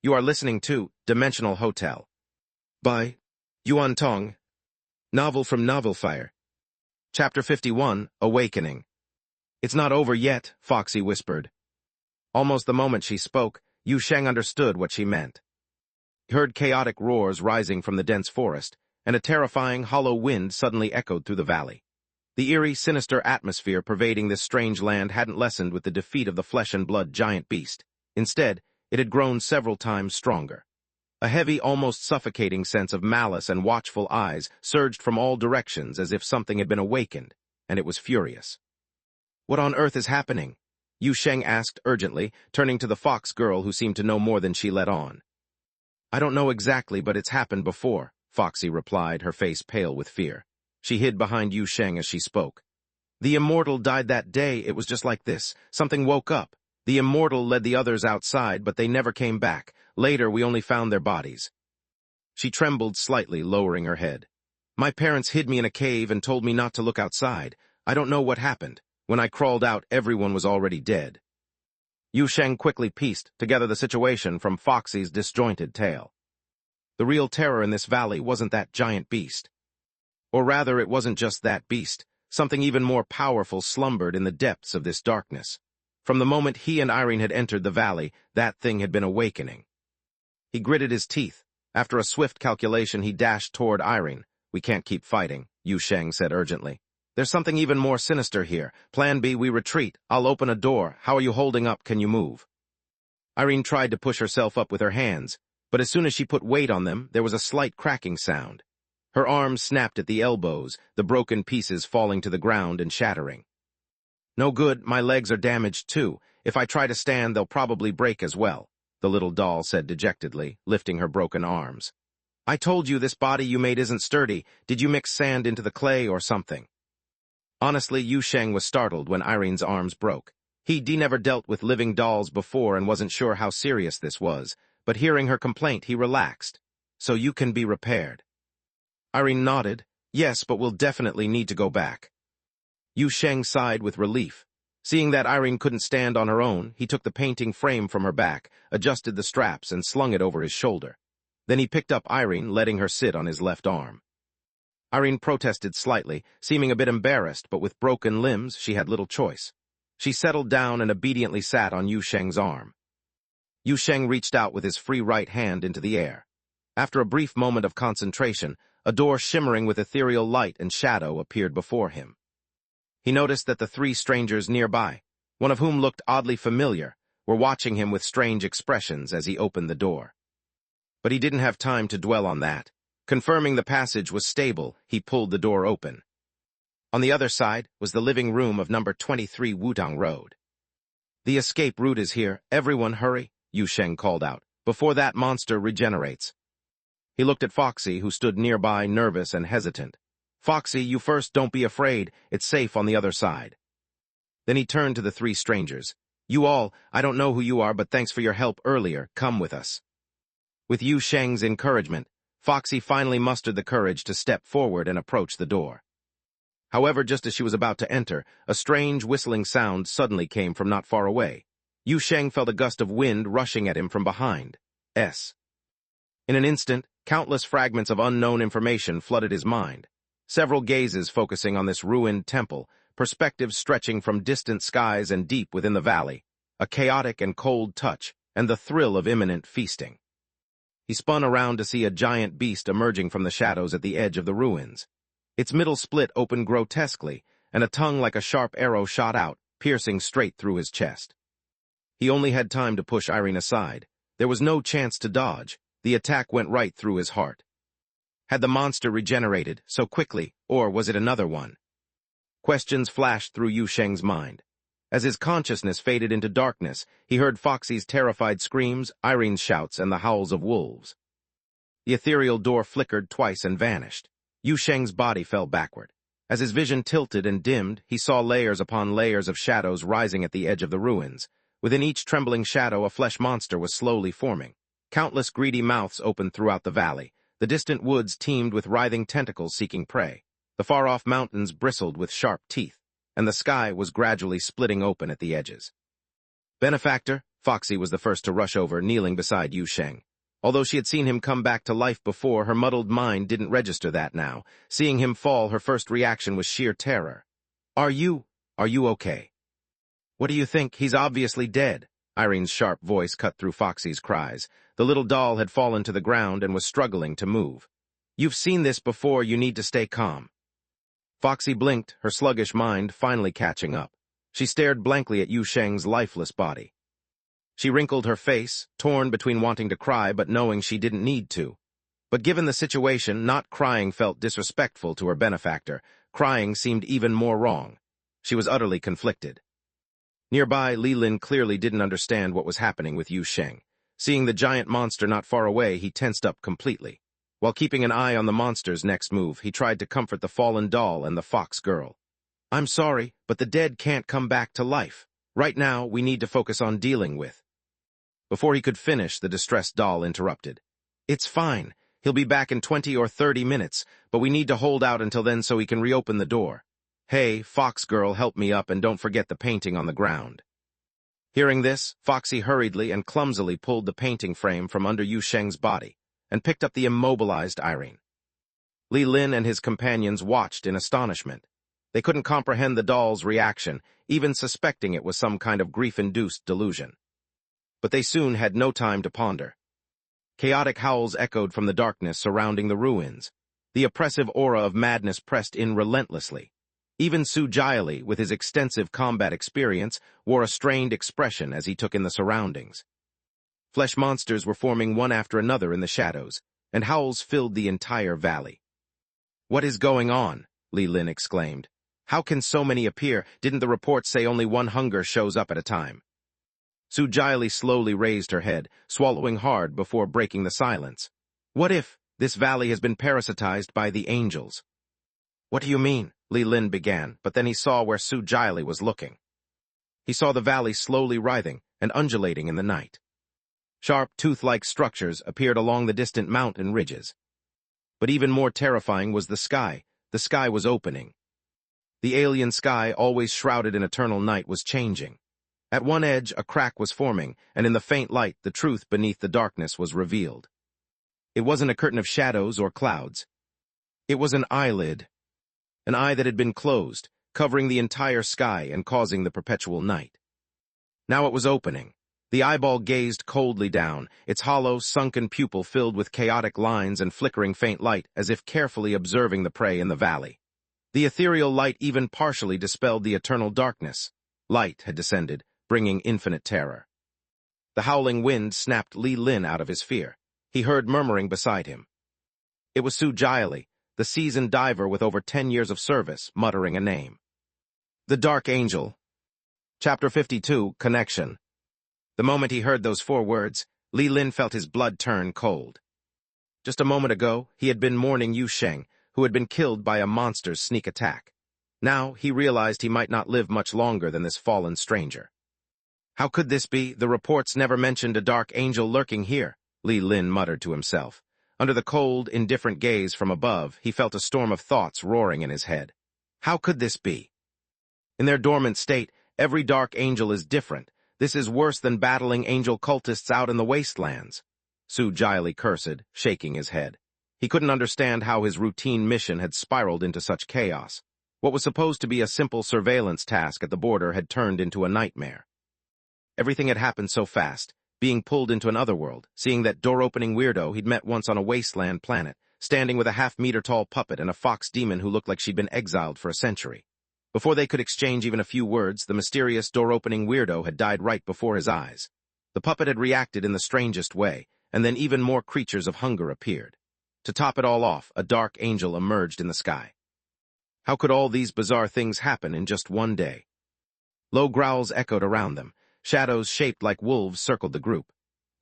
You are listening to Dimensional Hotel by Yuan Tong, novel from Novelfire. Chapter 51, Awakening. It's not over yet, Foxy whispered. Almost the moment she spoke, Yu Sheng understood what she meant. He heard chaotic roars rising from the dense forest, and a terrifying, hollow wind suddenly echoed through the valley. The eerie, sinister atmosphere pervading this strange land hadn't lessened with the defeat of the flesh-and-blood giant beast. Instead, it had grown several times stronger. A heavy, almost suffocating sense of malice and watchful eyes surged from all directions as if something had been awakened, and it was furious. "What on earth is happening?" Yu Sheng asked urgently, turning to the fox girl who seemed to know more than she let on. "I don't know exactly, but it's happened before," Foxy replied, her face pale with fear. She hid behind Yu Sheng as she spoke. "The immortal died that day. It was just like this. Something woke up. The immortal led the others outside, but they never came back. Later, we only found their bodies." She trembled slightly, lowering her head. "My parents hid me in a cave and told me not to look outside. I don't know what happened. When I crawled out, everyone was already dead." Yu Sheng quickly pieced together the situation from Foxy's disjointed tale. The real terror in this valley wasn't that giant beast. Or rather, it wasn't just that beast. Something even more powerful slumbered in the depths of this darkness. From the moment he and Irene had entered the valley, that thing had been awakening. He gritted his teeth. After a swift calculation, he dashed toward Irene. "We can't keep fighting," Yu Sheng said urgently. "There's something even more sinister here. Plan B, we retreat. I'll open a door. How are you holding up? Can you move?" Irene tried to push herself up with her hands, but as soon as she put weight on them, there was a slight cracking sound. Her arms snapped at the elbows, the broken pieces falling to the ground and shattering. "No good, my legs are damaged too. If I try to stand, they'll probably break as well," the little doll said dejectedly, lifting her broken arms. "I told you this body you made isn't sturdy. Did you mix sand into the clay or something?" Honestly, Yu Sheng was startled when Irene's arms broke. He'd never dealt with living dolls before and wasn't sure how serious this was, but hearing her complaint, he relaxed. "So you can be repaired?" Irene nodded. "Yes, but we'll definitely need to go back." Yu Sheng sighed with relief. Seeing that Irene couldn't stand on her own, he took the painting frame from her back, adjusted the straps, and slung it over his shoulder. Then he picked up Irene, letting her sit on his left arm. Irene protested slightly, seeming a bit embarrassed, but with broken limbs, she had little choice. She settled down and obediently sat on Yu Sheng's arm. Yu Sheng reached out with his free right hand into the air. After a brief moment of concentration, a door shimmering with ethereal light and shadow appeared before him. He noticed that the three strangers nearby, one of whom looked oddly familiar, were watching him with strange expressions as he opened the door. But he didn't have time to dwell on that. Confirming the passage was stable, he pulled the door open. On the other side was the living room of number 23 Wudang Road. "The escape route is here. Everyone hurry," Yu Sheng called out, "before that monster regenerates." He looked at Foxy, who stood nearby, nervous and hesitant. "Foxy, you first, don't be afraid. It's safe on the other side." Then he turned to the three strangers. "You all, I don't know who you are, but thanks for your help earlier. Come with us." With Yu Sheng's encouragement, Foxy finally mustered the courage to step forward and approach the door. However, just as she was about to enter, a strange whistling sound suddenly came from not far away. Yu Sheng felt a gust of wind rushing at him from behind. In an instant, countless fragments of unknown information flooded his mind. Several gazes focusing on this ruined temple, perspectives stretching from distant skies and deep within the valley, a chaotic and cold touch, and the thrill of imminent feasting. He spun around to see a giant beast emerging from the shadows at the edge of the ruins. Its middle split opened grotesquely, and a tongue like a sharp arrow shot out, piercing straight through his chest. He only had time to push Irene aside. There was no chance to dodge. The attack went right through his heart. Had the monster regenerated so quickly, or was it another one? Questions flashed through Yu Sheng's mind. As his consciousness faded into darkness, he heard Foxy's terrified screams, Irene's shouts, and the howls of wolves. The ethereal door flickered twice and vanished. Yu Sheng's body fell backward. As his vision tilted and dimmed, he saw layers upon layers of shadows rising at the edge of the ruins. Within each trembling shadow, a flesh monster was slowly forming. Countless greedy mouths opened throughout the valley. The distant woods teemed with writhing tentacles seeking prey. The far-off mountains bristled with sharp teeth, and the sky was gradually splitting open at the edges. "Benefactor," Foxy was the first to rush over, kneeling beside Yu Sheng. Although she had seen him come back to life before, her muddled mind didn't register that now. Seeing him fall, her first reaction was sheer terror. Are you okay? What do you think? He's obviously dead. Irene's sharp voice cut through Foxy's cries. The little doll had fallen to the ground and was struggling to move. You've seen this before, you need to stay calm. Foxy blinked, her sluggish mind finally catching up. She stared blankly at Yu Sheng's lifeless body. She wrinkled her face, torn between wanting to cry but knowing she didn't need to. But given the situation, not crying felt disrespectful to her benefactor. Crying seemed even more wrong. She was utterly conflicted. Nearby, Li Lin clearly didn't understand what was happening with Yu Sheng. Seeing the giant monster not far away, he tensed up completely. While keeping an eye on the monster's next move, he tried to comfort the fallen doll and the fox girl. I'm sorry, but the dead can't come back to life. Right now, we need to focus on dealing with. Before he could finish, the distressed doll interrupted. It's fine. He'll be back in 20 or 30 minutes, but we need to hold out until then so he can reopen the door. Hey, fox girl, help me up and don't forget the painting on the ground. Hearing this, Foxy hurriedly and clumsily pulled the painting frame from under Yu Sheng's body and picked up the immobilized Irene. Li Lin and his companions watched in astonishment. They couldn't comprehend the doll's reaction, even suspecting it was some kind of grief-induced delusion. But they soon had no time to ponder. Chaotic howls echoed from the darkness surrounding the ruins. The oppressive aura of madness pressed in relentlessly. Even Su Jiali, with his extensive combat experience, wore a strained expression as he took in the surroundings. Flesh monsters were forming one after another in the shadows, and howls filled the entire valley. What is going on? Li Lin exclaimed. How can so many appear? Didn't the report say only one hunger shows up at a time? Su Jiali slowly raised her head, swallowing hard before breaking the silence. What if this valley has been parasitized by the angels? What do you mean? Li Lin began, but then he saw where Su Jiali was looking. He saw the valley slowly writhing and undulating in the night. Sharp, tooth-like structures appeared along the distant mountain ridges. But even more terrifying was the sky. The sky was opening. The alien sky, always shrouded in eternal night, was changing. At one edge, a crack was forming, and in the faint light, the truth beneath the darkness was revealed. It wasn't a curtain of shadows or clouds. It was an eyelid. An eye that had been closed, covering the entire sky and causing the perpetual night. Now it was opening. The eyeball gazed coldly down, its hollow, sunken pupil filled with chaotic lines and flickering faint light, as if carefully observing the prey in the valley. The ethereal light even partially dispelled the eternal darkness. Light had descended, bringing infinite terror. The howling wind snapped Li Lin out of his fear. He heard murmuring beside him. It was Su Jiali, the seasoned diver with over 10 years of service, muttering a name. The Dark Angel. Chapter 52, Connection. The moment he heard those 4 words, Li Lin felt his blood turn cold. Just a moment ago, he had been mourning Yu Sheng, who had been killed by a monster's sneak attack. Now, he realized he might not live much longer than this fallen stranger. How could this be? The reports never mentioned a dark angel lurking here, Li Lin muttered to himself. Under the cold, indifferent gaze from above, he felt a storm of thoughts roaring in his head. How could this be? In their dormant state, every dark angel is different. This is worse than battling angel cultists out in the wastelands. Su Jiali cursed, shaking his head. He couldn't understand how his routine mission had spiraled into such chaos. What was supposed to be a simple surveillance task at the border had turned into a nightmare. Everything had happened so fast, being pulled into an otherworld, seeing that door-opening weirdo he'd met once on a wasteland planet, standing with a half-meter-tall puppet and a fox demon who looked like she'd been exiled for a century. Before they could exchange even a few words, the mysterious door-opening weirdo had died right before his eyes. The puppet had reacted in the strangest way, and then even more creatures of hunger appeared. To top it all off, a dark angel emerged in the sky. How could all these bizarre things happen in just one day? Low growls echoed around them. Shadows shaped like wolves circled the group.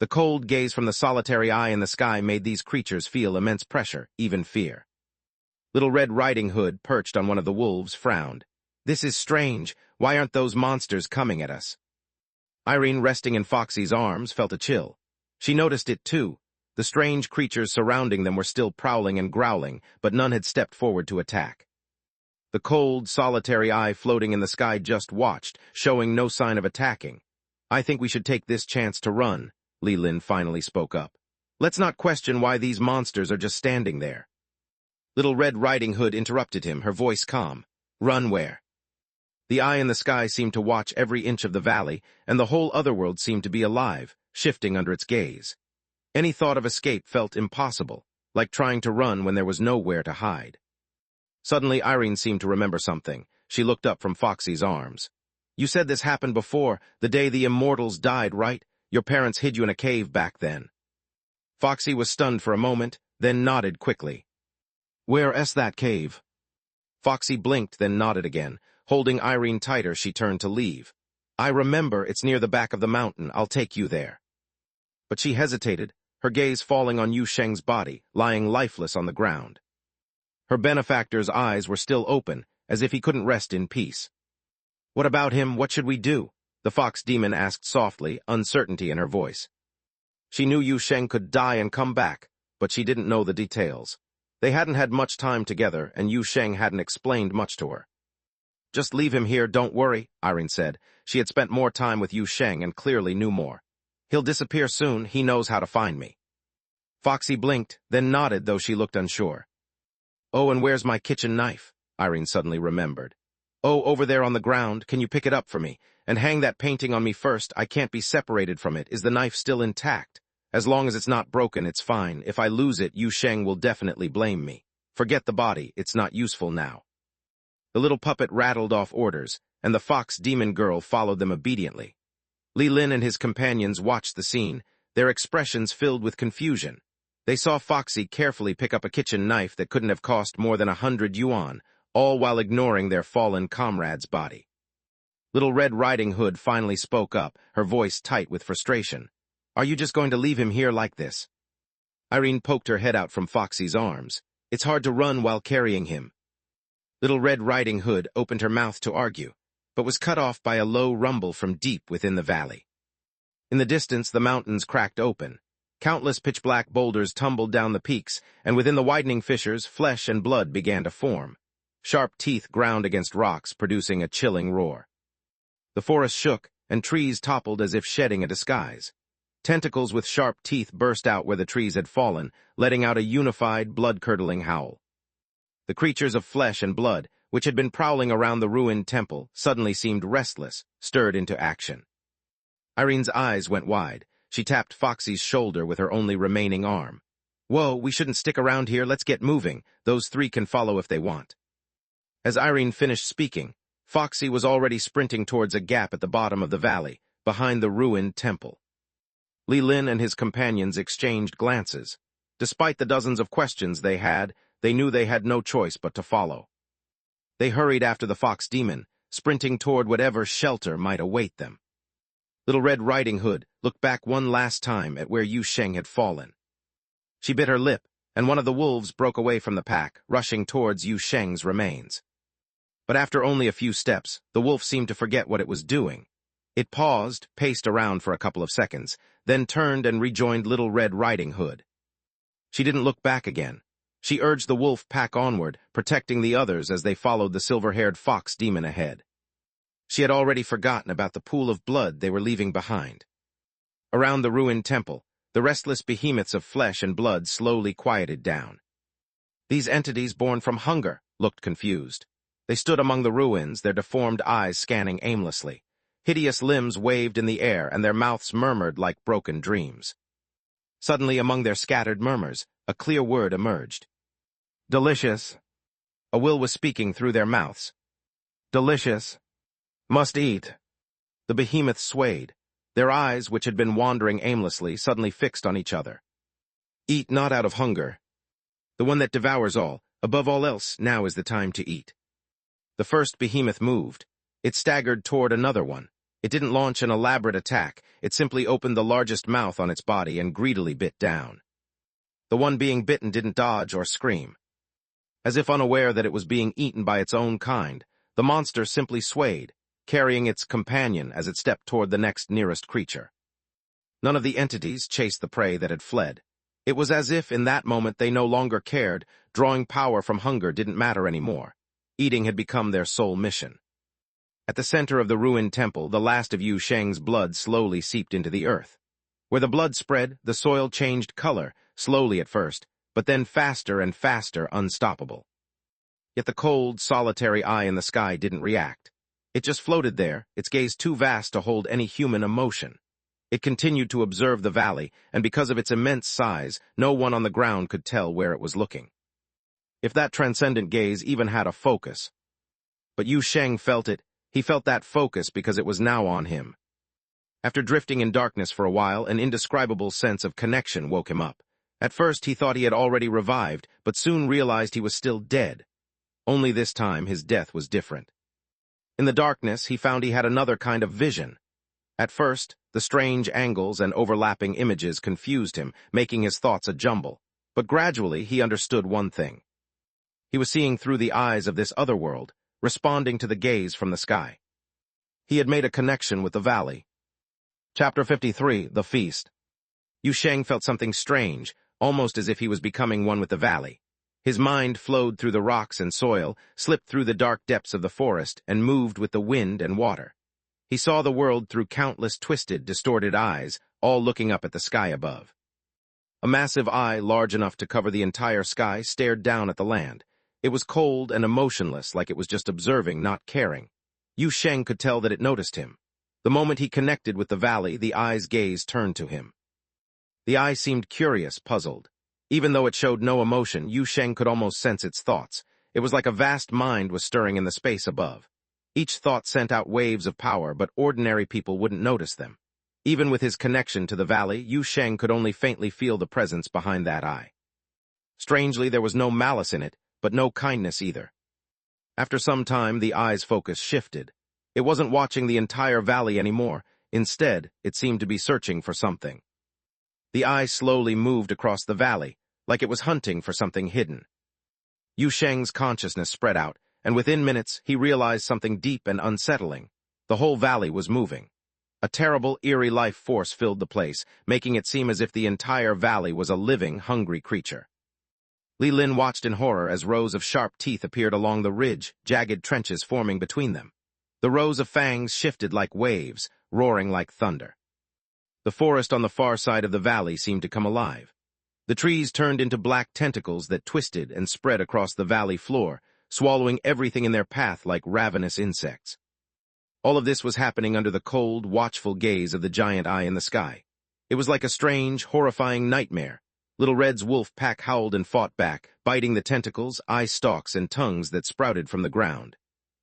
The cold gaze from the solitary eye in the sky made these creatures feel immense pressure, even fear. Little Red Riding Hood, perched on one of the wolves, frowned. This is strange. Why aren't those monsters coming at us? Irene, resting in Foxy's arms, felt a chill. She noticed it too. The strange creatures surrounding them were still prowling and growling, but none had stepped forward to attack. The cold, solitary eye floating in the sky just watched, showing no sign of attacking. I think we should take this chance to run, Li Lin finally spoke up. Let's not question why these monsters are just standing there. Little Red Riding Hood interrupted him, her voice calm. Run where? The eye in the sky seemed to watch every inch of the valley, and the whole otherworld seemed to be alive, shifting under its gaze. Any thought of escape felt impossible, like trying to run when there was nowhere to hide. Suddenly, Irene seemed to remember something. She looked up from Foxy's arms. You said this happened before, the day the immortals died, right? Your parents hid you in a cave back then. Foxy was stunned for a moment, then nodded quickly. Where's that cave? Foxy blinked, then nodded again. Holding Irene tighter, she turned to leave. I remember, it's near the back of the mountain. I'll take you there. But she hesitated, her gaze falling on Yu Sheng's body, lying lifeless on the ground. Her benefactor's eyes were still open, as if he couldn't rest in peace. What about him? What should we do? The fox demon asked softly, uncertainty in her voice. She knew Yu Sheng could die and come back, but she didn't know the details. They hadn't had much time together, and Yu Sheng hadn't explained much to her. Just leave him here, don't worry, Irene said. She had spent more time with Yu Sheng and clearly knew more. He'll disappear soon, he knows how to find me. Foxy blinked, then nodded, though she looked unsure. Oh, and where's my kitchen knife? Irene suddenly remembered. Oh, over there on the ground, can you pick it up for me? And hang that painting on me first, I can't be separated from it. Is the knife still intact? As long as it's not broken, it's fine. If I lose it, Yu Sheng will definitely blame me. Forget the body, it's not useful now. The little puppet rattled off orders, and the fox demon girl followed them obediently. Li Lin and his companions watched the scene, their expressions filled with confusion. They saw Foxy carefully pick up a kitchen knife that couldn't have cost more than 100 yuan, all while ignoring their fallen comrade's body. Little Red Riding Hood finally spoke up, her voice tight with frustration. Are you just going to leave him here like this? Irene poked her head out from Foxy's arms. It's hard to run while carrying him. Little Red Riding Hood opened her mouth to argue, but was cut off by a low rumble from deep within the valley. In the distance, the mountains cracked open. Countless pitch-black boulders tumbled down the peaks, and within the widening fissures, flesh and blood began to form. Sharp teeth ground against rocks, producing a chilling roar. The forest shook, and trees toppled as if shedding a disguise. Tentacles with sharp teeth burst out where the trees had fallen, letting out a unified, blood-curdling howl. The creatures of flesh and blood, which had been prowling around the ruined temple, suddenly seemed restless, stirred into action. Irene's eyes went wide. She tapped Foxy's shoulder with her only remaining arm. Whoa, we shouldn't stick around here, let's get moving. Those three can follow if they want. As Irene finished speaking, Foxy was already sprinting towards a gap at the bottom of the valley, behind the ruined temple. Li Lin and his companions exchanged glances. Despite the dozens of questions they had, they knew they had no choice but to follow. They hurried after the fox demon, sprinting toward whatever shelter might await them. Little Red Riding Hood looked back one last time at where Yu Sheng had fallen. She bit her lip, and one of the wolves broke away from the pack, rushing towards Yu Sheng's remains. But after only a few steps, the wolf seemed to forget what it was doing. It paused, paced around for a couple of seconds, then turned and rejoined Little Red Riding Hood. She didn't look back again. She urged the wolf pack onward, protecting the others as they followed the silver-haired fox demon ahead. She had already forgotten about the pool of blood they were leaving behind. Around the ruined temple, the restless behemoths of flesh and blood slowly quieted down. These entities born from hunger looked confused. They stood among the ruins, their deformed eyes scanning aimlessly. Hideous limbs waved in the air, and their mouths murmured like broken dreams. Suddenly, among their scattered murmurs, a clear word emerged. Delicious. A will was speaking through their mouths. Delicious. Must eat. The behemoths swayed. Their eyes, which had been wandering aimlessly, suddenly fixed on each other. Eat not out of hunger. The one that devours all, above all else, now is the time to eat. The first behemoth moved. It staggered toward another one. It didn't launch an elaborate attack. It simply opened the largest mouth on its body and greedily bit down. The one being bitten didn't dodge or scream. As if unaware that it was being eaten by its own kind, the monster simply swayed, carrying its companion as it stepped toward the next nearest creature. None of the entities chased the prey that had fled. It was as if in that moment they no longer cared, drawing power from hunger didn't matter anymore. Eating had become their sole mission. At the center of the ruined temple, the last of Yu Sheng's blood slowly seeped into the earth. Where the blood spread, the soil changed color, slowly at first, but then faster and faster, unstoppable. Yet the cold, solitary eye in the sky didn't react. It just floated there, its gaze too vast to hold any human emotion. It continued to observe the valley, and because of its immense size, no one on the ground could tell where it was looking. If that transcendent gaze even had a focus. But Yu Sheng felt it. He felt that focus because it was now on him. After drifting in darkness for a while, an indescribable sense of connection woke him up. At first he thought he had already revived, but soon realized he was still dead. Only this time his death was different. In the darkness, he found he had another kind of vision. At first, the strange angles and overlapping images confused him, making his thoughts a jumble. But gradually he understood one thing. He was seeing through the eyes of this other world, responding to the gaze from the sky. He had made a connection with the valley. Chapter 53, The Feast. Yu Sheng felt something strange, almost as if he was becoming one with the valley. His mind flowed through the rocks and soil, slipped through the dark depths of the forest, and moved with the wind and water. He saw the world through countless twisted, distorted eyes, all looking up at the sky above. A massive eye, large enough to cover the entire sky, stared down at the land. It was cold and emotionless, like it was just observing, not caring. Yu Sheng could tell that it noticed him. The moment he connected with the valley, the eye's gaze turned to him. The eye seemed curious, puzzled. Even though it showed no emotion, Yu Sheng could almost sense its thoughts. It was like a vast mind was stirring in the space above. Each thought sent out waves of power, but ordinary people wouldn't notice them. Even with his connection to the valley, Yu Sheng could only faintly feel the presence behind that eye. Strangely, there was no malice in it, but no kindness either. After some time, the eye's focus shifted. It wasn't watching the entire valley anymore. Instead, it seemed to be searching for something. The eye slowly moved across the valley, like it was hunting for something hidden. Yu Sheng's consciousness spread out, and within minutes he realized something deep and unsettling. The whole valley was moving. A terrible, eerie life force filled the place, making it seem as if the entire valley was a living, hungry creature. Li Lin watched in horror as rows of sharp teeth appeared along the ridge, jagged trenches forming between them. The rows of fangs shifted like waves, roaring like thunder. The forest on the far side of the valley seemed to come alive. The trees turned into black tentacles that twisted and spread across the valley floor, swallowing everything in their path like ravenous insects. All of this was happening under the cold, watchful gaze of the giant eye in the sky. It was like a strange, horrifying nightmare. Little Red's wolf pack howled and fought back, biting the tentacles, eye stalks, and tongues that sprouted from the ground.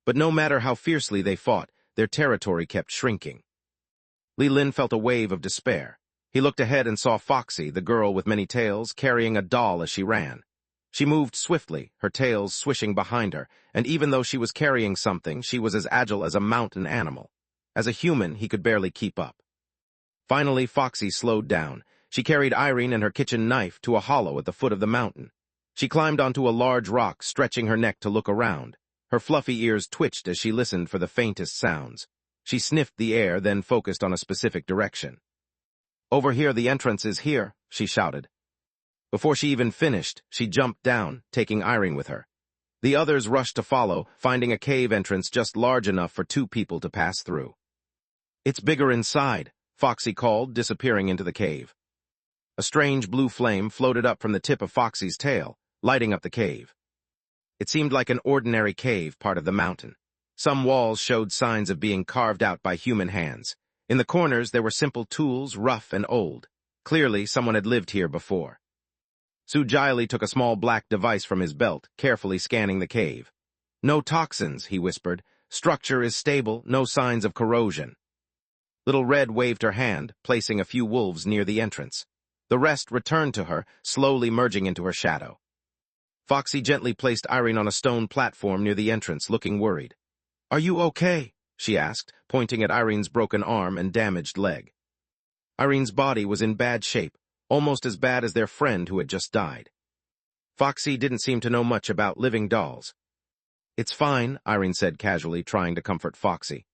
But no matter how fiercely they fought, their territory kept shrinking. Li Lin felt a wave of despair. He looked ahead and saw Foxy, the girl with many tails, carrying a doll as she ran. She moved swiftly, her tails swishing behind her, and even though she was carrying something, she was as agile as a mountain animal. As a human, he could barely keep up. Finally, Foxy slowed down. She carried Irene and her kitchen knife to a hollow at the foot of the mountain. She climbed onto a large rock, stretching her neck to look around. Her fluffy ears twitched as she listened for the faintest sounds. She sniffed the air, then focused on a specific direction. "Over here, the entrance is here," she shouted. Before she even finished, she jumped down, taking Irene with her. The others rushed to follow, finding a cave entrance just large enough for 2 people to pass through. "It's bigger inside," Foxy called, disappearing into the cave. A strange blue flame floated up from the tip of Foxy's tail, lighting up the cave. It seemed like an ordinary cave, part of the mountain. Some walls showed signs of being carved out by human hands. In the corners, there were simple tools, rough and old. Clearly, someone had lived here before. Su Jiali took a small black device from his belt, carefully scanning the cave. "No toxins," he whispered. "Structure is stable, no signs of corrosion." Little Red waved her hand, placing a few wolves near the entrance. The rest returned to her, slowly merging into her shadow. Foxy gently placed Irene on a stone platform near the entrance, looking worried. "Are you okay?" she asked, pointing at Irene's broken arm and damaged leg. Irene's body was in bad shape, almost as bad as their friend who had just died. Foxy didn't seem to know much about living dolls. "It's fine," Irene said casually, trying to comfort Foxy.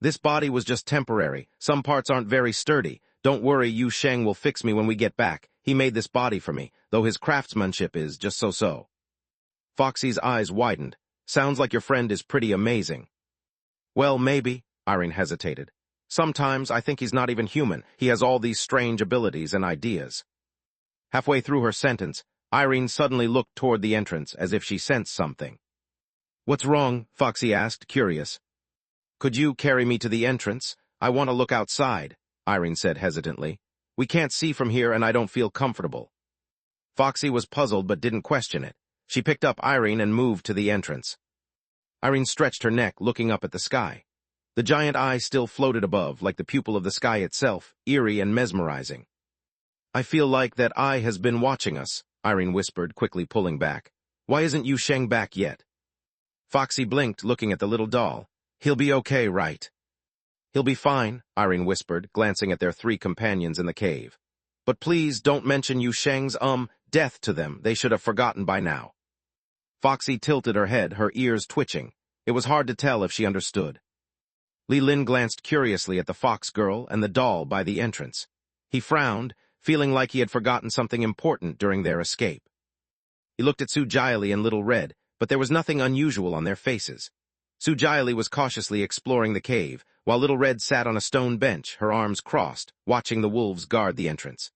"This body was just temporary. Some parts aren't very sturdy. Don't worry, Yu Sheng will fix me when we get back. He made this body for me, though his craftsmanship is just so-so." Foxy's eyes widened. "Sounds like your friend is pretty amazing." Well, maybe, Irene hesitated. Sometimes I think he's not even human. He has all these strange abilities and ideas. Halfway through her sentence, Irene suddenly looked toward the entrance as if she sensed something. What's wrong? Foxy asked, curious. Could you carry me to the entrance? I want to look outside, Irene said hesitantly. We can't see from here and I don't feel comfortable. Foxy was puzzled but didn't question it. She picked up Irene and moved to the entrance. Irene stretched her neck, looking up at the sky. The giant eye still floated above, like the pupil of the sky itself, eerie and mesmerizing. I feel like that eye has been watching us, Irene whispered, quickly pulling back. Why isn't Yu Sheng back yet? Foxy blinked, looking at the little doll. He'll be okay, right? He'll be fine, Irene whispered, glancing at their three companions in the cave. But please don't mention Yu Sheng's, death to them. They should have forgotten by now. Foxy tilted her head, her ears twitching. It was hard to tell if she understood. Li Lin glanced curiously at the fox girl and the doll by the entrance. He frowned, feeling like he had forgotten something important during their escape. He looked at Su Jiali and Little Red, but there was nothing unusual on their faces. Su Jiali was cautiously exploring the cave, while Little Red sat on a stone bench, her arms crossed, watching the wolves guard the entrance.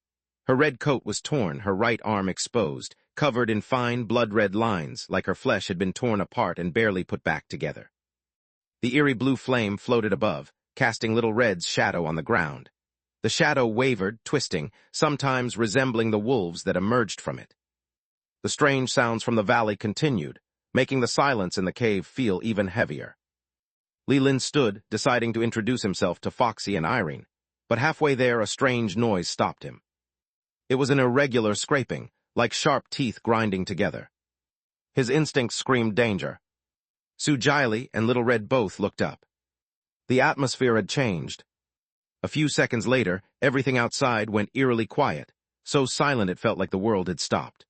Her red coat was torn, her right arm exposed, covered in fine blood-red lines, like her flesh had been torn apart and barely put back together. The eerie blue flame floated above, casting Little Red's shadow on the ground. The shadow wavered, twisting, sometimes resembling the wolves that emerged from it. The strange sounds from the valley continued, making the silence in the cave feel even heavier. Li Lin stood, deciding to introduce himself to Foxy and Irene, but halfway there a strange noise stopped him. It was an irregular scraping, like sharp teeth grinding together. His instincts screamed danger. Su Jiali and Little Red both looked up. The atmosphere had changed. A few seconds later, everything outside went eerily quiet, so silent it felt like the world had stopped.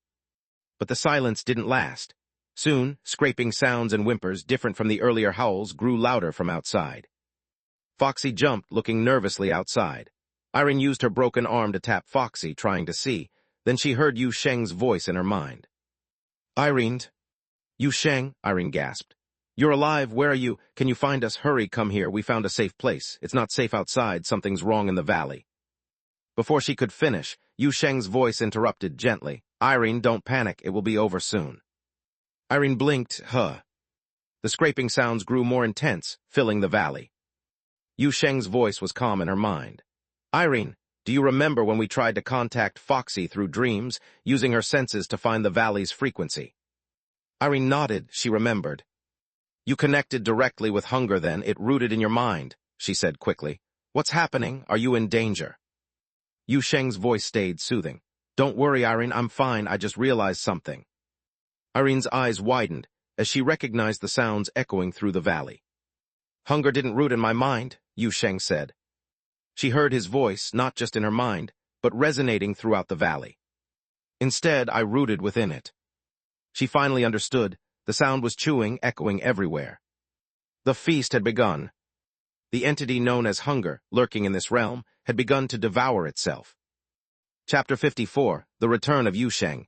But the silence didn't last. Soon, scraping sounds and whimpers different from the earlier howls grew louder from outside. Foxy jumped, looking nervously outside. Irene used her broken arm to tap Foxy, trying to see. Then she heard Yu Sheng's voice in her mind. Irene. Yu Sheng, Irene gasped. You're alive, where are you? Can you find us? Hurry, come here, we found a safe place. It's not safe outside, something's wrong in the valley. Before she could finish, Yu Sheng's voice interrupted gently. Irene, don't panic, it will be over soon. Irene blinked, The scraping sounds grew more intense, filling the valley. Yu Sheng's voice was calm in her mind. Irene, do you remember when we tried to contact Foxy through dreams, using her senses to find the valley's frequency? Irene nodded, she remembered. You connected directly with hunger then, it rooted in your mind, she said quickly. What's happening? Are you in danger? Yu Sheng's voice stayed soothing. Don't worry, Irene, I'm fine, I just realized something. Irene's eyes widened as she recognized the sounds echoing through the valley. Hunger didn't root in my mind, Yu Sheng said. She heard his voice, not just in her mind, but resonating throughout the valley. Instead, I rooted within it. She finally understood. The sound was chewing, echoing everywhere. The feast had begun. The entity known as hunger, lurking in this realm, had begun to devour itself. Chapter 54, The Return of Yu Sheng.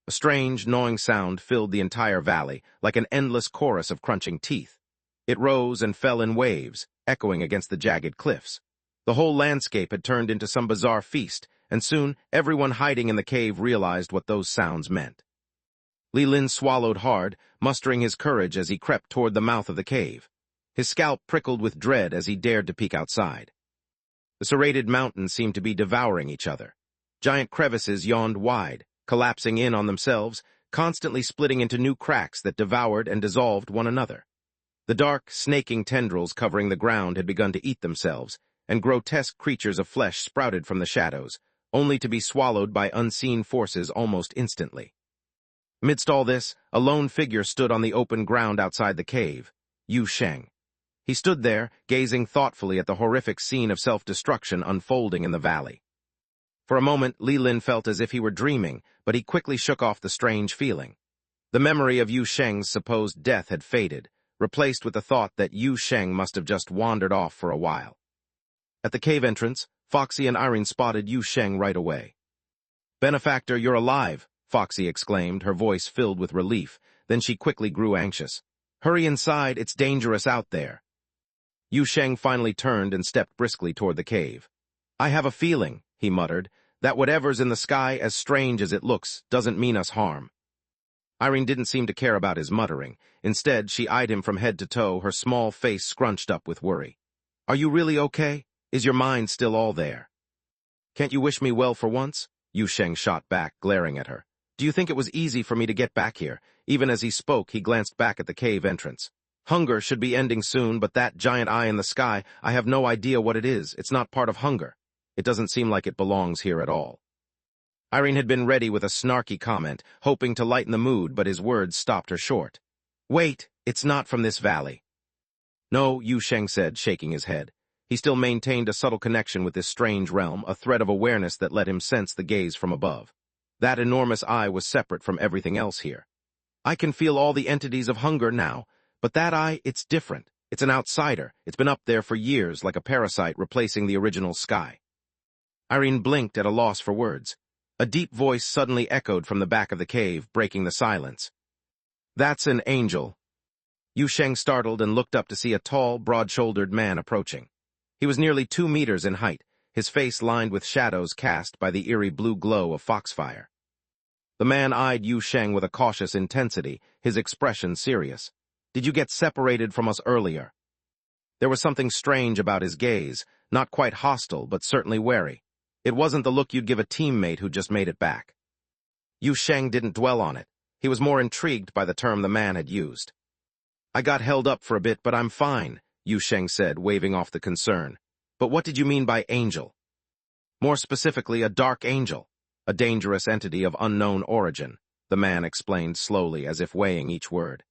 A strange, gnawing sound filled the entire valley, like an endless chorus of crunching teeth. It rose and fell in waves, echoing against the jagged cliffs. The whole landscape had turned into some bizarre feast, and soon everyone hiding in the cave realized what those sounds meant. Li Lin swallowed hard, mustering his courage as he crept toward the mouth of the cave. His scalp prickled with dread as he dared to peek outside. The serrated mountains seemed to be devouring each other. Giant crevices yawned wide, collapsing in on themselves, constantly splitting into new cracks that devoured and dissolved one another. The dark, snaking tendrils covering the ground had begun to eat themselves, and grotesque creatures of flesh sprouted from the shadows, only to be swallowed by unseen forces almost instantly. Amidst all this, a lone figure stood on the open ground outside the cave, Yu Sheng. He stood there, gazing thoughtfully at the horrific scene of self-destruction unfolding in the valley. For a moment, Li Lin felt as if he were dreaming, but he quickly shook off the strange feeling. The memory of Yu Sheng's supposed death had faded, replaced with the thought that Yu Sheng must have just wandered off for a while. At the cave entrance, Foxy and Irene spotted Yu Sheng right away. Benefactor, you're alive, Foxy exclaimed, her voice filled with relief. Then she quickly grew anxious. Hurry inside, it's dangerous out there. Yu Sheng finally turned and stepped briskly toward the cave. "I have a feeling," he muttered, "that whatever's in the sky, as strange as it looks, doesn't mean us harm." Irene didn't seem to care about his muttering. Instead, she eyed him from head to toe, her small face scrunched up with worry. "Are you really okay? Is your mind still all there?" "Can't you wish me well for once?" Yu Sheng shot back, glaring at her. "Do you think it was easy for me to get back here?" Even as he spoke, he glanced back at the cave entrance. "Hunger should be ending soon, but that giant eye in the sky, I have no idea what it is. It's not part of hunger. It doesn't seem like it belongs here at all." Irene had been ready with a snarky comment, hoping to lighten the mood, but his words stopped her short. "Wait, it's not from this valley." "No," Yu Sheng said, shaking his head. He still maintained a subtle connection with this strange realm, a thread of awareness that let him sense the gaze from above. That enormous eye was separate from everything else here. "I can feel all the entities of hunger now, but that eye, it's different. It's an outsider. It's been up there for years, like a parasite replacing the original sky." Irene blinked at a loss for words. A deep voice suddenly echoed from the back of the cave, breaking the silence. "That's an angel." Yu Sheng startled and looked up to see a tall, broad-shouldered man approaching. He was nearly 2 meters in height, his face lined with shadows cast by the eerie blue glow of foxfire. The man eyed Yu Sheng with a cautious intensity, his expression serious. "Did you get separated from us earlier?" There was something strange about his gaze, not quite hostile, but certainly wary. It wasn't the look you'd give a teammate who just made it back. Yu Sheng didn't dwell on it. He was more intrigued by the term the man had used. "I got held up for a bit, but I'm fine," Yu Sheng said, waving off the concern. "But what did you mean by angel?" "More specifically, a dark angel, a dangerous entity of unknown origin," the man explained slowly, as if weighing each word.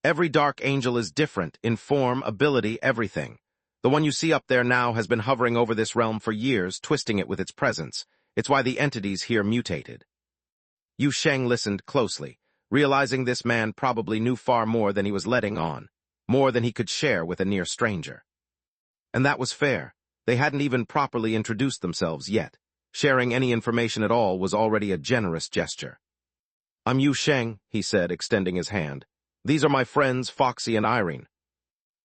"Every dark angel is different, in form, ability, everything. The one you see up there now has been hovering over this realm for years, twisting it with its presence. It's why the entities here mutated." Yu Sheng listened closely, realizing this man probably knew far more than he was letting on, more than he could share with a near stranger. And that was fair. They hadn't even properly introduced themselves yet. Sharing any information at all was already a generous gesture. "I'm Yu Sheng," he said, extending his hand. "These are my friends, Foxy and Irene."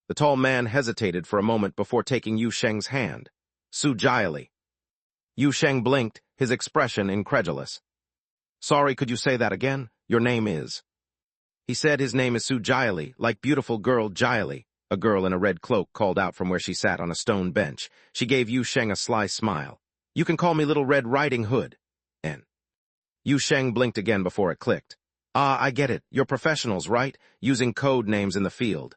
The tall man hesitated for a moment before taking Yu Sheng's hand. "Su Jiali." Yu Sheng blinked, his expression incredulous. "Sorry, could you say that again? Your name is—" He said his name is Su Jiali, like beautiful girl Jiali. A girl in a red cloak called out from where she sat on a stone bench. She gave Yu Sheng a sly smile. "You can call me Little Red Riding Hood." And Yu Sheng blinked again before it clicked. "Ah, I get it. You're professionals, right? Using code names in the field."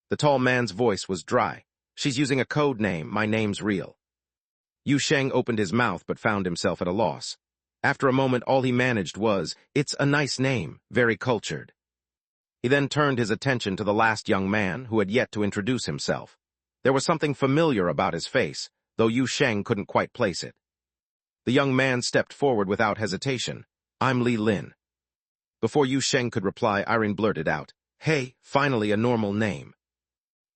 The tall man's voice was dry. "She's using a code name. My name's real." Yu Sheng opened his mouth but found himself at a loss. After a moment, all he managed was, "It's a nice name, very cultured." He then turned his attention to the last young man, who had yet to introduce himself. There was something familiar about his face, though Yu Sheng couldn't quite place it. The young man stepped forward without hesitation. "I'm Li Lin." Before Yu Sheng could reply, Irene blurted out, "Hey, finally a normal name."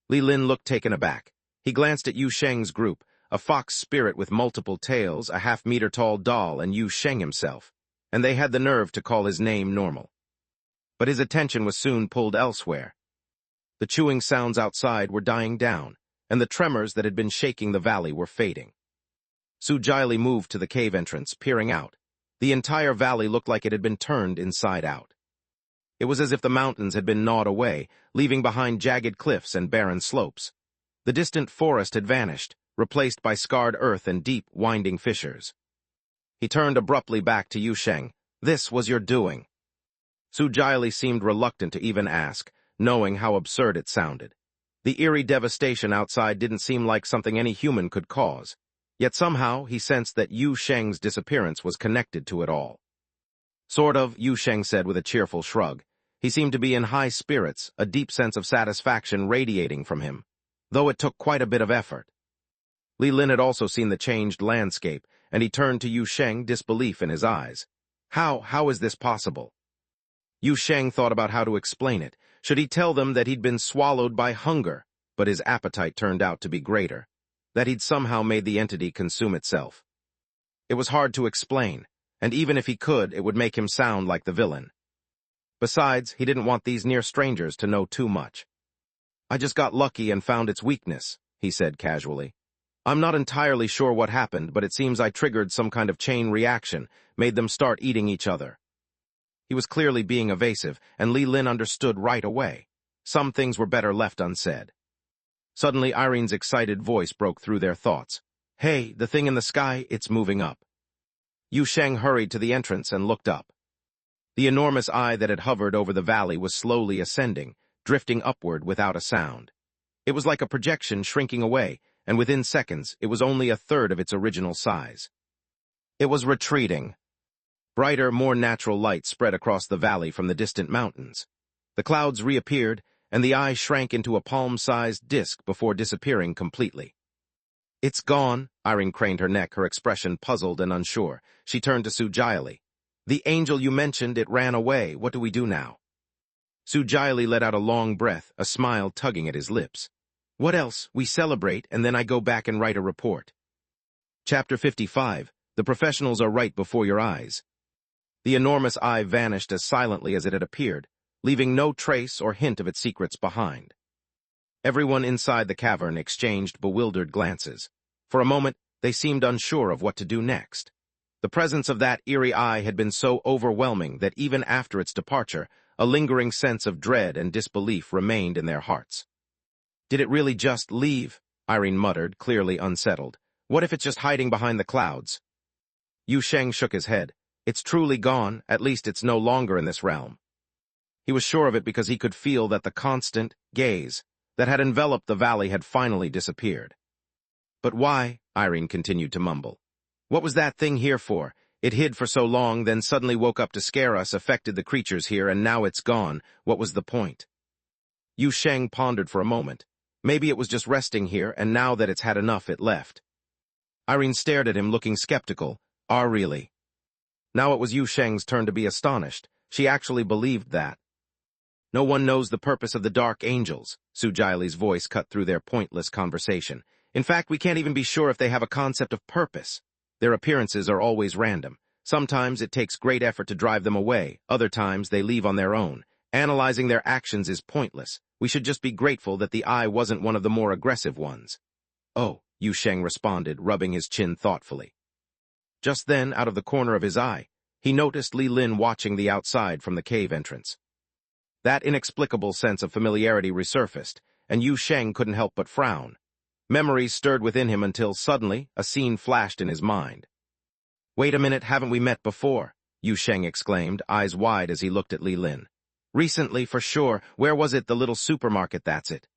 Li Lin looked taken aback. He glanced at Yu Sheng's group, a fox spirit with multiple tails, a half-meter-tall doll, and Yu Sheng himself, and they had the nerve to call his name normal. But his attention was soon pulled elsewhere. The chewing sounds outside were dying down, and the tremors that had been shaking the valley were fading. Su Jiali moved to the cave entrance, peering out. The entire valley looked like it had been turned inside out. It was as if the mountains had been gnawed away, leaving behind jagged cliffs and barren slopes. The distant forest had vanished, replaced by scarred earth and deep, winding fissures. He turned abruptly back to Yu Sheng. "This was your doing." Su Jiali seemed reluctant to even ask, knowing how absurd it sounded. The eerie devastation outside didn't seem like something any human could cause. Yet somehow he sensed that Yu Sheng's disappearance was connected to it all. "Sort of," Yu Sheng said with a cheerful shrug. He seemed to be in high spirits, a deep sense of satisfaction radiating from him, though it took quite a bit of effort. Li Lin had also seen the changed landscape, and he turned to Yu Sheng, disbelief in his eyes. How is this possible?" Yu Sheng thought about how to explain it. Should he tell them that he'd been swallowed by hunger, but his appetite turned out to be greater, that he'd somehow made the entity consume itself? It was hard to explain, and even if he could, it would make him sound like the villain. Besides, he didn't want these near strangers to know too much. I just got lucky and found its weakness, he said casually. I'm not entirely sure what happened, but it seems I triggered some kind of chain reaction, made them start eating each other. He was clearly being evasive, and Li Lin understood right away. Some things were better left unsaid. Suddenly, Irene's excited voice broke through their thoughts. Hey, the thing in the sky, it's moving up. Yu Sheng hurried to the entrance and looked up. The enormous eye that had hovered over the valley was slowly ascending, drifting upward without a sound. It was like a projection shrinking away, and within seconds, it was only a third of its original size. It was retreating. Brighter, more natural light spread across the valley from the distant mountains. The clouds reappeared, and the eye shrank into a palm-sized disk before disappearing completely. It's gone, Irene craned her neck, her expression puzzled and unsure. She turned to Su Jiali. The angel you mentioned, it ran away. What do we do now? Su Jiali let out a long breath, a smile tugging at his lips. What else? We celebrate, and then I go back and write a report. Chapter 55. The professionals are right before your eyes. The enormous eye vanished as silently as it had appeared, leaving no trace or hint of its secrets behind. Everyone inside the cavern exchanged bewildered glances. For a moment, they seemed unsure of what to do next. The presence of that eerie eye had been so overwhelming that even after its departure, a lingering sense of dread and disbelief remained in their hearts. Did it really just leave? Irene muttered, clearly unsettled. What if it's just hiding behind the clouds? Yu Sheng shook his head. It's truly gone, at least it's no longer in this realm. He was sure of it because he could feel that the constant gaze that had enveloped the valley had finally disappeared. But why? Irene continued to mumble. What was that thing here for? It hid for so long, then suddenly woke up to scare us, affected the creatures here, and now it's gone. What was the point? Yu Sheng pondered for a moment. Maybe it was just resting here, and now that it's had enough, it left. Irene stared at him, looking skeptical. Really? Now it was Yu Sheng's turn to be astonished. She actually believed that. No one knows the purpose of the Dark Angels, Su Jiali's voice cut through their pointless conversation. In fact, we can't even be sure if they have a concept of purpose. Their appearances are always random. Sometimes it takes great effort to drive them away, other times they leave on their own. Analyzing their actions is pointless. We should just be grateful that the eye wasn't one of the more aggressive ones. Oh, Yu Sheng responded, rubbing his chin thoughtfully. Just then, out of the corner of his eye, he noticed Li Lin watching the outside from the cave entrance. That inexplicable sense of familiarity resurfaced, and Yu Sheng couldn't help but frown. Memories stirred within him until suddenly a scene flashed in his mind. Wait a minute, haven't we met before? Yu Sheng exclaimed, eyes wide as he looked at Li Lin. Recently, for sure. Where was it? The little supermarket, that's it.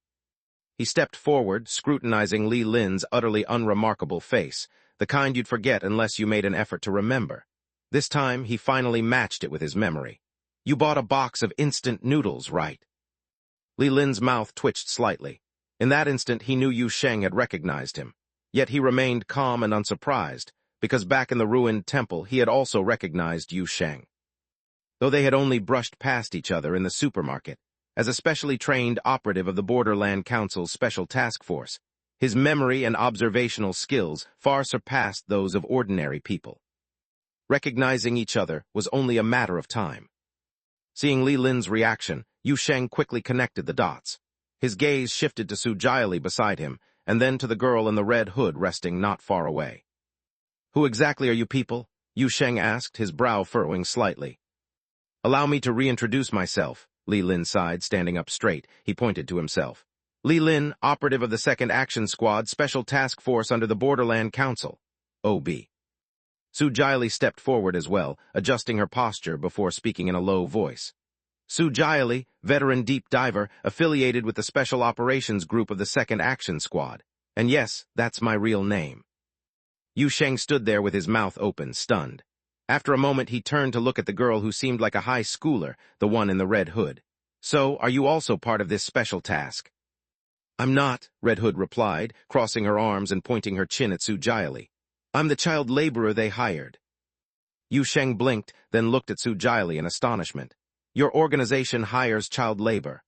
He stepped forward, scrutinizing Li Lin's utterly unremarkable face, the kind you'd forget unless you made an effort to remember. This time, he finally matched it with his memory. You bought a box of instant noodles, right? Li Lin's mouth twitched slightly. In that instant, he knew Yu Sheng had recognized him. Yet he remained calm and unsurprised, because back in the ruined temple, he had also recognized Yu Sheng. Though they had only brushed past each other in the supermarket, as a specially trained operative of the Borderland Council's Special Task Force, his memory and observational skills far surpassed those of ordinary people. Recognizing each other was only a matter of time. Seeing Li Lin's reaction, Yu Sheng quickly connected the dots. His gaze shifted to Su Jiali beside him, and then to the girl in the red hood resting not far away. Who exactly are you people? Yu Sheng asked, his brow furrowing slightly. Allow me to reintroduce myself, Li Lin sighed, standing up straight. He pointed to himself. Li Lin, operative of the 2nd Action Squad, Special Task Force under the Borderland Council. OB. Su Jiali stepped forward as well, adjusting her posture before speaking in a low voice. Su Jiali, veteran deep diver, affiliated with the Special Operations Group of the 2nd Action Squad. And yes, that's my real name. Yu Sheng stood there with his mouth open, stunned. After a moment, he turned to look at the girl who seemed like a high schooler, the one in the red hood. So, are you also part of this special task? I'm not, Red Hood replied, crossing her arms and pointing her chin at Su Jiali. I'm the child laborer they hired. Yu Sheng blinked, then looked at Su Jiali in astonishment. Your organization hires child labor.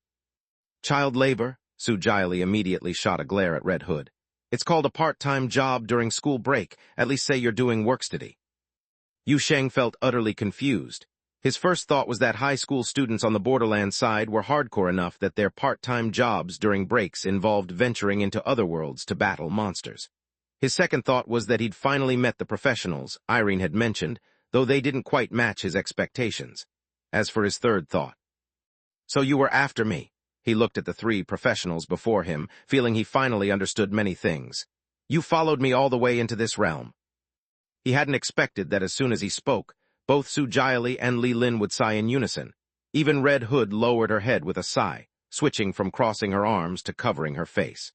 Child labor? Su Jiali immediately shot a glare at Red Hood. It's called a part-time job during school break, at least say you're doing work study. Yu Sheng felt utterly confused. His first thought was that high school students on the borderland side were hardcore enough that their part-time jobs during breaks involved venturing into other worlds to battle monsters. His second thought was that he'd finally met the professionals Irene had mentioned, though they didn't quite match his expectations. As for his third thought, "So you were after me." He looked at the three professionals before him, feeling he finally understood many things. "You followed me all the way into this realm." He hadn't expected that as soon as he spoke, both Su Jiali and Li Lin would sigh in unison. Even Red Hood lowered her head with a sigh, switching from crossing her arms to covering her face.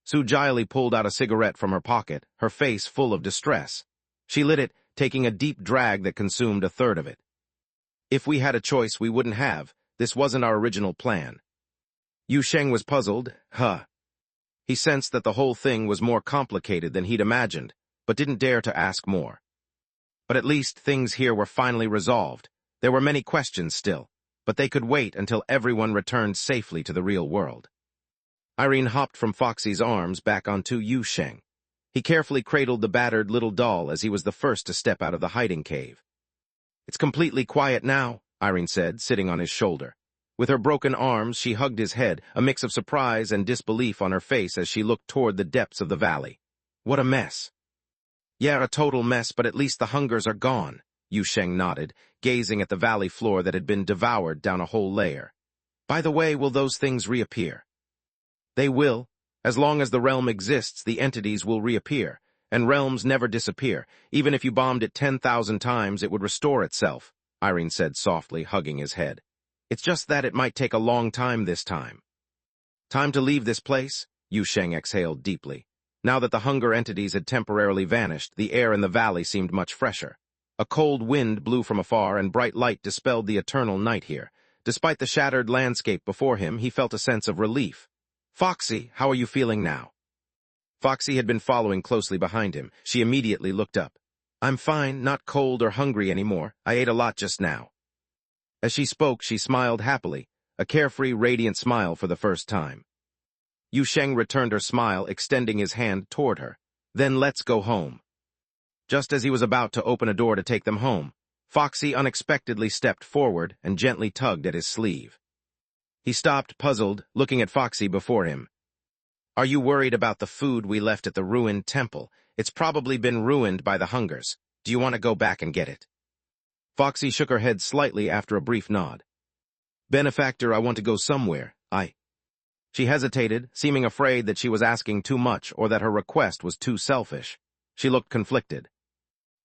Su Jiali pulled out a cigarette from her pocket, her face full of distress. She lit it, taking a deep drag that consumed a third of it. "If we had a choice, we wouldn't have. This wasn't our original plan." Yu Sheng was puzzled. He sensed that the whole thing was more complicated than he'd imagined, but didn't dare to ask more. But at least things here were finally resolved. There were many questions still, but they could wait until everyone returned safely to the real world. Irene hopped from Foxy's arms back onto Yu Sheng. He carefully cradled the battered little doll as he was the first to step out of the hiding cave. "It's completely quiet now," Irene said, sitting on his shoulder. With her broken arms, she hugged his head, a mix of surprise and disbelief on her face as she looked toward the depths of the valley. "What a mess." "Yeah, a total mess, but at least the hungers are gone," Yu Sheng nodded, gazing at the valley floor that had been devoured down a whole layer. "By the way, will those things reappear?" "They will. As long as the realm exists, the entities will reappear, and realms never disappear. Even if you bombed it 10,000 times, it would restore itself," Irene said softly, hugging his head. "It's just that it might take a long time this time." "Time to leave this place?" Yu Sheng exhaled deeply. Now that the hunger entities had temporarily vanished, the air in the valley seemed much fresher. A cold wind blew from afar, and bright light dispelled the eternal night here. Despite the shattered landscape before him, he felt a sense of relief. "Foxy, how are you feeling now?" Foxy had been following closely behind him. She immediately looked up. "I'm fine, not cold or hungry anymore. I ate a lot just now." As she spoke, she smiled happily, a carefree, radiant smile for the first time. Yu Sheng returned her smile, extending his hand toward her. "Then let's go home." Just as he was about to open a door to take them home, Foxy unexpectedly stepped forward and gently tugged at his sleeve. He stopped, puzzled, looking at Foxy before him. "Are you worried about the food we left at the ruined temple? It's probably been ruined by the hungers. Do you want to go back and get it?" Foxy shook her head slightly after a brief nod. "Benefactor, I want to go somewhere. She hesitated, seeming afraid that she was asking too much or that her request was too selfish. She looked conflicted.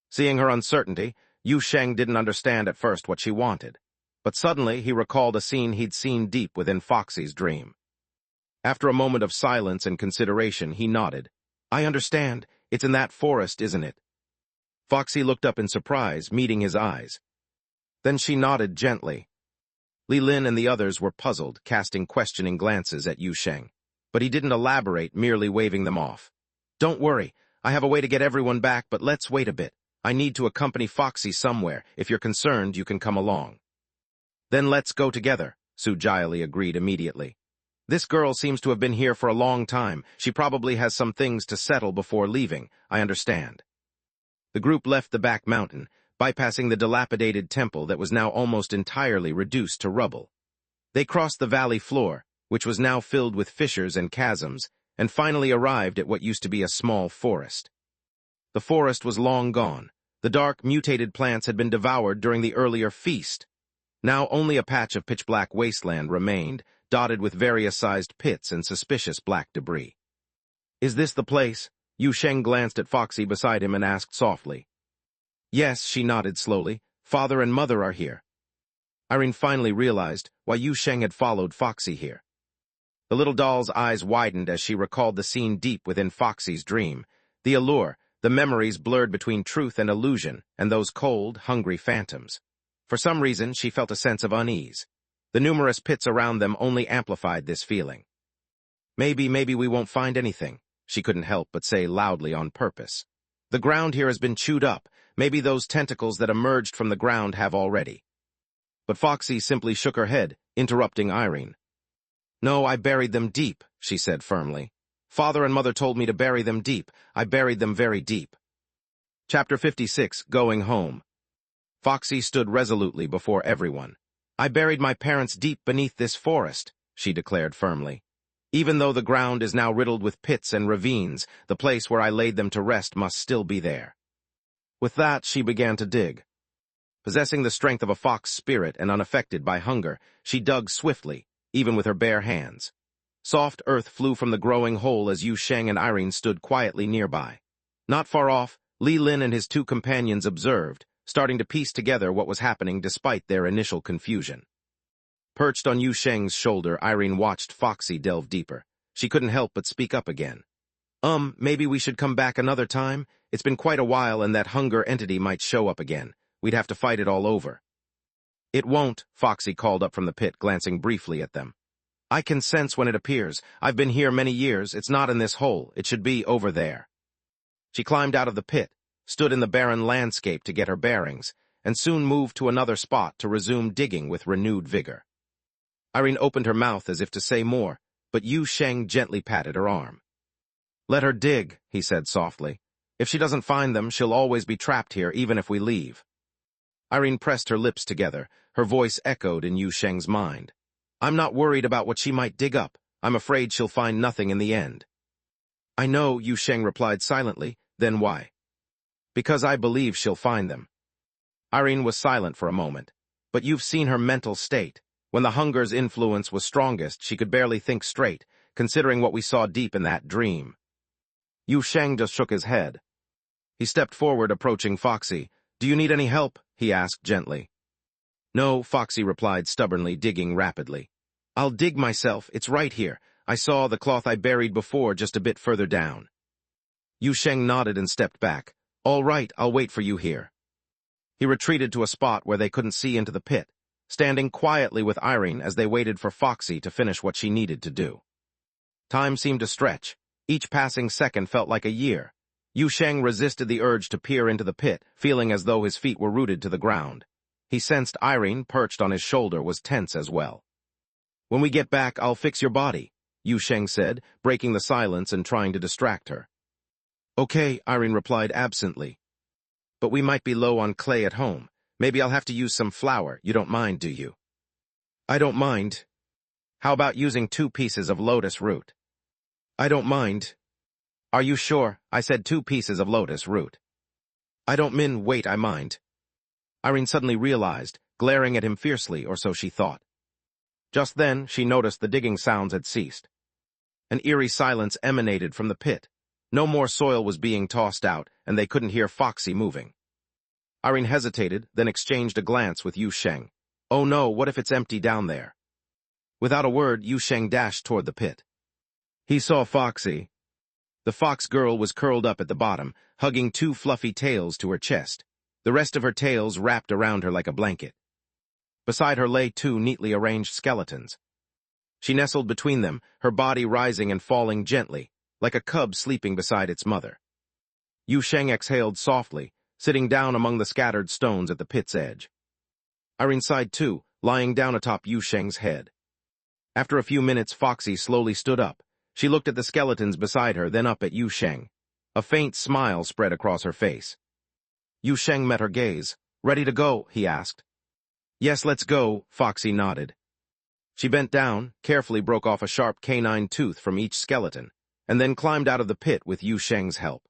Seeing her uncertainty, Yu Sheng didn't understand at first what she wanted. But suddenly he recalled a scene he'd seen deep within Foxy's dream. After a moment of silence and consideration, he nodded. "I understand. It's in that forest, isn't it?" Foxy looked up in surprise, meeting his eyes. Then she nodded gently. Li Lin and the others were puzzled, casting questioning glances at Yu Sheng. But he didn't elaborate, merely waving them off. "Don't worry. I have a way to get everyone back, but let's wait a bit. I need to accompany Foxy somewhere. If you're concerned, you can come along." "Then let's go together," Su Jiali agreed immediately. "This girl seems to have been here for a long time. She probably has some things to settle before leaving. I understand." The group left the back mountain, bypassing the dilapidated temple that was now almost entirely reduced to rubble. They crossed the valley floor, which was now filled with fissures and chasms, and finally arrived at what used to be a small forest. The forest was long gone. The dark, mutated plants had been devoured during the earlier feast. Now only a patch of pitch-black wasteland remained, dotted with various-sized pits and suspicious black debris. "Is this the place?" Yu Sheng glanced at Foxy beside him and asked softly. "Yes," she nodded slowly. "Father and Mother are here." Irene finally realized why Yu Sheng had followed Foxy here. The little doll's eyes widened as she recalled the scene deep within Foxy's dream. The allure, the memories blurred between truth and illusion, and those cold, hungry phantoms. For some reason, she felt a sense of unease. The numerous pits around them only amplified this feeling. Maybe we won't find anything," she couldn't help but say loudly on purpose. "The ground here has been chewed up. Maybe those tentacles that emerged from the ground have already." But Foxy simply shook her head, interrupting Irene. "No, I buried them deep," she said firmly. "Father and Mother told me to bury them deep. I buried them very deep." Chapter 56, Going Home. Foxy stood resolutely before everyone. "I buried my parents deep beneath this forest," she declared firmly. "Even though the ground is now riddled with pits and ravines, the place where I laid them to rest must still be there." With that, she began to dig. Possessing the strength of a fox spirit and unaffected by hunger, she dug swiftly, even with her bare hands. Soft earth flew from the growing hole as Yu Sheng and Irene stood quietly nearby. Not far off, Li Lin and his two companions observed, starting to piece together what was happening despite their initial confusion. Perched on Yu Sheng's shoulder, Irene watched Foxy delve deeper. She couldn't help but speak up again. Maybe we should come back another time? It's been quite a while and that hunger entity might show up again. We'd have to fight it all over." "It won't," Foxy called up from the pit, glancing briefly at them. "I can sense when it appears. I've been here many years. It's not in this hole. It should be over there." She climbed out of the pit, stood in the barren landscape to get her bearings, and soon moved to another spot to resume digging with renewed vigor. Irene opened her mouth as if to say more, but Yu Sheng gently patted her arm. "Let her dig," he said softly. "If she doesn't find them, she'll always be trapped here even if we leave." Irene pressed her lips together. Her voice echoed in Yu Sheng's mind. "I'm not worried about what she might dig up. I'm afraid she'll find nothing in the end." "I know," Yu Sheng replied silently. "Then why?" "Because I believe she'll find them." Irene was silent for a moment. "But you've seen her mental state. When the hunger's influence was strongest, she could barely think straight, considering what we saw deep in that dream." Yu Sheng just shook his head. He stepped forward, approaching Foxy. "Do you need any help?" he asked gently. "No," Foxy replied stubbornly, digging rapidly. "I'll dig myself. It's right here. I saw the cloth I buried before just a bit further down." Yu Sheng nodded and stepped back. "All right, I'll wait for you here." He retreated to a spot where they couldn't see into the pit, standing quietly with Irene as they waited for Foxy to finish what she needed to do. Time seemed to stretch. Each passing second felt like a year. Yu Sheng resisted the urge to peer into the pit, feeling as though his feet were rooted to the ground. He sensed Irene, perched on his shoulder, was tense as well. "When we get back, I'll fix your body," Yu Sheng said, breaking the silence and trying to distract her. "Okay," Irene replied absently. "But we might be low on clay at home. Maybe I'll have to use some flour. You don't mind, do you?" "I don't mind." "How about using 2 pieces of lotus root?" "I don't mind." "Are you sure?" "I said 2 pieces of lotus root." "I don't wait, I mind." Irene suddenly realized, glaring at him fiercely, or so she thought. Just then, she noticed the digging sounds had ceased. An eerie silence emanated from the pit. No more soil was being tossed out, and they couldn't hear Foxy moving. Irene hesitated, then exchanged a glance with Yu Sheng. "Oh no, what if it's empty down there?" Without a word, Yu Sheng dashed toward the pit. He saw Foxy. The fox girl was curled up at the bottom, hugging 2 fluffy tails to her chest. The rest of her tails wrapped around her like a blanket. Beside her lay 2 neatly arranged skeletons. She nestled between them, her body rising and falling gently, like a cub sleeping beside its mother. Yu Sheng exhaled softly, sitting down among the scattered stones at the pit's edge. Irene sighed too, lying down atop Yu Sheng's head. After a few minutes, Foxy slowly stood up. She looked at the skeletons beside her, then up at Yu Sheng. A faint smile spread across her face. Yu Sheng met her gaze. "Ready to go?" he asked. "Yes, let's go," Foxy nodded. She bent down, carefully broke off a sharp canine tooth from each skeleton, and then climbed out of the pit with Yu Sheng's help.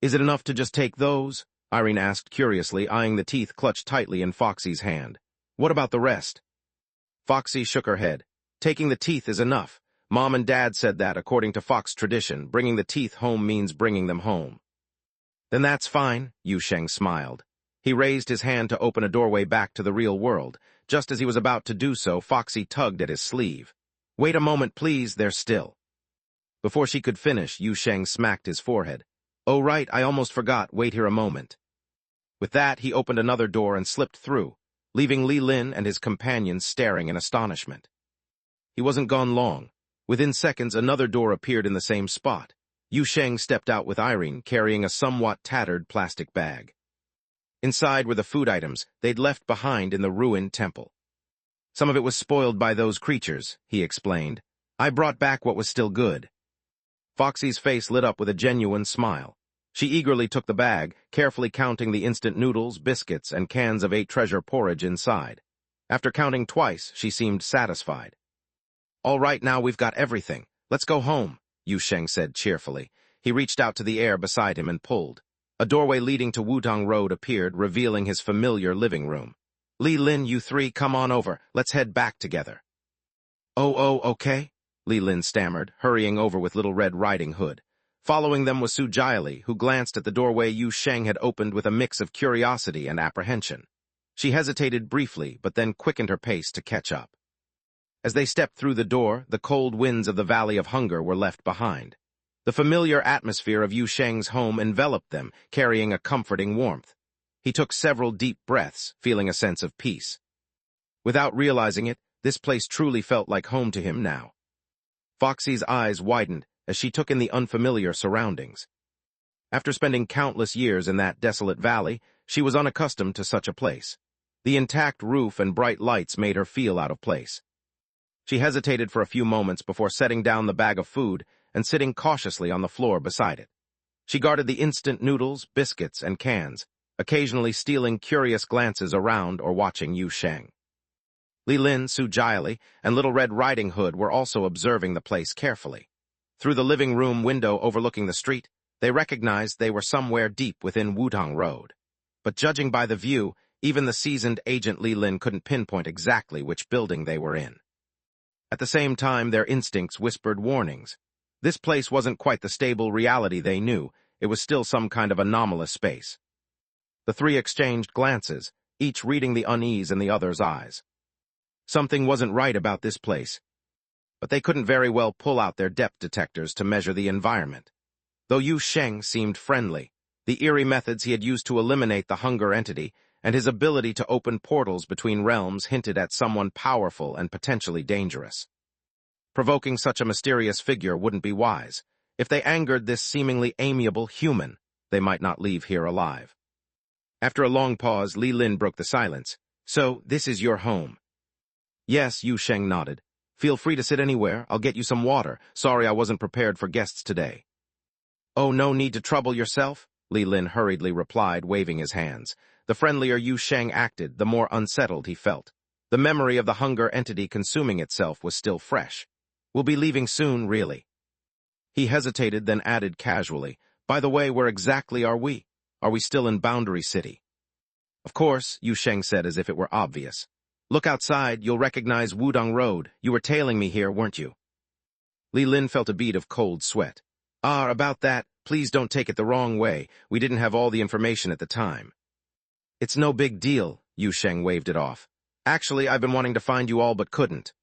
"Is it enough to just take those?" Irene asked curiously, eyeing the teeth clutched tightly in Foxy's hand. "What about the rest?" Foxy shook her head. "Taking the teeth is enough. Mom and Dad said that, according to fox tradition, bringing the teeth home means bringing them home." "Then that's fine," Yu Sheng smiled. He raised his hand to open a doorway back to the real world. Just as he was about to do so, Foxy tugged at his sleeve. "Wait a moment, please, they're still." Before she could finish, Yu Sheng smacked his forehead. "Oh right, I almost forgot, wait here a moment." With that, he opened another door and slipped through, leaving Li Lin and his companions staring in astonishment. He wasn't gone long. Within seconds, another door appeared in the same spot. Yu Sheng stepped out with Irene, carrying a somewhat tattered plastic bag. Inside were the food items they'd left behind in the ruined temple. "Some of it was spoiled by those creatures," he explained. "I brought back what was still good." Foxy's face lit up with a genuine smile. She eagerly took the bag, carefully counting the instant noodles, biscuits, and cans of 8 treasure porridge inside. After counting twice, she seemed satisfied. "All right, now we've got everything. Let's go home," Yu Sheng said cheerfully. He reached out to the air beside him and pulled. A doorway leading to Wudong Road appeared, revealing his familiar living room. "Li Lin, you three, come on over. Let's head back together." Oh, okay," Li Lin stammered, hurrying over with Little Red Riding Hood. Following them was Su Jiali, who glanced at the doorway Yu Sheng had opened with a mix of curiosity and apprehension. She hesitated briefly, but then quickened her pace to catch up. As they stepped through the door, the cold winds of the Valley of Hunger were left behind. The familiar atmosphere of Yu Sheng's home enveloped them, carrying a comforting warmth. He took several deep breaths, feeling a sense of peace. Without realizing it, this place truly felt like home to him now. Foxy's eyes widened as she took in the unfamiliar surroundings. After spending countless years in that desolate valley, she was unaccustomed to such a place. The intact roof and bright lights made her feel out of place. She hesitated for a few moments before setting down the bag of food and sitting cautiously on the floor beside it. She guarded the instant noodles, biscuits, and cans, occasionally stealing curious glances around or watching Yu Sheng. Li Lin, Su Jiali, and Little Red Riding Hood were also observing the place carefully. Through the living room window overlooking the street, they recognized they were somewhere deep within Wudong Road. But judging by the view, even the seasoned agent Li Lin couldn't pinpoint exactly which building they were in. At the same time, their instincts whispered warnings. This place wasn't quite the stable reality they knew. It was still some kind of anomalous space. The three exchanged glances, each reading the unease in the other's eyes. Something wasn't right about this place, but they couldn't very well pull out their depth detectors to measure the environment. Though Yu Sheng seemed friendly, the eerie methods he had used to eliminate the hunger entity and his ability to open portals between realms hinted at someone powerful and potentially dangerous. Provoking such a mysterious figure wouldn't be wise. If they angered this seemingly amiable human, they might not leave here alive. After a long pause, Li Lin broke the silence. "So, this is your home?" "Yes," Yu Sheng nodded. "Feel free to sit anywhere. I'll get you some water. Sorry I wasn't prepared for guests today." "Oh, no need to trouble yourself," Li Lin hurriedly replied, waving his hands. The friendlier Yu Sheng acted, the more unsettled he felt. The memory of the hunger entity consuming itself was still fresh. "We'll be leaving soon, really." He hesitated, then added casually, "By the way, where exactly are we? Are we still in Boundary City?" "Of course," Yu Sheng said as if it were obvious. "Look outside, you'll recognize Wudong Road. You were tailing me here, weren't you?" Li Lin felt a bead of cold sweat. "Ah, about that, please don't take it the wrong way. We didn't have all the information at the time." "It's no big deal," Yu Sheng waved it off. "Actually, I've been wanting to find you all but couldn't."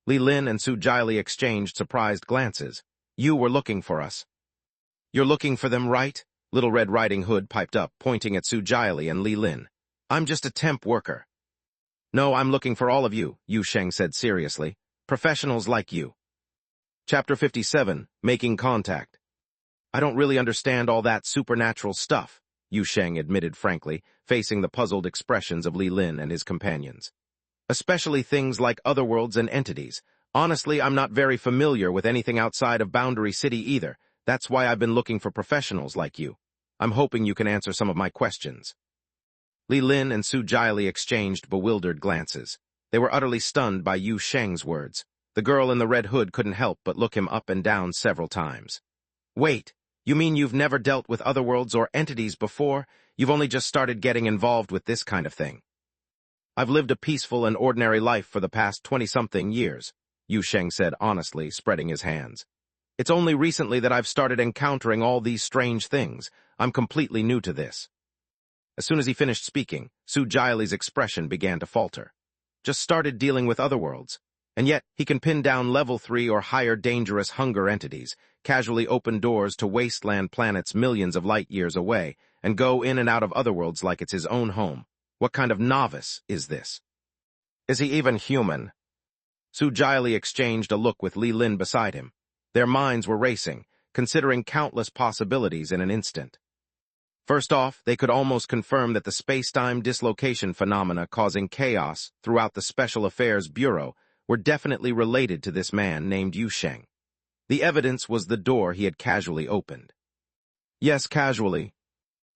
Li Lin and Su Jiali exchanged surprised glances. "You were looking for us." "You're looking for them, right?" Little Red Riding Hood piped up, pointing at Su Jiali and Li Lin. "I'm just a temp worker." "No, I'm looking for all of you," Yu Sheng said seriously. "Professionals like you." Chapter 57, Making Contact. "I don't really understand all that supernatural stuff," Yu Sheng admitted frankly, facing the puzzled expressions of Li Lin and his companions. "Especially things like otherworlds and entities. Honestly, I'm not very familiar with anything outside of Boundary City either. That's why I've been looking for professionals like you. I'm hoping you can answer some of my questions." Li Lin and Su Jiali exchanged bewildered glances. They were utterly stunned by Yu Sheng's words. The girl in the red hood couldn't help but look him up and down several times. "Wait, you mean you've never dealt with otherworlds or entities before? You've only just started getting involved with this kind of thing?" "I've lived a peaceful and ordinary life for the past 20-something years," Yu Sheng said honestly, spreading his hands. "It's only recently that I've started encountering all these strange things. I'm completely new to this." As soon as he finished speaking, Su Jiali's expression began to falter. "Just started dealing with otherworlds. And yet, he can pin down level 3 or higher dangerous hunger entities, casually open doors to wasteland planets millions of light years away, and go in and out of otherworlds like it's his own home. What kind of novice is this? Is he even human?" Su Jiali exchanged a look with Li Lin beside him. Their minds were racing, considering countless possibilities in an instant. First off, they could almost confirm that the space-time dislocation phenomena causing chaos throughout the Special Affairs Bureau were definitely related to this man named Yu Sheng. The evidence was the door he had casually opened. Yes, casually.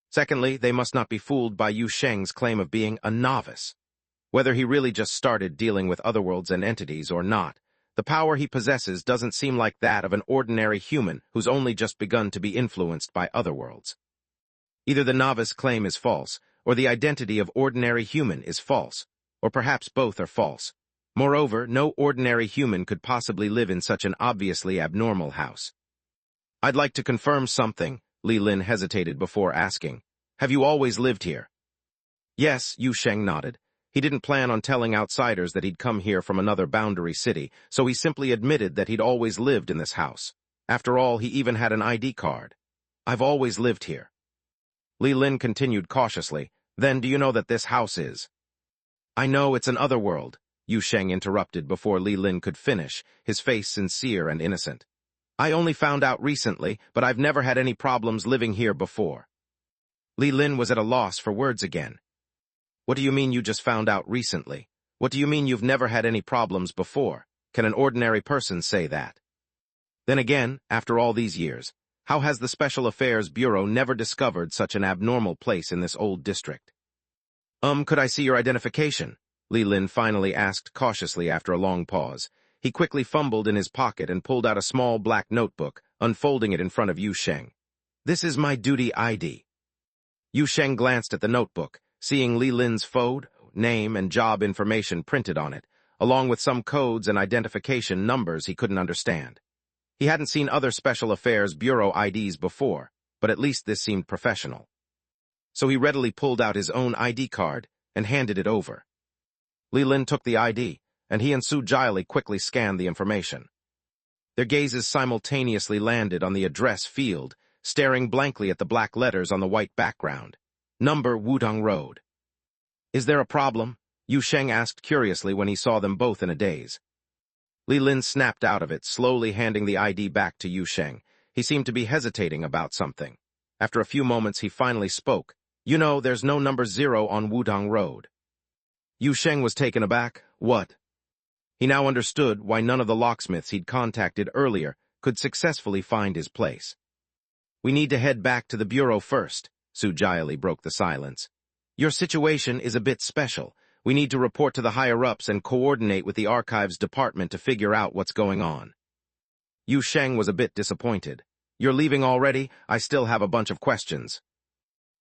Secondly, they must not be fooled by Yu Sheng's claim of being a novice. Whether he really just started dealing with otherworlds and entities or not, the power he possesses doesn't seem like that of an ordinary human who's only just begun to be influenced by otherworlds. Either the novice claim is false, or the identity of ordinary human is false, or perhaps both are false. Moreover, no ordinary human could possibly live in such an obviously abnormal house. I'd like to confirm something, Li Lin hesitated before asking. Have you always lived here? Yes, Yu Sheng nodded. He didn't plan on telling outsiders that he'd come here from another boundary city, so he simply admitted that he'd always lived in this house. After all, he even had an ID card. I've always lived here. Li Lin continued cautiously. Then do you know that this house is? I know it's an otherworld, Yu Sheng interrupted before Li Lin could finish, his face sincere and innocent. I only found out recently, but I've never had any problems living here before. Li Lin was at a loss for words again. What do you mean you just found out recently? What do you mean you've never had any problems before? Can an ordinary person say that? Then again, after all these years, how has the Special Affairs Bureau never discovered such an abnormal place in this old district? Could I see your identification? Li Lin finally asked cautiously after a long pause. He quickly fumbled in his pocket and pulled out a small black notebook, unfolding it in front of Yu Sheng. This is my duty ID. Yu Sheng glanced at the notebook, seeing Li Lin's phone, name, and job information printed on it, along with some codes and identification numbers he couldn't understand. He hadn't seen other Special Affairs Bureau IDs before, but at least this seemed professional. So he readily pulled out his own ID card and handed it over. Li Lin took the ID, and he and Su Jiali quickly scanned the information. Their gazes simultaneously landed on the address field, staring blankly at the black letters on the white background. Number Wudong Road. Is there a problem? Yu Sheng asked curiously when he saw them both in a daze. Li Lin snapped out of it, slowly handing the ID back to Yu Sheng. He seemed to be hesitating about something. After a few moments, he finally spoke. You know, there's no number 0 on Wudong Road. Yu Sheng was taken aback. What? He now understood why none of the locksmiths he'd contacted earlier could successfully find his place. We need to head back to the bureau first. Su Jiali broke the silence. Your situation is a bit special. We need to report to the higher-ups and coordinate with the archives department to figure out what's going on. Yu Sheng was a bit disappointed. You're leaving already? I still have a bunch of questions.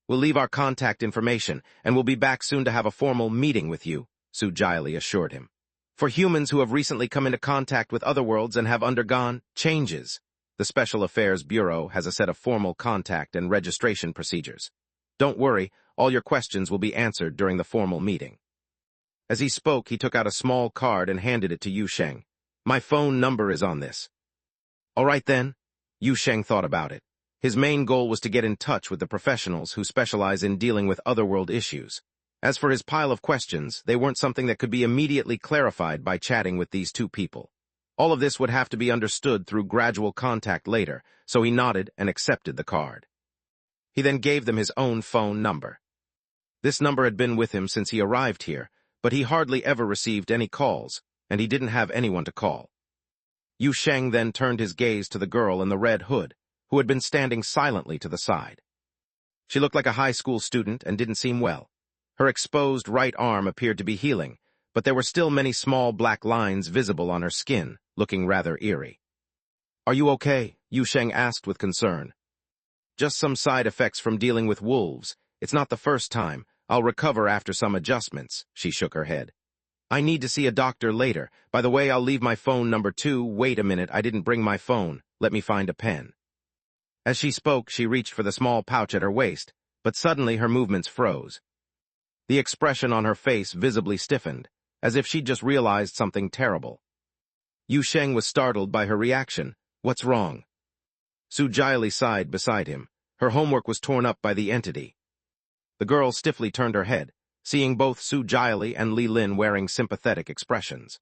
We'll leave our contact information, and we'll be back soon to have a formal meeting with you, Su Jiali assured him. For humans who have recently come into contact with otherworlds and have undergone changes, the Special Affairs Bureau has a set of formal contact and registration procedures. Don't worry, all your questions will be answered during the formal meeting. As he spoke, he took out a small card and handed it to Yu Sheng. My phone number is on this. All right then. Yu Sheng thought about it. His main goal was to get in touch with the professionals who specialize in dealing with otherworld issues. As for his pile of questions, they weren't something that could be immediately clarified by chatting with these two people. All of this would have to be understood through gradual contact later, so he nodded and accepted the card. He then gave them his own phone number. This number had been with him since he arrived here, but he hardly ever received any calls, and he didn't have anyone to call. Yu Sheng then turned his gaze to the girl in the red hood, who had been standing silently to the side. She looked like a high school student and didn't seem well. Her exposed right arm appeared to be healing, but there were still many small black lines visible on her skin, looking rather eerie. Are you okay? Yu Sheng asked with concern. Just some side effects from dealing with wolves. It's not the first time. I'll recover after some adjustments, she shook her head. I need to see a doctor later. By the way, I'll leave my phone number 2. Wait a minute, I didn't bring my phone. Let me find a pen. As she spoke, she reached for the small pouch at her waist, but suddenly her movements froze. The expression on her face visibly stiffened, as if she'd just realized something terrible. Yu Sheng was startled by her reaction. What's wrong? Su Jiali sighed beside him. Her homework was torn up by the entity. The girl stiffly turned her head, seeing both Su Jiali and Li Lin wearing sympathetic expressions.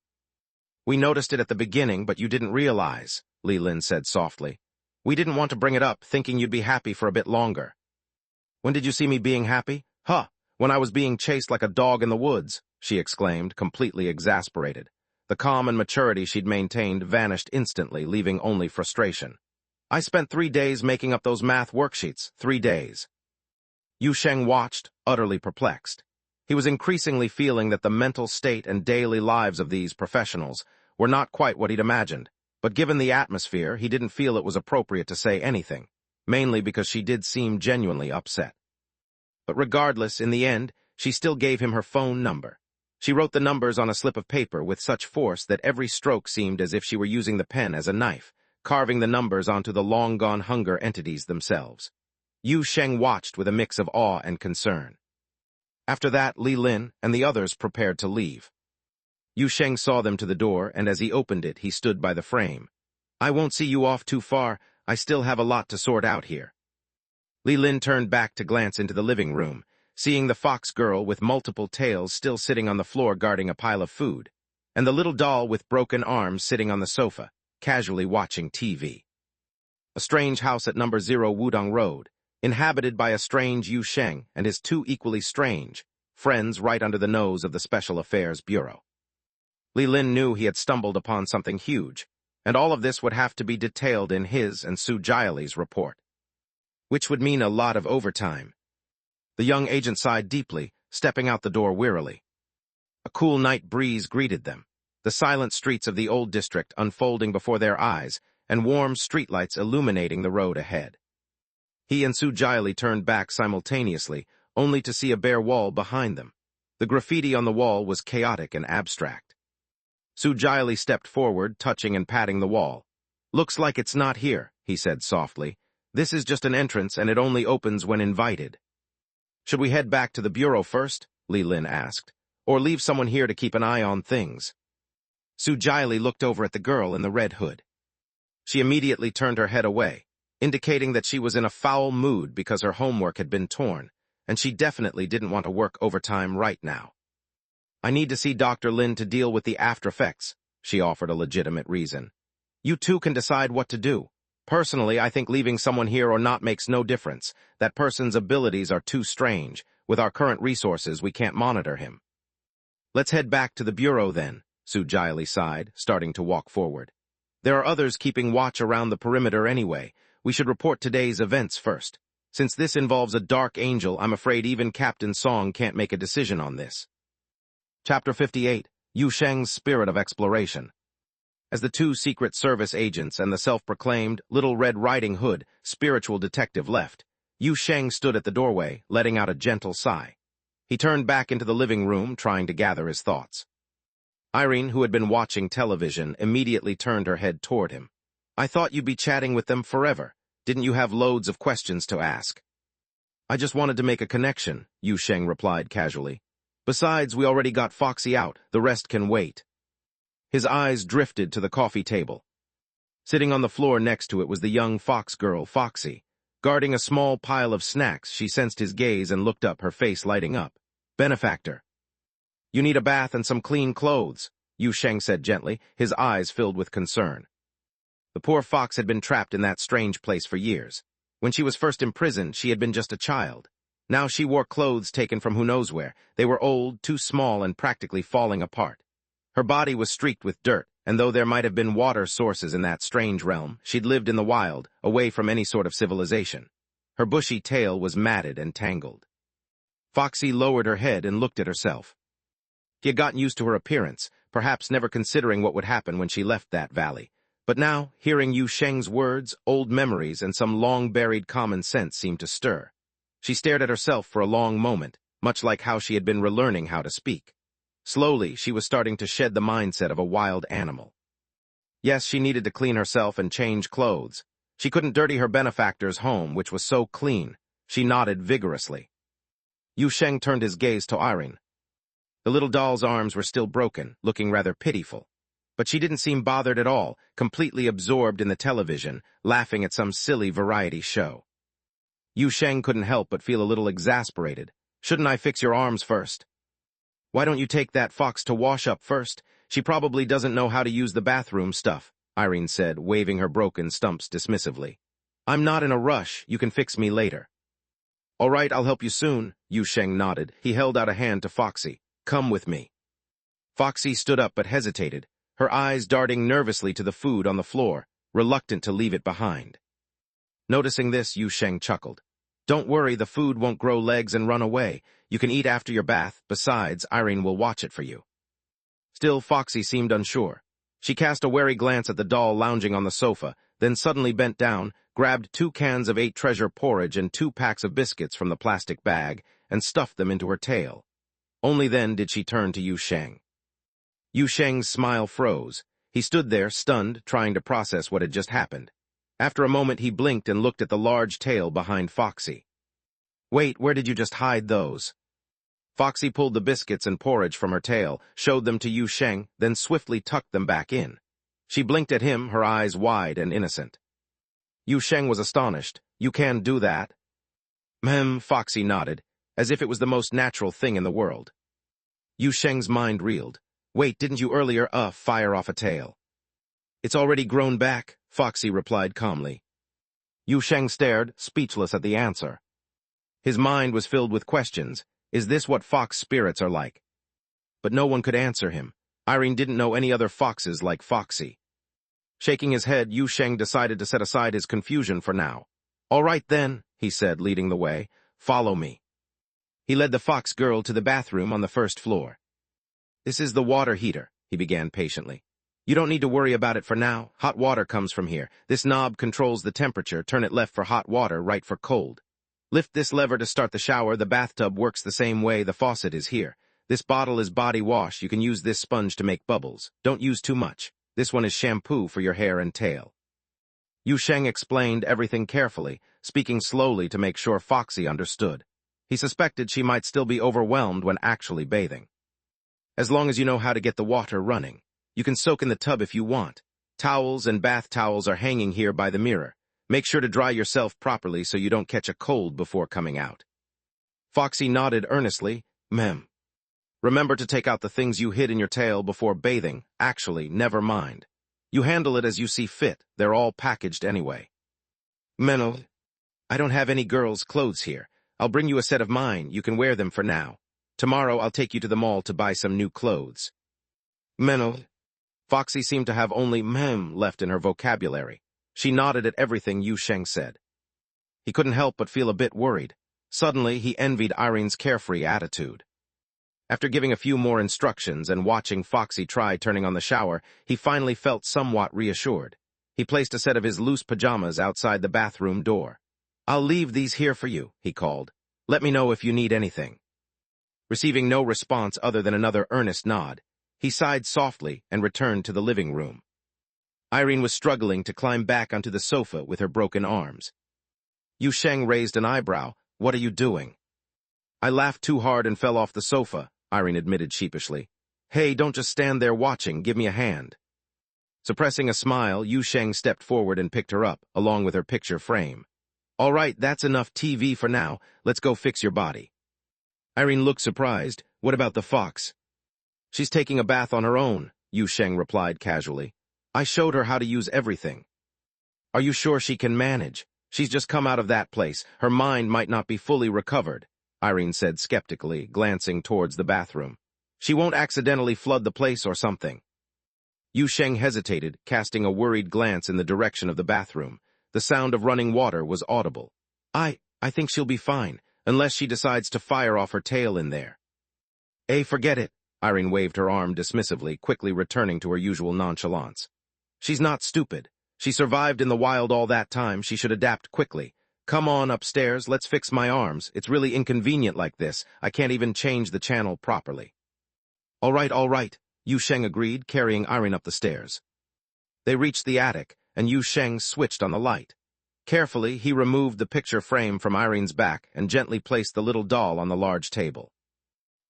We noticed it at the beginning, but you didn't realize, Li Lin said softly. We didn't want to bring it up, thinking you'd be happy for a bit longer. When did you see me being happy? Huh, when I was being chased like a dog in the woods, she exclaimed, completely exasperated. The calm and maturity she'd maintained vanished instantly, leaving only frustration. I spent 3 days making up those math worksheets, 3 days. Yu Sheng watched, utterly perplexed. He was increasingly feeling that the mental state and daily lives of these professionals were not quite what he'd imagined, but given the atmosphere, he didn't feel it was appropriate to say anything, mainly because she did seem genuinely upset. But regardless, in the end, she still gave him her phone number. She wrote the numbers on a slip of paper with such force that every stroke seemed as if she were using the pen as a knife, carving the numbers onto the long-gone hunger entities themselves. Yu Sheng watched with a mix of awe and concern. After that, Li Lin and the others prepared to leave. Yu Sheng saw them to the door, and as he opened it, he stood by the frame. "I won't see you off too far. I still have a lot to sort out here." Li Lin turned back to glance into the living room, seeing the fox girl with multiple tails still sitting on the floor guarding a pile of food, and the little doll with broken arms sitting on the sofa, casually watching TV. A strange house at number 0 Wudong Road, inhabited by a strange Yu Sheng and his 2 equally strange friends right under the nose of the Special Affairs Bureau. Li Lin knew he had stumbled upon something huge, and all of this would have to be detailed in his and Su Jiali's report, which would mean a lot of overtime. The young agent sighed deeply, stepping out the door wearily. A cool night breeze greeted them, the silent streets of the old district unfolding before their eyes, and warm streetlights illuminating the road ahead. He and Su Jiali turned back simultaneously, only to see a bare wall behind them. The graffiti on the wall was chaotic and abstract. Su Jiali stepped forward, touching and patting the wall. "Looks like it's not here," he said softly. "This is just an entrance, and it only opens when invited." "Should we head back to the bureau first?" Li Lin asked. "Or leave someone here to keep an eye on things?" Su Jiali looked over at the girl in the red hood. She immediately turned her head away, indicating that she was in a foul mood because her homework had been torn, and she definitely didn't want to work overtime right now. "I need to see Dr. Lin to deal with the after effects," she offered a legitimate reason. "You two can decide what to do. Personally, I think leaving someone here or not makes no difference. That person's abilities are too strange. With our current resources, we can't monitor him." "Let's head back to the bureau then," Su Jiali sighed, starting to walk forward. "There are others keeping watch around the perimeter anyway. We should report today's events first. Since this involves a dark angel, I'm afraid even Captain Song can't make a decision on this." Chapter 58, Yu Sheng's Spirit of Exploration. As the 2 Secret Service agents and the self-proclaimed Little Red Riding Hood spiritual detective left, Yu Sheng stood at the doorway, letting out a gentle sigh. He turned back into the living room, trying to gather his thoughts. Irene, who had been watching television, immediately turned her head toward him. "I thought you'd be chatting with them forever. Didn't you have loads of questions to ask?" "I just wanted to make a connection," Yu Sheng replied casually. "Besides, we already got Foxy out. The rest can wait." His eyes drifted to the coffee table. Sitting on the floor next to it was the young fox girl, Foxy. Guarding a small pile of snacks, she sensed his gaze and looked up, her face lighting up. "Benefactor." "You need a bath and some clean clothes," Yu Sheng said gently, his eyes filled with concern. The poor fox had been trapped in that strange place for years. When she was first imprisoned, she had been just a child. Now she wore clothes taken from who knows where. They were old, too small, and practically falling apart. Her body was streaked with dirt, and though there might have been water sources in that strange realm, she'd lived in the wild, away from any sort of civilization. Her bushy tail was matted and tangled. Foxy lowered her head and looked at herself. He had gotten used to her appearance, perhaps never considering what would happen when she left that valley. But now, hearing Yu Sheng's words, old memories and some long-buried common sense seemed to stir. She stared at herself for a long moment, much like how she had been relearning how to speak. Slowly, she was starting to shed the mindset of a wild animal. Yes, she needed to clean herself and change clothes. She couldn't dirty her benefactor's home, which was so clean. She nodded vigorously. Yu Sheng turned his gaze to Irene. The little doll's arms were still broken, looking rather pitiful. But she didn't seem bothered at all, completely absorbed in the television, laughing at some silly variety show. Yu Sheng couldn't help but feel a little exasperated. "Shouldn't I fix your arms first?" "Why don't you take that fox to wash up first? She probably doesn't know how to use the bathroom stuff," Irene said, waving her broken stumps dismissively. "I'm not in a rush. You can fix me later." "All right, I'll help you soon," Yu Sheng nodded. He held out a hand to Foxy. "Come with me." Foxy stood up but hesitated, her eyes darting nervously to the food on the floor, reluctant to leave it behind. Noticing this, Yu Sheng chuckled. Don't worry, the food won't grow legs and run away. You can eat after your bath. Besides, Irene will watch it for you. Still, Foxy seemed unsure. She cast a wary glance at the doll lounging on the sofa, then suddenly bent down, grabbed 2 cans of 8 treasure porridge and 2 packs of biscuits from the plastic bag, and stuffed them into her tail. Only then did she turn to Yu Sheng. Yu Sheng's smile froze. He stood there, stunned, trying to process what had just happened. After a moment, he blinked and looked at the large tail behind Foxy. Wait, where did you just hide those? Foxy pulled the biscuits and porridge from her tail, showed them to Yu Sheng, then swiftly tucked them back in. She blinked at him, her eyes wide and innocent. Yu Sheng was astonished. You can do that? Foxy nodded, as if it was the most natural thing in the world. Yu Sheng's mind reeled. Wait, didn't you earlier, fire off a tail? It's already grown back, Foxy replied calmly. Yu Sheng stared, speechless at the answer. His mind was filled with questions. Is this what fox spirits are like? But no one could answer him. Irene didn't know any other foxes like Foxy. Shaking his head, Yu Sheng decided to set aside his confusion for now. All right then, he said, leading the way. Follow me. He led the fox girl to the bathroom on the first floor. This is the water heater, he began patiently. You don't need to worry about it for now. Hot water comes from here. This knob controls the temperature. Turn it left for hot water, right for cold. Lift this lever to start the shower. The bathtub works the same way. The faucet is here. This bottle is body wash. You can use this sponge to make bubbles. Don't use too much. This one is shampoo for your hair and tail. Yu Sheng explained everything carefully, speaking slowly to make sure Foxy understood. He suspected she might still be overwhelmed when actually bathing. As long as you know how to get the water running. You can soak in the tub if you want. Towels and bath towels are hanging here by the mirror. Make sure to dry yourself properly so you don't catch a cold before coming out. Foxy nodded earnestly. Remember to take out the things you hid in your tail before bathing. Actually, never mind. You handle it as you see fit. They're all packaged anyway. I don't have any girls' clothes here. I'll bring you a set of mine. You can wear them for now. Tomorrow I'll take you to the mall to buy some new clothes. Foxy seemed to have only left in her vocabulary. She nodded at everything Yu Sheng said. He couldn't help but feel a bit worried. Suddenly, he envied Irene's carefree attitude. After giving a few more instructions and watching Foxy try turning on the shower, he finally felt somewhat reassured. He placed a set of his loose pajamas outside the bathroom door. I'll leave these here for you, he called. Let me know if you need anything. Receiving no response other than another earnest nod, he sighed softly and returned to the living room. Irene was struggling to climb back onto the sofa with her broken arms. Yu Sheng raised an eyebrow. What are you doing? I laughed too hard and fell off the sofa, Irene admitted sheepishly. Hey, don't just stand there watching. Give me a hand. Suppressing a smile, Yu Sheng stepped forward and picked her up, along with her picture frame. All right, that's enough TV for now. Let's go fix your body. Irene looked surprised. What about the fox? She's taking a bath on her own, Yu Sheng replied casually. I showed her how to use everything. Are you sure she can manage? She's just come out of that place. Her mind might not be fully recovered, Irene said skeptically, glancing towards the bathroom. She won't accidentally flood the place or something. Yu Sheng hesitated, casting a worried glance in the direction of the bathroom. The sound of running water was audible. I think she'll be fine, unless she decides to fire off her tail in there. Forget it. Irene waved her arm dismissively, quickly returning to her usual nonchalance. She's not stupid. She survived in the wild all that time. She should adapt quickly. Come on upstairs, let's fix my arms. It's really inconvenient like this. I can't even change the channel properly. All right, Yu Sheng agreed, carrying Irene up the stairs. They reached the attic, and Yu Sheng switched on the light. Carefully, he removed the picture frame from Irene's back and gently placed the little doll on the large table.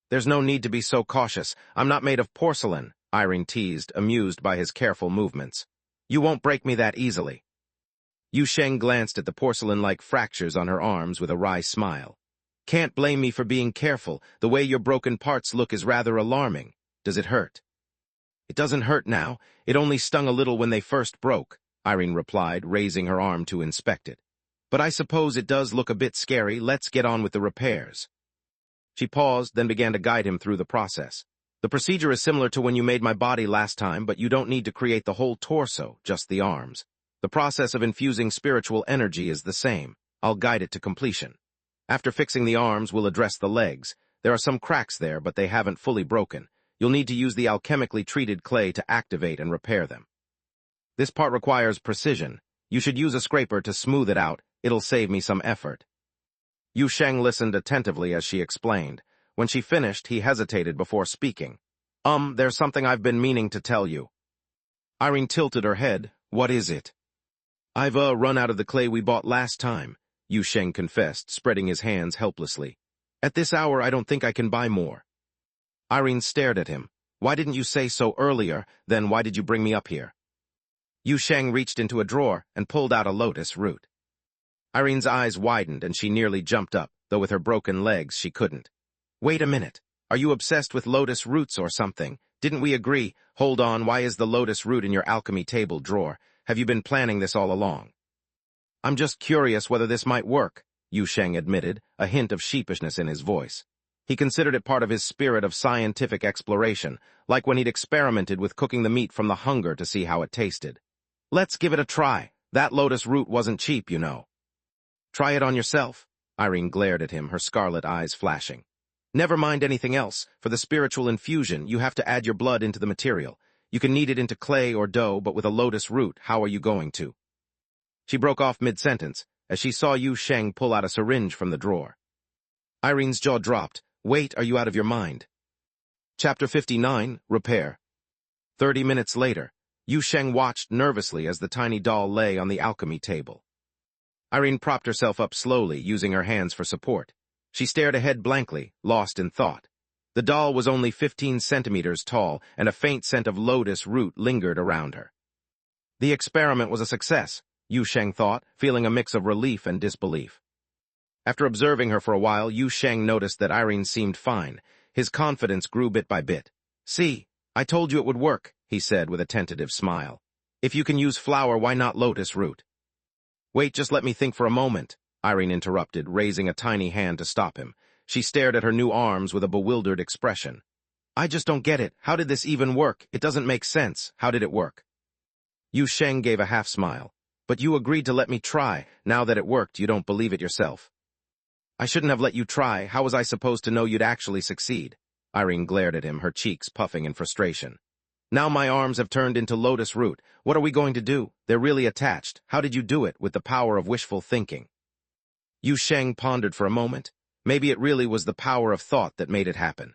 There's no need to be so cautious. I'm not made of porcelain, Irene teased, amused by his careful movements. You won't break me that easily. Yu Sheng glanced at the porcelain-like fractures on her arms with a wry smile. Can't blame me for being careful. The way your broken parts look is rather alarming. Does it hurt? It doesn't hurt now. It only stung a little when they first broke, Irene replied, raising her arm to inspect it. But I suppose it does look a bit scary. Let's get on with the repairs. She paused, then began to guide him through the process. The procedure is similar to when you made my body last time, but you don't need to create the whole torso, just the arms. The process of infusing spiritual energy is the same. I'll guide it to completion. After fixing the arms, we'll address the legs. There are some cracks there, but they haven't fully broken. You'll need to use the alchemically treated clay to activate and repair them. This part requires precision. You should use a scraper to smooth it out. It'll save me some effort. Yu Sheng listened attentively as she explained. When she finished, he hesitated before speaking. There's something I've been meaning to tell you. Irene tilted her head. What is it? I've run out of the clay we bought last time, Yu Sheng confessed, spreading his hands helplessly. At this hour, I don't think I can buy more. Irene stared at him. Why didn't you say so earlier? Then why did you bring me up here? Yu Sheng reached into a drawer and pulled out a lotus root. Irene's eyes widened and she nearly jumped up, though with her broken legs she couldn't. Wait a minute. Are you obsessed with lotus roots or something? Didn't we agree? Hold on, why is the lotus root in your alchemy table drawer? Have you been planning this all along? I'm just curious whether this might work, Yu Sheng admitted, a hint of sheepishness in his voice. He considered it part of his spirit of scientific exploration, like when he'd experimented with cooking the meat from the hunger to see how it tasted. Let's give it a try. That lotus root wasn't cheap, you know. Try it on yourself. Irene glared at him, her scarlet eyes flashing. Never mind anything else. For the spiritual infusion, you have to add your blood into the material. You can knead it into clay or dough, but with a lotus root, how are you going to? She broke off mid-sentence, as she saw Yu Sheng pull out a syringe from the drawer. Irene's jaw dropped. Wait, are you out of your mind? Chapter 59, Repair. 30 minutes later, Yu Sheng watched nervously as the tiny doll lay on the alchemy table. Irene propped herself up slowly, using her hands for support. She stared ahead blankly, lost in thought. The doll was only 15 centimeters tall, and a faint scent of lotus root lingered around her. The experiment was a success, Yu Sheng thought, feeling a mix of relief and disbelief. After observing her for a while, Yu Sheng noticed that Irene seemed fine. His confidence grew bit by bit. See, I told you it would work, he said with a tentative smile. If you can use flour, why not lotus root? Wait, just let me think for a moment, Irene interrupted, raising a tiny hand to stop him. She stared at her new arms with a bewildered expression. I just don't get it. How did this even work? It doesn't make sense. How did it work? Yu Sheng gave a half-smile. But you agreed to let me try. Now that it worked, you don't believe it yourself. I shouldn't have let you try. How was I supposed to know you'd actually succeed? Irene glared at him, her cheeks puffing in frustration. Now my arms have turned into lotus root. What are we going to do? They're really attached. How did you do it with the power of wishful thinking? Yu Sheng pondered for a moment. Maybe it really was the power of thought that made it happen.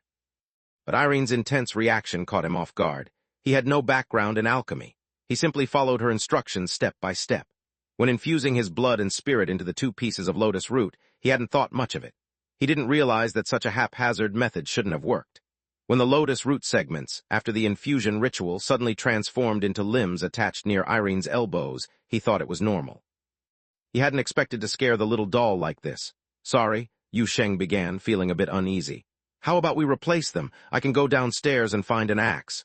But Irene's intense reaction caught him off guard. He had no background in alchemy. He simply followed her instructions step by step. When infusing his blood and spirit into the 2 pieces of lotus root, he hadn't thought much of it. He didn't realize that such a haphazard method shouldn't have worked. When the lotus root segments, after the infusion ritual, suddenly transformed into limbs attached near Irene's elbows, he thought it was normal. He hadn't expected to scare the little doll like this. Sorry, Yu Sheng began, feeling a bit uneasy. How about we replace them? I can go downstairs and find an axe.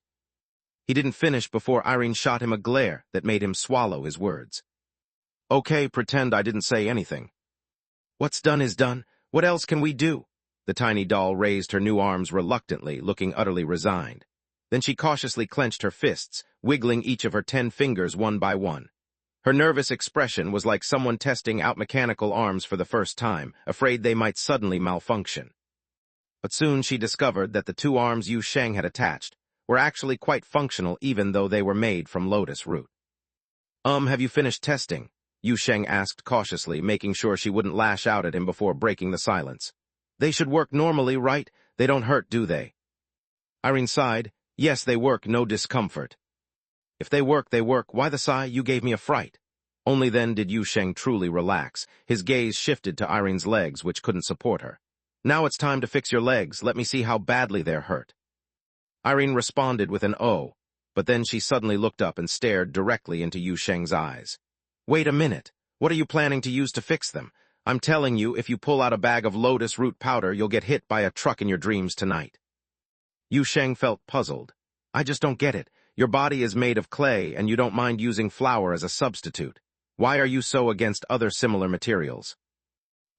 He didn't finish before Irene shot him a glare that made him swallow his words. Okay, pretend I didn't say anything. What's done is done. What else can we do? The tiny doll raised her new arms reluctantly, looking utterly resigned. Then she cautiously clenched her fists, wiggling each of her 10 fingers one by one. Her nervous expression was like someone testing out mechanical arms for the first time, afraid they might suddenly malfunction. But soon she discovered that the 2 arms Yu Sheng had attached were actually quite functional even though they were made from lotus root. Have you finished testing? Yu Sheng asked cautiously, making sure she wouldn't lash out at him before breaking the silence. They should work normally, right? They don't hurt, do they? Irene sighed. Yes, they work, no discomfort. If they work, they work. Why the sigh? You gave me a fright. Only then did Yu Sheng truly relax. His gaze shifted to Irene's legs, which couldn't support her. Now it's time to fix your legs. Let me see how badly they're hurt. Irene responded with an "oh," but then she suddenly looked up and stared directly into Yu Sheng's eyes. Wait a minute. What are you planning to use to fix them? I'm telling you, if you pull out a bag of lotus root powder, you'll get hit by a truck in your dreams tonight. Yu Sheng felt puzzled. I just don't get it. Your body is made of clay, and you don't mind using flour as a substitute. Why are you so against other similar materials?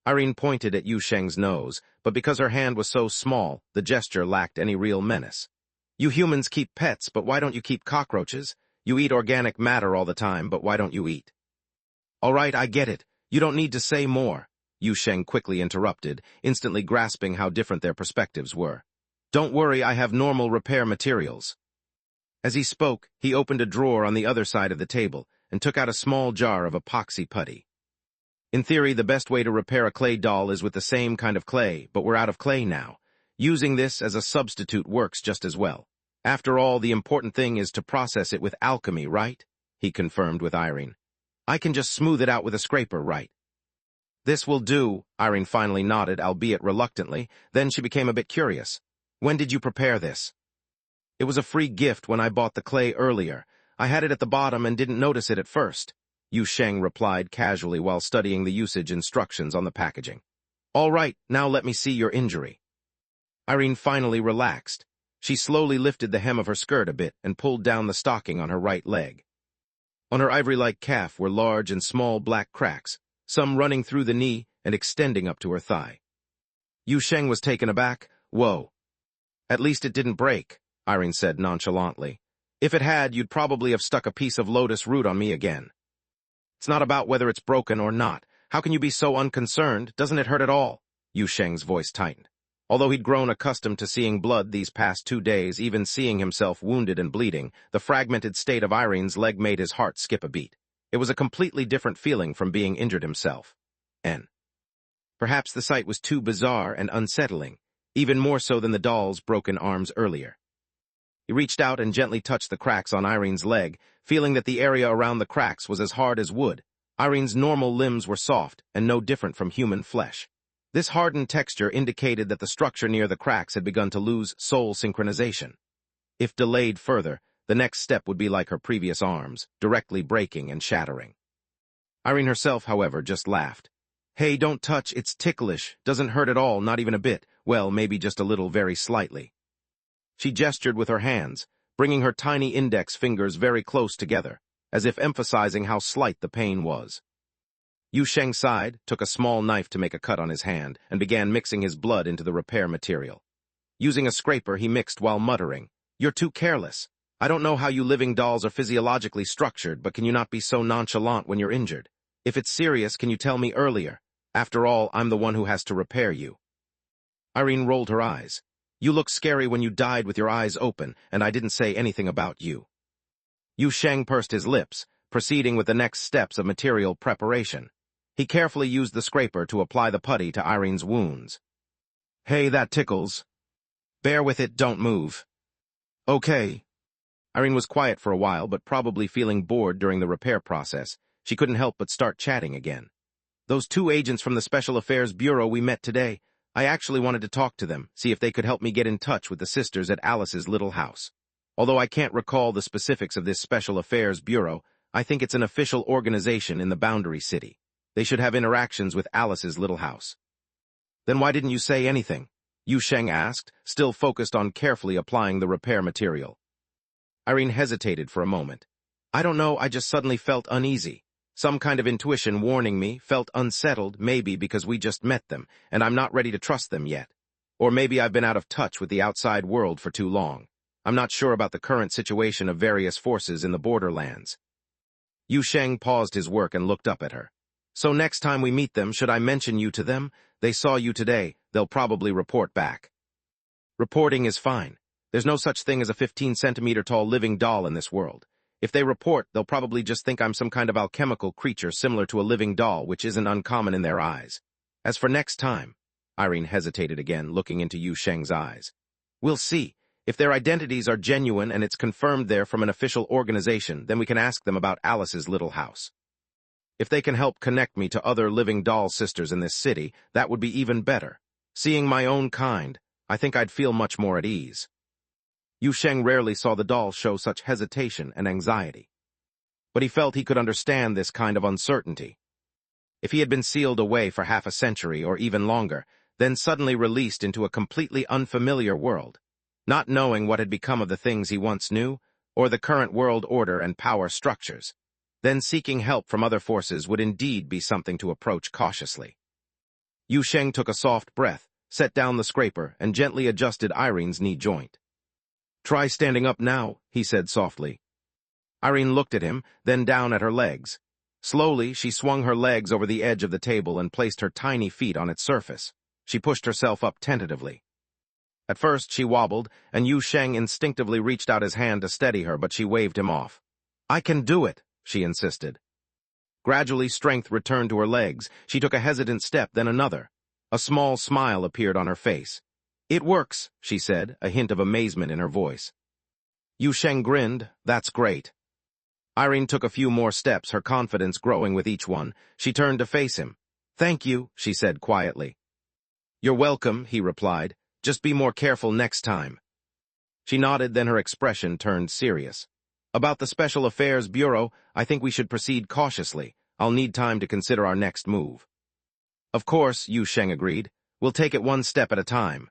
Irene pointed at Yu Sheng's nose, but because her hand was so small, the gesture lacked any real menace. You humans keep pets, but why don't you keep cockroaches? You eat organic matter all the time, but why don't you eat All right, I get it. You don't need to say more, Yu Sheng quickly interrupted, instantly grasping how different their perspectives were. Don't worry, I have normal repair materials. As he spoke, he opened a drawer on the other side of the table and took out a small jar of epoxy putty. In theory, the best way to repair a clay doll is with the same kind of clay, but we're out of clay now. Using this as a substitute works just as well. After all, the important thing is to process it with alchemy, right? He confirmed with Irene. I can just smooth it out with a scraper, right? This will do, Irene finally nodded, albeit reluctantly. Then she became a bit curious. When did you prepare this? It was a free gift when I bought the clay earlier. I had it at the bottom and didn't notice it at first, Yu Sheng replied casually while studying the usage instructions on the packaging. All right, now let me see your injury. Irene finally relaxed. She slowly lifted the hem of her skirt a bit and pulled down the stocking on her right leg. On her ivory-like calf were large and small black cracks, some running through the knee and extending up to her thigh. Yu Sheng was taken aback. Whoa. At least it didn't break, Irene said nonchalantly. If it had, you'd probably have stuck a piece of lotus root on me again. It's not about whether it's broken or not. How can you be so unconcerned? Doesn't it hurt at all? Yu Sheng's voice tightened. Although he'd grown accustomed to seeing blood these past 2 days, even seeing himself wounded and bleeding, the fragmented state of Irene's leg made his heart skip a beat. It was a completely different feeling from being injured himself. Perhaps the sight was too bizarre and unsettling, even more so than the doll's broken arms earlier. He reached out and gently touched the cracks on Irene's leg, feeling that the area around the cracks was as hard as wood. Irene's normal limbs were soft and no different from human flesh. This hardened texture indicated that the structure near the cracks had begun to lose soul synchronization. If delayed further, the next step would be like her previous arms, directly breaking and shattering. Irene herself, however, just laughed. Hey, don't touch, it's ticklish, doesn't hurt at all, not even a bit, well, maybe just a little, very slightly. She gestured with her hands, bringing her tiny index fingers very close together, as if emphasizing how slight the pain was. Yu Sheng sighed, took a small knife to make a cut on his hand, and began mixing his blood into the repair material. Using a scraper, he mixed while muttering, You're too careless. I don't know how you living dolls are physiologically structured, but can you not be so nonchalant when you're injured? If it's serious, can you tell me earlier? After all, I'm the one who has to repair you. Irene rolled her eyes. You look scary when you died with your eyes open, and I didn't say anything about you. Yu Sheng pursed his lips, proceeding with the next steps of material preparation. He carefully used the scraper to apply the putty to Irene's wounds. Hey, that tickles. Bear with it, don't move. Okay. Irene was quiet for a while, but probably feeling bored during the repair process. She couldn't help but start chatting again. Those 2 agents from the Special Affairs Bureau we met today, I actually wanted to talk to them, see if they could help me get in touch with the sisters at Alice's little house. Although I can't recall the specifics of this Special Affairs Bureau, I think it's an official organization in the Boundary City. They should have interactions with Alice's little house. Then why didn't you say anything? Yu Sheng asked, still focused on carefully applying the repair material. Irene hesitated for a moment. I don't know, I just suddenly felt uneasy. Some kind of intuition warning me, felt unsettled, maybe because we just met them, and I'm not ready to trust them yet. Or maybe I've been out of touch with the outside world for too long. I'm not sure about the current situation of various forces in the borderlands. Yu Sheng paused his work and looked up at her. So next time we meet them, should I mention you to them? They saw you today, they'll probably report back. Reporting is fine. There's no such thing as a 15-centimeter tall living doll in this world. If they report, they'll probably just think I'm some kind of alchemical creature similar to a living doll, which isn't uncommon in their eyes. As for next time, Irene hesitated again, looking into Yu Sheng's eyes. We'll see. If their identities are genuine and it's confirmed they're from an official organization, then we can ask them about Alice's little house. If they can help connect me to other living doll sisters in this city, that would be even better. Seeing my own kind, I think I'd feel much more at ease. Yu Sheng rarely saw the doll show such hesitation and anxiety. But he felt he could understand this kind of uncertainty. If he had been sealed away for half a century or even longer, then suddenly released into a completely unfamiliar world, not knowing what had become of the things he once knew, or the current world order and power structures, then seeking help from other forces would indeed be something to approach cautiously. Yu Sheng took a soft breath, set down the scraper, and gently adjusted Irene's knee joint. Try standing up now, he said softly. Irene looked at him, then down at her legs. Slowly, she swung her legs over the edge of the table and placed her tiny feet on its surface. She pushed herself up tentatively. At first, she wobbled, and Yu Sheng instinctively reached out his hand to steady her, but she waved him off. "I can do it," she insisted. Gradually, strength returned to her legs. She took a hesitant step, then another. A small smile appeared on her face. "It works," she said, a hint of amazement in her voice. Yu Sheng grinned. "That's great." Irene took a few more steps, her confidence growing with each one. She turned to face him. "Thank you," she said quietly. "You're welcome," he replied. "Just be more careful next time." She nodded, then her expression turned serious. "About the Special Affairs Bureau, I think we should proceed cautiously. I'll need time to consider our next move." "Of course," Yu Sheng agreed. "We'll take it one step at a time."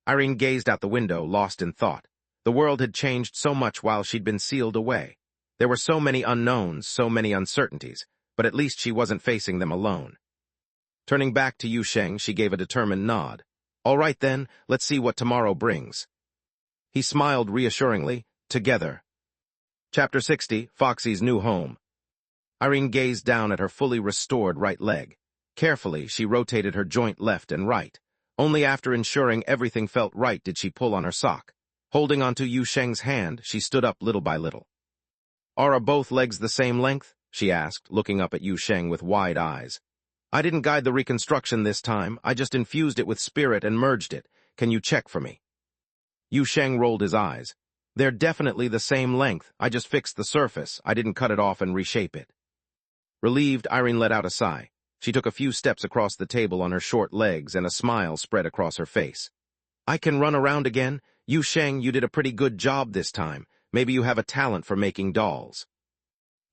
Irene gazed out the window, lost in thought. The world had changed so much while she'd been sealed away. There were so many unknowns, so many uncertainties, but at least she wasn't facing them alone. Turning back to Yu Sheng, she gave a determined nod. "All right then, let's see what tomorrow brings." He smiled reassuringly. Together. Chapter 60, Foxy's New Home. Irene gazed down at her fully restored right leg. Carefully, she rotated her joint left and right. Only after ensuring everything felt right did she pull on her sock. Holding onto Yu Sheng's hand, she stood up little by little. "Are both legs the same length?" she asked, looking up at Yu Sheng with wide eyes. "I didn't guide the reconstruction this time. I just infused it with spirit and merged it. Can you check for me?" Yu Sheng rolled his eyes. "They're definitely the same length. I just fixed the surface. I didn't cut it off and reshape it." Relieved, Irene let out a sigh. She took a few steps across the table on her short legs, and a smile spread across her face. "I can run around again? Yu Sheng, you did a pretty good job this time. Maybe you have a talent for making dolls."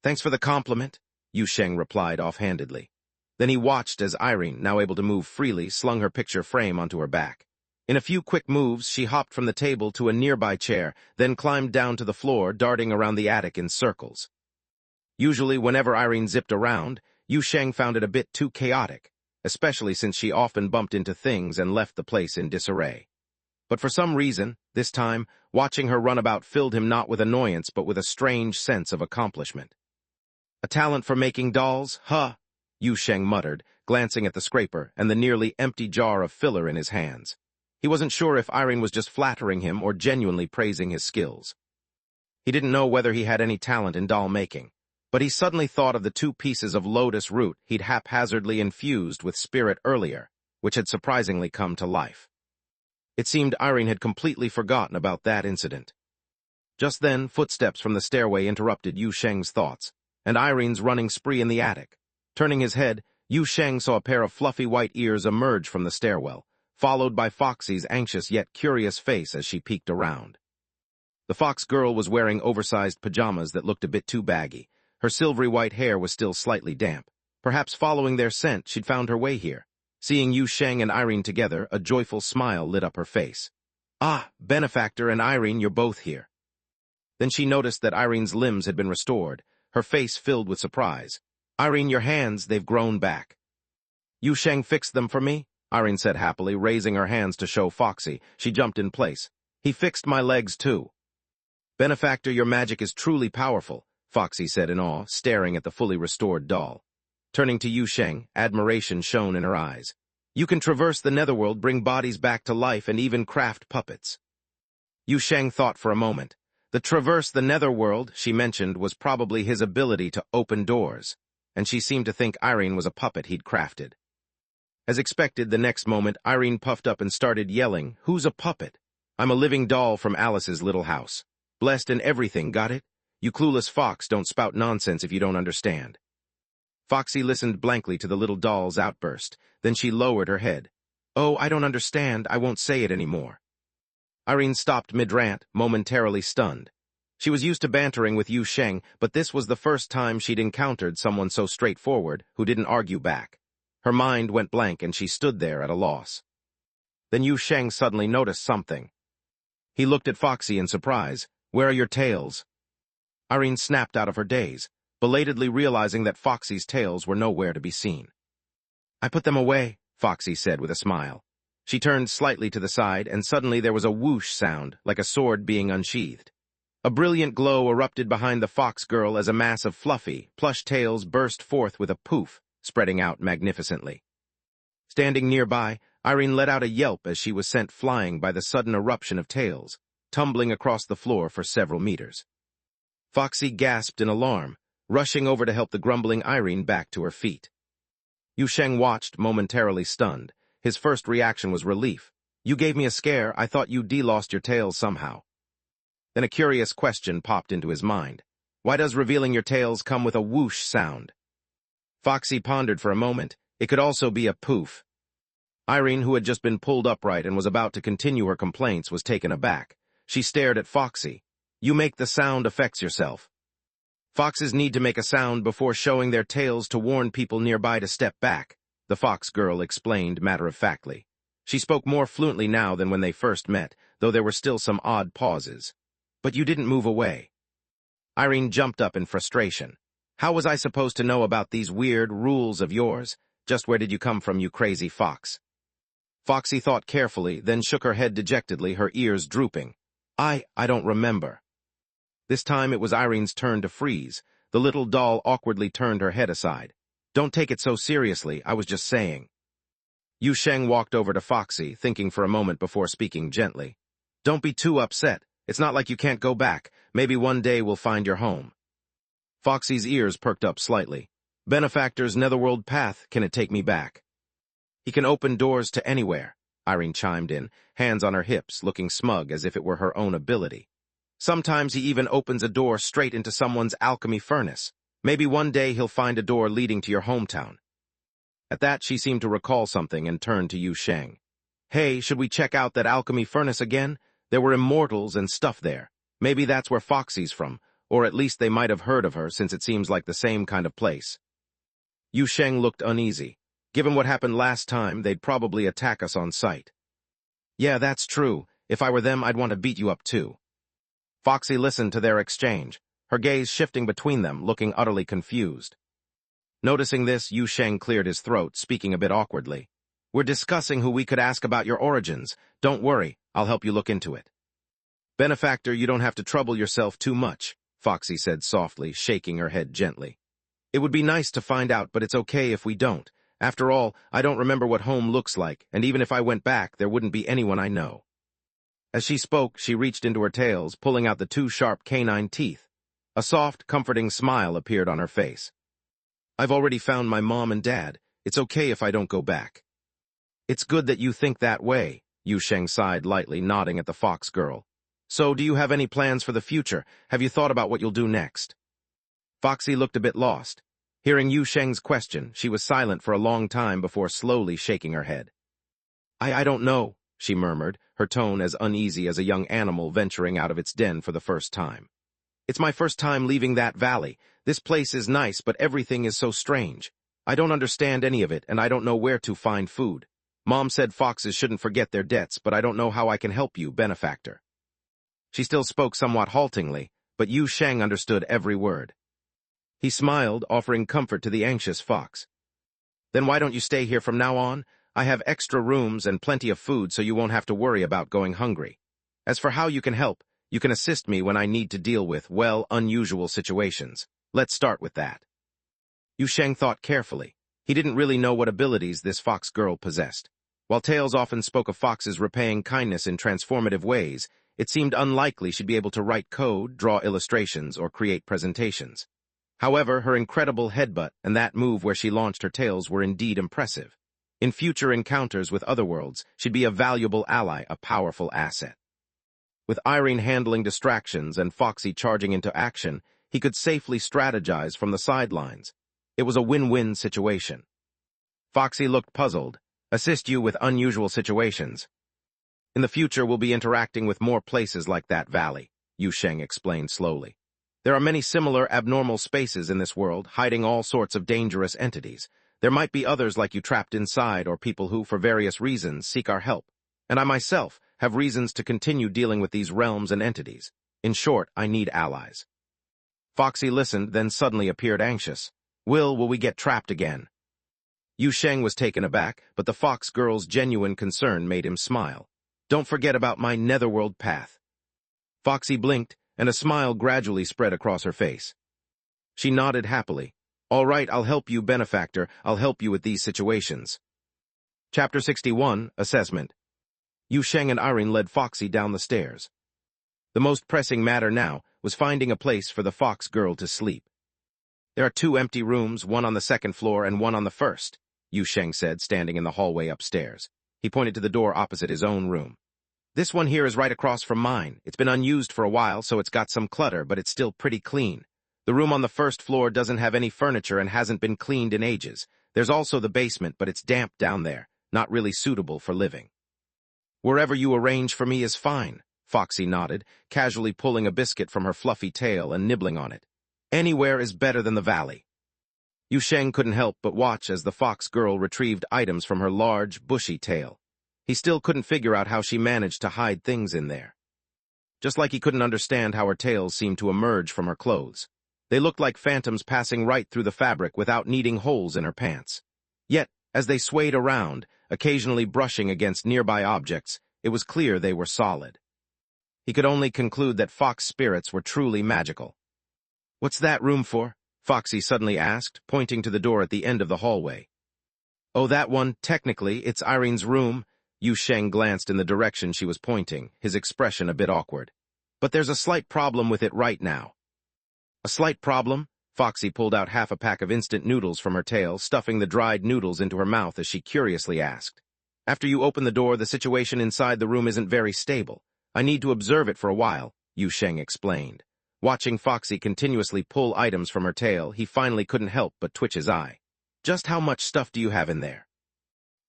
"Thanks for the compliment," Yu Sheng replied offhandedly. Then he watched as Irene, now able to move freely, slung her picture frame onto her back. In a few quick moves, she hopped from the table to a nearby chair, then climbed down to the floor, darting around the attic in circles. Usually, whenever Irene zipped around, Yu Sheng found it a bit too chaotic, especially since she often bumped into things and left the place in disarray. But for some reason, this time, watching her run about filled him not with annoyance but with a strange sense of accomplishment. "A talent for making dolls, huh?" Yu Sheng muttered, glancing at the scraper and the nearly empty jar of filler in his hands. He wasn't sure if Irene was just flattering him or genuinely praising his skills. He didn't know whether he had any talent in doll making, but he suddenly thought of the 2 pieces of lotus root he'd haphazardly infused with spirit earlier, which had surprisingly come to life. It seemed Irene had completely forgotten about that incident. Just then, footsteps from the stairway interrupted Yu Sheng's thoughts, and Irene's running spree in the attic. Turning his head, Yu Sheng saw a pair of fluffy white ears emerge from the stairwell, followed by Foxy's anxious yet curious face as she peeked around. The fox girl was wearing oversized pajamas that looked a bit too baggy. Her silvery white hair was still slightly damp. Perhaps following their scent, she'd found her way here. Seeing Yu Sheng and Irene together, a joyful smile lit up her face. "Ah, Benefactor and Irene, you're both here." Then she noticed that Irene's limbs had been restored, her face filled with surprise. "Irene, your hands, they've grown back." "Yu Sheng fixed them for me?" Irene said happily, raising her hands to show Foxy. She jumped in place. "He fixed my legs, too." "Benefactor, your magic is truly powerful," Foxy said in awe, staring at the fully restored doll. Turning to Yu Sheng, admiration shone in her eyes. "You can traverse the netherworld, bring bodies back to life, and even craft puppets." Yu Sheng thought for a moment. The traverse the netherworld, she mentioned, was probably his ability to open doors, and she seemed to think Irene was a puppet he'd crafted. As expected, the next moment, Irene puffed up and started yelling, "Who's a puppet? I'm a living doll from Alice's little house. Blessed in everything, got it? You clueless fox, don't spout nonsense if you don't understand." Foxy listened blankly to the little doll's outburst. Then she lowered her head. "Oh, I don't understand. I won't say it anymore." Irene stopped mid-rant, momentarily stunned. She was used to bantering with Yu Sheng, but this was the first time she'd encountered someone so straightforward who didn't argue back. Her mind went blank and she stood there at a loss. Then Yu Sheng suddenly noticed something. He looked at Foxy in surprise. "Where are your tails?" Irene snapped out of her daze, belatedly realizing that Foxy's tails were nowhere to be seen. "I put them away," Foxy said with a smile. She turned slightly to the side, and suddenly there was a whoosh sound, like a sword being unsheathed. A brilliant glow erupted behind the fox girl as a mass of fluffy, plush tails burst forth with a poof, spreading out magnificently. Standing nearby, Irene let out a yelp as she was sent flying by the sudden eruption of tails, tumbling across the floor for several meters. Foxy gasped in alarm, rushing over to help the grumbling Irene back to her feet. Yu Sheng watched, momentarily stunned. His first reaction was relief. "You gave me a scare. I thought you de-lost your tails somehow." Then a curious question popped into his mind. Why does revealing your tails come with a whoosh sound? Foxy pondered for a moment. It could also be a poof. Irene, who had just been pulled upright and was about to continue her complaints, was taken aback. She stared at Foxy. "You make the sound affects yourself." Foxes need to make a sound before showing their tails to warn people nearby to step back, the fox girl explained matter-of-factly. She spoke more fluently now than when they first met, though there were still some odd pauses. "But you didn't move away." Irene jumped up in frustration. "How was I supposed to know about these weird rules of yours? Just where did you come from, you crazy fox?" Foxy thought carefully, then shook her head dejectedly, her ears drooping. I don't remember." This time it was Irene's turn to freeze. The little doll awkwardly turned her head aside. "Don't take it so seriously, I was just saying." Yu Sheng walked over to Foxy, thinking for a moment before speaking gently. "Don't be too upset. It's not like you can't go back. Maybe one day we'll find your home." Foxy's ears perked up slightly. "Benefactor's netherworld path, can it take me back?" "He can open doors to anywhere," Irene chimed in, hands on her hips, looking smug as if it were her own ability. "Sometimes he even opens a door straight into someone's alchemy furnace. Maybe one day he'll find a door leading to your hometown." At that, she seemed to recall something and turned to Yu Sheng. "Hey, should we check out that alchemy furnace again? There were immortals and stuff there. Maybe that's where Foxy's from, or at least they might have heard of her since it seems like the same kind of place." Yu Sheng looked uneasy. Given what happened last time, they'd probably attack us on sight. "Yeah, that's true. If I were them, I'd want to beat you up too." Foxy listened to their exchange, her gaze shifting between them, looking utterly confused. Noticing this, Yu Sheng cleared his throat, speaking a bit awkwardly. "We're discussing who we could ask about your origins. Don't worry, I'll help you look into it." "Benefactor, you don't have to trouble yourself too much," Foxy said softly, shaking her head gently. "It would be nice to find out, but it's okay if we don't. After all, I don't remember what home looks like, and even if I went back, there wouldn't be anyone I know." As she spoke, she reached into her tails, pulling out the two sharp canine teeth. A soft, comforting smile appeared on her face. "I've already found my mom and dad. It's okay if I don't go back." "It's good that you think that way," Yu Sheng sighed lightly, nodding at the fox girl. "So, do you have any plans for the future? Have you thought about what you'll do next?" Foxy looked a bit lost. Hearing Yu Sheng's question, she was silent for a long time before slowly shaking her head. I don't know," she murmured, her tone as uneasy as a young animal venturing out of its den for the first time. "It's my first time leaving that valley. This place is nice, but everything is so strange. I don't understand any of it, and I don't know where to find food. Mom said foxes shouldn't forget their debts, but I don't know how I can help you, benefactor." She still spoke somewhat haltingly, but Yu Sheng understood every word. He smiled, offering comfort to the anxious fox. "Then why don't you stay here from now on? I have extra rooms and plenty of food so you won't have to worry about going hungry. As for how you can help, you can assist me when I need to deal with, well, unusual situations. Let's start with that." Yu Sheng thought carefully. He didn't really know what abilities this fox girl possessed. While tales often spoke of foxes repaying kindness in transformative ways, it seemed unlikely she'd be able to write code, draw illustrations, or create presentations. However, her incredible headbutt and that move where she launched her tails were indeed impressive. In future encounters with otherworlds, she'd be a valuable ally, a powerful asset. With Irene handling distractions and Foxy charging into action, he could safely strategize from the sidelines. It was a win-win situation. Foxy looked puzzled. "Assist you with unusual situations." "In the future, we'll be interacting with more places like that valley," Yu Sheng explained slowly. "There are many similar abnormal spaces in this world, hiding all sorts of dangerous entities. There might be others like you trapped inside, or people who, for various reasons, seek our help. And I myself have reasons to continue dealing with these realms and entities. In short, I need allies." Foxy listened, then suddenly appeared anxious. Will we get trapped again?" Yu Sheng was taken aback, but the fox girl's genuine concern made him smile. "Don't forget about my netherworld path." Foxy blinked, and a smile gradually spread across her face. She nodded happily. All right, I'll help you, benefactor. I'll help you with these situations. Chapter 61, Assessment. Yu Sheng and Irene led Foxy down the stairs. The most pressing matter now was finding a place for the fox girl to sleep. There are 2 empty rooms, one on the 2nd floor and one on the 1st, Yu Sheng said, standing in the hallway upstairs. He pointed to the door opposite his own room. This one here is right across from mine. It's been unused for a while, so it's got some clutter, but it's still pretty clean. The room on the 1st floor doesn't have any furniture and hasn't been cleaned in ages. There's also the basement, but it's damp down there, not really suitable for living. Wherever you arrange for me is fine, Foxy nodded, casually pulling a biscuit from her fluffy tail and nibbling on it. Anywhere is better than the valley. Yu Sheng couldn't help but watch as the fox girl retrieved items from her large, bushy tail. He still couldn't figure out how she managed to hide things in there. Just like he couldn't understand how her tails seemed to emerge from her clothes. They looked like phantoms passing right through the fabric without needing holes in her pants. Yet, as they swayed around, occasionally brushing against nearby objects, it was clear they were solid. He could only conclude that fox spirits were truly magical. What's that room for? Foxy suddenly asked, pointing to the door at the end of the hallway. Oh, that one, technically, it's Irene's room. Yu Sheng glanced in the direction she was pointing, his expression a bit awkward. But there's a slight problem with it right now. A slight problem? Foxy pulled out half a pack of instant noodles from her tail, stuffing the dried noodles into her mouth as she curiously asked. After you open the door, the situation inside the room isn't very stable. I need to observe it for a while, Yu Sheng explained. Watching Foxy continuously pull items from her tail, he finally couldn't help but twitch his eye. Just how much stuff do you have in there?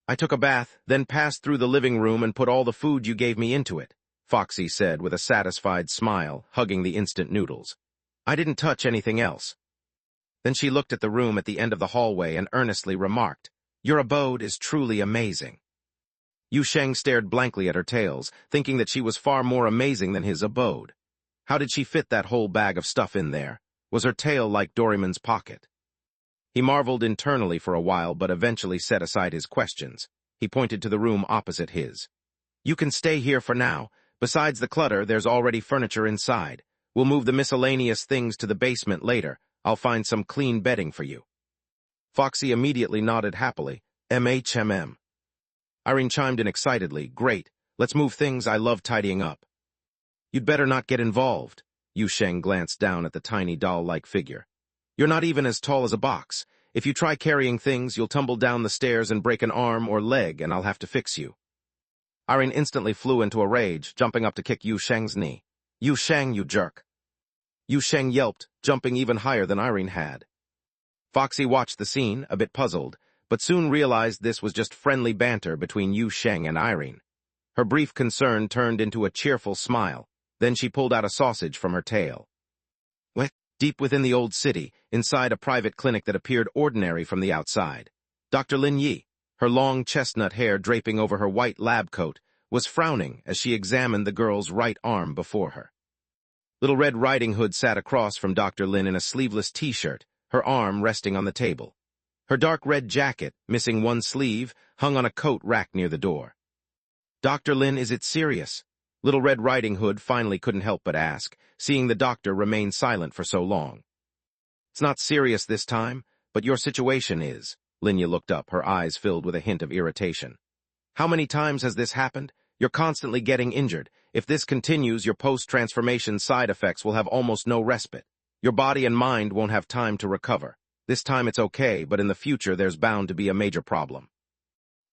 I took a bath, then passed through the living room and put all the food you gave me into it, Foxy said with a satisfied smile, hugging the instant noodles. I didn't touch anything else. Then she looked at the room at the end of the hallway and earnestly remarked, Your abode is truly amazing. Yu Sheng stared blankly at her tails, thinking that she was far more amazing than his abode. How did she fit that whole bag of stuff in there? Was her tail like Doraemon's pocket? He marveled internally for a while, but eventually set aside his questions. He pointed to the room opposite his. You can stay here for now. Besides the clutter, there's already furniture inside. We'll move the miscellaneous things to the basement later. I'll find some clean bedding for you. Foxy immediately nodded happily. MHMM. Irene chimed in excitedly. Great. Let's move things. I love tidying up. You'd better not get involved. Yu Sheng glanced down at the tiny doll-like figure. You're not even as tall as a box. If you try carrying things, you'll tumble down the stairs and break an arm or leg, and I'll have to fix you. Irene instantly flew into a rage, jumping up to kick Yu Sheng's knee. Yu Sheng, you jerk. Yu Sheng yelped, jumping even higher than Irene had. Foxy watched the scene, a bit puzzled, but soon realized this was just friendly banter between Yu Sheng and Irene. Her brief concern turned into a cheerful smile. Then she pulled out a sausage from her tail. What? Deep within the old city, inside a private clinic that appeared ordinary from the outside, Dr. Lin Yi, her long chestnut hair draping over her white lab coat, was frowning as she examined the girl's right arm before her. Little Red Riding Hood sat across from Dr. Lin in a sleeveless t-shirt, her arm resting on the table. Her dark red jacket, missing one sleeve, hung on a coat rack near the door. Dr. Lin, is it serious? Little Red Riding Hood finally couldn't help but ask, seeing the doctor remain silent for so long. It's not serious this time, but your situation is. Linya looked up, her eyes filled with a hint of irritation. How many times has this happened? You're constantly getting injured. If this continues, your post-transformation side effects will have almost no respite. Your body and mind won't have time to recover. This time it's okay, but in the future there's bound to be a major problem.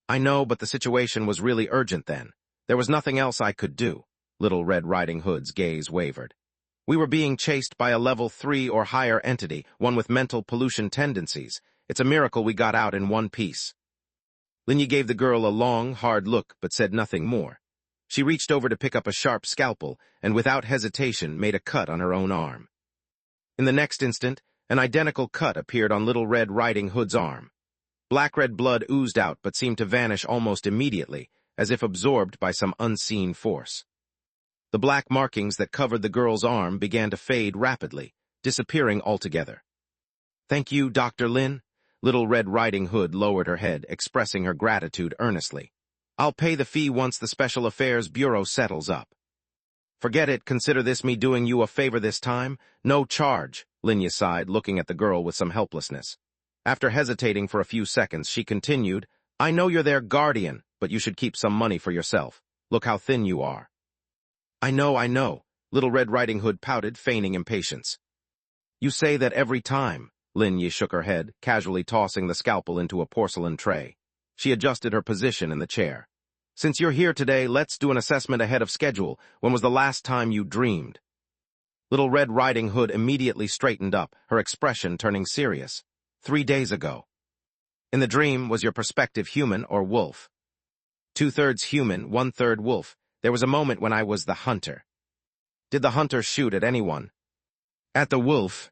I know, but the situation was really urgent then. There was nothing else I could do. Little Red Riding Hood's gaze wavered. We were being chased by a level 3 or higher entity, one with mental pollution tendencies. It's a miracle we got out in one piece. Linya gave the girl a long, hard look, but said nothing more. She reached over to pick up a sharp scalpel, and without hesitation made a cut on her own arm. In the next instant, an identical cut appeared on Little Red Riding Hood's arm. Black-red blood oozed out but seemed to vanish almost immediately, as if absorbed by some unseen force. The black markings that covered the girl's arm began to fade rapidly, disappearing altogether. Thank you, Dr. Lin. Little Red Riding Hood lowered her head, expressing her gratitude earnestly. I'll pay the fee once the Special Affairs Bureau settles up. Forget it, consider this me doing you a favor this time. No charge, Linya sighed, looking at the girl with some helplessness. After hesitating for a few seconds, she continued, I know you're their guardian, but you should keep some money for yourself. Look how thin you are. I know, Little Red Riding Hood pouted, feigning impatience. You say that every time. Linya shook her head, casually tossing the scalpel into a porcelain tray. She adjusted her position in the chair. Since you're here today, let's do an assessment ahead of schedule. When was the last time you dreamed? Little Red Riding Hood immediately straightened up, her expression turning serious. 3 days ago. In the dream, was your perspective human or wolf? 2/3 human, 1/3 wolf. There was a moment when I was the hunter. Did the hunter shoot at anyone? At the wolf.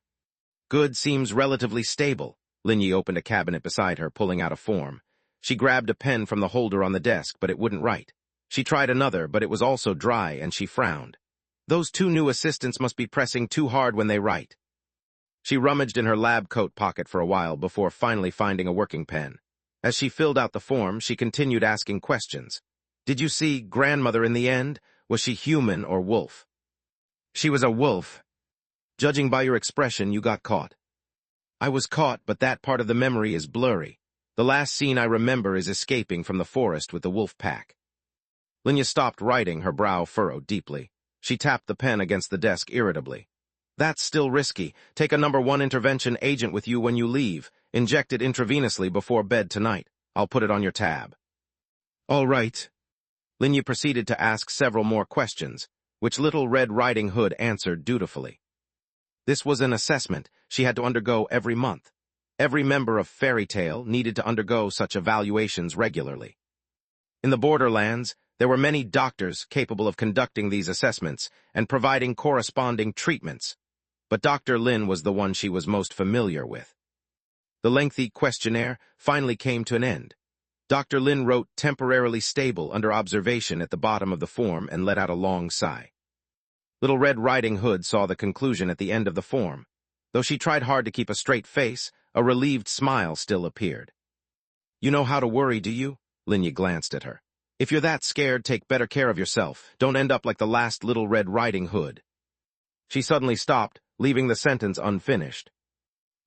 Good, seems relatively stable. Linya opened a cabinet beside her, pulling out a form. She grabbed a pen from the holder on the desk, but it wouldn't write. She tried another, but it was also dry, and she frowned. Those 2 new assistants must be pressing too hard when they write. She rummaged in her lab coat pocket for a while before finally finding a working pen. As she filled out the form, she continued asking questions. Did you see grandmother in the end? Was she human or wolf? She was a wolf. Judging by your expression, you got caught. I was caught, but that part of the memory is blurry. The last scene I remember is escaping from the forest with the wolf pack. Linya stopped writing, her brow furrowed deeply. She tapped the pen against the desk irritably. That's still risky. Take a number 1 intervention agent with you when you leave. Inject it intravenously before bed tonight. I'll put it on your tab. All right. Linya proceeded to ask several more questions, which Little Red Riding Hood answered dutifully. This was an assessment she had to undergo every month. Every member of Fairy Tale needed to undergo such evaluations regularly. In the borderlands, there were many doctors capable of conducting these assessments and providing corresponding treatments, but Dr. Lin was the one she was most familiar with. The lengthy questionnaire finally came to an end. Dr. Lin wrote temporarily stable under observation at the bottom of the form and let out a long sigh. Little Red Riding Hood saw the conclusion at the end of the form. Though she tried hard to keep a straight face, a relieved smile still appeared. You know how to worry, do you? Linya glanced at her. If you're that scared, take better care of yourself. Don't end up like the last Little Red Riding Hood. She suddenly stopped, leaving the sentence unfinished.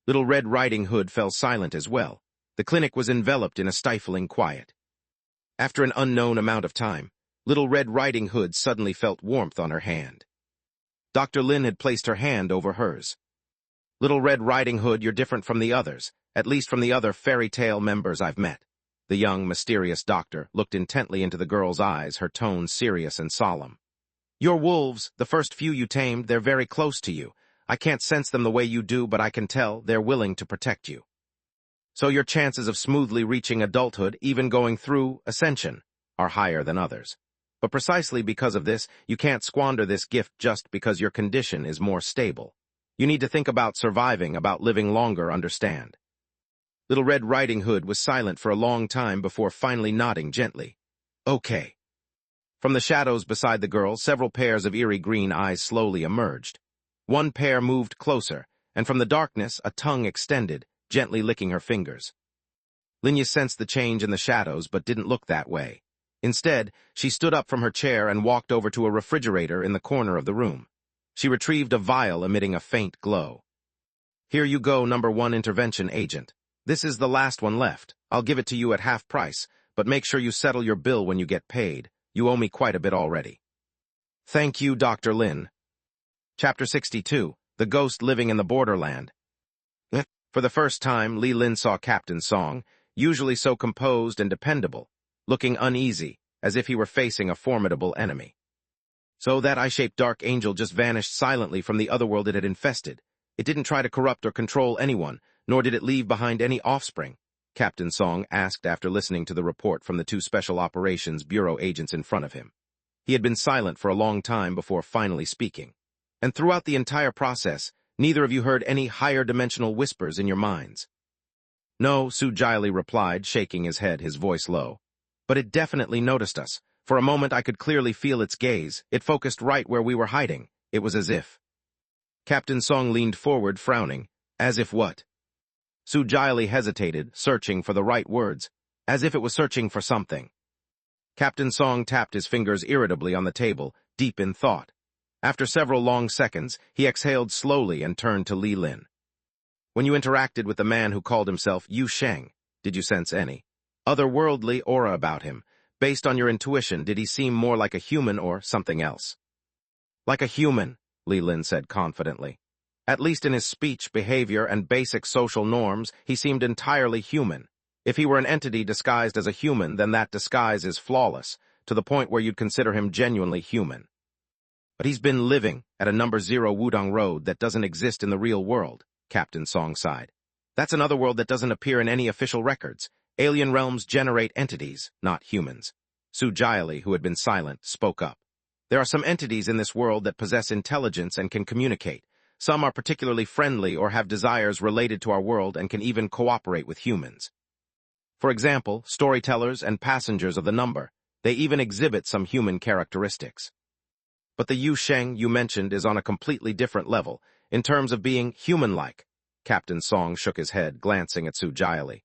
Little Red Riding Hood fell silent as well. The clinic was enveloped in a stifling quiet. After an unknown amount of time, Little Red Riding Hood suddenly felt warmth on her hand. Dr. Lin had placed her hand over hers. Little Red Riding Hood, you're different from the others, at least from the other Fairy Tale members I've met. The young, mysterious doctor looked intently into the girl's eyes, her tone serious and solemn. Your wolves, the first few you tamed, they're very close to you. I can't sense them the way you do, but I can tell they're willing to protect you. So your chances of smoothly reaching adulthood, even going through ascension, are higher than others. But precisely because of this, you can't squander this gift just because your condition is more stable. You need to think about surviving, about living longer, understand? Little Red Riding Hood was silent for a long time before finally nodding gently. Okay. From the shadows beside the girl, several pairs of eerie green eyes slowly emerged. One pair moved closer, and from the darkness a tongue extended, gently licking her fingers. Linya sensed the change in the shadows but didn't look that way. Instead, she stood up from her chair and walked over to a refrigerator in the corner of the room. She retrieved a vial emitting a faint glow. Here you go, number 1 intervention agent. This is the last one left. I'll give it to you at half price, but make sure you settle your bill when you get paid. You owe me quite a bit already. Thank you, Dr. Lin. Chapter 62, The Ghost Living in the Borderland. For the first time, Li Lin saw Captain Song, usually so composed and dependable, looking uneasy, as if he were facing a formidable enemy. So that eye-shaped dark angel just vanished silently from the otherworld it had infested. It didn't try to corrupt or control anyone, nor did it leave behind any offspring, Captain Song asked after listening to the report from the 2 Special Operations Bureau agents in front of him. He had been silent for a long time before finally speaking. And throughout the entire process, neither of you heard any higher-dimensional whispers in your minds. No, Su Jiali replied, shaking his head, his voice low. But it definitely noticed us. For a moment I could clearly feel its gaze. It focused right where we were hiding. It was as if. Captain Song leaned forward, frowning. As if what? Su Jiali hesitated, searching for the right words, as if it was searching for something. Captain Song tapped his fingers irritably on the table, deep in thought. After several long seconds, he exhaled slowly and turned to Li Lin. When you interacted with the man who called himself Yu Sheng, did you sense any otherworldly aura about him? Based on your intuition, did he seem more like a human or something else? Like a human, Li Lin said confidently. At least in his speech, behavior, and basic social norms, he seemed entirely human. If he were an entity disguised as a human, then that disguise is flawless, to the point where you'd consider him genuinely human. But he's been living at a number 0 Wudong Road that doesn't exist in the real world, Captain Song sighed. That's another world that doesn't appear in any official records. Alien realms generate entities, not humans. Su Jiali, who had been silent, spoke up. There are some entities in this world that possess intelligence and can communicate. Some are particularly friendly or have desires related to our world and can even cooperate with humans. For example, storytellers and passengers of the number. They even exhibit some human characteristics. But the Yu Sheng you mentioned is on a completely different level, in terms of being human-like. Captain Song shook his head, glancing at Su Jiali.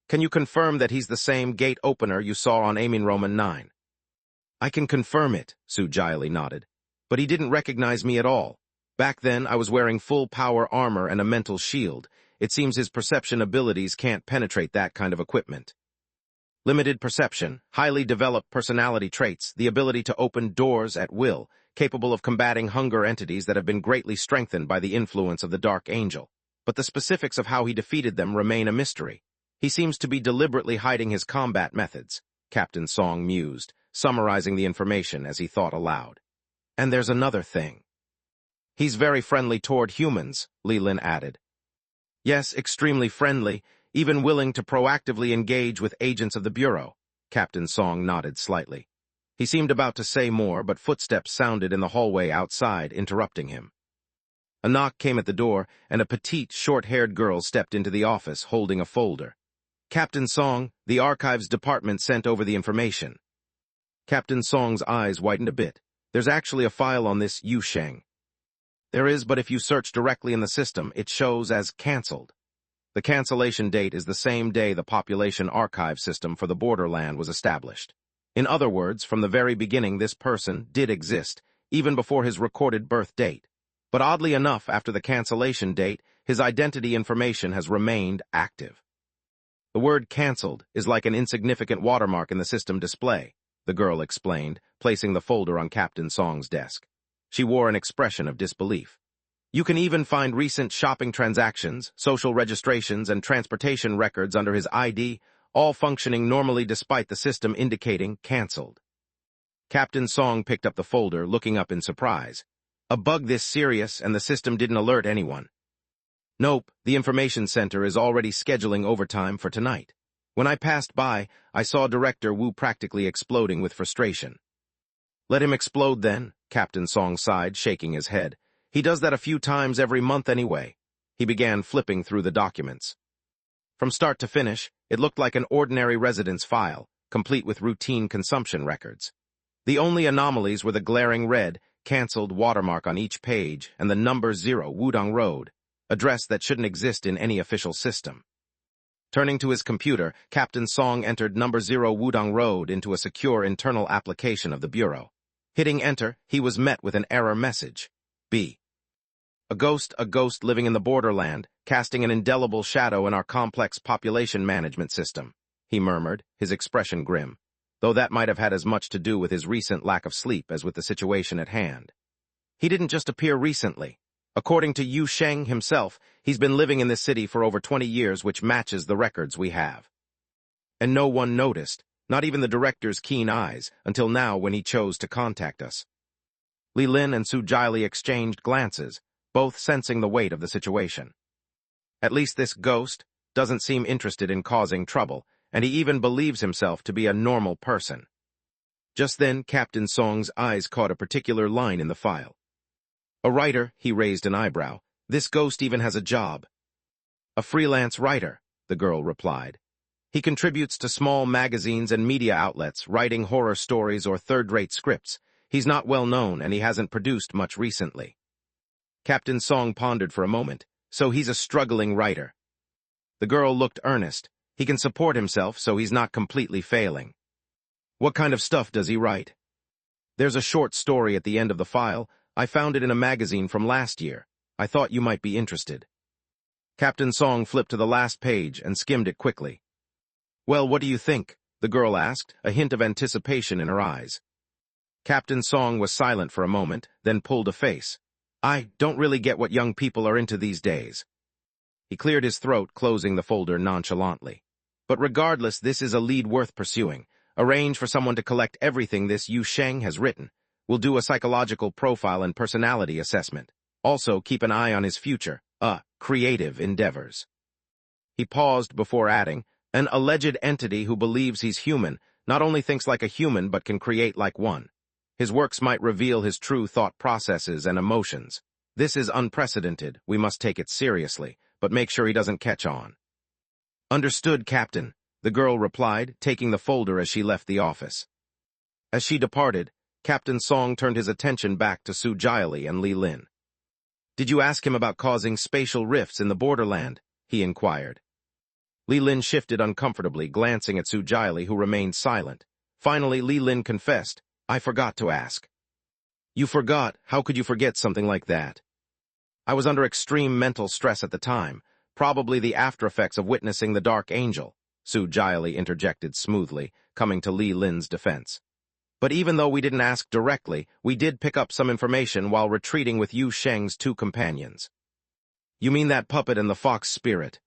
Can you confirm that he's the same gate opener you saw on Amin Roman 9? I can confirm it, Su Jiali nodded. But he didn't recognize me at all. Back then, I was wearing full-power armor and a mental shield. It seems his perception abilities can't penetrate that kind of equipment. Limited perception, highly developed personality traits, the ability to open doors at will, capable of combating hunger entities that have been greatly strengthened by the influence of the Dark Angel. But the specifics of how he defeated them remain a mystery. He seems to be deliberately hiding his combat methods, Captain Song mused, summarizing the information as he thought aloud. And there's another thing. He's very friendly toward humans, Li Lin added. Yes, extremely friendly, even willing to proactively engage with agents of the Bureau. Captain Song nodded slightly. He seemed about to say more, but footsteps sounded in the hallway outside, interrupting him. A knock came at the door, and a petite, short-haired girl stepped into the office, holding a folder. Captain Song, the Archives Department sent over the information. Captain Song's eyes widened a bit. There's actually a file on this Yu Sheng. There is, but if you search directly in the system, it shows as cancelled. The cancellation date is the same day the population archive system for the borderland was established. In other words, from the very beginning, this person did exist, even before his recorded birth date. But oddly enough, after the cancellation date, his identity information has remained active. The word cancelled is like an insignificant watermark in the system display, the girl explained, placing the folder on Captain Song's desk. She wore an expression of disbelief. You can even find recent shopping transactions, social registrations, and transportation records under his ID, all functioning normally despite the system indicating cancelled. Captain Song picked up the folder, looking up in surprise. A bug this serious, and the system didn't alert anyone. Nope, the information center is already scheduling overtime for tonight. When I passed by, I saw Director Wu practically exploding with frustration. Let him explode then, Captain Song sighed, shaking his head. He does that a few times every month anyway. He began flipping through the documents. From start to finish, it looked like an ordinary residence file, complete with routine consumption records. The only anomalies were the glaring red, cancelled watermark on each page and the number 0 Wudong Road, address that shouldn't exist in any official system. Turning to his computer, Captain Song entered number 0 Wudong Road into a secure internal application of the Bureau. Hitting enter, he was met with an error message. B. A ghost living in the borderland, casting an indelible shadow in our complex population management system, he murmured, his expression grim, though that might have had as much to do with his recent lack of sleep as with the situation at hand. He didn't just appear recently. According to Yu Sheng himself, he's been living in this city for over 20 years, which matches the records we have. And no one noticed, not even the director's keen eyes, until now when he chose to contact us. Li Lin and Su Jiali exchanged glances, both sensing the weight of the situation. At least this ghost doesn't seem interested in causing trouble, and he even believes himself to be a normal person. Just then, Captain Song's eyes caught a particular line in the file. A writer, he raised an eyebrow. This ghost even has a job. A freelance writer, the girl replied. He contributes to small magazines and media outlets, writing horror stories or third-rate scripts. He's not well known, and he hasn't produced much recently. Captain Song pondered for a moment. So he's a struggling writer. The girl looked earnest. He can support himself, so he's not completely failing. What kind of stuff does he write? There's a short story at the end of the file, I found it in a magazine from last year. I thought you might be interested. Captain Song flipped to the last page and skimmed it quickly. Well, what do you think? The girl asked, a hint of anticipation in her eyes. Captain Song was silent for a moment, then pulled a face. I don't really get what young people are into these days. He cleared his throat, closing the folder nonchalantly. But regardless, this is a lead worth pursuing. Arrange for someone to collect everything this Yu Sheng has written. We'll do a psychological profile and personality assessment. Also, keep an eye on his future, creative endeavors. He paused before adding, an alleged entity who believes he's human, not only thinks like a human but can create like one. His works might reveal his true thought processes and emotions. This is unprecedented, we must take it seriously, but make sure he doesn't catch on. Understood, Captain, the girl replied, taking the folder as she left the office. As she departed, Captain Song turned his attention back to Su Jiali and Li Lin. Did you ask him about causing spatial rifts in the borderland? He inquired. Li Lin shifted uncomfortably, glancing at Su Jiali, who remained silent. Finally, Li Lin confessed, I forgot to ask. You forgot? How could you forget something like that? I was under extreme mental stress at the time, probably the after-effects of witnessing the Dark Angel, Su Jiali interjected smoothly, coming to Li Lin's defense. But even though we didn't ask directly, we did pick up some information while retreating with Yu Sheng's two companions. You mean that puppet and the fox spirit?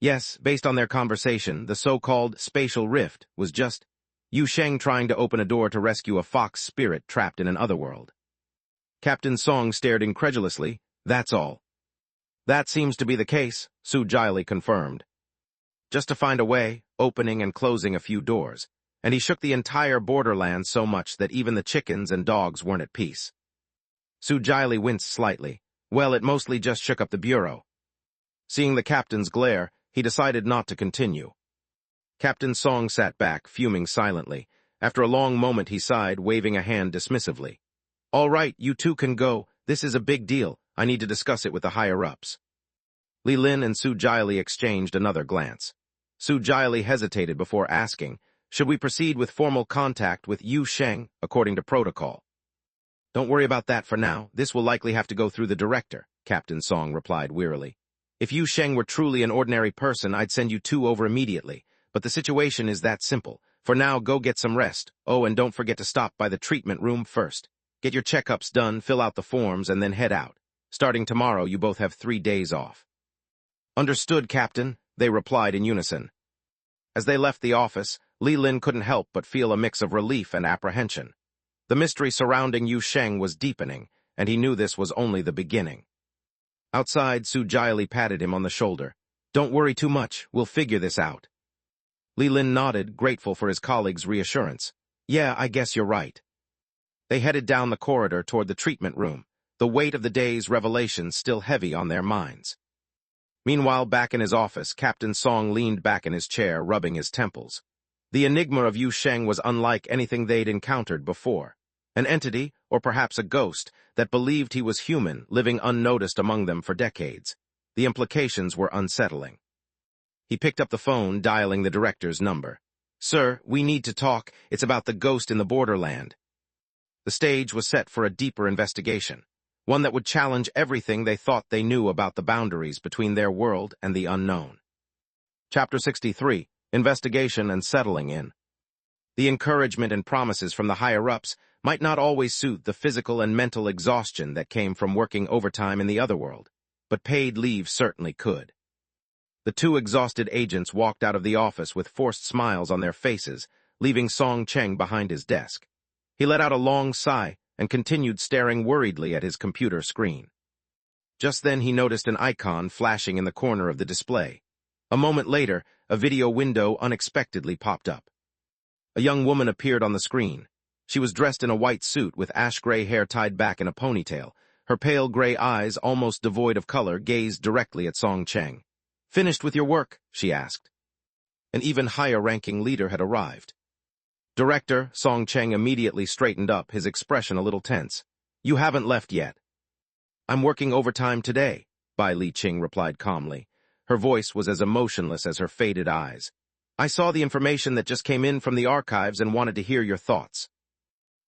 Yes, based on their conversation, the so-called spatial rift was just Yu Sheng trying to open a door to rescue a fox spirit trapped in an otherworld. Captain Song stared incredulously. That's all. That seems to be the case, Su Jiali confirmed. Just to find a way, opening and closing a few doors, and he shook the entire borderland so much that even the chickens and dogs weren't at peace. Su Jiali winced slightly. Well, it mostly just shook up the bureau. Seeing the captain's glare, he decided not to continue. Captain Song sat back, fuming silently. After a long moment he sighed, waving a hand dismissively. All right, you two can go. This is a big deal. I need to discuss it with the higher-ups. Li Lin and Su Jiali exchanged another glance. Su Jiali hesitated before asking, should we proceed with formal contact with Yu Sheng, according to protocol? Don't worry about that for now. This will likely have to go through the director, Captain Song replied wearily. If Yu Sheng were truly an ordinary person, I'd send you two over immediately. But the situation is that simple. For now, go get some rest. Oh, and don't forget to stop by the treatment room first. Get your checkups done, fill out the forms, and then head out. Starting tomorrow, you both have 3 days off. Understood, Captain, they replied in unison. As they left the office, Li Lin couldn't help but feel a mix of relief and apprehension. The mystery surrounding Yu Sheng was deepening, and he knew this was only the beginning. Outside, Su Jiali patted him on the shoulder. Don't worry too much, we'll figure this out. Li Lin nodded, grateful for his colleague's reassurance. Yeah, I guess you're right. They headed down the corridor toward the treatment room, the weight of the day's revelations still heavy on their minds. Meanwhile, back in his office, Captain Song leaned back in his chair, rubbing his temples. The enigma of Yu Sheng was unlike anything they'd encountered before. An entity, or perhaps a ghost, that believed he was human, living unnoticed among them for decades. The implications were unsettling. He picked up the phone, dialing the director's number. Sir, we need to talk. It's about the ghost in the borderland. The stage was set for a deeper investigation, one that would challenge everything they thought they knew about the boundaries between their world and the unknown. Chapter 63, Investigation and Settling In. The encouragement and promises from the higher-ups might not always suit the physical and mental exhaustion that came from working overtime in the other world, but paid leave certainly could. The two exhausted agents walked out of the office with forced smiles on their faces, leaving Song Cheng behind his desk. He let out a long sigh and continued staring worriedly at his computer screen. Just then he noticed an icon flashing in the corner of the display. A moment later, a video window unexpectedly popped up. A young woman appeared on the screen. She was dressed in a white suit with ash-gray hair tied back in a ponytail. Her pale gray eyes, almost devoid of color, gazed directly at Song Cheng. Finished with your work? She asked. An even higher-ranking leader had arrived. Director, Song Cheng immediately straightened up, his expression a little tense. You haven't left yet. I'm working overtime today, Bai Li Qing replied calmly. Her voice was as emotionless as her faded eyes. I saw the information that just came in from the archives and wanted to hear your thoughts.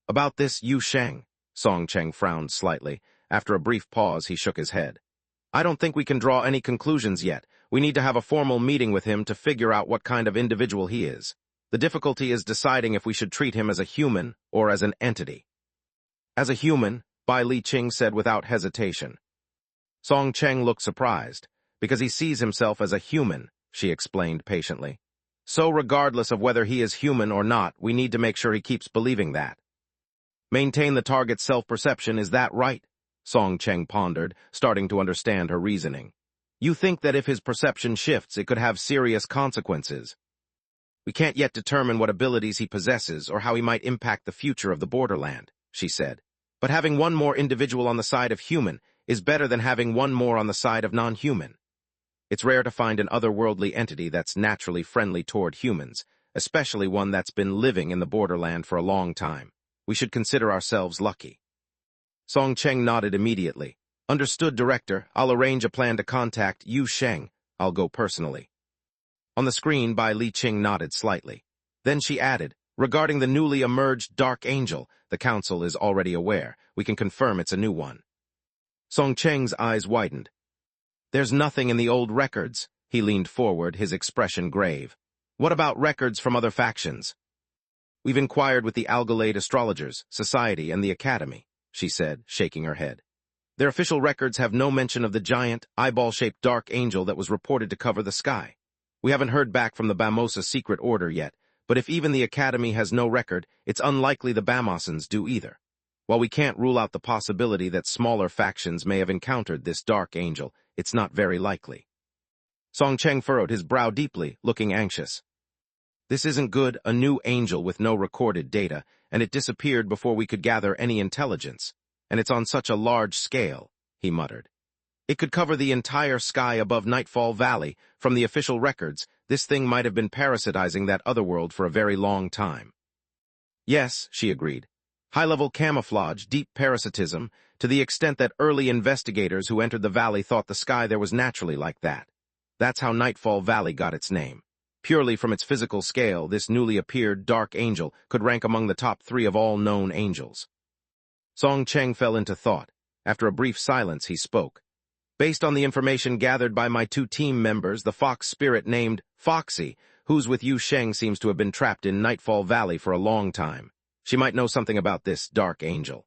About this Yu Sheng, Song Cheng frowned slightly. After a brief pause, he shook his head. I don't think we can draw any conclusions yet. We need to have a formal meeting with him to figure out what kind of individual he is. The difficulty is deciding if we should treat him as a human or as an entity. As a human, Bai Li Qing said without hesitation. Song Cheng looked surprised. Because he sees himself as a human, she explained patiently. So regardless of whether he is human or not, we need to make sure he keeps believing that. Maintain the target's self-perception, is that right? Song Cheng pondered, starting to understand her reasoning. You think that if his perception shifts, it could have serious consequences. We can't yet determine what abilities he possesses or how he might impact the future of the borderland, she said. But having one more individual on the side of human is better than having one more on the side of non-human. It's rare to find an otherworldly entity that's naturally friendly toward humans, especially one that's been living in the borderland for a long time. We should consider ourselves lucky. Song Cheng nodded immediately. Understood, Director. I'll arrange a plan to contact Yu Sheng. I'll go personally. On the screen, Bai Li Qing nodded slightly. Then she added, regarding the newly emerged Dark Angel, the Council is already aware. We can confirm it's a new one. Song Cheng's eyes widened. There's nothing in the old records. He leaned forward, his expression grave. What about records from other factions? We've inquired with the Algalade Astrologers, Society, and the Academy, she said, shaking her head. Their official records have no mention of the giant, eyeball-shaped Dark Angel that was reported to cover the sky. We haven't heard back from the Bamosa Secret Order yet, but if even the Academy has no record, it's unlikely the Bamosans do either. While we can't rule out the possibility that smaller factions may have encountered this Dark Angel, it's not very likely. Song Cheng furrowed his brow deeply, looking anxious. This isn't good, a new angel with no recorded data, and it disappeared before we could gather any intelligence. And it's on such a large scale, he muttered. It could cover the entire sky above Nightfall Valley. From the official records, this thing might have been parasitizing that otherworld for a very long time. Yes, she agreed. High-level camouflage, deep parasitism, to the extent that early investigators who entered the valley thought the sky there was naturally like that. That's how Nightfall Valley got its name. Purely from its physical scale, this newly appeared Dark Angel could rank among the top 3 of all known angels. Song Cheng fell into thought. After a brief silence, he spoke. Based on the information gathered by my 2 team members, the fox spirit named Foxy, who's with Yu Sheng, seems to have been trapped in Nightfall Valley for a long time. She might know something about this Dark Angel.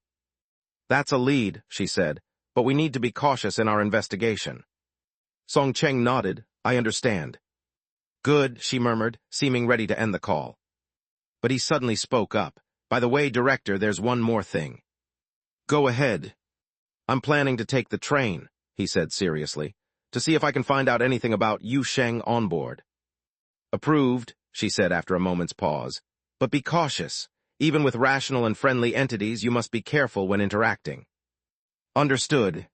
That's a lead, she said, but we need to be cautious in our investigation. Song Cheng nodded. I understand. Good, she murmured, seeming ready to end the call. But he suddenly spoke up. By the way, Director, there's one more thing. Go ahead. I'm planning to take the train, he said seriously, to see if I can find out anything about Yu Sheng on board. Approved, she said after a moment's pause. But be cautious. Even with rational and friendly entities, you must be careful when interacting. Understood.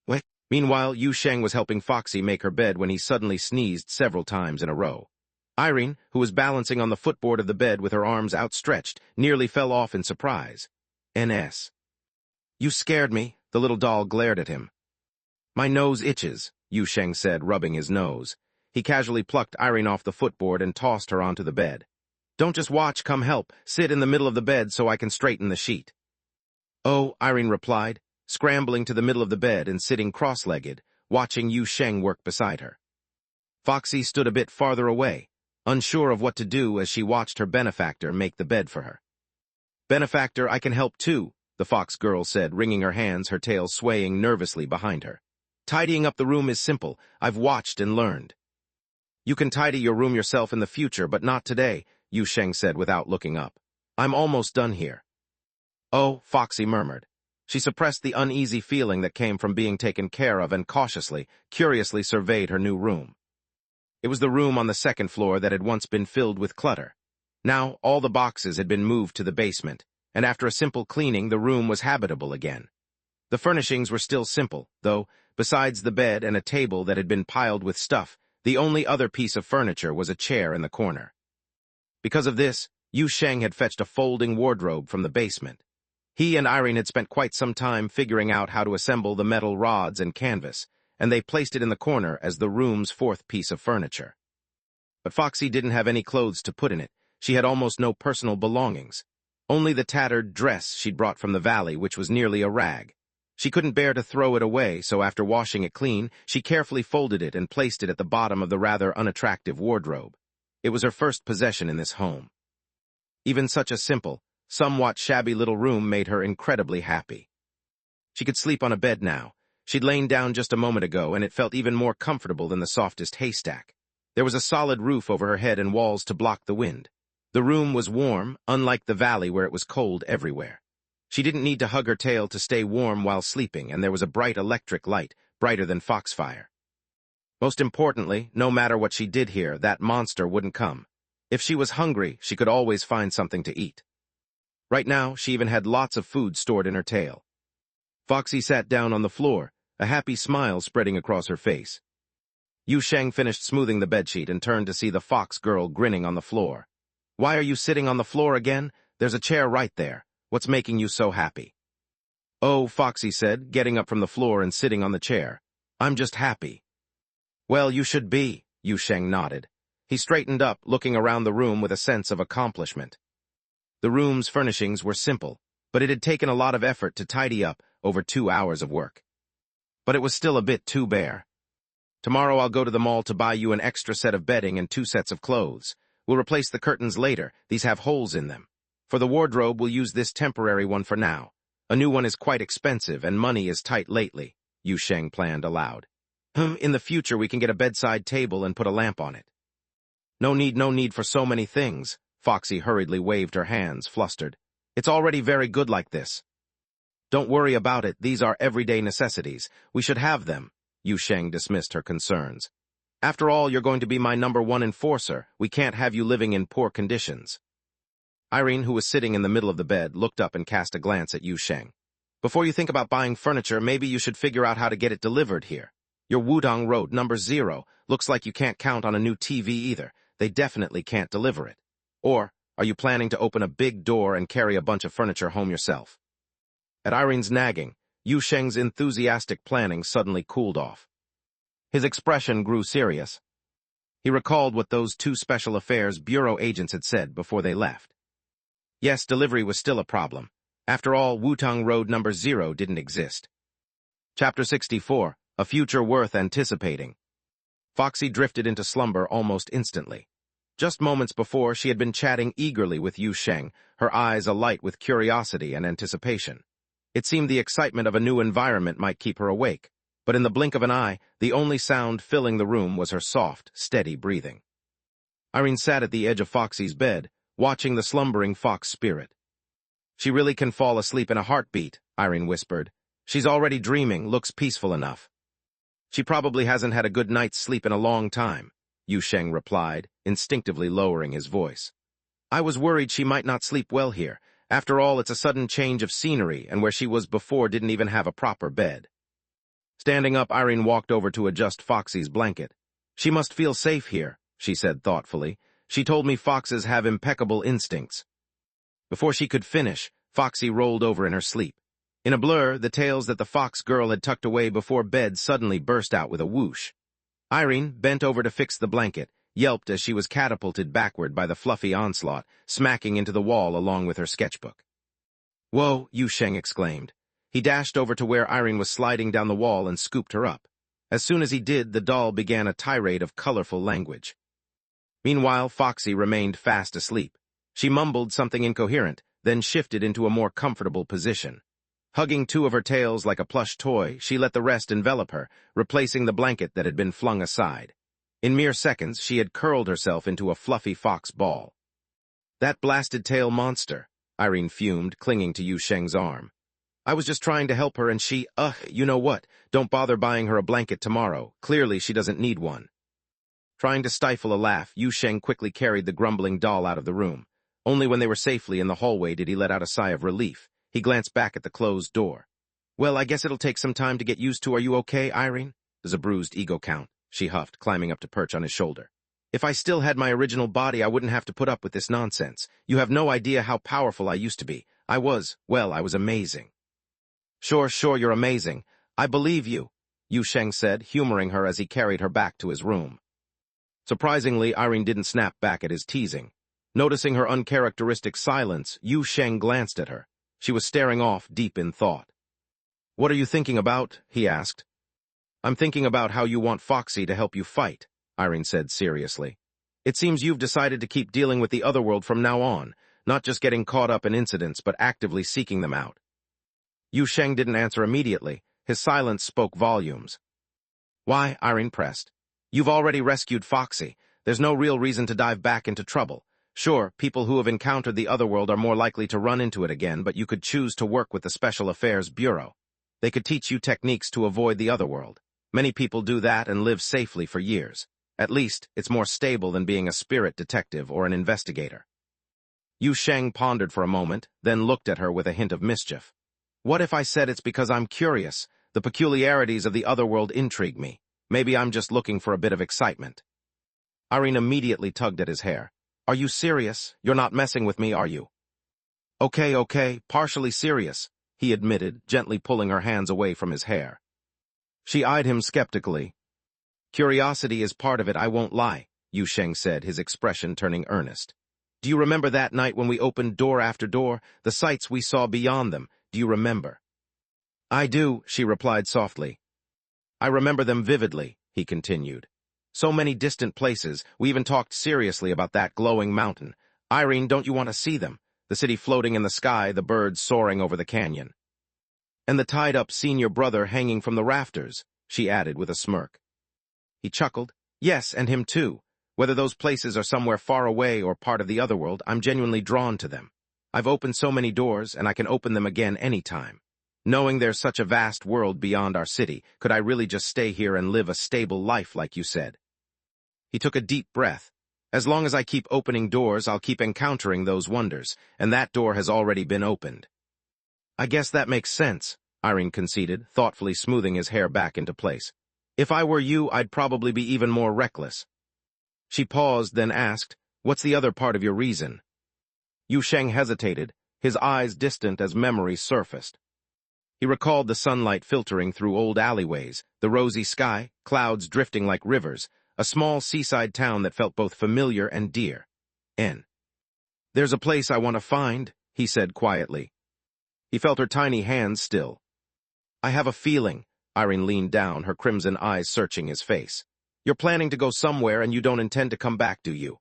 What? Meanwhile, Yu Sheng was helping Foxy make her bed when he suddenly sneezed several times in a row. Irene, who was balancing on the footboard of the bed with her arms outstretched, nearly fell off in surprise. NS. You scared me, the little doll glared at him. My nose itches, Yu Sheng said, rubbing his nose. He casually plucked Irene off the footboard and tossed her onto the bed. Don't just watch, come help. Sit in the middle of the bed so I can straighten the sheet. Oh, Irene replied, scrambling to the middle of the bed and sitting cross-legged, watching Yu Sheng work beside her. Foxy stood a bit farther away, unsure of what to do as she watched her benefactor make the bed for her. Benefactor, I can help too, the fox girl said, wringing her hands, her tail swaying nervously behind her. Tidying up the room is simple. I've watched and learned. You can tidy your room yourself in the future, but not today, Yu Sheng said without looking up. I'm almost done here. Oh, Foxy murmured. She suppressed the uneasy feeling that came from being taken care of and cautiously, curiously surveyed her new room. It was the room on the 2nd floor that had once been filled with clutter. Now, all the boxes had been moved to the basement, and after a simple cleaning, the room was habitable again. The furnishings were still simple, though, besides the bed and a table that had been piled with stuff, the only other piece of furniture was a chair in the corner. Because of this, Yu Sheng had fetched a folding wardrobe from the basement. He and Irene had spent quite some time figuring out how to assemble the metal rods and canvas, and they placed it in the corner as the room's 4th piece of furniture. But Foxy didn't have any clothes to put in it. She had almost no personal belongings. Only the tattered dress she'd brought from the valley, which was nearly a rag. She couldn't bear to throw it away, so after washing it clean, she carefully folded it and placed it at the bottom of the rather unattractive wardrobe. It was her first possession in this home. Even such a simple, somewhat shabby little room made her incredibly happy. She could sleep on a bed now. She'd lain down just a moment ago, and it felt even more comfortable than the softest haystack. There was a solid roof over her head and walls to block the wind. The room was warm, unlike the valley where it was cold everywhere. She didn't need to hug her tail to stay warm while sleeping, and there was a bright electric light, brighter than foxfire. Most importantly, no matter what she did here, that monster wouldn't come. If she was hungry, she could always find something to eat. Right now, she even had lots of food stored in her tail. Foxy sat down on the floor, a happy smile spreading across her face. Yu Sheng finished smoothing the bedsheet and turned to see the fox girl grinning on the floor. "Why are you sitting on the floor again? There's a chair right there. What's making you so happy?" "Oh," Foxy said, getting up from the floor and sitting on the chair. "I'm just happy." "Well, you should be," Yu Sheng nodded. He straightened up, looking around the room with a sense of accomplishment. The room's furnishings were simple, but it had taken a lot of effort to tidy up over 2 hours of work. But it was still a bit too bare. "Tomorrow I'll go to the mall to buy you an extra set of bedding and 2 sets of clothes. We'll replace the curtains later. These have holes in them. For the wardrobe, we'll use this temporary one for now. A new one is quite expensive, and money is tight lately," Yu Sheng planned aloud. In the future we can get a bedside table and put a lamp on it." No need for so many things," Foxy hurriedly waved her hands, flustered. "It's already very good like this." "Don't worry about it, these are everyday necessities. We should have them," Yu Sheng dismissed her concerns. "After all, you're going to be my #1 enforcer. We can't have you living in poor conditions." Irene, who was sitting in the middle of the bed, looked up and cast a glance at Yu Sheng. "Before you think about buying furniture, maybe you should figure out how to get it delivered here. Your Wudong Road, #0, looks like you can't count on a new TV either. They definitely can't deliver it. Or, are you planning to open a big door and carry a bunch of furniture home yourself?" At Irene's nagging, Yu Sheng's enthusiastic planning suddenly cooled off. His expression grew serious. He recalled what those 2 Special Affairs Bureau agents had said before they left. Yes, delivery was still a problem. After all, Wutong Road #0 didn't exist. Chapter 64, A Future Worth Anticipating. Foxy drifted into slumber almost instantly. Just moments before, she had been chatting eagerly with Yu Sheng, her eyes alight with curiosity and anticipation. It seemed the excitement of a new environment might keep her awake, but in the blink of an eye, the only sound filling the room was her soft, steady breathing. Irene sat at the edge of Foxy's bed, watching the slumbering fox spirit. "She really can fall asleep in a heartbeat," Irene whispered. "She's already dreaming, looks peaceful enough." "She probably hasn't had a good night's sleep in a long time," Yu Sheng replied, instinctively lowering his voice. "I was worried she might not sleep well here. After all, it's a sudden change of scenery, and where she was before didn't even have a proper bed." Standing up, Irene walked over to adjust Foxy's blanket. "She must feel safe here," she said thoughtfully. "She told me foxes have impeccable instincts." Before she could finish, Foxy rolled over in her sleep. In a blur, the tails that the fox girl had tucked away before bed suddenly burst out with a whoosh. Irene, bent over to fix the blanket, yelped as she was catapulted backward by the fluffy onslaught, smacking into the wall along with her sketchbook. "Whoa," Yu Sheng exclaimed. He dashed over to where Irene was sliding down the wall and scooped her up. As soon as he did, the doll began a tirade of colorful language. Meanwhile, Foxy remained fast asleep. She mumbled something incoherent, then shifted into a more comfortable position. Hugging 2 of her tails like a plush toy, she let the rest envelop her, replacing the blanket that had been flung aside. In mere seconds, she had curled herself into a fluffy fox ball. "That blasted tail monster," Irene fumed, clinging to Yu Sheng's arm. "I was just trying to help her and she, you know what, don't bother buying her a blanket tomorrow. Clearly she doesn't need one." Trying to stifle a laugh, Yu Sheng quickly carried the grumbling doll out of the room. Only when they were safely in the hallway did he let out a sigh of relief. He glanced back at the closed door. "Well, I guess it'll take some time to get used to. Are you okay, Irene?" "Does a bruised ego count?" she huffed, climbing up to perch on his shoulder. "If I still had my original body, I wouldn't have to put up with this nonsense. You have no idea how powerful I used to be. I was amazing." Sure, you're amazing. I believe you," Yu Sheng said, humoring her as he carried her back to his room. Surprisingly, Irene didn't snap back at his teasing. Noticing her uncharacteristic silence, Yu Sheng glanced at her. She was staring off, deep in thought. "What are you thinking about?" he asked. "I'm thinking about how you want Foxy to help you fight," Irene said seriously. "It seems you've decided to keep dealing with the other world from now on, not just getting caught up in incidents, but actively seeking them out." Yu Sheng didn't answer immediately. His silence spoke volumes. "Why?" Irene pressed. "You've already rescued Foxy. There's no real reason to dive back into trouble. Sure, people who have encountered the other world are more likely to run into it again, but you could choose to work with the Special Affairs Bureau. They could teach you techniques to avoid the other world. Many people do that and live safely for years. At least, it's more stable than being a spirit detective or an investigator." Yu Sheng pondered for a moment, then looked at her with a hint of mischief. "What if I said it's because I'm curious? The peculiarities of the other world intrigue me. Maybe I'm just looking for a bit of excitement." Irene immediately tugged at his hair. "Are you serious? You're not messing with me, are you?" Okay, partially serious," he admitted, gently pulling her hands away from his hair. She eyed him skeptically. "Curiosity is part of it, I won't lie," Yu Sheng said, his expression turning earnest. "Do you remember that night when we opened door after door, the sights we saw beyond them? Do you remember?" "I do," she replied softly. "I remember them vividly," he continued. "So many distant places. We even talked seriously about that glowing mountain. Irene, don't you want to see them? The city floating in the sky, the birds soaring over the canyon. And the tied-up senior brother hanging from the rafters," she added with a smirk. He chuckled. "Yes, and him too. Whether those places are somewhere far away or part of the other world, I'm genuinely drawn to them. I've opened so many doors, and I can open them again any time. Knowing there's such a vast world beyond our city, could I really just stay here and live a stable life like you said?" He took a deep breath. "As long as I keep opening doors, I'll keep encountering those wonders, and that door has already been opened." "I guess that makes sense," Irene conceded, thoughtfully smoothing his hair back into place. "If I were you, I'd probably be even more reckless." She paused, then asked, "What's the other part of your reason?" Yu Sheng hesitated, his eyes distant as memories surfaced. He recalled the sunlight filtering through old alleyways, the rosy sky, clouds drifting like rivers, a small seaside town that felt both familiar and dear. "There's a place I want to find," he said quietly. He felt her tiny hands still. "I have a feeling," Irene leaned down, her crimson eyes searching his face. "You're planning to go somewhere and you don't intend to come back, do you?"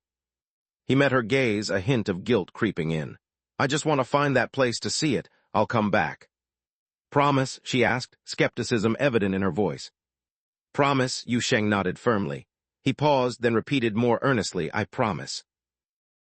He met her gaze, a hint of guilt creeping in. "I just want to find that place to see it. I'll come back." "Promise?" she asked, skepticism evident in her voice. "Promise," Yu Sheng nodded firmly. He paused, then repeated more earnestly, "I promise."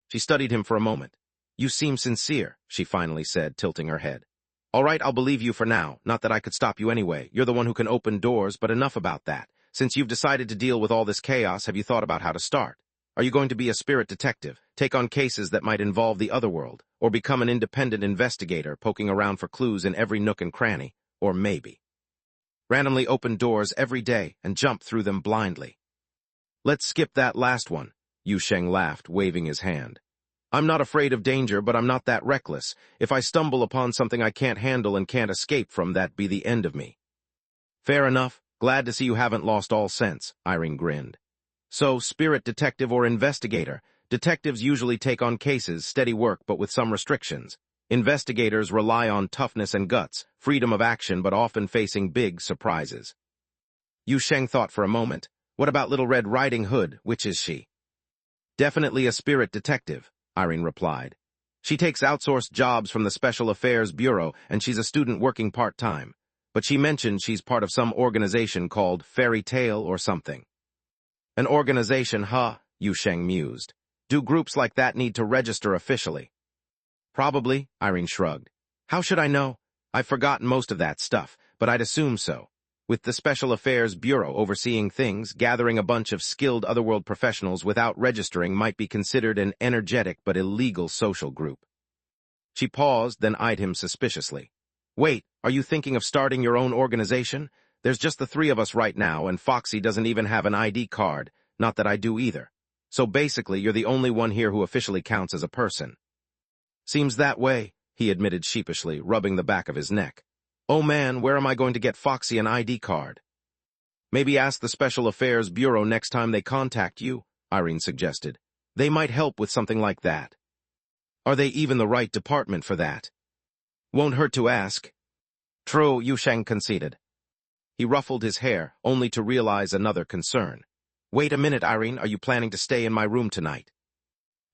She studied him for a moment. "You seem sincere," she finally said, tilting her head. "All right, I'll believe you for now. Not that I could stop you anyway. You're the one who can open doors, but enough about that. Since you've decided to deal with all this chaos, have you thought about how to start? Are you going to be a spirit detective, take on cases that might involve the other world, or become an independent investigator, poking around for clues in every nook and cranny, or maybe randomly open doors every day and jump through them blindly?" "Let's skip that last one," Yu Sheng laughed, waving his hand. "I'm not afraid of danger, but I'm not that reckless. If I stumble upon something I can't handle and can't escape from, that'd be the end of me." "Fair enough. Glad to see you haven't lost all sense," Irene grinned. "So, spirit detective or investigator. Detectives usually take on cases, steady work, but with some restrictions. Investigators rely on toughness and guts, freedom of action, but often facing big surprises." Yu Sheng thought for a moment. "What about Little Red Riding Hood? Which is she?" "Definitely a spirit detective," Irene replied. "She takes outsourced jobs from the Special Affairs Bureau, and she's a student working part-time. But she mentioned she's part of some organization called Fairy Tale or something." "An organization, huh?" Yu Sheng mused. "Do groups like that need to register officially?" "Probably," Irene shrugged. "How should I know? I've forgotten most of that stuff, but I'd assume so. With the Special Affairs Bureau overseeing things, gathering a bunch of skilled otherworld professionals without registering might be considered an energetic but illegal social group." She paused, then eyed him suspiciously. "Wait, are you thinking of starting your own organization? There's just the three of us right now, and Foxy doesn't even have an ID card, not that I do either. So basically, you're the only one here who officially counts as a person." "Seems that way," he admitted sheepishly, rubbing the back of his neck. "Oh man, where am I going to get Foxy an ID card?" "Maybe ask the Special Affairs Bureau next time they contact you," Irene suggested. "They might help with something like that." Are they even the right department for that? Won't hurt to ask. True, Yu Sheng conceded. He ruffled his hair, only to realize another concern. Wait a minute, Irene, are you planning to stay in my room tonight?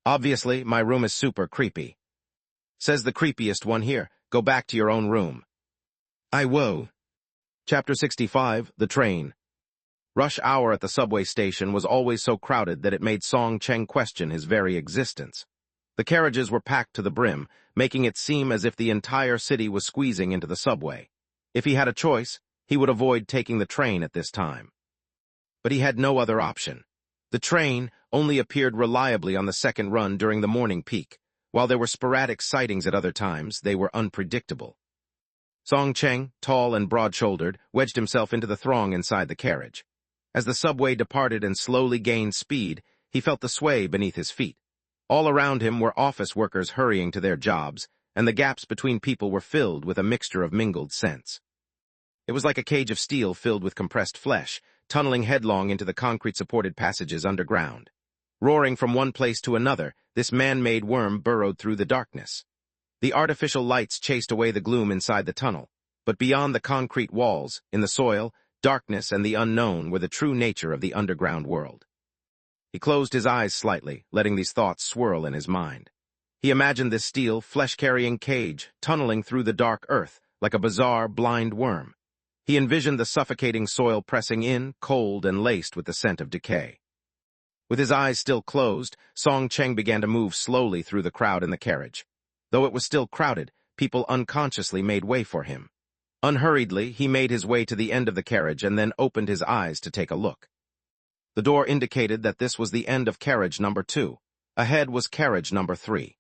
Obviously, my room is super creepy. Says the creepiest one here. Go back to your own room. I will. Chapter 65, The Train. Rush hour at the subway station was always so crowded that it made Song Cheng question his very existence. The carriages were packed to the brim, making it seem as if the entire city was squeezing into the subway. If he had a choice, he would avoid taking the train at this time. But he had no other option. The train only appeared reliably on the second run during the morning peak. While there were sporadic sightings at other times, they were unpredictable. Song Cheng, tall and broad-shouldered, wedged himself into the throng inside the carriage. As the subway departed and slowly gained speed, he felt the sway beneath his feet. All around him were office workers hurrying to their jobs, and the gaps between people were filled with a mixture of mingled scents. It was like a cage of steel filled with compressed flesh, tunneling headlong into the concrete-supported passages underground. Roaring from one place to another, this man-made worm burrowed through the darkness. The artificial lights chased away the gloom inside the tunnel, but beyond the concrete walls, in the soil, darkness and the unknown were the true nature of the underground world. He closed his eyes slightly, letting these thoughts swirl in his mind. He imagined this steel, flesh-carrying cage tunneling through the dark earth like a bizarre, blind worm. He envisioned the suffocating soil pressing in, cold and laced with the scent of decay. With his eyes still closed, Song Cheng began to move slowly through the crowd in the carriage. Though it was still crowded, people unconsciously made way for him. Unhurriedly, he made his way to the end of the carriage and then opened his eyes to take a look. The door indicated that this was the end of carriage number 2. Ahead was carriage number 3.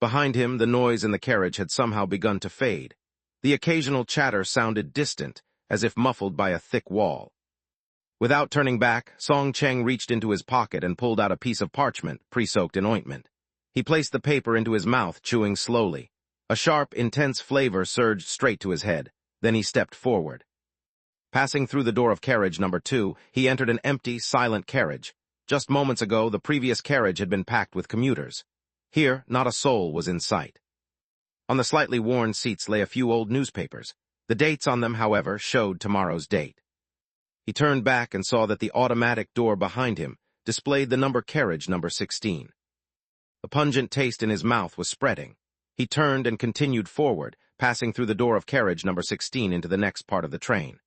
Behind him, the noise in the carriage had somehow begun to fade. The occasional chatter sounded distant, as if muffled by a thick wall. Without turning back, Song Cheng reached into his pocket and pulled out a piece of parchment, pre-soaked in ointment. He placed the paper into his mouth, chewing slowly. A sharp, intense flavor surged straight to his head. Then he stepped forward. Passing through the door of carriage number 2, he entered an empty, silent carriage. Just moments ago, the previous carriage had been packed with commuters. Here, not a soul was in sight. On the slightly worn seats lay a few old newspapers. The dates on them, however, showed tomorrow's date. He turned back and saw that the automatic door behind him displayed the number carriage number 16. The pungent taste in his mouth was spreading. He turned and continued forward, passing through the door of carriage number 16 into the next part of the train.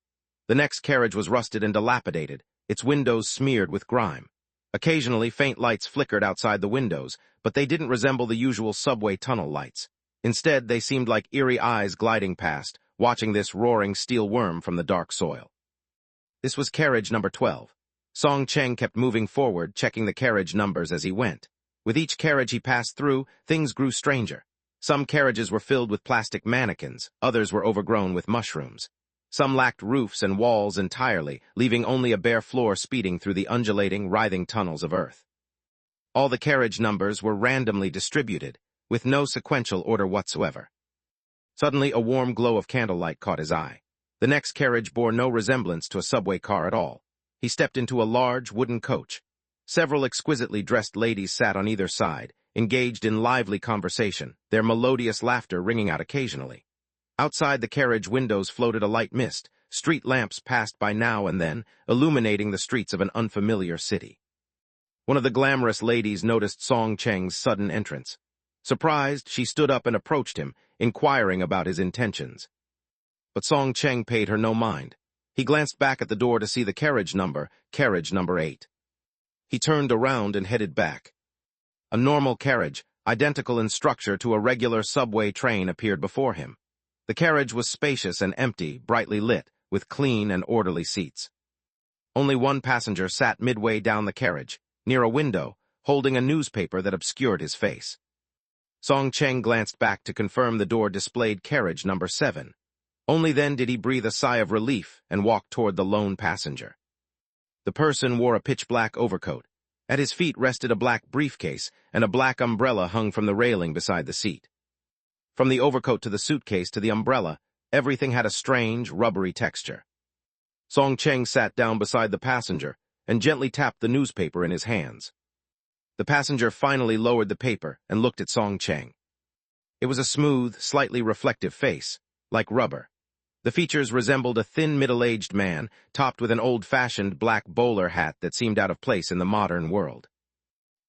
The next carriage was rusted and dilapidated, its windows smeared with grime. Occasionally, faint lights flickered outside the windows, but they didn't resemble the usual subway tunnel lights. Instead, they seemed like eerie eyes gliding past, watching this roaring steel worm from the dark soil. This was carriage number 12. Song Cheng kept moving forward, checking the carriage numbers as he went. With each carriage he passed through, things grew stranger. Some carriages were filled with plastic mannequins, others were overgrown with mushrooms. Some lacked roofs and walls entirely, leaving only a bare floor speeding through the undulating, writhing tunnels of earth. All the carriage numbers were randomly distributed, with no sequential order whatsoever. Suddenly, a warm glow of candlelight caught his eye. The next carriage bore no resemblance to a subway car at all. He stepped into a large, wooden coach. Several exquisitely dressed ladies sat on either side, engaged in lively conversation, their melodious laughter ringing out occasionally. Outside the carriage windows floated a light mist. Street lamps passed by now and then, illuminating the streets of an unfamiliar city. One of the glamorous ladies noticed Song Cheng's sudden entrance. Surprised, she stood up and approached him, inquiring about his intentions. But Song Cheng paid her no mind. He glanced back at the door to see the carriage number 8. He turned around and headed back. A normal carriage, identical in structure to a regular subway train, appeared before him. The carriage was spacious and empty, brightly lit, with clean and orderly seats. Only one passenger sat midway down the carriage, near a window, holding a newspaper that obscured his face. Song Cheng glanced back to confirm the door displayed carriage number 7. Only then did he breathe a sigh of relief and walk toward the lone passenger. The person wore a pitch-black overcoat. At his feet rested a black briefcase, and a black umbrella hung from the railing beside the seat. From the overcoat to the suitcase to the umbrella, everything had a strange, rubbery texture. Song Cheng sat down beside the passenger and gently tapped the newspaper in his hands. The passenger finally lowered the paper and looked at Song Cheng. It was a smooth, slightly reflective face, like rubber. The features resembled a thin, middle-aged man, topped with an old-fashioned black bowler hat that seemed out of place in the modern world.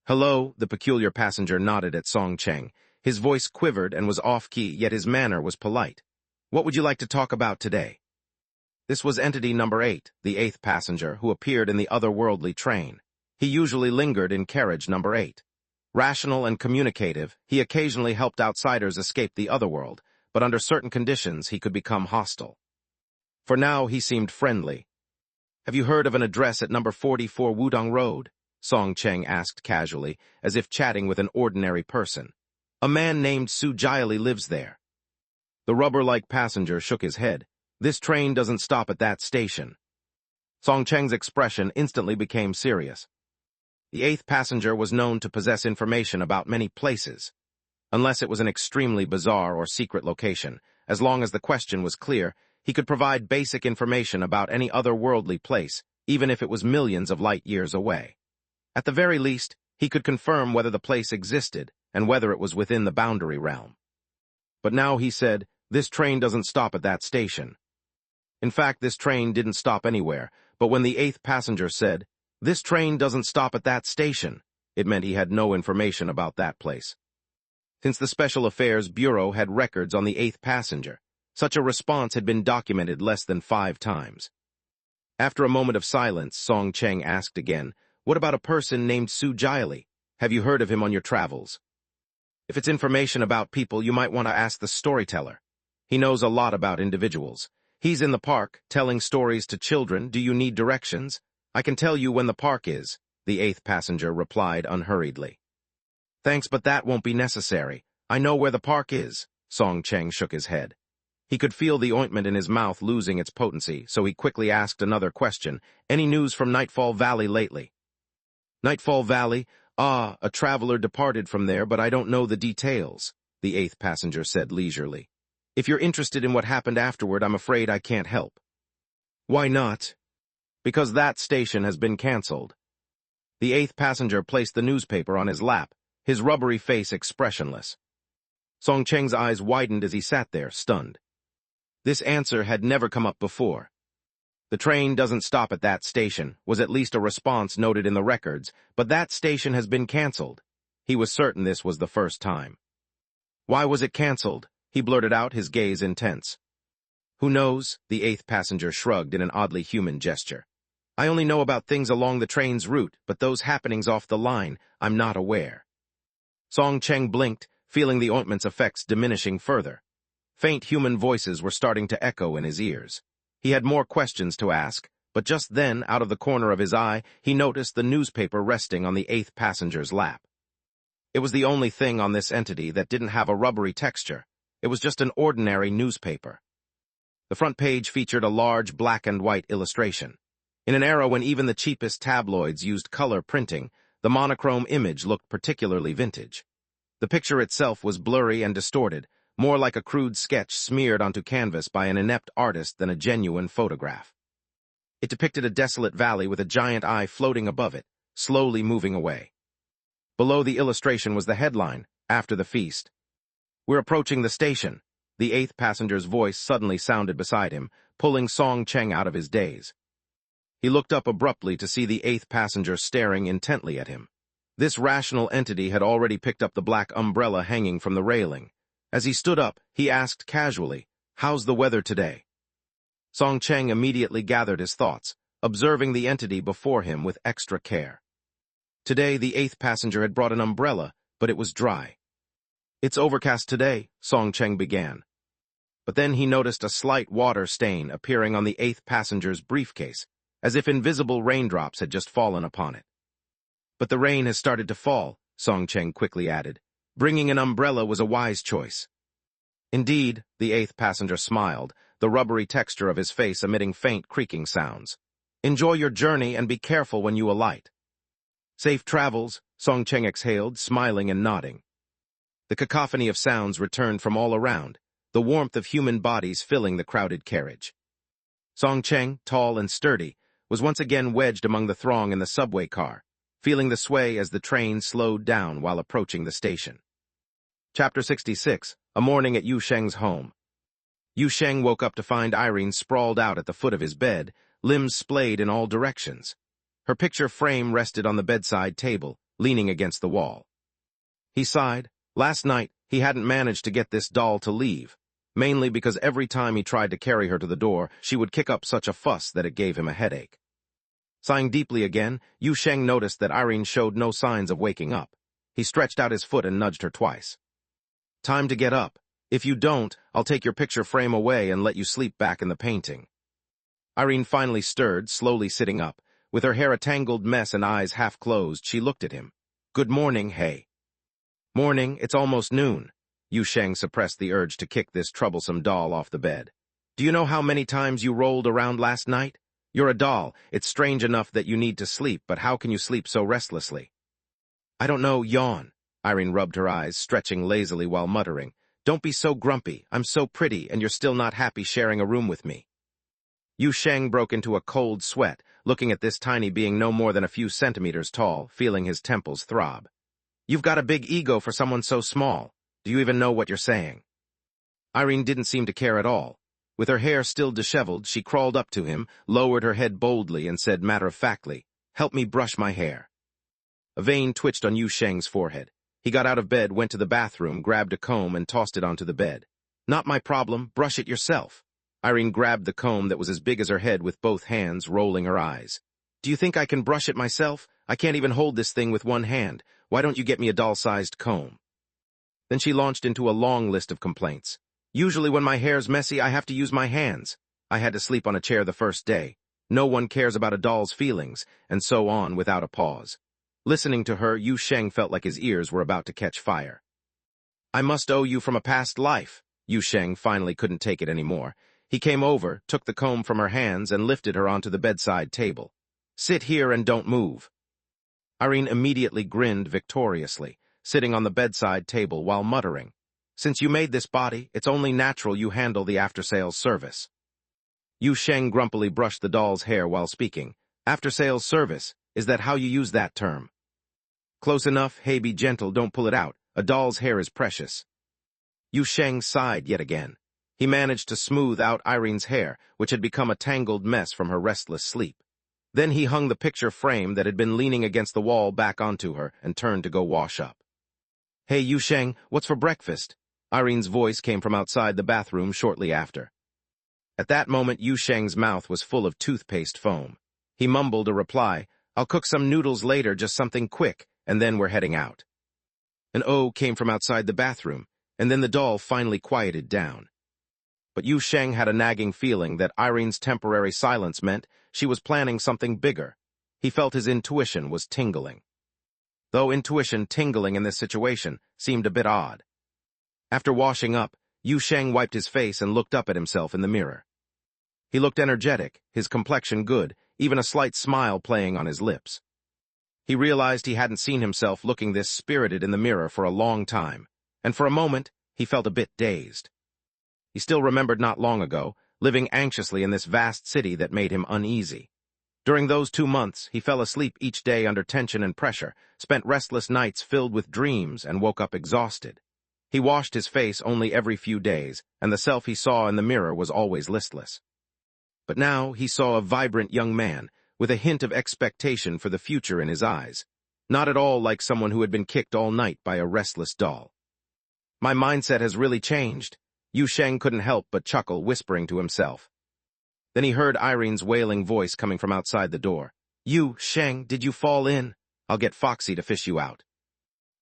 "Hello," the peculiar passenger nodded at Song Cheng. His voice quivered and was off-key, yet his manner was polite. "What would you like to talk about today?" This was entity number 8, the 8th passenger, who appeared in the otherworldly train. He usually lingered in carriage number 8. Rational and communicative, he occasionally helped outsiders escape the otherworld, but under certain conditions he could become hostile. For now, he seemed friendly. "Have you heard of an address at number 44 Wudong Road?" Song Cheng asked casually, as if chatting with an ordinary person. "A man named Su Jiali lives there." The rubber-like passenger shook his head. "This train doesn't stop at that station." Song Cheng's expression instantly became serious. The 8th passenger was known to possess information about many places. Unless it was an extremely bizarre or secret location, as long as the question was clear, he could provide basic information about any otherworldly place, even if it was millions of light years away. At the very least, he could confirm whether the place existed and whether it was within the boundary realm. But now he said, "This train doesn't stop at that station." In fact, this train didn't stop anywhere, but when the 8th passenger said, "This train doesn't stop at that station," it meant he had no information about that place. Since the Special Affairs Bureau had records on the 8th passenger, such a response had been documented less than 5 times. After a moment of silence, Song Cheng asked again, "What about a person named Su Jiali? Have you heard of him on your travels?" "If it's information about people, you might want to ask the storyteller. He knows a lot about individuals. He's in the park, telling stories to children. Do you need directions? I can tell you when the park is," the 8th passenger replied unhurriedly. "Thanks, but that won't be necessary. I know where the park is." Song Cheng shook his head. He could feel the ointment in his mouth losing its potency, so he quickly asked another question. "Any news from Nightfall Valley lately?" "Nightfall Valley? A traveler departed from there, but I don't know the details," the 8th passenger said leisurely. "If you're interested in what happened afterward, I'm afraid I can't help." "Why not?" "Because that station has been cancelled." The 8th passenger placed the newspaper on his lap, his rubbery face expressionless. Song Cheng's eyes widened as he sat there, stunned. This answer had never come up before. "The train doesn't stop at that station," was at least a response noted in the records, but that station has been cancelled. He was certain this was the first time. "Why was it cancelled?" he blurted out, his gaze intense. "Who knows?" the 8th passenger shrugged in an oddly human gesture. "I only know about things along the train's route, but those happenings off the line, I'm not aware." Song Cheng blinked, feeling the ointment's effects diminishing further. Faint human voices were starting to echo in his ears. He had more questions to ask, but just then, out of the corner of his eye, he noticed the newspaper resting on the 8th passenger's lap. It was the only thing on this entity that didn't have a rubbery texture. It was just an ordinary newspaper. The front page featured a large black and white illustration. In an era when even the cheapest tabloids used color printing, the monochrome image looked particularly vintage. The picture itself was blurry and distorted, more like a crude sketch smeared onto canvas by an inept artist than a genuine photograph. It depicted a desolate valley with a giant eye floating above it, slowly moving away. Below the illustration was the headline, "After the feast." "We're approaching the station," the 8th passenger's voice suddenly sounded beside him, pulling Song Cheng out of his daze. He looked up abruptly to see the 8th passenger staring intently at him. This rational entity had already picked up the black umbrella hanging from the railing. As he stood up, he asked casually, "How's the weather today?" Song Cheng immediately gathered his thoughts, observing the entity before him with extra care. Today, the 8th passenger had brought an umbrella, but it was dry. "It's overcast today," Song Cheng began. But then he noticed a slight water stain appearing on the 8th passenger's briefcase, as if invisible raindrops had just fallen upon it. "But the rain has started to fall," Song Cheng quickly added. "Bringing an umbrella was a wise choice." "Indeed," the 8th passenger smiled, the rubbery texture of his face emitting faint creaking sounds. "Enjoy your journey and be careful when you alight." "Safe travels," Song Cheng exhaled, smiling and nodding. The cacophony of sounds returned from all around, the warmth of human bodies filling the crowded carriage. Song Cheng, tall and sturdy, was once again wedged among the throng in the subway car, feeling the sway as the train slowed down while approaching the station. Chapter 66, A Morning at Yu Sheng's Home. Yu Sheng woke up to find Irene sprawled out at the foot of his bed, limbs splayed in all directions. Her picture frame rested on the bedside table, leaning against the wall. He sighed. Last night, he hadn't managed to get this doll to leave, mainly because every time he tried to carry her to the door, she would kick up such a fuss that it gave him a headache. Sighing deeply again, Yu Sheng noticed that Irene showed no signs of waking up. He stretched out his foot and nudged her twice. Time to get up. If you don't, I'll take your picture frame away and let you sleep back in the painting. Irene finally stirred, slowly sitting up. With her hair a tangled mess and eyes half closed, she looked at him. Good morning, hey. Morning, it's almost noon. Yu Sheng suppressed the urge to kick this troublesome doll off the bed. Do you know how many times you rolled around last night? You're a doll. It's strange enough that you need to sleep, but how can you sleep so restlessly? I don't know, yawn. Irene rubbed her eyes, stretching lazily while muttering. Don't be so grumpy. I'm so pretty, and you're still not happy sharing a room with me. Yu Sheng broke into a cold sweat, looking at this tiny being no more than a few centimeters tall, feeling his temples throb. You've got a big ego for someone so small. Do you even know what you're saying? Irene didn't seem to care at all. With her hair still disheveled, she crawled up to him, lowered her head boldly, and said matter-of-factly, "Help me brush my hair." A vein twitched on Yu Sheng's forehead. He got out of bed, went to the bathroom, grabbed a comb, and tossed it onto the bed. Not my problem, brush it yourself. Irene grabbed the comb that was as big as her head with both hands, rolling her eyes. Do you think I can brush it myself? I can't even hold this thing with one hand. Why don't you get me a doll-sized comb? Then she launched into a long list of complaints. Usually when my hair's messy, I have to use my hands. I had to sleep on a chair the first day. No one cares about a doll's feelings, and so on without a pause. Listening to her, Yu Sheng felt like his ears were about to catch fire. I must owe you from a past life. Yu Sheng finally couldn't take it anymore. He came over, took the comb from her hands, and lifted her onto the bedside table. Sit here and don't move. Irene immediately grinned victoriously, sitting on the bedside table while muttering, Since you made this body, it's only natural you handle the after-sales service. Yu Sheng grumpily brushed the doll's hair while speaking. After-sales service, is that how you use that term? Close enough, hey, be gentle, don't pull it out. A doll's hair is precious. Yu Sheng sighed yet again. He managed to smooth out Irene's hair, which had become a tangled mess from her restless sleep. Then he hung the picture frame that had been leaning against the wall back onto her and turned to go wash up. Hey, Yu Sheng, what's for breakfast? Irene's voice came from outside the bathroom shortly after. At that moment, Yu Sheng's mouth was full of toothpaste foam. He mumbled a reply, I'll cook some noodles later, just something quick, and then we're heading out. An "oh" came from outside the bathroom, and then the doll finally quieted down. But Yu Sheng had a nagging feeling that Irene's temporary silence meant she was planning something bigger. He felt his intuition was tingling. Though intuition tingling in this situation seemed a bit odd. After washing up, Yu Sheng wiped his face and looked up at himself in the mirror. He looked energetic, his complexion good, even a slight smile playing on his lips. He realized he hadn't seen himself looking this spirited in the mirror for a long time, and for a moment, he felt a bit dazed. He still remembered not long ago, living anxiously in this vast city that made him uneasy. During those 2 months, he fell asleep each day under tension and pressure, spent restless nights filled with dreams, and woke up exhausted. He washed his face only every few days, and the self he saw in the mirror was always listless. But now he saw a vibrant young man, with a hint of expectation for the future in his eyes, not at all like someone who had been kicked all night by a restless doll. My mindset has really changed. Yu Sheng couldn't help but chuckle, whispering to himself. Then he heard Irene's wailing voice coming from outside the door. Yu Sheng, did you fall in? I'll get Foxy to fish you out.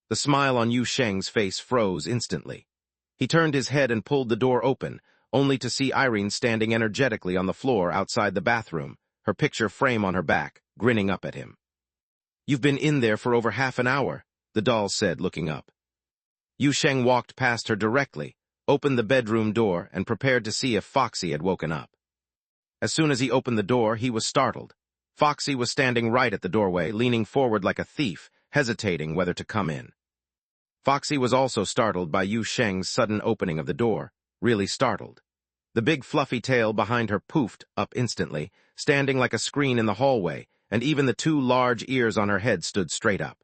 The smile on Yu Sheng's face froze instantly. He turned his head and pulled the door open, only to see Irene standing energetically on the floor outside the bathroom, her picture frame on her back, grinning up at him. You've been in there for over half an hour, the doll said, looking up. Yu Sheng walked past her directly, opened the bedroom door, and prepared to see if Foxy had woken up. As soon as he opened the door, he was startled. Foxy was standing right at the doorway, leaning forward like a thief, hesitating whether to come in. Foxy was also startled by Yu Sheng's sudden opening of the door, really startled. The big fluffy tail behind her poofed up instantly, standing like a screen in the hallway, and even the two large ears on her head stood straight up.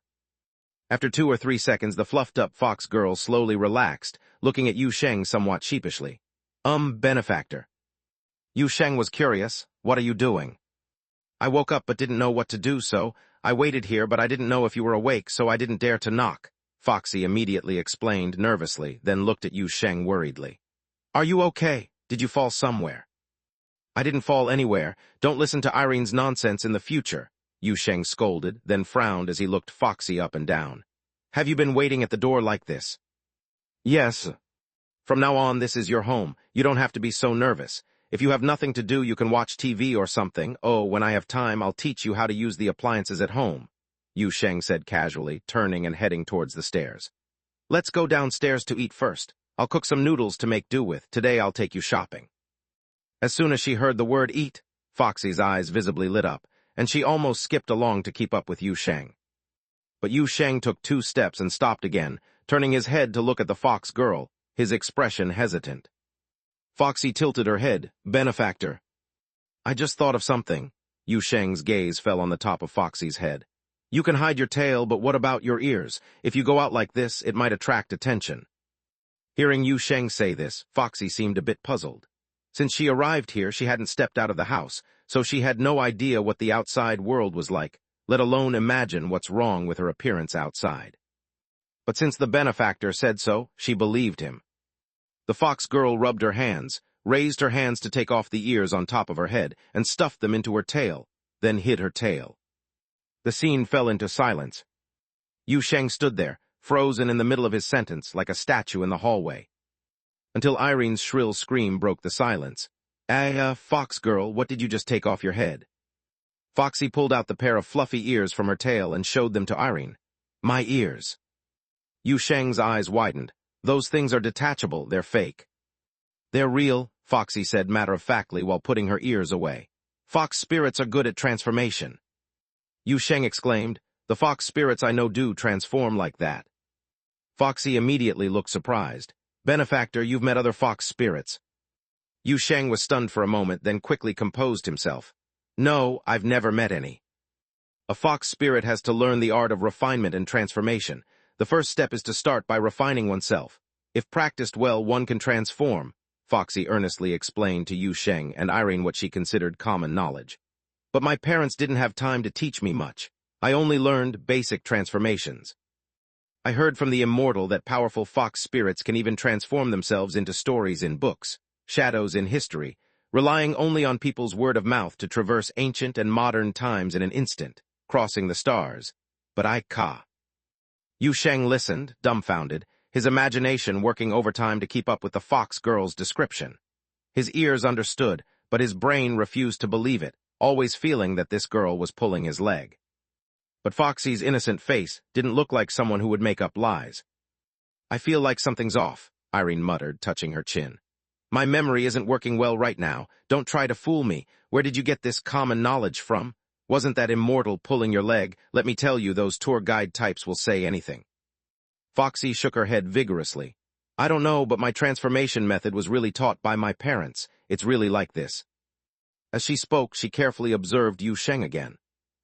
After 2 or 3 seconds, the fluffed-up fox girl slowly relaxed, looking at Yu Sheng somewhat sheepishly. Benefactor. Yu Sheng was curious. What are you doing? I woke up but didn't know what to do, so I waited here, but I didn't know if you were awake, so I didn't dare to knock, Foxy immediately explained nervously, then looked at Yu Sheng worriedly. Are you okay? Did you fall somewhere? I didn't fall anywhere. Don't listen to Irene's nonsense in the future, Yu Sheng scolded, then frowned as he looked Foxy up and down. Have you been waiting at the door like this? Yes. From now on, this is your home. You don't have to be so nervous. If you have nothing to do, you can watch TV or something. Oh, when I have time, I'll teach you how to use the appliances at home, Yu Sheng said casually, turning and heading towards the stairs. Let's go downstairs to eat first. I'll cook some noodles to make do with. Today I'll take you shopping. As soon as she heard the word eat, Foxy's eyes visibly lit up, and she almost skipped along to keep up with Yu Sheng. But Yu Sheng took 2 steps and stopped again, turning his head to look at the fox girl, his expression hesitant. Foxy tilted her head. Benefactor. I just thought of something. Yu Sheng's gaze fell on the top of Foxy's head. You can hide your tail, but what about your ears? If you go out like this, it might attract attention. Hearing Yu Sheng say this, Foxy seemed a bit puzzled. Since she arrived here, she hadn't stepped out of the house, so she had no idea what the outside world was like, let alone imagine what's wrong with her appearance outside. But since the benefactor said so, she believed him. The fox girl rubbed her hands, raised her hands to take off the ears on top of her head, and stuffed them into her tail, then hid her tail. The scene fell into silence. Yu Sheng stood there, frozen in the middle of his sentence, like a statue in the hallway. Until Irene's shrill scream broke the silence. Fox girl, what did you just take off your head? Foxy pulled out the pair of fluffy ears from her tail and showed them to Irene. My ears. Yu Sheng's eyes widened. Those things are detachable, they're fake. They're real, Foxy said matter-of-factly while putting her ears away. Fox spirits are good at transformation. Yu Sheng exclaimed, the fox spirits I know do transform like that. Foxy immediately looked surprised. Benefactor, you've met other fox spirits. Yu Sheng was stunned for a moment, then quickly composed himself. No, I've never met any. A fox spirit has to learn the art of refinement and transformation. The first step is to start by refining oneself. If practiced well, one can transform, Foxy earnestly explained to Yu Sheng and Irene what she considered common knowledge. But my parents didn't have time to teach me much. I only learned basic transformations. I heard from the immortal that powerful fox spirits can even transform themselves into stories in books, shadows in history, relying only on people's word of mouth to traverse ancient and modern times in an instant, crossing the stars. But Yu Sheng listened, dumbfounded, his imagination working overtime to keep up with the fox girl's description. His ears understood, but his brain refused to believe it, always feeling that this girl was pulling his leg. But Foxy's innocent face didn't look like someone who would make up lies. I feel like something's off, Irene muttered, touching her chin. My memory isn't working well right now. Don't try to fool me. Where did you get this common knowledge from? Wasn't that immortal pulling your leg? Let me tell you, those tour guide types will say anything. Foxy shook her head vigorously. I don't know, but my transformation method was really taught by my parents. It's really like this. As she spoke, she carefully observed Yu Sheng again.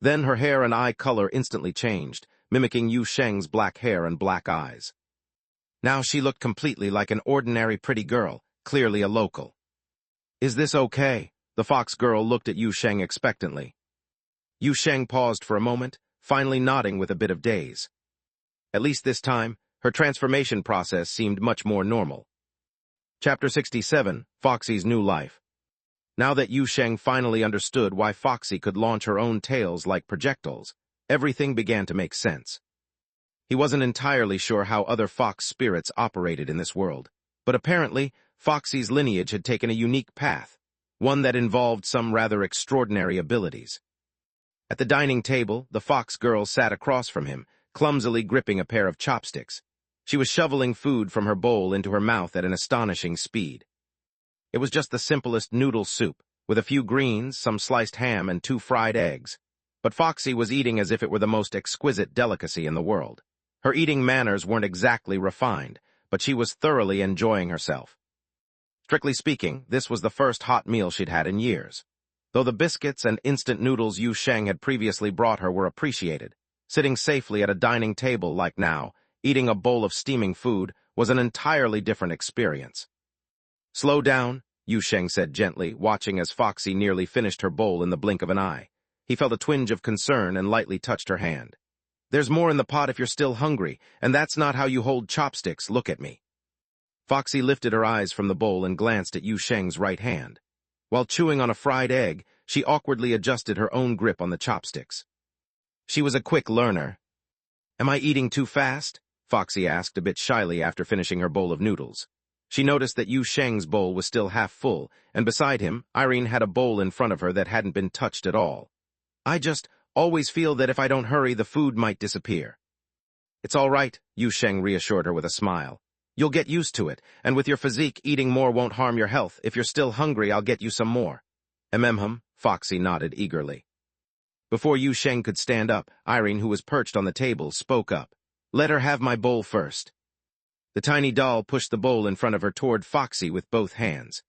Then her hair and eye color instantly changed, mimicking Yu Sheng's black hair and black eyes. Now she looked completely like an ordinary pretty girl, clearly a local. Is this okay? The fox girl looked at Yu Sheng expectantly. Yu Sheng paused for a moment, finally nodding with a bit of daze. At least this time, her transformation process seemed much more normal. Chapter 67, Foxy's New Life. Now that Yu Sheng finally understood why Foxy could launch her own tails like projectiles, everything began to make sense. He wasn't entirely sure how other fox spirits operated in this world, but apparently, Foxy's lineage had taken a unique path, one that involved some rather extraordinary abilities. At the dining table, the fox girl sat across from him, clumsily gripping a pair of chopsticks. She was shoveling food from her bowl into her mouth at an astonishing speed. It was just the simplest noodle soup, with a few greens, some sliced ham, and 2 fried eggs. But Foxy was eating as if it were the most exquisite delicacy in the world. Her eating manners weren't exactly refined, but she was thoroughly enjoying herself. Strictly speaking, this was the first hot meal she'd had in years. though the biscuits and instant noodles Yu Sheng had previously brought her were appreciated. Sitting safely at a dining table like now, eating a bowl of steaming food, was an entirely different experience. "Slow down," Yu Sheng said gently, watching as Foxy nearly finished her bowl in the blink of an eye. He felt a twinge of concern and lightly touched her hand. "There's more in the pot if you're still hungry, and that's not how you hold chopsticks, look at me." Foxy lifted her eyes from the bowl and glanced at Yu Sheng's right hand. While chewing on a fried egg, she awkwardly adjusted her own grip on the chopsticks. She was a quick learner. "Am I eating too fast?" Foxy asked a bit shyly after finishing her bowl of noodles. She noticed that Yu Sheng's bowl was still half full, and beside him, Irene had a bowl in front of her that hadn't been touched at all. "I just always feel that if I don't hurry, the food might disappear." "It's all right," Yu Sheng reassured her with a smile. "You'll get used to it, and with your physique, eating more won't harm your health. If you're still hungry, I'll get you some more." Foxy nodded eagerly. Before Yu Sheng could stand up, Irene, who was perched on the table, spoke up. "Let her have my bowl first." The tiny doll pushed the bowl in front of her toward Foxy with both hands.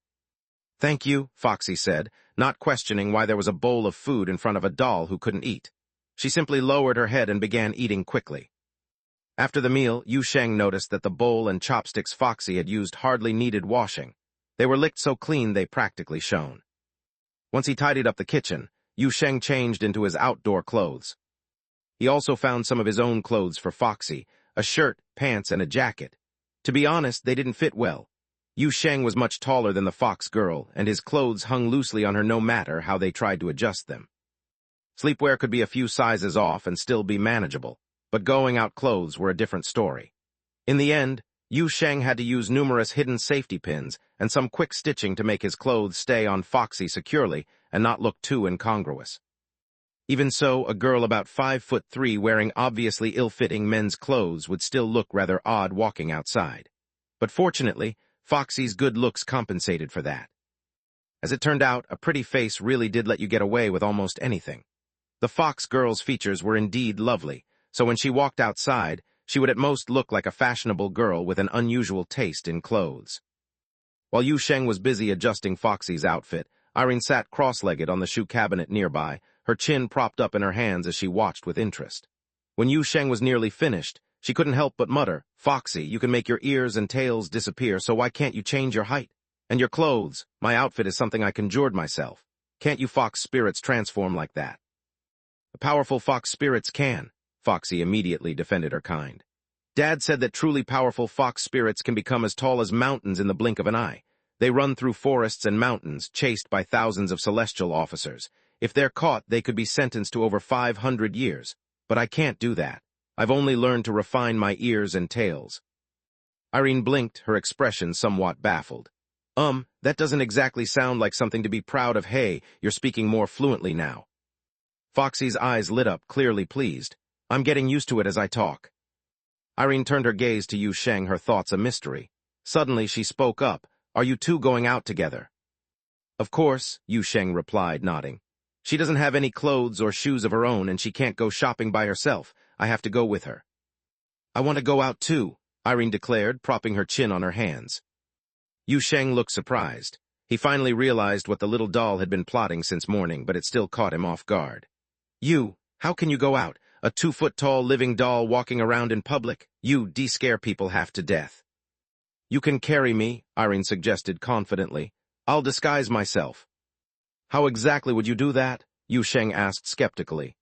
"Thank you," Foxy said, not questioning why there was a bowl of food in front of a doll who couldn't eat. She simply lowered her head and began eating quickly. After the meal, Yu Sheng noticed that the bowl and chopsticks Foxy had used hardly needed washing. They were licked so clean they practically shone. Once he tidied up the kitchen, Yu Sheng changed into his outdoor clothes. He also found some of his own clothes for Foxy, a shirt, pants, and a jacket. To be honest, they didn't fit well. Yu Sheng was much taller than the fox girl, and his clothes hung loosely on her no matter how they tried to adjust them. Sleepwear could be a few sizes off and still be manageable, but going-out clothes were a different story. In the end, Yu Sheng had to use numerous hidden safety pins and some quick stitching to make his clothes stay on Foxy securely and not look too incongruous. Even so, a girl about 5'3" wearing obviously ill-fitting men's clothes would still look rather odd walking outside. But fortunately, Foxy's good looks compensated for that. As it turned out, a pretty face really did let you get away with almost anything. The fox girl's features were indeed lovely, so when she walked outside, she would at most look like a fashionable girl with an unusual taste in clothes. While Yu Sheng was busy adjusting Foxy's outfit, Irene sat cross-legged on the shoe cabinet nearby, her chin propped up in her hands as she watched with interest. When Yu Sheng was nearly finished, she couldn't help but mutter, "Foxy, you can make your ears and tails disappear, so why can't you change your height? And your clothes, my outfit is something I conjured myself. Can't you fox spirits transform like that?" "The powerful fox spirits can," Foxy immediately defended her kind. "Dad said that truly powerful fox spirits can become as tall as mountains in the blink of an eye. They run through forests and mountains, chased by thousands of celestial officers. If they're caught, they could be sentenced to over 500 years. But I can't do that. I've only learned to refine my ears and tails." Irene blinked, her expression somewhat baffled. That doesn't exactly sound like something to be proud of. Hey, you're speaking more fluently now." Foxy's eyes lit up, clearly pleased. "I'm getting used to it as I talk." Irene turned her gaze to Yu Sheng, her thoughts a mystery. Suddenly she spoke up. "Are you two going out together?" "Of course," Yu Sheng replied, nodding. "She doesn't have any clothes or shoes of her own, and she can't go shopping by herself. I have to go with her." "I want to go out too," Irene declared, propping her chin on her hands. Yu Sheng looked surprised. He finally realized what the little doll had been plotting since morning, but it still caught him off guard. "You, how can you go out? A 2-foot-tall living doll walking around in public? You de-scare people half to death." "You can carry me," Irene suggested confidently. "I'll disguise myself." "How exactly would you do that?" Yu Sheng asked skeptically.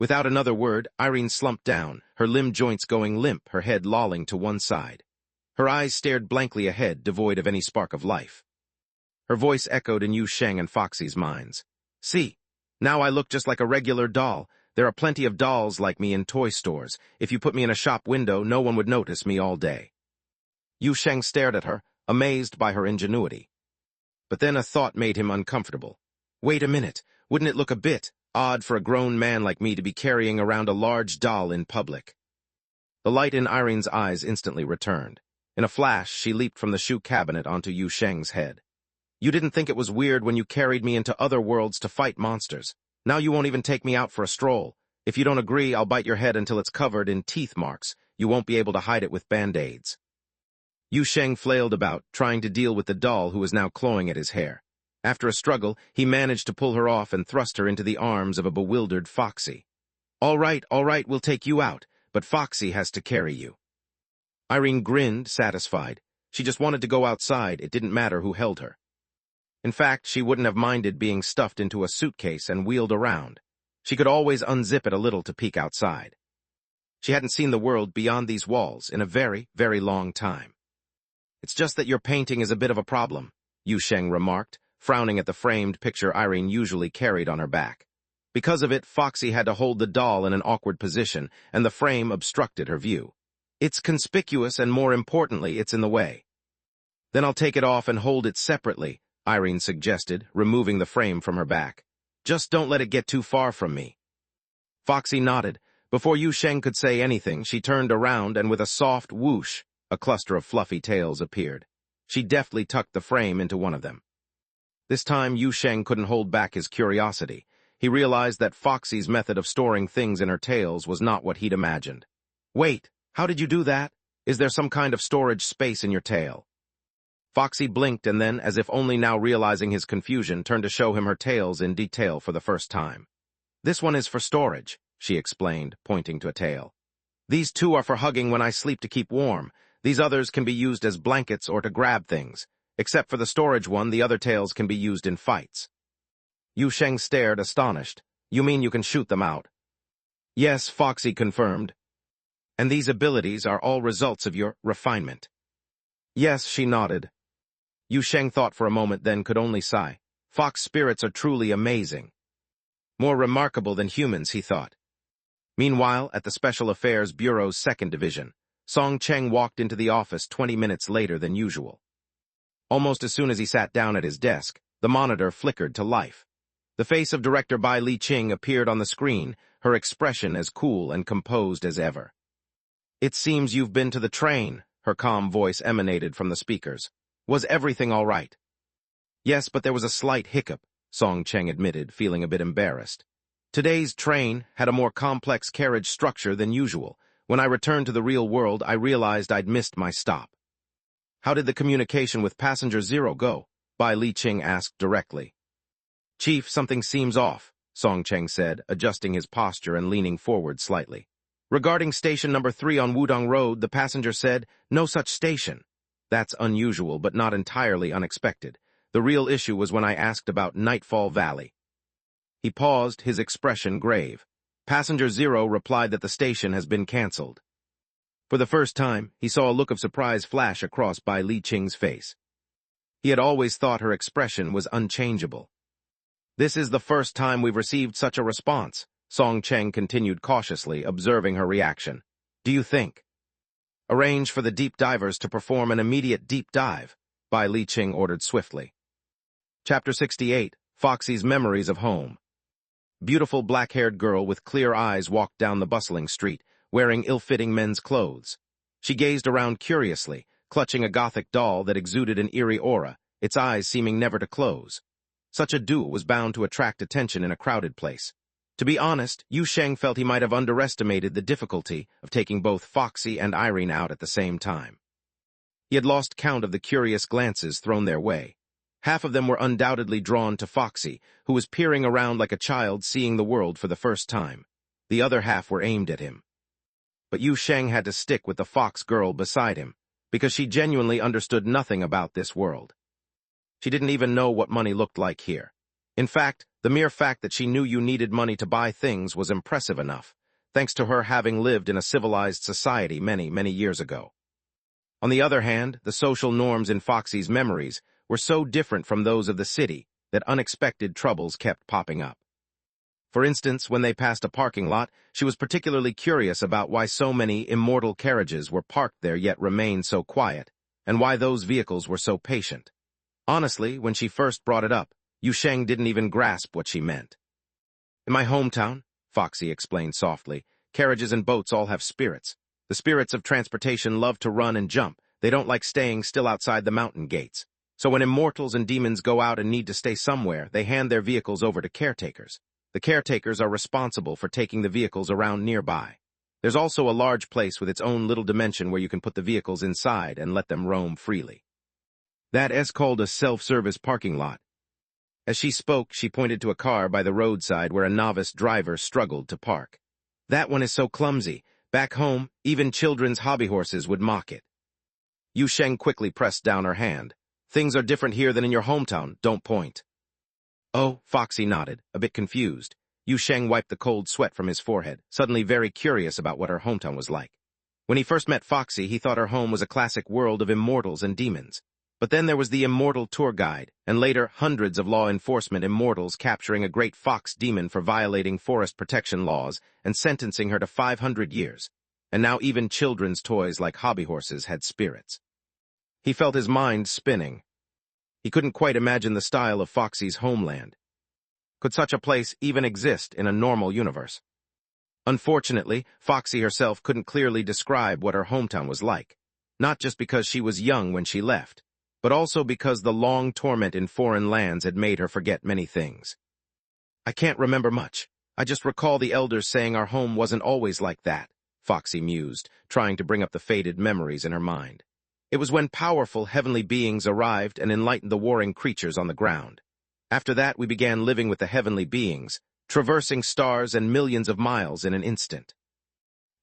Without another word, Irene slumped down, her limb joints going limp, her head lolling to one side. Her eyes stared blankly ahead, devoid of any spark of life. Her voice echoed in Yu Sheng and Foxy's minds. "See, now I look just like a regular doll. There are plenty of dolls like me in toy stores. If you put me in a shop window, no one would notice me all day." Yu Sheng stared at her, amazed by her ingenuity. But then a thought made him uncomfortable. Wait a minute, wouldn't it look a bit odd for a grown man like me to be carrying around a large doll in public? The light in Irene's eyes instantly returned. In a flash, she leaped from the shoe cabinet onto Yu Sheng's head. "You didn't think it was weird when you carried me into other worlds to fight monsters. Now you won't even take me out for a stroll. If you don't agree, I'll bite your head until it's covered in teeth marks. You won't be able to hide it with band-aids." Yu Sheng flailed about, trying to deal with the doll who was now clawing at his hair. After a struggle, he managed to pull her off and thrust her into the arms of a bewildered Foxy. All right, we'll take you out, but Foxy has to carry you." Irene grinned, satisfied. She just wanted to go outside. It didn't matter who held her. In fact, she wouldn't have minded being stuffed into a suitcase and wheeled around. She could always unzip it a little to peek outside. She hadn't seen the world beyond these walls in a very, very long time. "It's just that your painting is a bit of a problem," Yu Sheng remarked, frowning at the framed picture Irene usually carried on her back. Because of it, Foxy had to hold the doll in an awkward position, and the frame obstructed her view. "It's conspicuous, and more importantly, it's in the way." "Then I'll take it off and hold it separately," Irene suggested, removing the frame from her back. "Just don't let it get too far from me." Foxy nodded. Before Yu Sheng could say anything, she turned around, and with a soft whoosh, a cluster of fluffy tails appeared. She deftly tucked the frame into one of them. This time, Yu Sheng couldn't hold back his curiosity. He realized that Foxy's method of storing things in her tails was not what he'd imagined. "Wait, how did you do that? Is there some kind of storage space in your tail?" Foxy blinked and then, as if only now realizing his confusion, turned to show him her tails in detail for the first time. "This one is for storage," she explained, pointing to a tail. "These two are for hugging when I sleep to keep warm. These others can be used as blankets or to grab things. Except for the storage one, the other tails can be used in fights." Yu Sheng stared, astonished. "You mean you can shoot them out?" "Yes," Foxy confirmed. "And these abilities are all results of your refinement?" "Yes," she nodded. Yu Sheng thought for a moment, then could only sigh. Fox spirits are truly amazing. More remarkable than humans, he thought. Meanwhile, at the Special Affairs Bureau's 2nd Division, Song Cheng walked into the office 20 minutes later than usual. Almost as soon as he sat down at his desk, the monitor flickered to life. The face of Director Bai Li Qing appeared on the screen, her expression as cool and composed as ever. "It seems you've been to the train," her calm voice emanated from the speakers. "Was everything all right?" "Yes, but there was a slight hiccup," Song Cheng admitted, feeling a bit embarrassed. "Today's train had a more complex carriage structure than usual. When I returned to the real world, I realized I'd missed my stop." "How did the communication with Passenger Zero go?" Bai Li Qing asked directly. "Chief, something seems off," Song Cheng said, adjusting his posture and leaning forward slightly. "Regarding station number 3 on Wudong Road, the passenger said, 'No such station.' That's unusual, but not entirely unexpected. The real issue was when I asked about Nightfall Valley." He paused, his expression grave. Passenger Zero replied that the station has been cancelled. For the first time, he saw a look of surprise flash across Bai Li Qing's face. He had always thought her expression was unchangeable. "This is the first time we've received such a response," Song Cheng continued cautiously, observing her reaction. "Do you think?" "Arrange for the deep divers to perform an immediate deep dive," Bai Li Qing ordered swiftly. Chapter 68, Foxy's Memories of Home. Beautiful black-haired girl with clear eyes walked down the bustling street, wearing ill-fitting men's clothes. She gazed around curiously, clutching a Gothic doll that exuded an eerie aura, its eyes seeming never to close. Such a duo was bound to attract attention in a crowded place. To be honest, Yu Sheng felt he might have underestimated the difficulty of taking both Foxy and Irene out at the same time. He had lost count of the curious glances thrown their way. Half of them were undoubtedly drawn to Foxy, who was peering around like a child seeing the world for the first time. The other half were aimed at him. But Yu Sheng had to stick with the fox girl beside him, because she genuinely understood nothing about this world. She didn't even know what money looked like here. In fact, the mere fact that she knew you needed money to buy things was impressive enough, thanks to her having lived in a civilized society many, many years ago. On the other hand, the social norms in Foxy's memories were so different from those of the city that unexpected troubles kept popping up. For instance, when they passed a parking lot, she was particularly curious about why so many immortal carriages were parked there yet remained so quiet, and why those vehicles were so patient. Honestly, when she first brought it up, Yu Sheng didn't even grasp what she meant. "In my hometown," Foxy explained softly, "carriages and boats all have spirits. The spirits of transportation love to run and jump. They don't like staying still outside the mountain gates. So when immortals and demons go out and need to stay somewhere, they hand their vehicles over to caretakers. The caretakers are responsible for taking the vehicles around nearby. There's also a large place with its own little dimension where you can put the vehicles inside and let them roam freely. That is called a self-service parking lot." As she spoke, she pointed to a car by the roadside where a novice driver struggled to park. That one is so clumsy. Back home, even children's hobby horses would mock it. Yu Sheng quickly pressed down her hand. Things are different here than in your hometown, don't point. Oh, Foxy nodded, a bit confused. Yu Sheng wiped the cold sweat from his forehead, suddenly very curious about what her hometown was like. When he first met Foxy, he thought her home was a classic world of immortals and demons. But then there was the immortal tour guide, and later hundreds of law enforcement immortals capturing a great fox demon for violating forest protection laws and sentencing her to 500 years. And now even children's toys like hobby horses had spirits. He felt his mind spinning. He couldn't quite imagine the style of Foxy's homeland. Could such a place even exist in a normal universe? Unfortunately, Foxy herself couldn't clearly describe what her hometown was like, not just because she was young when she left, but also because the long torment in foreign lands had made her forget many things. I can't remember much. I just recall the elders saying our home wasn't always like that, Foxy mused, trying to bring up the faded memories in her mind. It was when powerful heavenly beings arrived and enlightened the warring creatures on the ground. After that, we began living with the heavenly beings, traversing stars and millions of miles in an instant.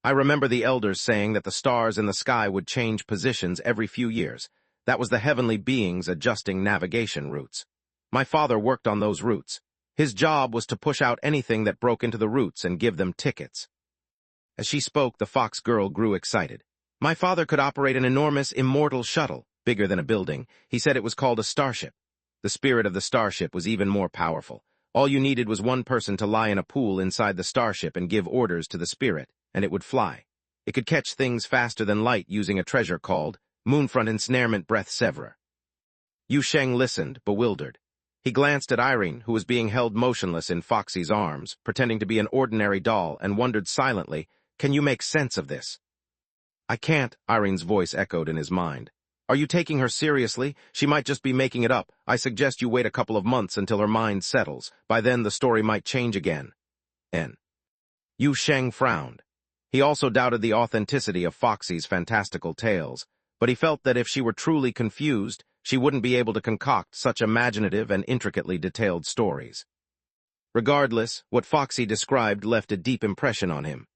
I remember the elders saying that the stars in the sky would change positions every few years. That was the heavenly beings adjusting navigation routes. My father worked on those routes. His job was to push out anything that broke into the routes and give them tickets. As she spoke, the fox girl grew excited. My father could operate an enormous, immortal shuttle, bigger than a building. He said it was called a starship. The spirit of the starship was even more powerful. All you needed was one person to lie in a pool inside the starship and give orders to the spirit, and it would fly. It could catch things faster than light using a treasure called Moonfront Ensnarement Breath Severer. Yu Sheng listened, bewildered. He glanced at Irene, who was being held motionless in Foxy's arms, pretending to be an ordinary doll, and wondered silently, "Can you make sense of this?" "I can't," Irene's voice echoed in his mind. "Are you taking her seriously? She might just be making it up. I suggest you wait a couple of months until her mind settles. By then, the story might change again." Yu Sheng frowned. He also doubted the authenticity of Foxy's fantastical tales, but he felt that if she were truly confused, she wouldn't be able to concoct such imaginative and intricately detailed stories. Regardless, what Foxy described left a deep impression on him.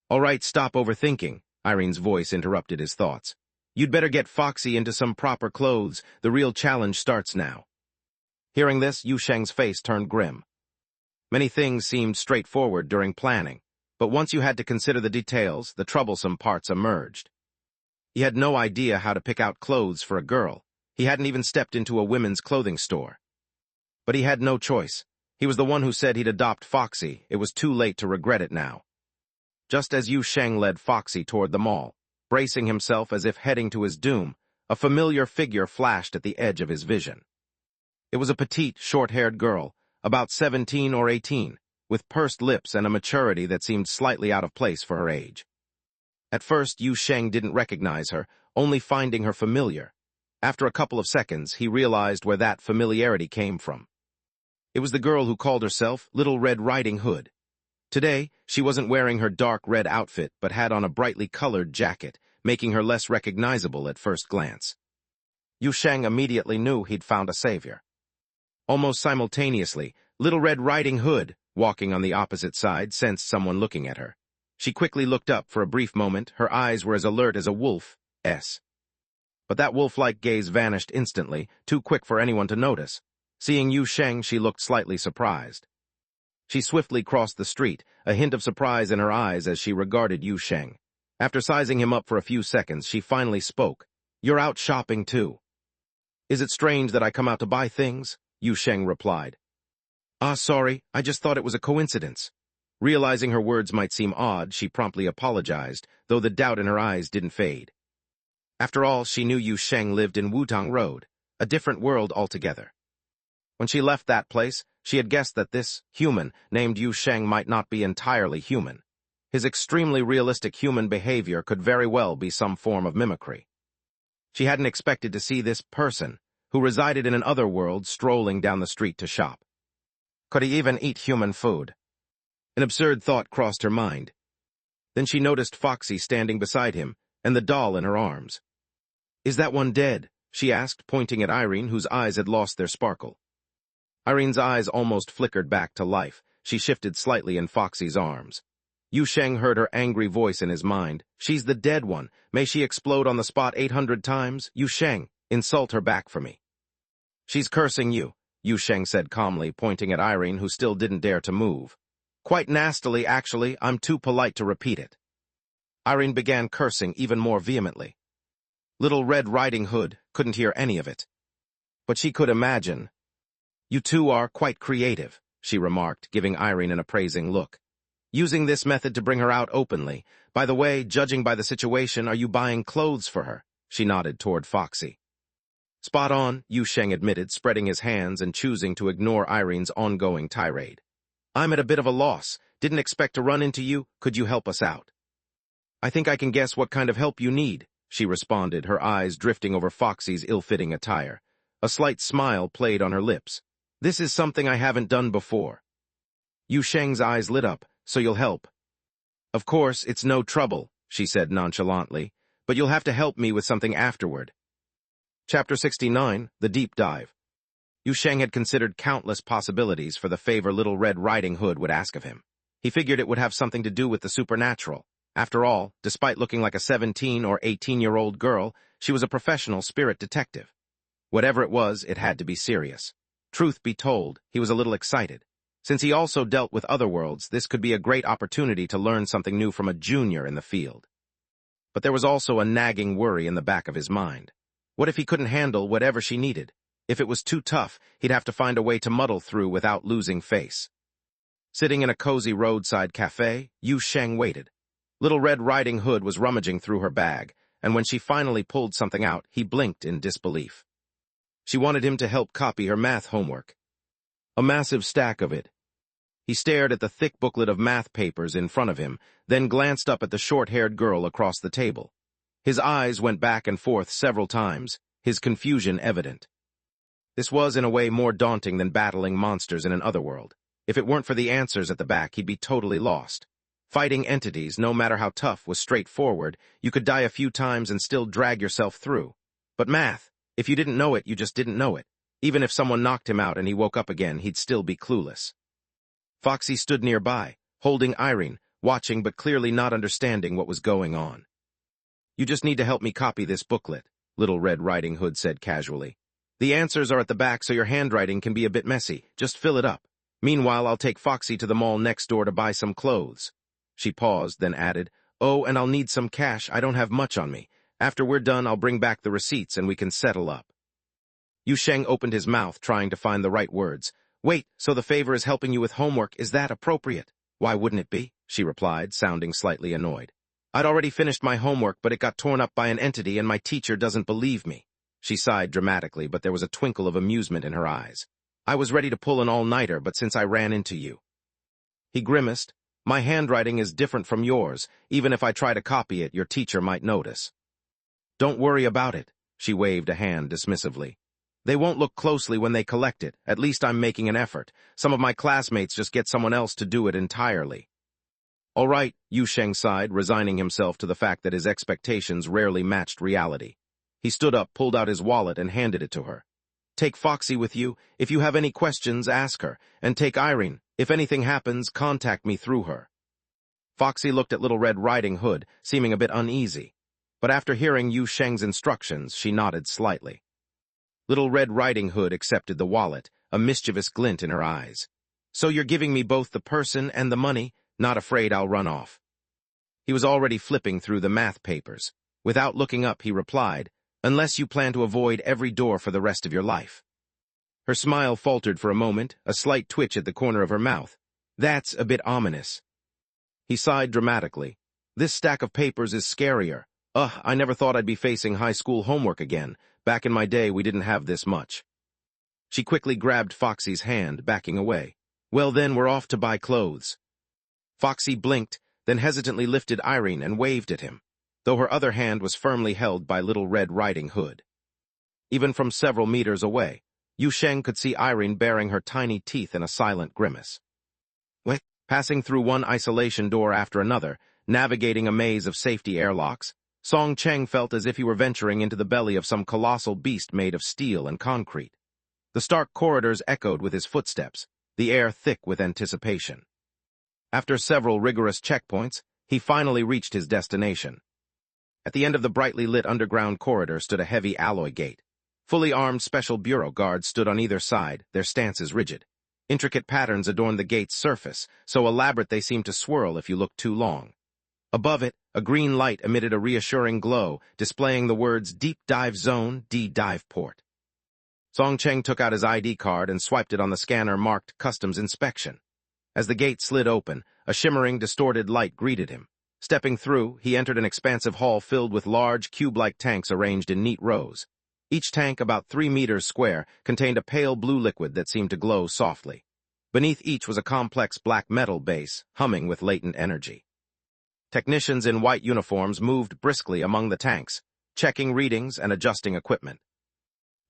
"All right, stop overthinking," Irene's voice interrupted his thoughts. "You'd better get Foxy into some proper clothes. The real challenge starts now." Hearing this, Yu Sheng's face turned grim. Many things seemed straightforward during planning, but once you had to consider the details, the troublesome parts emerged. He had no idea how to pick out clothes for a girl. He hadn't even stepped into a women's clothing store. But he had no choice. He was the one who said he'd adopt Foxy. It was too late to regret it now. Just as Yu Sheng led Foxy toward the mall, bracing himself as if heading to his doom, a familiar figure flashed at the edge of his vision. It was a petite, short-haired girl, about 17 or 18, with pursed lips and a maturity that seemed slightly out of place for her age. At first, Yu Sheng didn't recognize her, only finding her familiar. After a couple of seconds, he realized where that familiarity came from. It was the girl who called herself Little Red Riding Hood. Today, she wasn't wearing her dark red outfit, but had on a brightly colored jacket, making her less recognizable at first glance. Yu Sheng immediately knew he'd found a savior. Almost simultaneously, Little Red Riding Hood, walking on the opposite side, sensed someone looking at her. She quickly looked up for a brief moment, her eyes were as alert as a wolf's. But that wolf-like gaze vanished instantly, too quick for anyone to notice. Seeing Yu Sheng, she looked slightly surprised. She swiftly crossed the street, a hint of surprise in her eyes as she regarded Yu Sheng. After sizing him up for a few seconds, she finally spoke. "You're out shopping, too." "Is it strange that I come out to buy things?" Yu Sheng replied. Sorry, I just thought it was a coincidence." Realizing her words might seem odd, she promptly apologized, though the doubt in her eyes didn't fade. After all, she knew Yu Sheng lived in Wutong Road, a different world altogether. When she left that place, she had guessed that this human named Yu Sheng might not be entirely human. His extremely realistic human behavior could very well be some form of mimicry. She hadn't expected to see this person, who resided in an other world, strolling down the street to shop. Could he even eat human food? An absurd thought crossed her mind. Then she noticed Foxy standing beside him, and the doll in her arms. "Is that one dead?" she asked, pointing at Irene, whose eyes had lost their sparkle. Irene's eyes almost flickered back to life. She shifted slightly in Foxy's arms. Yu Sheng heard her angry voice in his mind. She's the dead one. May she explode on the spot 800 times? Yu Sheng, insult her back for me. She's cursing you, Yu Sheng said calmly, pointing at Irene, who still didn't dare to move. Quite nastily, actually. I'm too polite to repeat it. Irene began cursing even more vehemently. Little Red Riding Hood couldn't hear any of it. But she could imagine. You two are quite creative, she remarked, giving Irene an appraising look. Using this method to bring her out openly. By the way, judging by the situation, are you buying clothes for her? She nodded toward Foxy. Spot on, Yu Sheng admitted, spreading his hands and choosing to ignore Irene's ongoing tirade. I'm at a bit of a loss. Didn't expect to run into you. Could you help us out? I think I can guess what kind of help you need, she responded, her eyes drifting over Foxy's ill-fitting attire. A slight smile played on her lips. This is something I haven't done before. Yu Sheng's eyes lit up. So you'll help? Of course, it's no trouble, she said nonchalantly, but you'll have to help me with something afterward. Chapter 69, The Deep Dive. Yu Sheng had considered countless possibilities for the favor Little Red Riding Hood would ask of him. He figured it would have something to do with the supernatural. After all, despite looking like a 17 or 18-year-old girl, she was a professional spirit detective. Whatever it was, it had to be serious. Truth be told, he was a little excited. Since he also dealt with other worlds, this could be a great opportunity to learn something new from a junior in the field. But there was also a nagging worry in the back of his mind. What if he couldn't handle whatever she needed? If it was too tough, he'd have to find a way to muddle through without losing face. Sitting in a cozy roadside cafe, Yu Sheng waited. Little Red Riding Hood was rummaging through her bag, and when she finally pulled something out, he blinked in disbelief. She wanted him to help copy her math homework. A massive stack of it. He stared at the thick booklet of math papers in front of him, then glanced up at the short-haired girl across the table. His eyes went back and forth several times, his confusion evident. This was, in a way, more daunting than battling monsters in an otherworld. If it weren't for the answers at the back, he'd be totally lost. Fighting entities, no matter how tough, was straightforward. You could die a few times and still drag yourself through. But math, if you didn't know it, you just didn't know it. Even if someone knocked him out and he woke up again, he'd still be clueless. Foxy stood nearby, holding Irene, watching but clearly not understanding what was going on. You just need to help me copy this booklet, Little Red Riding Hood said casually. The answers are at the back so your handwriting can be a bit messy. Just fill it up. Meanwhile, I'll take Foxy to the mall next door to buy some clothes. She paused, then added, Oh, and I'll need some cash. I don't have much on me. After we're done, I'll bring back the receipts and we can settle up. Yu Sheng opened his mouth, trying to find the right words. Wait, so the favor is helping you with homework. Is that appropriate? Why wouldn't it be? She replied, sounding slightly annoyed. I'd already finished my homework, but it got torn up by an entity and my teacher doesn't believe me. She sighed dramatically, but there was a twinkle of amusement in her eyes. I was ready to pull an all-nighter, but since I ran into you. He grimaced. My handwriting is different from yours. Even if I try to copy it, your teacher might notice. Don't worry about it. She waved a hand dismissively. They won't look closely when they collect it. At least I'm making an effort. Some of my classmates just get someone else to do it entirely. All right, Yu Sheng sighed, resigning himself to the fact that his expectations rarely matched reality. He stood up, pulled out his wallet, and handed it to her. Take Foxy with you. If you have any questions, ask her. And take Irene. If anything happens, contact me through her. Foxy looked at Little Red Riding Hood, seeming a bit uneasy. But after hearing Yu Sheng's instructions, she nodded slightly. Little Red Riding Hood accepted the wallet, a mischievous glint in her eyes. So you're giving me both the person and the money? Not afraid I'll run off. He was already flipping through the math papers. Without looking up, he replied, Unless you plan to avoid every door for the rest of your life. Her smile faltered for a moment, a slight twitch at the corner of her mouth. That's a bit ominous. He sighed dramatically. This stack of papers is scarier. Ugh, I never thought I'd be facing high school homework again. Back in my day, we didn't have this much. She quickly grabbed Foxy's hand, backing away. Well then, we're off to buy clothes. Foxy blinked, then hesitantly lifted Irene and waved at him, though her other hand was firmly held by Little Red Riding Hood. Even from several meters away, Yu Sheng could see Irene baring her tiny teeth in a silent grimace. Passing through one isolation door after another, navigating a maze of safety airlocks, Song Cheng felt as if he were venturing into the belly of some colossal beast made of steel and concrete. The stark corridors echoed with his footsteps, the air thick with anticipation. After several rigorous checkpoints, he finally reached his destination. At the end of the brightly lit underground corridor stood a heavy alloy gate. Fully armed special bureau guards stood on either side, their stances rigid. Intricate patterns adorned the gate's surface, so elaborate they seemed to swirl if you looked too long. Above it, a green light emitted a reassuring glow, displaying the words Deep Dive Zone, D-Dive Port. Song Cheng took out his ID card and swiped it on the scanner marked Customs Inspection. As the gate slid open, a shimmering, distorted light greeted him. Stepping through, he entered an expansive hall filled with large, cube-like tanks arranged in neat rows. Each tank, about 3 meters square, contained a pale blue liquid that seemed to glow softly. Beneath each was a complex black metal base, humming with latent energy. Technicians in white uniforms moved briskly among the tanks, checking readings and adjusting equipment.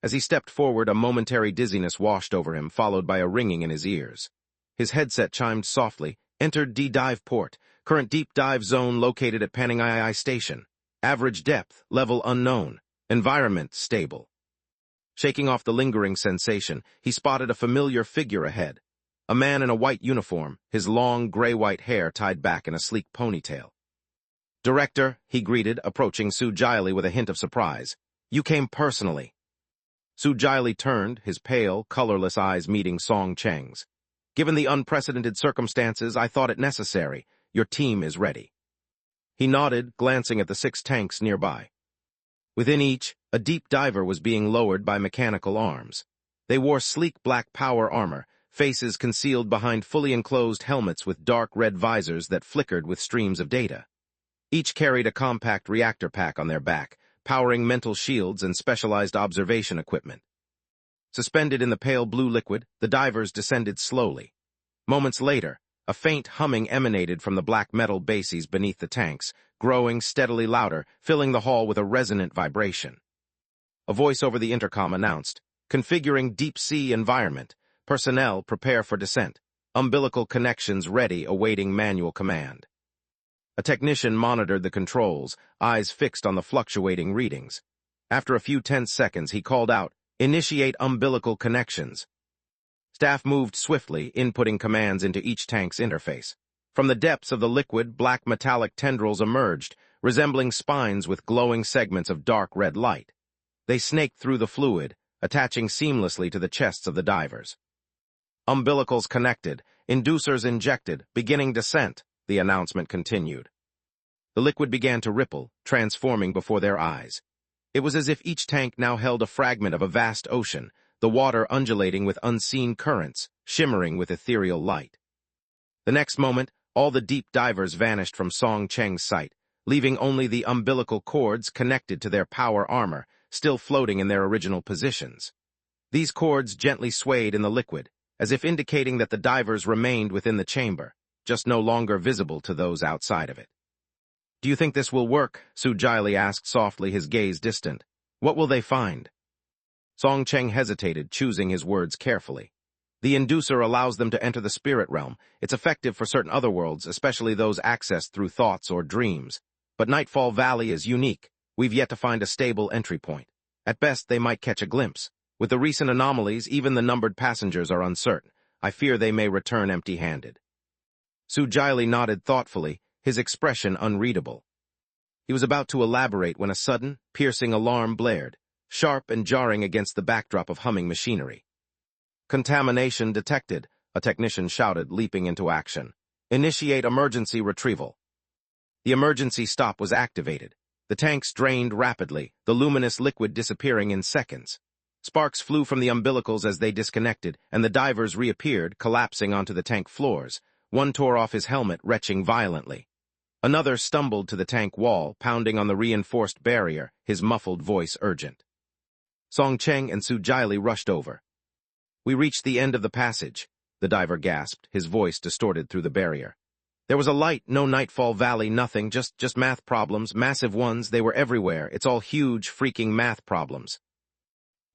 As he stepped forward, a momentary dizziness washed over him, followed by a ringing in his ears. His headset chimed softly, "Entered D-Dive Port, current deep dive zone located at Panning II Station. Average depth, level unknown. Environment stable." Shaking off the lingering sensation, he spotted a familiar figure ahead. A man in a white uniform, his long gray-white hair tied back in a sleek ponytail. "Director," he greeted, approaching Su Jiley with a hint of surprise. "You came personally." Su Jiley turned, his pale, colorless eyes meeting Song Cheng's. "Given the unprecedented circumstances, I thought it necessary. Your team is ready." He nodded, glancing at the 6 tanks nearby. Within each, a deep diver was being lowered by mechanical arms. They wore sleek black power armor, faces concealed behind fully enclosed helmets with dark red visors that flickered with streams of data. Each carried a compact reactor pack on their back, powering mental shields and specialized observation equipment. Suspended in the pale blue liquid, the divers descended slowly. Moments later, a faint humming emanated from the black metal bases beneath the tanks, growing steadily louder, filling the hall with a resonant vibration. A voice over the intercom announced, "Configuring deep-sea environment. Personnel prepare for descent. Umbilical connections ready, awaiting manual command." A technician monitored the controls, eyes fixed on the fluctuating readings. After a few tense seconds, he called out, "Initiate umbilical connections." Staff moved swiftly, inputting commands into each tank's interface. From the depths of the liquid, black metallic tendrils emerged, resembling spines with glowing segments of dark red light. They snaked through the fluid, attaching seamlessly to the chests of the divers. "Umbilicals connected, inducers injected, beginning descent," the announcement continued. The liquid began to ripple, transforming before their eyes. It was as if each tank now held a fragment of a vast ocean, the water undulating with unseen currents, shimmering with ethereal light. The next moment, all the deep divers vanished from Song Cheng's sight, leaving only the umbilical cords connected to their power armor, still floating in their original positions. These cords gently swayed in the liquid, as if indicating that the divers remained within the chamber, just no longer visible to those outside of it. "Do you think this will work?" Su Jiley asked softly, his gaze distant. "What will they find?" Song Cheng hesitated, choosing his words carefully. "The inducer allows them to enter the spirit realm. It's effective for certain other worlds, especially those accessed through thoughts or dreams. But Nightfall Valley is unique. We've yet to find a stable entry point. At best, they might catch a glimpse. With the recent anomalies, even the numbered passengers are uncertain. I fear they may return empty-handed." Su Jiley nodded thoughtfully, his expression unreadable. He was about to elaborate when a sudden, piercing alarm blared, sharp and jarring against the backdrop of humming machinery. "Contamination detected," a technician shouted, leaping into action. "Initiate emergency retrieval." The emergency stop was activated. The tanks drained rapidly, the luminous liquid disappearing in seconds. Sparks flew from the umbilicals as they disconnected, and the divers reappeared, collapsing onto the tank floors. One tore off his helmet, retching violently. Another stumbled to the tank wall, pounding on the reinforced barrier, his muffled voice urgent. Song Cheng and Su Jiley rushed over. "We reached the end of the passage," the diver gasped, his voice distorted through the barrier. "There was a light, no Nightfall Valley, nothing, just math problems, massive ones, they were everywhere. It's all huge, freaking math problems."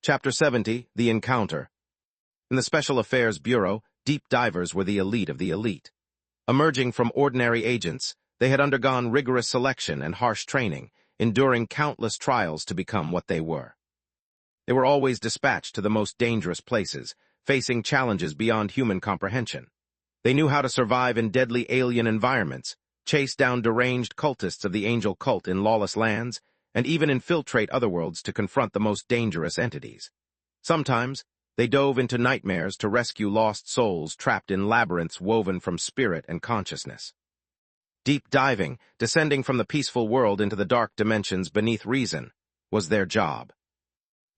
Chapter 70, The Encounter. In the Special Affairs Bureau, deep divers were the elite of the elite. Emerging from ordinary agents, they had undergone rigorous selection and harsh training, enduring countless trials to become what they were. They were always dispatched to the most dangerous places, facing challenges beyond human comprehension. They knew how to survive in deadly alien environments, chase down deranged cultists of the angel cult in lawless lands, and even infiltrate otherworlds to confront the most dangerous entities. Sometimes, they dove into nightmares to rescue lost souls trapped in labyrinths woven from spirit and consciousness. Deep diving, descending from the peaceful world into the dark dimensions beneath reason, was their job.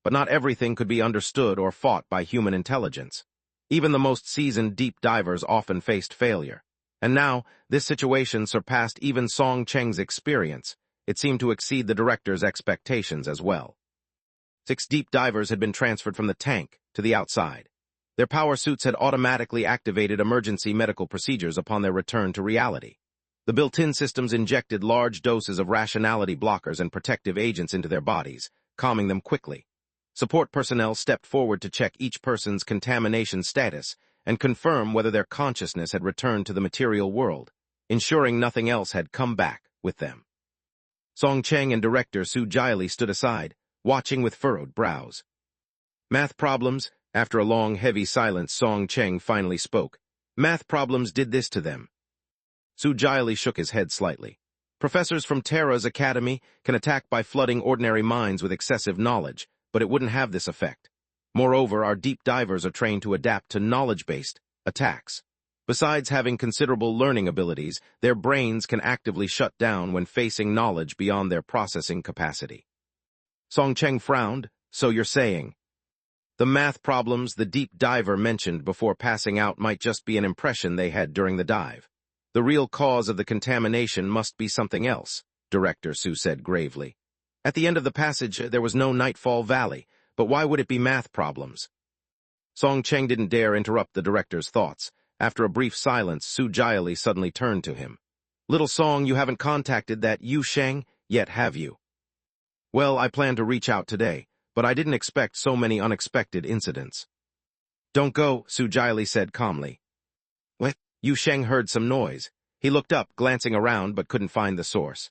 But not everything could be understood or fought by human intelligence. Even the most seasoned deep divers often faced failure. And now, this situation surpassed even Song Cheng's experience. It seemed to exceed the director's expectations as well. 6 deep divers had been transferred from the tank to the outside. Their power suits had automatically activated emergency medical procedures upon their return to reality. The built-in systems injected large doses of rationality blockers and protective agents into their bodies, calming them quickly. Support personnel stepped forward to check each person's contamination status and confirm whether their consciousness had returned to the material world, ensuring nothing else had come back with them. Song Cheng and director Su Jiali stood aside, watching with furrowed brows. Math problems. After a long, heavy silence, Song Cheng finally spoke. Math problems did this to them. Su Jiali shook his head slightly. Professors from Terra's academy can attack by flooding ordinary minds with excessive knowledge, but it wouldn't have this effect. Moreover, our deep divers are trained to adapt to knowledge-based attacks. Besides having considerable learning abilities, their brains can actively shut down when facing knowledge beyond their processing capacity. Song Cheng frowned. So you're saying the math problems the deep diver mentioned before passing out might just be an impression they had during the dive. The real cause of the contamination must be something else, Director Su said gravely. At the end of the passage, there was no Nightfall Valley, but why would it be math problems? Song Cheng didn't dare interrupt the director's thoughts. After a brief silence, Su Jiali suddenly turned to him. Little Song, you haven't contacted that Yu Sheng yet, have you? Well, I plan to reach out today, but I didn't expect so many unexpected incidents. Don't go, Su Jiali said calmly. What? Yu Sheng heard some noise. He looked up, glancing around, but couldn't find the source.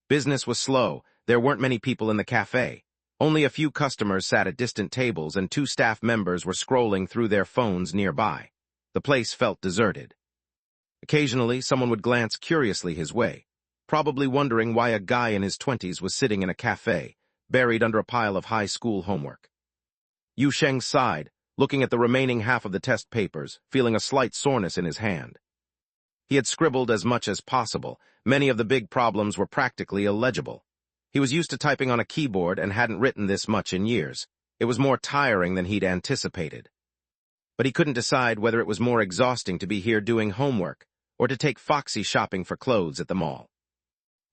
Business was slow. There weren't many people in the cafe. Only a few customers sat at distant tables, and 2 staff members were scrolling through their phones nearby. The place felt deserted. Occasionally, someone would glance curiously his way, probably wondering why a guy in his 20s was sitting in a cafe, buried under a pile of high school homework. Yu Sheng sighed, looking at the remaining half of the test papers, feeling a slight soreness in his hand. He had scribbled as much as possible. Many of the big problems were practically illegible. He was used to typing on a keyboard and hadn't written this much in years. It was more tiring than he'd anticipated. But he couldn't decide whether it was more exhausting to be here doing homework or to take Foxy shopping for clothes at the mall.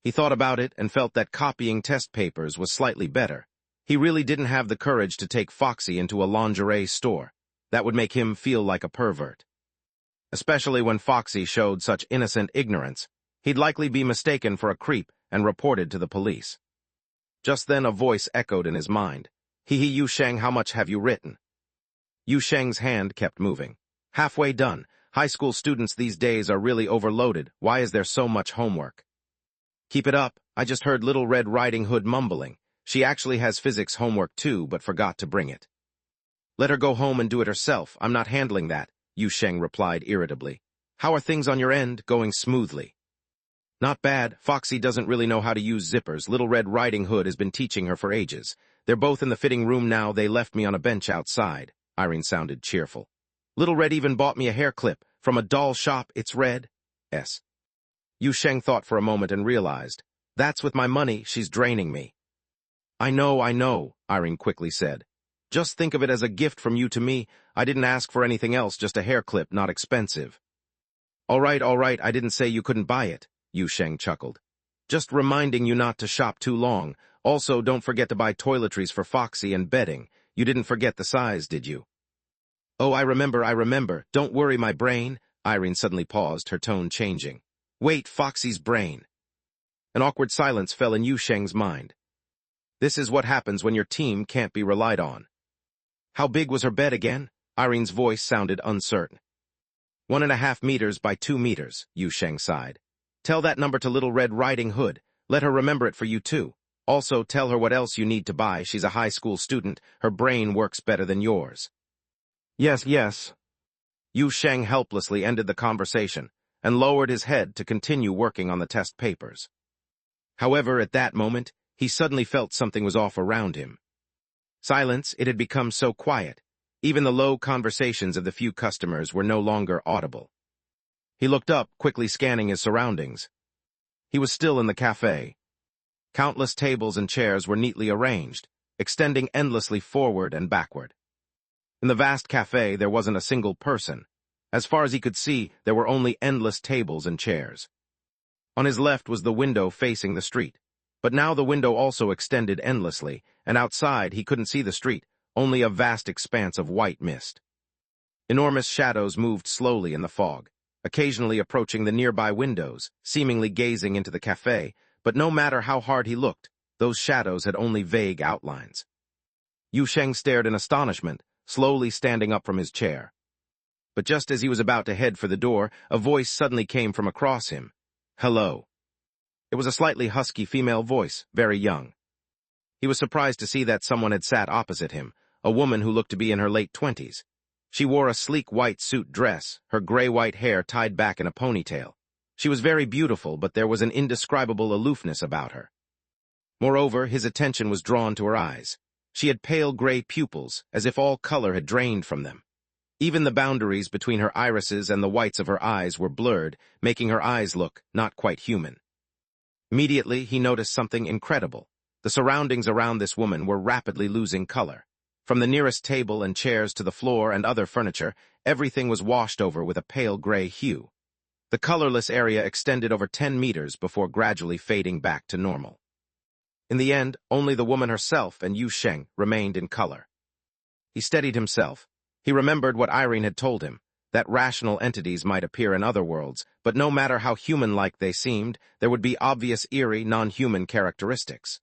He thought about it and felt that copying test papers was slightly better. He really didn't have the courage to take Foxy into a lingerie store. That would make him feel like a pervert. Especially when Foxy showed such innocent ignorance, he'd likely be mistaken for a creep and reported to the police. Just then a voice echoed in his mind. Hee Yu Sheng, how much have you written? Yu Sheng's hand kept moving. Halfway done. High school students these days are really overloaded. Why is there so much homework? Keep it up. I just heard Little Red Riding Hood mumbling. She actually has physics homework too, but forgot to bring it. Let her go home and do it herself. I'm not handling that, Yu Sheng replied irritably. How are things on your end? Going smoothly? Not bad. Foxy doesn't really know how to use zippers. Little Red Riding Hood has been teaching her for ages. They're both in the fitting room now. They left me on a bench outside. Irene sounded cheerful. Little Red even bought me a hair clip from a doll shop. It's red. S. Yu Sheng thought for a moment and realized. That's with my money. She's draining me. I know, Irene quickly said. Just think of it as a gift from you to me. I didn't ask for anything else, just a hair clip, not expensive. All right, I didn't say you couldn't buy it, Yu Sheng chuckled. Just reminding you not to shop too long. Also, don't forget to buy toiletries for Foxy and bedding. You didn't forget the size, did you? Oh, I remember. Don't worry, my brain. Irene suddenly paused, her tone changing. Wait, Foxy's brain. An awkward silence fell in Yu Sheng's mind. This is what happens when your team can't be relied on. How big was her bed again? Irene's voice sounded uncertain. 1.5 meters by 2 meters, Yu Sheng sighed. Tell that number to Little Red Riding Hood. Let her remember it for you too. Also, tell her what else you need to buy. She's a high school student. Her brain works better than yours. Yes, yes. Yu Sheng helplessly ended the conversation and lowered his head to continue working on the test papers. However, at that moment, he suddenly felt something was off around him. Silence, it had become so quiet. Even the low conversations of the few customers were no longer audible. He looked up, quickly scanning his surroundings. He was still in the cafe. Countless tables and chairs were neatly arranged, extending endlessly forward and backward. In the vast cafe, there wasn't a single person. As far as he could see, there were only endless tables and chairs. On his left was the window facing the street. But now the window also extended endlessly, and outside he couldn't see the street, only a vast expanse of white mist. Enormous shadows moved slowly in the fog, occasionally approaching the nearby windows, seemingly gazing into the cafe, but no matter how hard he looked, those shadows had only vague outlines. Yu Sheng stared in astonishment, slowly standing up from his chair. But just as he was about to head for the door, a voice suddenly came from across him. "Hello." It was a slightly husky female voice, very young. He was surprised to see that someone had sat opposite him, a woman who looked to be in her late 20s. She wore a sleek white suit dress, her gray-white hair tied back in a ponytail. She was very beautiful, but there was an indescribable aloofness about her. Moreover, his attention was drawn to her eyes. She had pale gray pupils, as if all color had drained from them. Even the boundaries between her irises and the whites of her eyes were blurred, making her eyes look not quite human. Immediately, he noticed something incredible. The surroundings around this woman were rapidly losing color. From the nearest table and chairs to the floor and other furniture, everything was washed over with a pale gray hue. The colorless area extended over 10 meters before gradually fading back to normal. In the end, only the woman herself and Yu Sheng remained in color. He steadied himself. He remembered what Irene had told him, that rational entities might appear in other worlds, but no matter how human-like they seemed, there would be obvious eerie, non-human characteristics.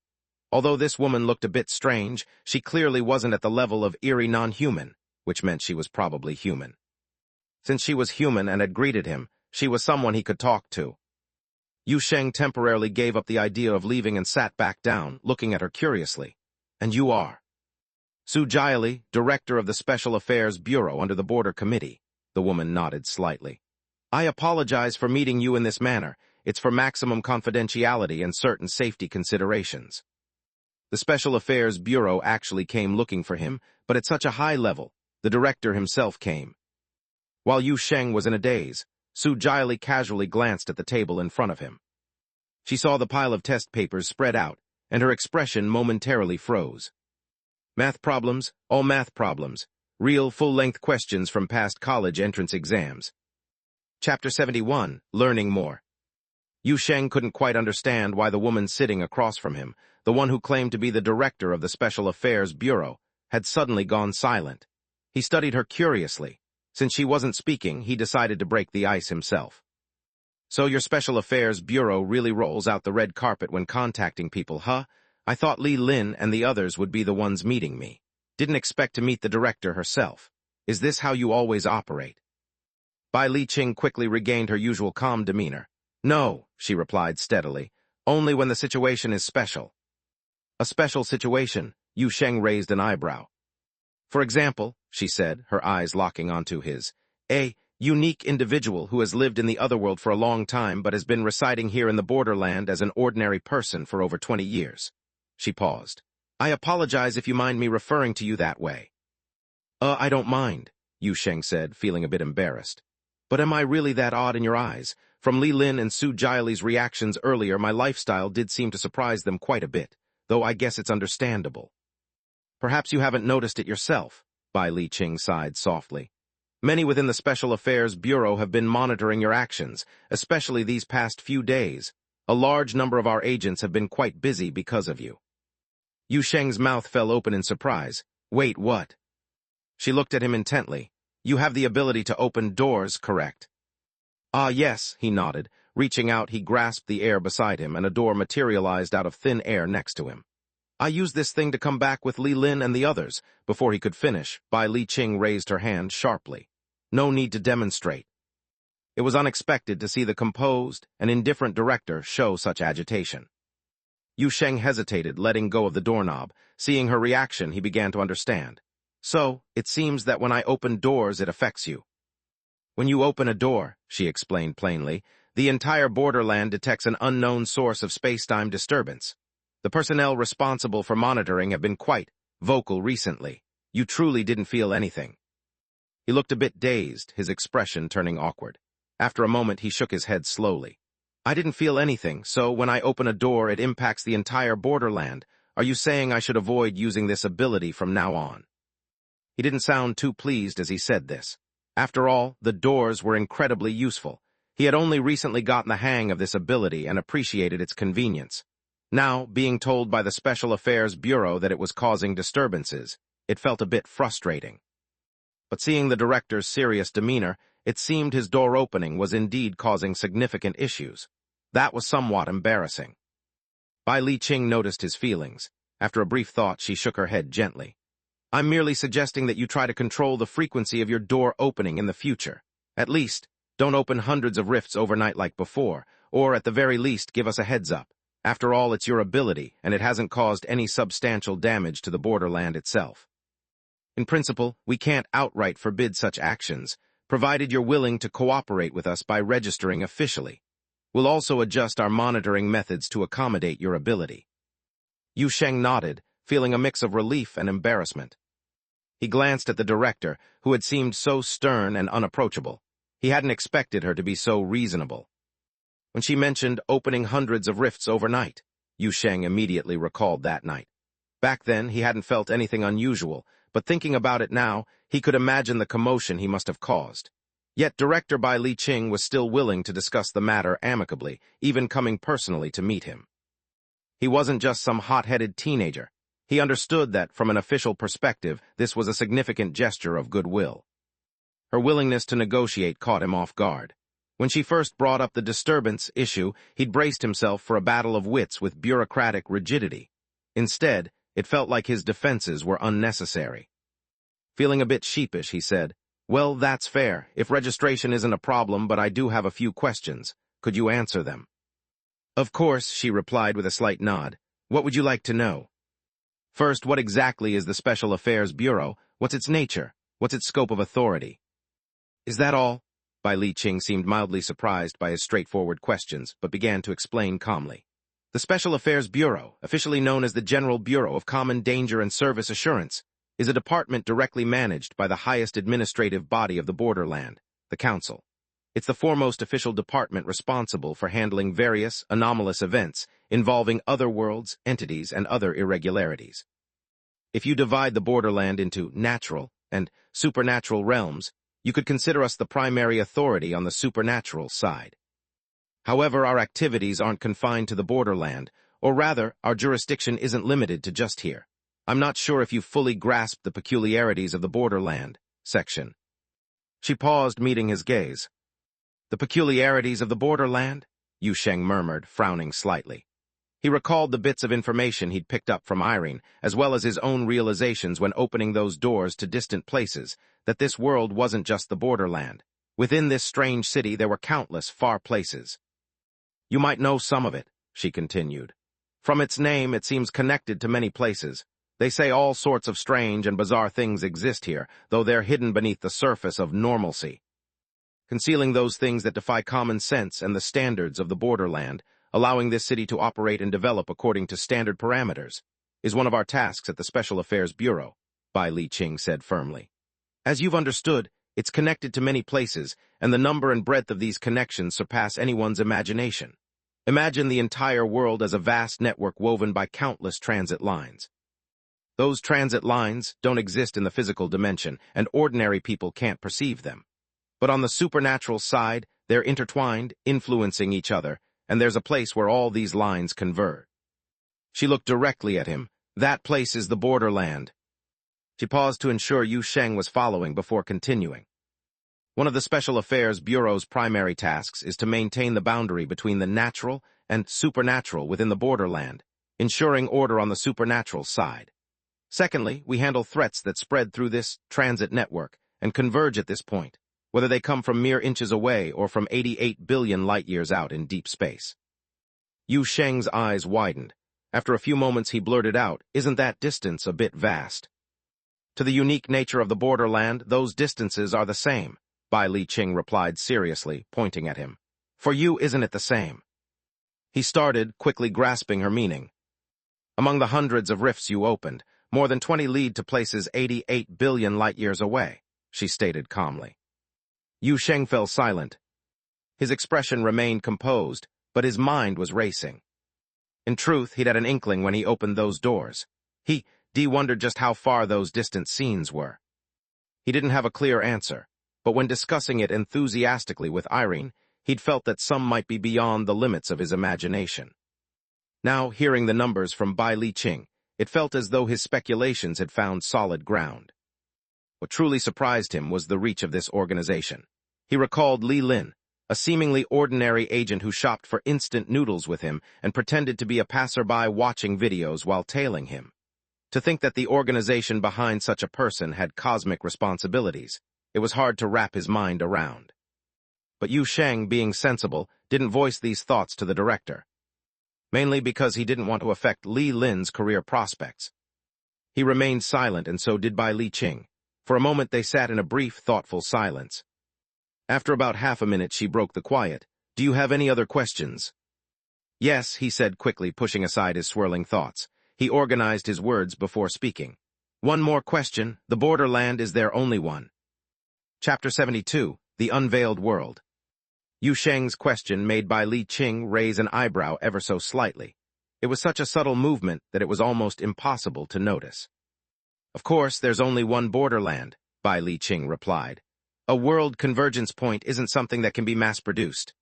Although this woman looked a bit strange, she clearly wasn't at the level of eerie non-human, which meant she was probably human. Since she was human and had greeted him, she was someone he could talk to. Yu Sheng temporarily gave up the idea of leaving and sat back down, looking at her curiously. "And you are?" "Su Jiali, director of the Special Affairs Bureau under the Border Committee." The woman nodded slightly. "I apologize for meeting you in this manner. It's for maximum confidentiality and certain safety considerations." The Special Affairs Bureau actually came looking for him, but at such a high level, the director himself came. While Yu Sheng was in a daze, Su Jiali casually glanced at the table in front of him. She saw the pile of test papers spread out, and her expression momentarily froze. Math problems, all math problems. Real full-length questions from past college entrance exams. Chapter 71, Learning More. Yu Sheng couldn't quite understand why the woman sitting across from him, the one who claimed to be the director of the Special Affairs Bureau, had suddenly gone silent. He studied her curiously. Since she wasn't speaking, he decided to break the ice himself. "So your Special Affairs Bureau really rolls out the red carpet when contacting people, huh? I thought Li Lin and the others would be the ones meeting me. Didn't expect to meet the director herself. Is this how you always operate?" Bai Li Qing quickly regained her usual calm demeanor. "No," she replied steadily, "only when the situation is special." "A special situation?" Yu Sheng raised an eyebrow. "For example," she said, her eyes locking onto his, "a unique individual who has lived in the otherworld for a long time but has been residing here in the borderland as an ordinary person for over 20 years. She paused. "I apologize if you mind me referring to you that way." I don't mind," Yu Sheng said, feeling a bit embarrassed. "But am I really that odd in your eyes? From Li Lin and Su Jiali's reactions earlier, my lifestyle did seem to surprise them quite a bit, though I guess it's understandable." "Perhaps you haven't noticed it yourself," Bai Li Qing sighed softly. "Many within the Special Affairs Bureau have been monitoring your actions, especially these past few days. A large number of our agents have been quite busy because of you." Yu Sheng's mouth fell open in surprise. "Wait, what?" She looked at him intently. "You have the ability to open doors, correct?" "Ah, yes," he nodded. Reaching out, he grasped the air beside him, and a door materialized out of thin air next to him. "I used this thing to come back with Li Lin and the others." Before he could finish, Bai Li Qing raised her hand sharply. "No need to demonstrate." It was unexpected to see the composed and indifferent director show such agitation. Yu Sheng hesitated, letting go of the doorknob. Seeing her reaction, he began to understand. So, it seems that when I open doors, it affects you. When you open a door, she explained plainly, the entire borderland detects an unknown source of space-time disturbance. The personnel responsible for monitoring have been quite vocal recently. You truly didn't feel anything. He looked a bit dazed, his expression turning awkward. After a moment, he shook his head slowly. I didn't feel anything, so when I open a door, it impacts the entire borderland. Are you saying I should avoid using this ability from now on? He didn't sound too pleased as he said this. After all, the doors were incredibly useful. He had only recently gotten the hang of this ability and appreciated its convenience. Now, being told by the Special Affairs Bureau that it was causing disturbances, it felt a bit frustrating. But seeing the director's serious demeanor, it seemed his door opening was indeed causing significant issues. That was somewhat embarrassing. Bai Li Qing noticed his feelings. After a brief thought, she shook her head gently. I'm merely suggesting that you try to control the frequency of your door opening in the future. At least, don't open hundreds of rifts overnight like before, or at the very least give us a heads up. After all, it's your ability, and it hasn't caused any substantial damage to the borderland itself. In principle, we can't outright forbid such actions, provided you're willing to cooperate with us by registering officially. We'll also adjust our monitoring methods to accommodate your ability. Yu Sheng nodded, feeling a mix of relief and embarrassment. He glanced at the director, who had seemed so stern and unapproachable. He hadn't expected her to be so reasonable. When she mentioned opening hundreds of rifts overnight, Yu Sheng immediately recalled that night. Back then, he hadn't felt anything unusual, but thinking about it now, he could imagine the commotion he must have caused. Yet Director Bai Li Qing was still willing to discuss the matter amicably, even coming personally to meet him. He wasn't just some hot-headed teenager. He understood that, from an official perspective, this was a significant gesture of goodwill. Her willingness to negotiate caught him off guard. When she first brought up the disturbance issue, he'd braced himself for a battle of wits with bureaucratic rigidity. Instead, it felt like his defenses were unnecessary. Feeling a bit sheepish, he said, Well, that's fair. If registration isn't a problem, but I do have a few questions. Could you answer them? Of course, she replied with a slight nod. What would you like to know? First, what exactly is the Special Affairs Bureau? What's its nature? What's its scope of authority? Is that all? Bai Li Qing seemed mildly surprised by his straightforward questions, but began to explain calmly. The Special Affairs Bureau, officially known as the General Bureau of Common Danger and Service Assurance, is a department directly managed by the highest administrative body of the borderland, the Council. It's the foremost official department responsible for handling various anomalous events involving other worlds, entities, and other irregularities. If you divide the borderland into natural and supernatural realms, you could consider us the primary authority on the supernatural side. However, our activities aren't confined to the borderland, or rather, our jurisdiction isn't limited to just here. I'm not sure if you fully grasped the peculiarities of the borderland section. She paused, meeting his gaze. The peculiarities of the borderland? Yu Sheng murmured, frowning slightly. He recalled the bits of information he'd picked up from Irene, as well as his own realizations when opening those doors to distant places, that this world wasn't just the borderland. Within this strange city, there were countless far places. You might know some of it, she continued. From its name, it seems connected to many places. They say all sorts of strange and bizarre things exist here, though they're hidden beneath the surface of normalcy. Concealing those things that defy common sense and the standards of the borderland, allowing this city to operate and develop according to standard parameters, is one of our tasks at the Special Affairs Bureau, Bai Li Qing said firmly. As you've understood, it's connected to many places, and the number and breadth of these connections surpass anyone's imagination. Imagine the entire world as a vast network woven by countless transit lines. Those transit lines don't exist in the physical dimension, and ordinary people can't perceive them. But on the supernatural side, they're intertwined, influencing each other, and there's a place where all these lines converge. She looked directly at him. That place is the borderland. She paused to ensure Yu Sheng was following before continuing. One of the Special Affairs Bureau's primary tasks is to maintain the boundary between the natural and supernatural within the borderland, ensuring order on the supernatural side. Secondly, we handle threats that spread through this transit network and converge at this point, whether they come from mere inches away or from 88 billion light-years out in deep space. Yu Sheng's eyes widened. After a few moments he blurted out, "Isn't that distance a bit vast?" "To the unique nature of the borderland, those distances are the same," Bai Li Qing replied seriously, pointing at him. "For you, isn't it the same?" He started, quickly grasping her meaning. "Among the hundreds of rifts you opened, more than 20 lead to places 88 billion light-years away," she stated calmly. Yu Sheng fell silent. His expression remained composed, but his mind was racing. In truth, he'd had an inkling when he opened those doors. He wondered just how far those distant scenes were. He didn't have a clear answer, but when discussing it enthusiastically with Irene, he'd felt that some might be beyond the limits of his imagination. Now, hearing the numbers from Bai Li Qing, it felt as though his speculations had found solid ground. What truly surprised him was the reach of this organization. He recalled Li Lin, a seemingly ordinary agent who shopped for instant noodles with him and pretended to be a passerby watching videos while tailing him. To think that the organization behind such a person had cosmic responsibilities, it was hard to wrap his mind around. But Yu Sheng, being sensible, didn't voice these thoughts to the director, mainly because he didn't want to affect Li Lin's career prospects. He remained silent, and so did Bai Li Qing. For a moment they sat in a brief, thoughtful silence. After about half a minute, she broke the quiet. "Do you have any other questions?" "Yes," he said quickly, pushing aside his swirling thoughts. He organized his words before speaking. "One more question. The borderland is there only one?" Chapter 72, The Unveiled World. Yu Sheng's question made Bai Li Qing raise an eyebrow ever so slightly. It was such a subtle movement that it was almost impossible to notice. "Of course, there's only one borderland," Bai Li Qing replied. "A world convergence point isn't something that can be mass-produced."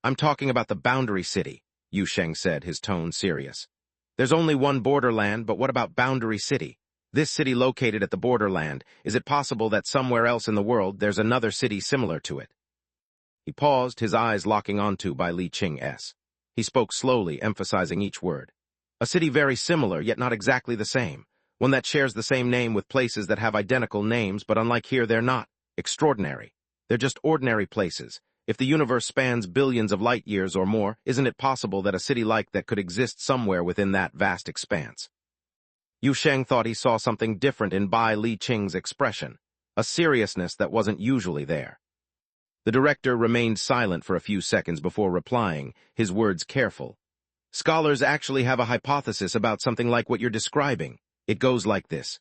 "I'm talking about the boundary city," Yu Sheng said, his tone serious. "There's only one borderland, but what about Boundary City? This city located at the borderland, is it possible that somewhere else in the world there's another city similar to it?" He paused, his eyes locking onto Bai Li Qing's. He spoke slowly, emphasizing each word. "A city very similar, yet not exactly the same. One that shares the same name with places that have identical names, but unlike here, they're not extraordinary. They're just ordinary places. If the universe spans billions of light-years or more, isn't it possible that a city like that could exist somewhere within that vast expanse?" Yu Sheng thought he saw something different in Bai Li Qing's expression, a seriousness that wasn't usually there. The director remained silent for a few seconds before replying, his words careful. "Scholars actually have a hypothesis about something like what you're describing. It goes like this.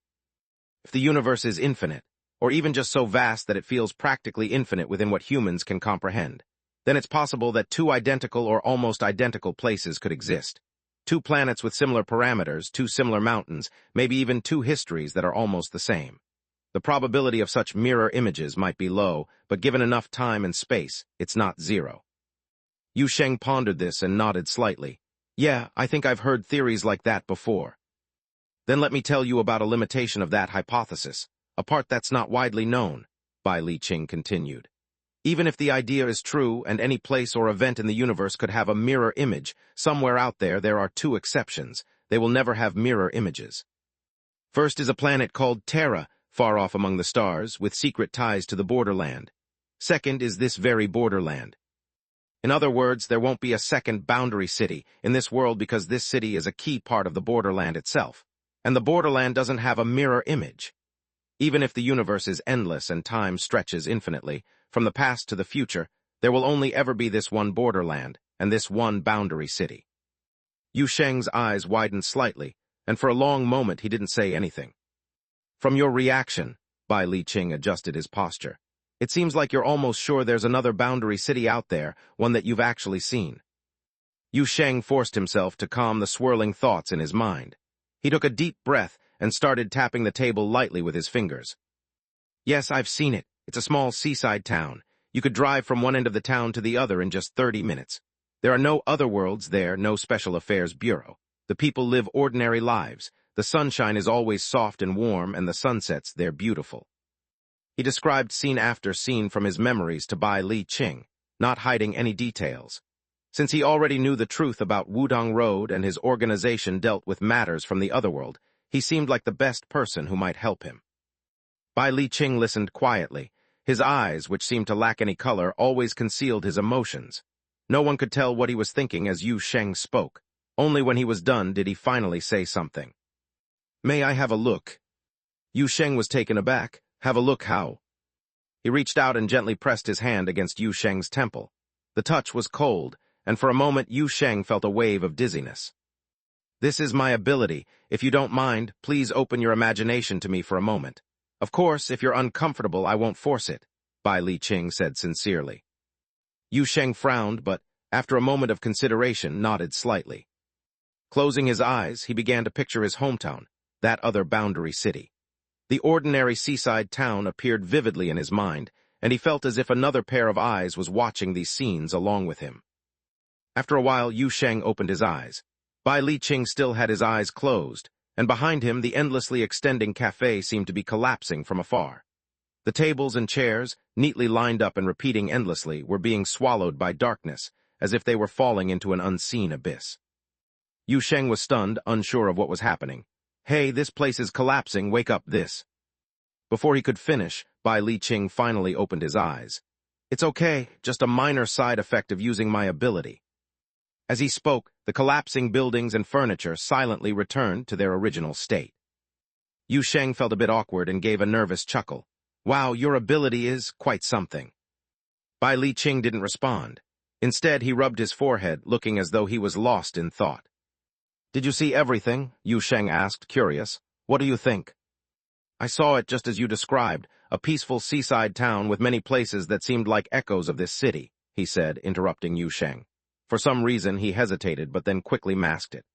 If the universe is infinite, or even just so vast that it feels practically infinite within what humans can comprehend, then it's possible that two identical or almost identical places could exist. Two planets with similar parameters, two similar mountains, maybe even two histories that are almost the same. The probability of such mirror images might be low, but given enough time and space, it's not zero." Yu Sheng pondered this and nodded slightly. "Yeah, I think I've heard theories like that before." "Then let me tell you about a limitation of that hypothesis, a part that's not widely known," Bai Li Qing continued. "Even if the idea is true and any place or event in the universe could have a mirror image, somewhere out there are two exceptions. They will never have mirror images. First is a planet called Terra, far off among the stars, with secret ties to the borderland. Second is this very borderland. In other words, there won't be a second boundary city in this world because this city is a key part of the borderland itself, and the borderland doesn't have a mirror image. Even if the universe is endless and time stretches infinitely, from the past to the future, there will only ever be this one borderland and this one boundary city." Yu Sheng's eyes widened slightly, and for a long moment he didn't say anything. "From your reaction," Bai Li Qing adjusted his posture, "it seems like you're almost sure there's another boundary city out there, one that you've actually seen." Yu Sheng forced himself to calm the swirling thoughts in his mind. He took a deep breath and started tapping the table lightly with his fingers. "Yes, I've seen it. It's a small seaside town. You could drive from one end of the town to the other in just 30 minutes. There are no other worlds there, no special affairs bureau. The people live ordinary lives. The sunshine is always soft and warm, and the sunsets, they're beautiful." He described scene after scene from his memories to Bai Li Qing, not hiding any details. Since he already knew the truth about Wudong Road and his organization dealt with matters from the otherworld, he seemed like the best person who might help him. Bai Li Qing listened quietly. His eyes, which seemed to lack any color, always concealed his emotions. No one could tell what he was thinking as Yu Sheng spoke. Only when he was done did he finally say something. "May I have a look?" Yu Sheng was taken aback. "Have a look how?" He reached out and gently pressed his hand against Yu Sheng's temple. The touch was cold, and for a moment Yu Sheng felt a wave of dizziness. "This is my ability. If you don't mind, please open your imagination to me for a moment. Of course, if you're uncomfortable, I won't force it," Bai Liqing said sincerely. Yu Sheng frowned, but, after a moment of consideration, nodded slightly. Closing his eyes, he began to picture his hometown, that other boundary city. The ordinary seaside town appeared vividly in his mind, and he felt as if another pair of eyes was watching these scenes along with him. After a while, Yu Sheng opened his eyes. Bai Liqing still had his eyes closed, and behind him the endlessly extending cafe seemed to be collapsing from afar. The tables and chairs, neatly lined up and repeating endlessly, were being swallowed by darkness, as if they were falling into an unseen abyss. Yu Sheng was stunned, unsure of what was happening. "Hey, this place is collapsing, wake up this." Before he could finish, Bai Liqing finally opened his eyes. "It's okay, just a minor side effect of using my ability." As he spoke, the collapsing buildings and furniture silently returned to their original state. Yu Sheng felt a bit awkward and gave a nervous chuckle. "Wow, your ability is quite something." Bai Liqing didn't respond. Instead, he rubbed his forehead, looking as though he was lost in thought. "Did you see everything?" Yu Sheng asked, curious. "What do you think?" "I saw it just as you described, a peaceful seaside town with many places that seemed like echoes of this city," he said, interrupting Yu Sheng. For some reason, he hesitated, but then quickly masked it.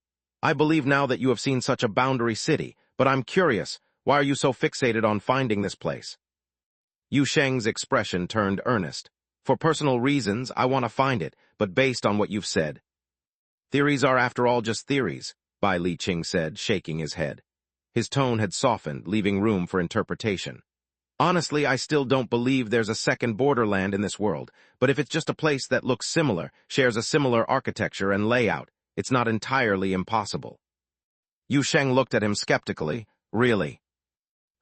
"I believe now that you have seen such a boundary city, but I'm curious, why are you so fixated on finding this place?" Yu Sheng's expression turned earnest. "For personal reasons, I want to find it, but based on what you've said." "Theories are, after all, just theories," Bai Liqing said, shaking his head. His tone had softened, leaving room for interpretation. "Honestly, I still don't believe there's a second borderland in this world, but if it's just a place that looks similar, shares a similar architecture and layout, it's not entirely impossible." Yu Sheng looked at him skeptically. "Really?"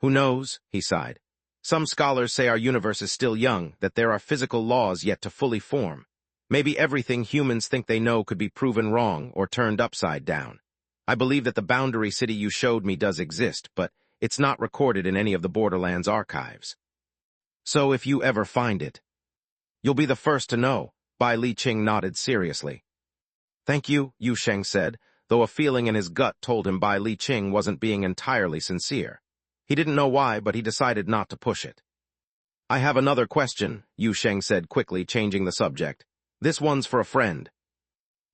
"Who knows?" he sighed. "Some scholars say our universe is still young, that there are physical laws yet to fully form. Maybe everything humans think they know could be proven wrong or turned upside down. I believe that the boundary city you showed me does exist, but it's not recorded in any of the Borderlands archives. So if you ever find it, you'll be the first to know." Bai Liqing nodded seriously. "Thank you," Yu Sheng said, though a feeling in his gut told him Bai Liqing wasn't being entirely sincere. He didn't know why, but he decided not to push it. "I have another question," Yu Sheng said quickly, changing the subject. "This one's for a friend."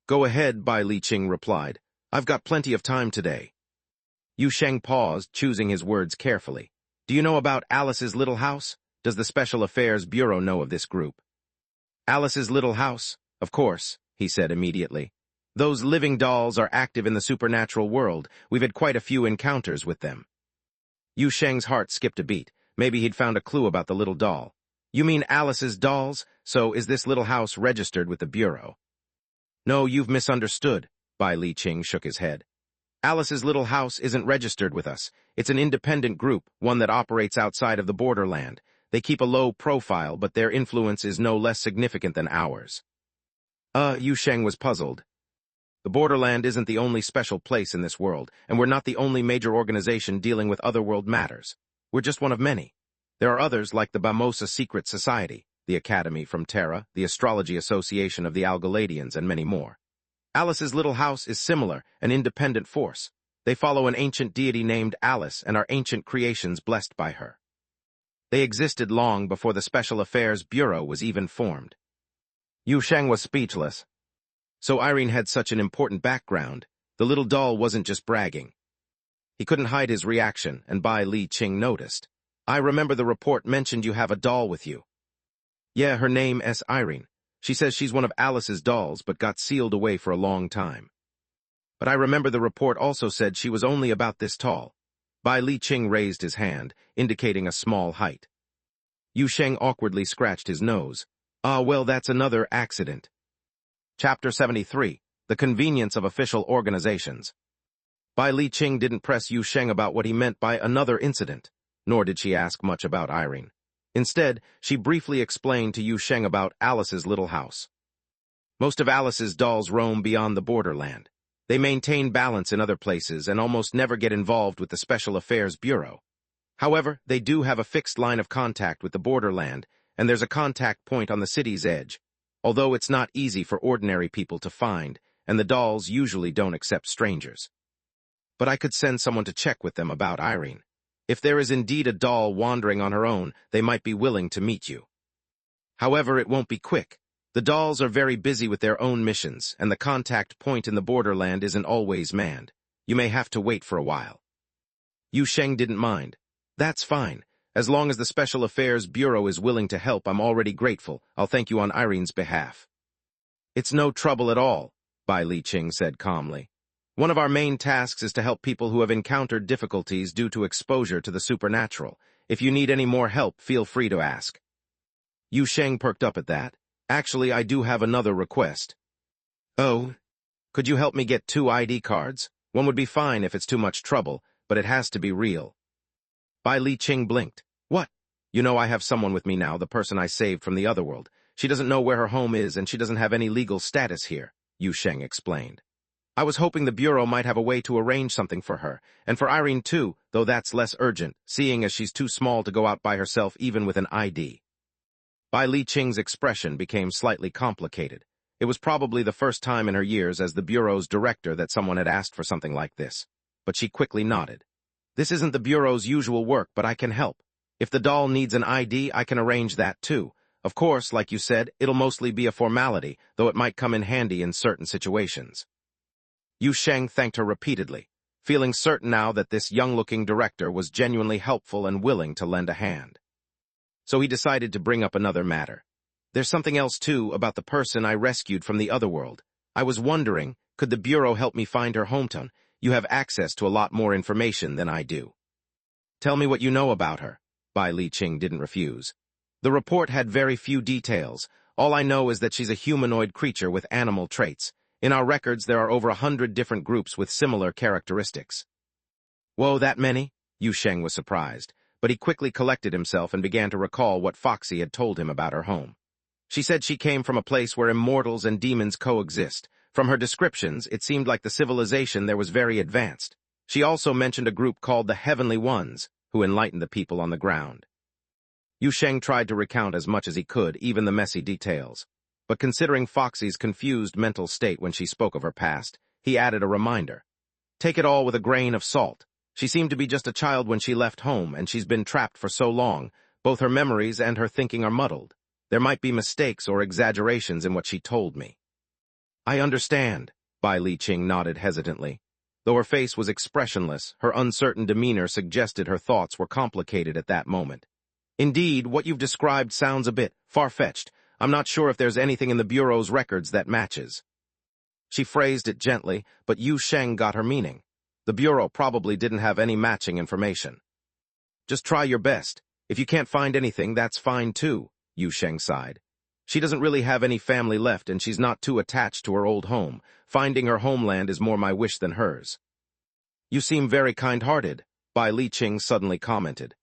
"Go ahead," Bai Liqing replied. "I've got plenty of time today." Yu Sheng paused, choosing his words carefully. "Do you know about Alice's Little House? Does the Special Affairs Bureau know of this group?" "Alice's Little House? Of course," he said immediately. "Those living dolls are active in the supernatural world. We've had quite a few encounters with them." Yu Sheng's heart skipped a beat. Maybe he'd found a clue about the little doll. "You mean Alice's dolls? So is this little house registered with the Bureau?" "No, you've misunderstood." Bai Liqing shook his head. "Alice's Little House isn't registered with us. It's an independent group, one that operates outside of the borderland. They keep a low profile, but their influence is no less significant than ours." Yu Sheng was puzzled. "The borderland isn't the only special place in this world, and we're not the only major organization dealing with otherworld matters. We're just one of many. There are others like the Bamosa Secret Society, the Academy from Terra, the Astrology Association of the Algaladians, and many more. Alice's Little House is similar, an independent force. They follow an ancient deity named Alice and are ancient creations blessed by her. They existed long before the Special Affairs Bureau was even formed." Yu Sheng was speechless. So Irene had such an important background. The little doll wasn't just bragging. He couldn't hide his reaction, and Bai Liqing noticed. "I remember the report mentioned you have a doll with you." "Yeah, her name is Irene. She says she's one of Alice's dolls, but got sealed away for a long time. But I remember the report also said she was only about this tall." Bai Liqing raised his hand, indicating a small height. Yu Sheng awkwardly scratched his nose. "Ah, well, that's another accident." Chapter 73, The Convenience of Official Organizations. Bai Liqing didn't press Yu Sheng about what he meant by another incident, nor did she ask much about Irene. Instead, she briefly explained to Yu Sheng about Alice's Little House. "Most of Alice's dolls roam beyond the borderland. They maintain balance in other places and almost never get involved with the Special Affairs Bureau. However, they do have a fixed line of contact with the borderland, and there's a contact point on the city's edge, although it's not easy for ordinary people to find, and the dolls usually don't accept strangers. But I could send someone to check with them about Irene. If there is indeed a doll wandering on her own, they might be willing to meet you. However, it won't be quick. The dolls are very busy with their own missions, and the contact point in the borderland isn't always manned. You may have to wait for a while. Yu Sheng didn't mind. That's fine. As long as the Special Affairs Bureau is willing to help, I'm already grateful. I'll thank you on Irene's behalf. It's no trouble at all, Bai Liqing said calmly. One of our main tasks is to help people who have encountered difficulties due to exposure to the supernatural. If you need any more help, feel free to ask. Yu Sheng perked up at that. Actually, I do have another request. Oh? Could you help me get 2 ID cards? One would be fine if it's too much trouble, but it has to be real. Bai Liqing blinked. What? You know I have someone with me now, the person I saved from the other world. She doesn't know where her home is, and she doesn't have any legal status here, Yu Sheng explained. I was hoping the Bureau might have a way to arrange something for her, and for Irene too, though that's less urgent, seeing as she's too small to go out by herself even with an ID. Bai Liqing's expression became slightly complicated. It was probably the first time in her years as the Bureau's director that someone had asked for something like this, but she quickly nodded. This isn't the Bureau's usual work, but I can help. If the doll needs an ID, I can arrange that too. Of course, like you said, it'll mostly be a formality, though it might come in handy in certain situations. Yu Sheng thanked her repeatedly, feeling certain now that this young-looking director was genuinely helpful and willing to lend a hand. So he decided to bring up another matter. There's something else, too, about the person I rescued from the other world. I was wondering, could the Bureau help me find her hometown? You have access to a lot more information than I do. Tell me what you know about her. Bai Liqing didn't refuse. The report had very few details. All I know is that she's a humanoid creature with animal traits. In our records, there are over 100 different groups with similar characteristics. Whoa, that many? Yu Sheng was surprised, but he quickly collected himself and began to recall what Foxy had told him about her home. She said she came from a place where immortals and demons coexist. From her descriptions, it seemed like the civilization there was very advanced. She also mentioned a group called the Heavenly Ones, who enlightened the people on the ground. Yu Sheng tried to recount as much as he could, even the messy details. But considering Foxy's confused mental state when she spoke of her past, he added a reminder. Take it all with a grain of salt. She seemed to be just a child when she left home, and she's been trapped for so long. Both her memories and her thinking are muddled. There might be mistakes or exaggerations in what she told me. I understand, Bai Liqing nodded hesitantly. Though her face was expressionless, her uncertain demeanor suggested her thoughts were complicated at that moment. Indeed, what you've described sounds a bit far-fetched. I'm not sure if there's anything in the Bureau's records that matches. She phrased it gently, but Yu Sheng got her meaning. The Bureau probably didn't have any matching information. Just try your best. If you can't find anything, that's fine too, Yu Sheng sighed. She doesn't really have any family left, and she's not too attached to her old home. Finding her homeland is more my wish than hers. You seem very kind-hearted, Bai Liqing suddenly commented.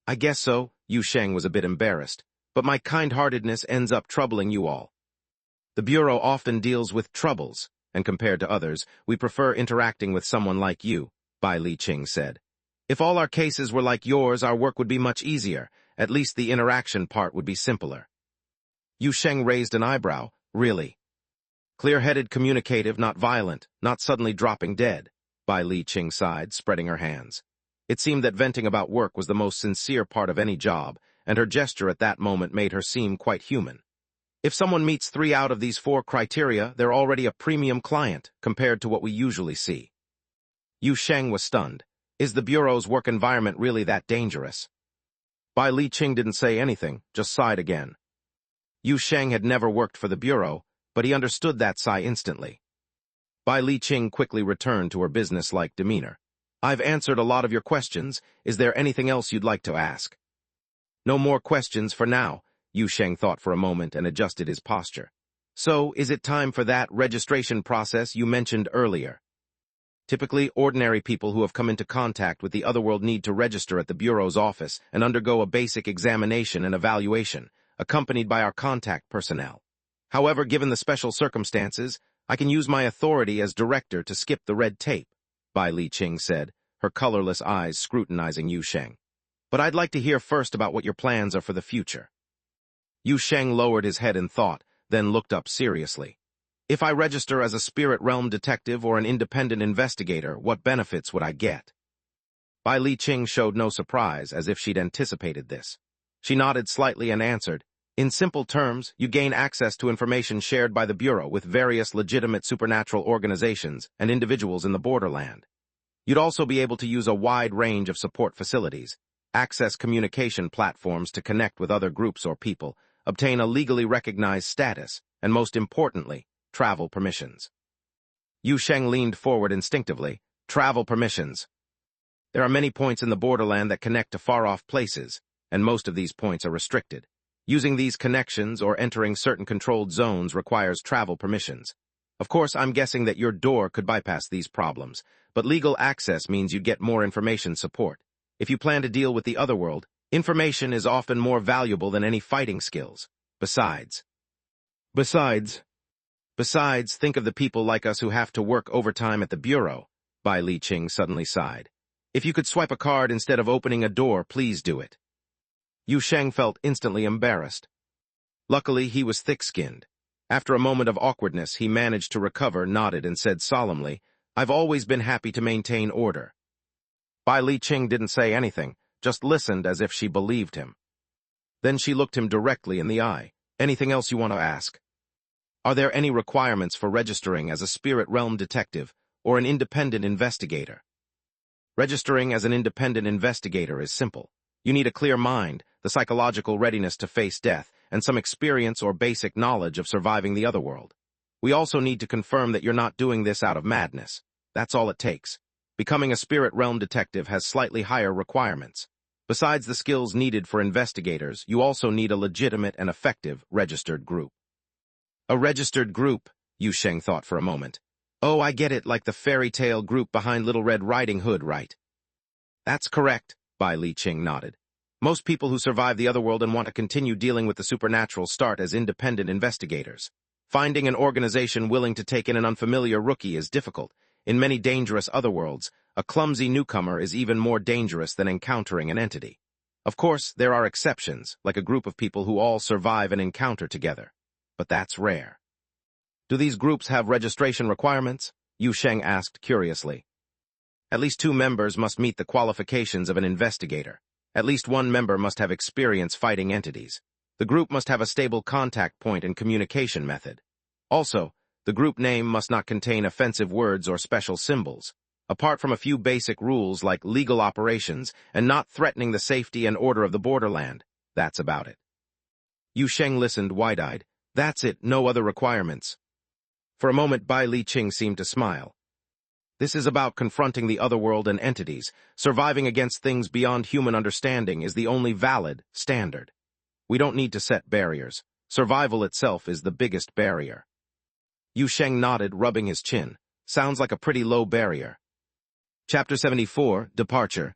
I guess so, Yu Sheng was a bit embarrassed, but my kind-heartedness ends up troubling you all. The Bureau often deals with troubles, and compared to others, we prefer interacting with someone like you, Bai Liqing said. If all our cases were like yours, our work would be much easier. At least the interaction part would be simpler. Yu Sheng raised an eyebrow. Really? Clear-headed, communicative, not violent, not suddenly dropping dead, Bai Liqing sighed, spreading her hands. It seemed that venting about work was the most sincere part of any job, and her gesture at that moment made her seem quite human. If someone meets 3 out of these 4 criteria, they're already a premium client compared to what we usually see. Yu Sheng was stunned. Is the Bureau's work environment really that dangerous? Bai Liqing didn't say anything, just sighed again. Yu Sheng had never worked for the Bureau, but he understood that sigh instantly. Bai Liqing quickly returned to her business-like demeanor. I've answered a lot of your questions. Is there anything else you'd like to ask? No more questions for now, Yu Sheng thought for a moment and adjusted his posture. So, is it time for that registration process you mentioned earlier? Typically, ordinary people who have come into contact with the otherworld need to register at the Bureau's office and undergo a basic examination and evaluation, accompanied by our contact personnel. However, given the special circumstances, I can use my authority as director to skip the red tape, Bai Liqing said, her colorless eyes scrutinizing Yu Sheng. But I'd like to hear first about what your plans are for the future. Yu Sheng lowered his head in thought, then looked up seriously. If I register as a spirit realm detective or an independent investigator, what benefits would I get? Bai Liqing showed no surprise, as if she'd anticipated this. She nodded slightly and answered, in simple terms, you gain access to information shared by the Bureau with various legitimate supernatural organizations and individuals in the borderland. You'd also be able to use a wide range of support facilities, access communication platforms to connect with other groups or people, obtain a legally recognized status, and most importantly, travel permissions. Yu Sheng leaned forward instinctively. Travel permissions. There are many points in the borderland that connect to far-off places, and most of these points are restricted. Using these connections or entering certain controlled zones requires travel permissions. Of course, I'm guessing that your door could bypass these problems, but legal access means you'd get more information support. If you plan to deal with the otherworld, information is often more valuable than any fighting skills. Besides, think of the people like us who have to work overtime at the Bureau, Bai Liqing suddenly sighed. If you could swipe a card instead of opening a door, please do it. Yu Sheng felt instantly embarrassed. Luckily, he was thick-skinned. After a moment of awkwardness, he managed to recover, nodded, and said solemnly, I've always been happy to maintain order. Bai Liqing didn't say anything, just listened as if she believed him. Then she looked him directly in the eye. Anything else you want to ask? Are there any requirements for registering as a spirit realm detective or an independent investigator? Registering as an independent investigator is simple. You need a clear mind, the psychological readiness to face death, and some experience or basic knowledge of surviving the otherworld. We also need to confirm that you're not doing this out of madness. That's all it takes. Becoming a spirit realm detective has slightly higher requirements. Besides the skills needed for investigators, you also need a legitimate and effective registered group. A registered group, Yu Sheng thought for a moment. Oh, I get it, like the fairy tale group behind Little Red Riding Hood, right? That's correct, Bai Liqing nodded. Most people who survive the otherworld and want to continue dealing with the supernatural start as independent investigators. Finding an organization willing to take in an unfamiliar rookie is difficult. In many dangerous otherworlds, a clumsy newcomer is even more dangerous than encountering an entity. Of course, there are exceptions, like a group of people who all survive an encounter together. But that's rare. Do these groups have registration requirements? Yu Sheng asked curiously. At least 2 members must meet the qualifications of an investigator. At least 1 member must have experience fighting entities. The group must have a stable contact point and communication method. Also, the group name must not contain offensive words or special symbols. Apart from a few basic rules like legal operations and not threatening the safety and order of the borderland, that's about it. Yu Sheng listened wide-eyed. That's it, no other requirements. For a moment, Bai Liqing seemed to smile. This is about confronting the otherworld and entities. Surviving against things beyond human understanding is the only valid standard. We don't need to set barriers. Survival itself is the biggest barrier. Yu Sheng nodded, rubbing his chin. Sounds like a pretty low barrier. Chapter 74, Departure.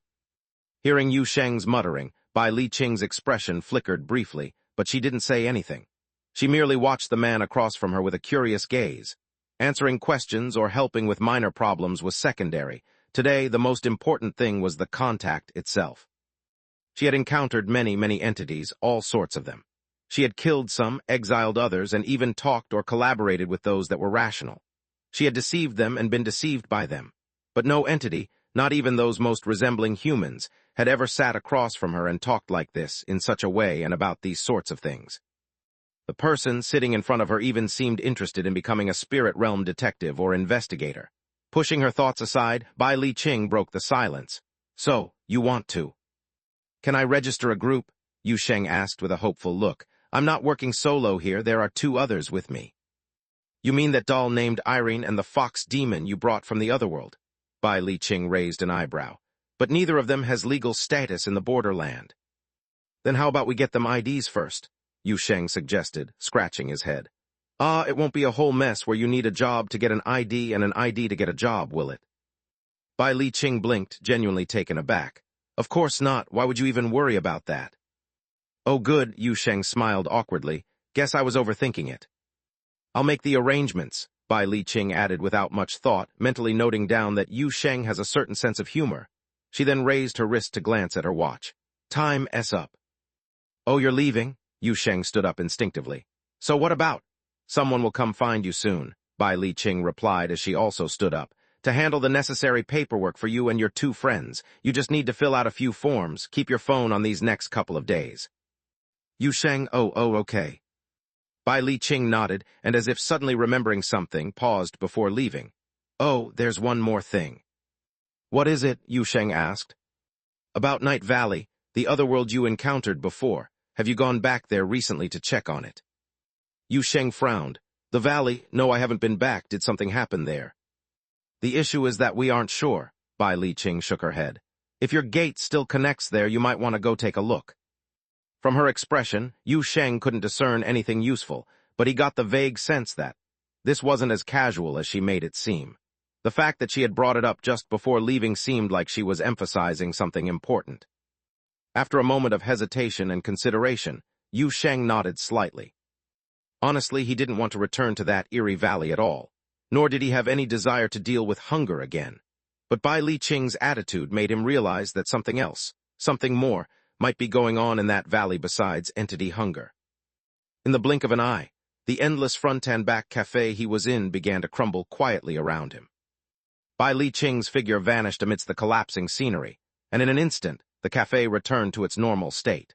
Hearing Yu Sheng's muttering, Bai Liqing's expression flickered briefly, but she didn't say anything. She merely watched the man across from her with a curious gaze. Answering questions or helping with minor problems was secondary. Today, the most important thing was the contact itself. She had encountered many entities, all sorts of them. She had killed some, exiled others, and even talked or collaborated with those that were rational. She had deceived them and been deceived by them. But no entity, not even those most resembling humans, had ever sat across from her and talked like this, in such a way and about these sorts of things. The person sitting in front of her even seemed interested in becoming a spirit realm detective or investigator. Pushing her thoughts aside, Bai Liqing broke the silence. So, you want to? Can I register a group? Yu Sheng asked with a hopeful look. I'm not working solo here, there are 2 others with me. You mean that doll named Irene and the fox demon you brought from the otherworld? Bai Liqing raised an eyebrow. But neither of them has legal status in the borderland. Then how about we get them IDs first? Yu Sheng suggested, scratching his head. It won't be a whole mess where you need a job to get an ID and an ID to get a job, will it? Bai Liqing blinked, genuinely taken aback. Of course not, why would you even worry about that? Oh good, Yu Sheng smiled awkwardly. Guess I was overthinking it. I'll make the arrangements, Bai Li Qing added without much thought, mentally noting down that Yu Sheng has a certain sense of humor. She then raised her wrist to glance at her watch. Time up. Oh, you're leaving? Yu Sheng stood up instinctively. So what about? Someone will come find you soon, Bai Li Qing replied as she also stood up. To handle the necessary paperwork for you and your two friends, you just need to fill out a few forms. Keep your phone on these next couple of days. Yu Sheng, okay. Bai Li Qing nodded, and as if suddenly remembering something, paused before leaving. Oh, there's one more thing. What is it? Yu Sheng asked. About Night Valley, the other world you encountered before. Have you gone back there recently to check on it? Yu Sheng frowned. The valley? No, I haven't been back. Did something happen there? The issue is that we aren't sure, Bai Li Qing shook her head. If your gate still connects there, you might want to go take a look. From her expression, Yu Sheng couldn't discern anything useful, but he got the vague sense that this wasn't as casual as she made it seem. The fact that she had brought it up just before leaving seemed like she was emphasizing something important. After a moment of hesitation and consideration, Yu Sheng nodded slightly. Honestly, he didn't want to return to that eerie valley at all, nor did he have any desire to deal with hunger again. But Bai Li Qing's attitude made him realize that something else, something more, might be going on in that valley besides entity hunger. In the blink of an eye, the endless front and back cafe he was in began to crumble quietly around him. Bai Li Qing's figure vanished amidst the collapsing scenery, and in an instant, the cafe returned to its normal state.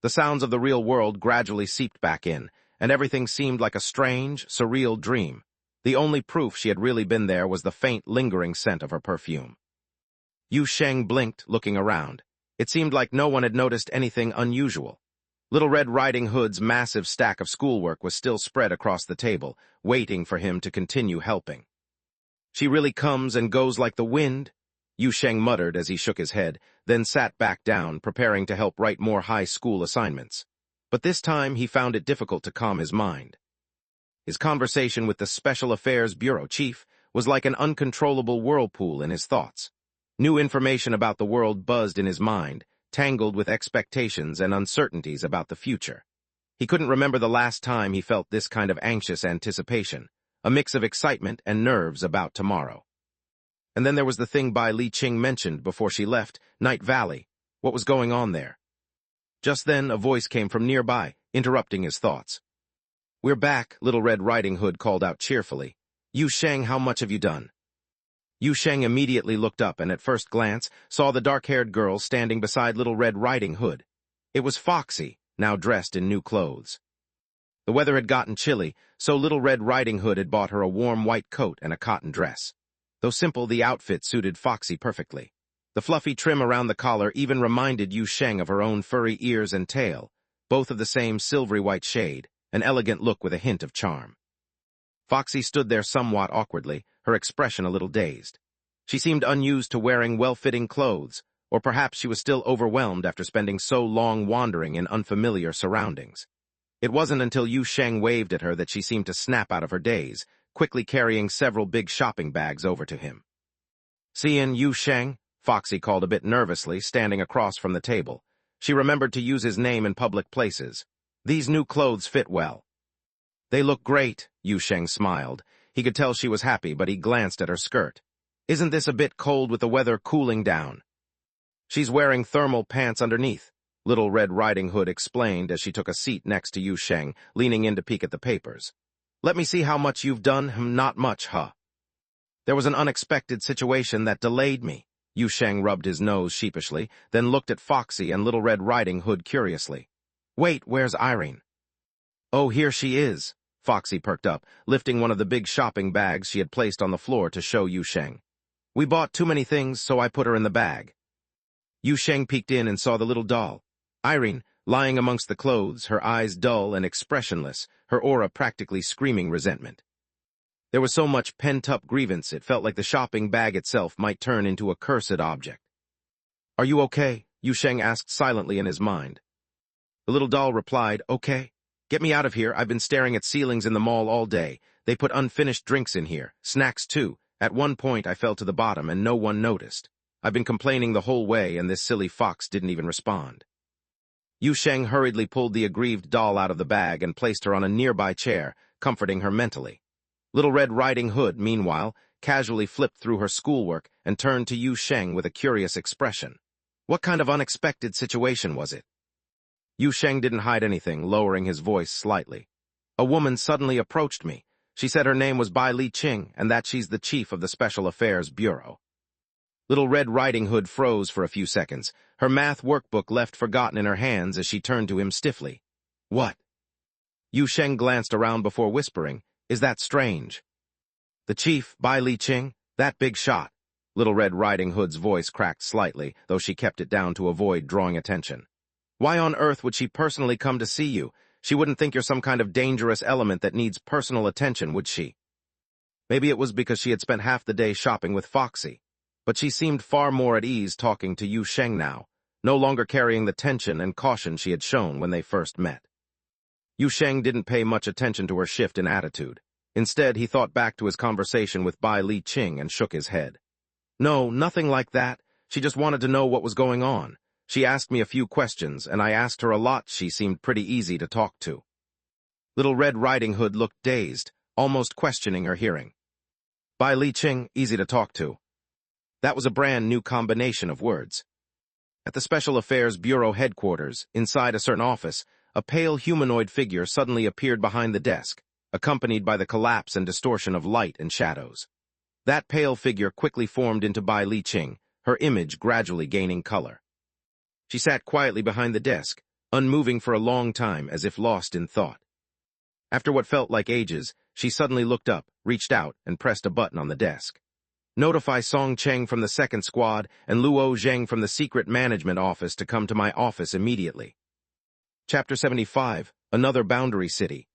The sounds of the real world gradually seeped back in, and everything seemed like a strange, surreal dream. The only proof she had really been there was the faint, lingering scent of her perfume. Yu Sheng blinked, looking around. It seemed like no one had noticed anything unusual. Little Red Riding Hood's massive stack of schoolwork was still spread across the table, waiting for him to continue helping. She really comes and goes like the wind, Yu Sheng muttered as he shook his head, then sat back down, preparing to help write more high school assignments. But this time he found it difficult to calm his mind. His conversation with the Special Affairs Bureau chief was like an uncontrollable whirlpool in his thoughts. New information about the world buzzed in his mind, tangled with expectations and uncertainties about the future. He couldn't remember the last time he felt this kind of anxious anticipation, a mix of excitement and nerves about tomorrow. And then there was the thing Bai Li Qing mentioned before she left, Night Valley. What was going on there? Just then, a voice came from nearby, interrupting his thoughts. We're back, Little Red Riding Hood called out cheerfully. Yu Sheng, how much have you done? Yu Sheng immediately looked up and at first glance saw the dark-haired girl standing beside Little Red Riding Hood. It was Foxy, now dressed in new clothes. The weather had gotten chilly, so Little Red Riding Hood had bought her a warm white coat and a cotton dress. Though simple, the outfit suited Foxy perfectly. The fluffy trim around the collar even reminded Yu Sheng of her own furry ears and tail, both of the same silvery white shade, an elegant look with a hint of charm. Foxy stood there somewhat awkwardly, her expression a little dazed. She seemed unused to wearing well-fitting clothes, or perhaps she was still overwhelmed after spending so long wandering in unfamiliar surroundings. It wasn't until Yu Sheng waved at her that she seemed to snap out of her daze, quickly carrying several big shopping bags over to him. "Seein' Yu Sheng?" Foxy called a bit nervously, standing across from the table. She remembered to use his name in public places. These new clothes fit well. They look great, Yu Sheng smiled. He could tell she was happy, but he glanced at her skirt. Isn't this a bit cold with the weather cooling down? She's wearing thermal pants underneath, Little Red Riding Hood explained as she took a seat next to Yu Sheng, leaning in to peek at the papers. Let me see how much you've done. Not much, huh? There was an unexpected situation that delayed me. Yu Sheng rubbed his nose sheepishly, then looked at Foxy and Little Red Riding Hood curiously. Wait, where's Irene? Oh, here she is. Foxy perked up, lifting one of the big shopping bags she had placed on the floor to show Yu Sheng. We bought too many things, so I put her in the bag. Yu Sheng peeked in and saw the little doll. Irene, lying amongst the clothes, her eyes dull and expressionless, her aura practically screaming resentment. There was so much pent-up grievance it felt like the shopping bag itself might turn into a cursed object. Are you okay? Yu Sheng asked silently in his mind. The little doll replied, Okay. Get me out of here. I've been staring at ceilings in the mall all day. They put unfinished drinks in here, snacks too. At one point I fell to the bottom and no one noticed. I've been complaining the whole way and this silly fox didn't even respond. Yu Sheng hurriedly pulled the aggrieved doll out of the bag and placed her on a nearby chair, comforting her mentally. Little Red Riding Hood, meanwhile, casually flipped through her schoolwork and turned to Yu Sheng with a curious expression. What kind of unexpected situation was it? Yu Sheng didn't hide anything, lowering his voice slightly. A woman suddenly approached me. She said her name was Bai Li Qing and that she's the chief of the Special Affairs Bureau. Little Red Riding Hood froze for a few seconds, her math workbook left forgotten in her hands as she turned to him stiffly. What? Yu Sheng glanced around before whispering, Is that strange? The chief, Bai Li Qing, that big shot. Little Red Riding Hood's voice cracked slightly, though she kept it down to avoid drawing attention. Why on earth would she personally come to see you? She wouldn't think you're some kind of dangerous element that needs personal attention, would she? Maybe it was because she had spent half the day shopping with Foxy. But she seemed far more at ease talking to Yu Sheng now, no longer carrying the tension and caution she had shown when they first met. Yu Sheng didn't pay much attention to her shift in attitude. Instead, he thought back to his conversation with Bai Li Qing and shook his head. No, nothing like that. She just wanted to know what was going on. She asked me a few questions, and I asked her a lot. She seemed pretty easy to talk to. Little Red Riding Hood looked dazed, almost questioning her hearing. Bai Li Qing, easy to talk to. That was a brand new combination of words. At the Special Affairs Bureau headquarters, inside a certain office, a pale humanoid figure suddenly appeared behind the desk, accompanied by the collapse and distortion of light and shadows. That pale figure quickly formed into Bai Li Qing, her image gradually gaining color. She sat quietly behind the desk, unmoving for a long time as if lost in thought. After what felt like ages, she suddenly looked up, reached out, and pressed a button on the desk. Notify Song Cheng from the 2nd Squad and Luo Zheng from the Secret Management Office to come to my office immediately. Chapter 75, Another Boundary City.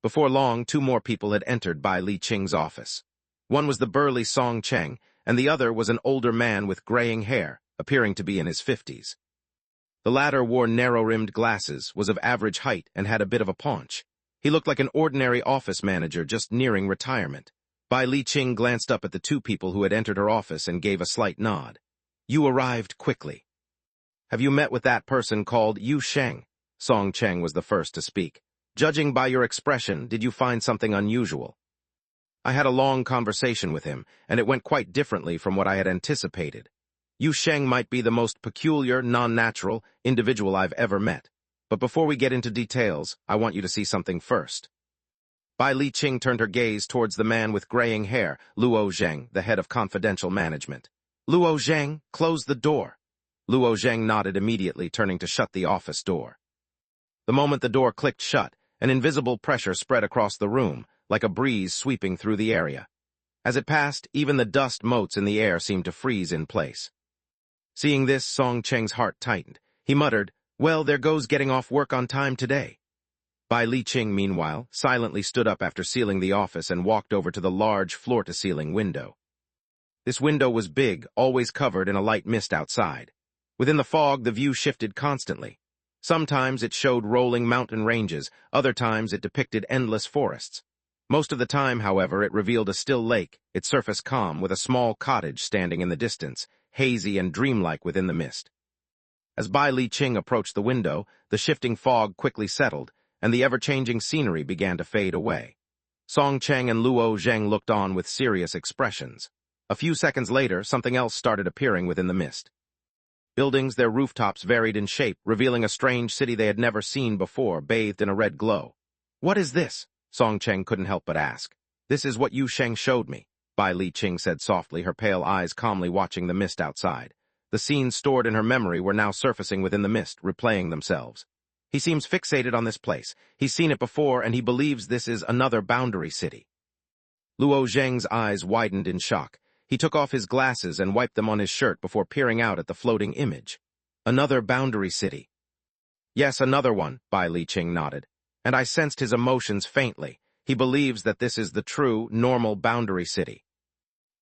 Before long, 2 more people had entered Bai Li Qing's office. One was the burly Song Cheng, and the other was an older man with graying hair, appearing to be in his 50s. The latter wore narrow-rimmed glasses, was of average height, and had a bit of a paunch. He looked like an ordinary office manager just nearing retirement. Bai Li Qing glanced up at the 2 people who had entered her office and gave a slight nod. You arrived quickly. Have you met with that person called Yu Sheng? Song Cheng was the first to speak. Judging by your expression, did you find something unusual? I had a long conversation with him, and it went quite differently from what I had anticipated. Yu Sheng might be the most peculiar, non-natural individual I've ever met. But before we get into details, I want you to see something first. Bai Li Qing turned her gaze towards the man with graying hair, Luo Zheng, the head of confidential management. Luo Zheng, close the door. Luo Zheng nodded immediately, turning to shut the office door. The moment the door clicked shut, an invisible pressure spread across the room, like a breeze sweeping through the area. As it passed, even the dust motes in the air seemed to freeze in place. Seeing this, Song Cheng's heart tightened. He muttered, Well, there goes getting off work on time today. Bai Li Qing, meanwhile, silently stood up after sealing the office and walked over to the large floor-to-ceiling window. This window was big, always covered in a light mist outside. Within the fog, the view shifted constantly. Sometimes it showed rolling mountain ranges, other times it depicted endless forests. Most of the time, however, it revealed a still lake, its surface calm, with a small cottage standing in the distance, hazy and dreamlike within the mist. As Bai Li Qing approached the window, the shifting fog quickly settled, and the ever-changing scenery began to fade away. Song Cheng and Luo Zheng looked on with serious expressions. A few seconds later, something else started appearing within the mist. Buildings, their rooftops varied in shape, revealing a strange city they had never seen before, bathed in a red glow. What is this? Song Cheng couldn't help but ask. This is what Yu Sheng showed me, Bai Li Qing said softly, her pale eyes calmly watching the mist outside. The scenes stored in her memory were now surfacing within the mist, replaying themselves. He seems fixated on this place. He's seen it before, and he believes this is another boundary city. Luo Zheng's eyes widened in shock. He took off his glasses and wiped them on his shirt before peering out at the floating image. Another boundary city. Yes, another one, Bai Li Qing nodded. And I sensed his emotions faintly. He believes that this is the true, normal boundary city.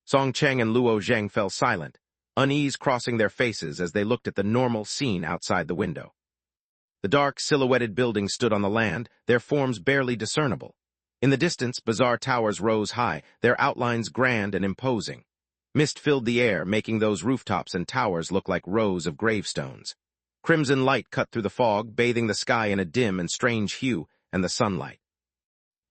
Song Cheng and Luo Zheng fell silent, unease crossing their faces as they looked at the normal scene outside the window. The dark, silhouetted buildings stood on the land, their forms barely discernible. In the distance, bizarre towers rose high, their outlines grand and imposing. Mist filled the air, making those rooftops and towers look like rows of gravestones. Crimson light cut through the fog, bathing the sky in a dim and strange hue and the sunlight.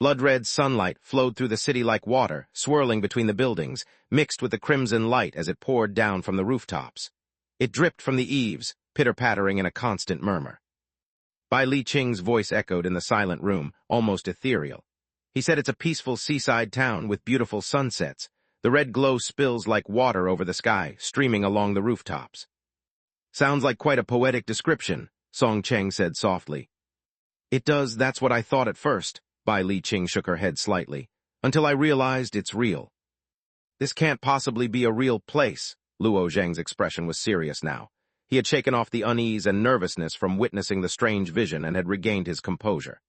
Blood-red sunlight flowed through the city like water, swirling between the buildings, mixed with the crimson light as it poured down from the rooftops. It dripped from the eaves, pitter-pattering in a constant murmur. Bai Li Qing's voice echoed in the silent room, almost ethereal. He said it's a peaceful seaside town with beautiful sunsets. The red glow spills like water over the sky, streaming along the rooftops. Sounds like quite a poetic description, Song Cheng said softly. It does, that's what I thought at first, Bai Li Qing shook her head slightly, until I realized it's real. This can't possibly be a real place. Luo Zheng's expression was serious now. He had shaken off the unease and nervousness from witnessing the strange vision and had regained his composure.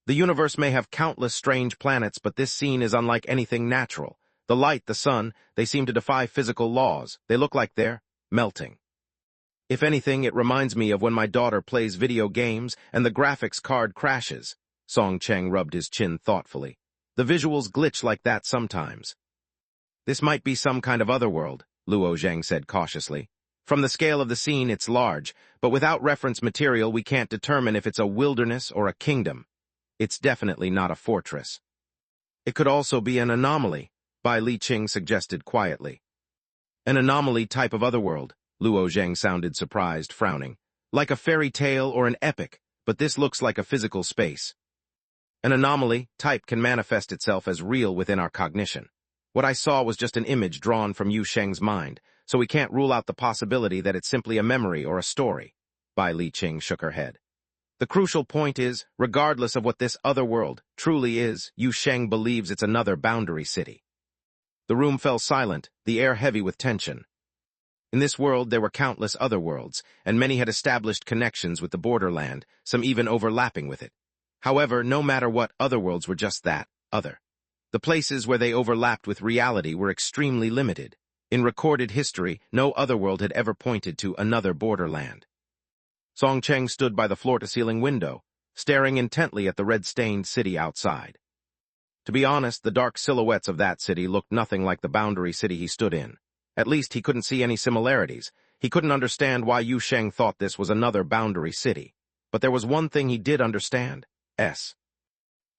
The universe may have countless strange planets, but this scene is unlike anything natural. The light, the sun, they seem to defy physical laws. They look like they're melting. If anything, it reminds me of when my daughter plays video games and the graphics card crashes. Song Cheng rubbed his chin thoughtfully. The visuals glitch like that sometimes. This might be some kind of otherworld, Luo Zheng said cautiously. From the scale of the scene, it's large, but without reference material, we can't determine if it's a wilderness or a kingdom. It's definitely not a fortress. It could also be an anomaly, Bai Li Qing suggested quietly. An anomaly type of otherworld, Luo Zheng sounded surprised, frowning. Like a fairy tale or an epic, but this looks like a physical space. An anomaly type can manifest itself as real within our cognition. What I saw was just an image drawn from Yu Sheng's mind, so we can't rule out the possibility that it's simply a memory or a story. Bai Li Qing shook her head. The crucial point is, regardless of what this other world truly is, Yu Sheng believes it's another boundary city. The room fell silent, the air heavy with tension. In this world there were countless other worlds, and many had established connections with the borderland, some even overlapping with it. However, no matter what, other worlds were just that, other. The places where they overlapped with reality were extremely limited. In recorded history, no other world had ever pointed to another borderland. Song Cheng stood by the floor-to-ceiling window, staring intently at the red-stained city outside. To be honest, the dark silhouettes of that city looked nothing like the boundary city he stood in. At least he couldn't see any similarities. He couldn't understand why Yu Sheng thought this was another boundary city. But there was one thing he did understand.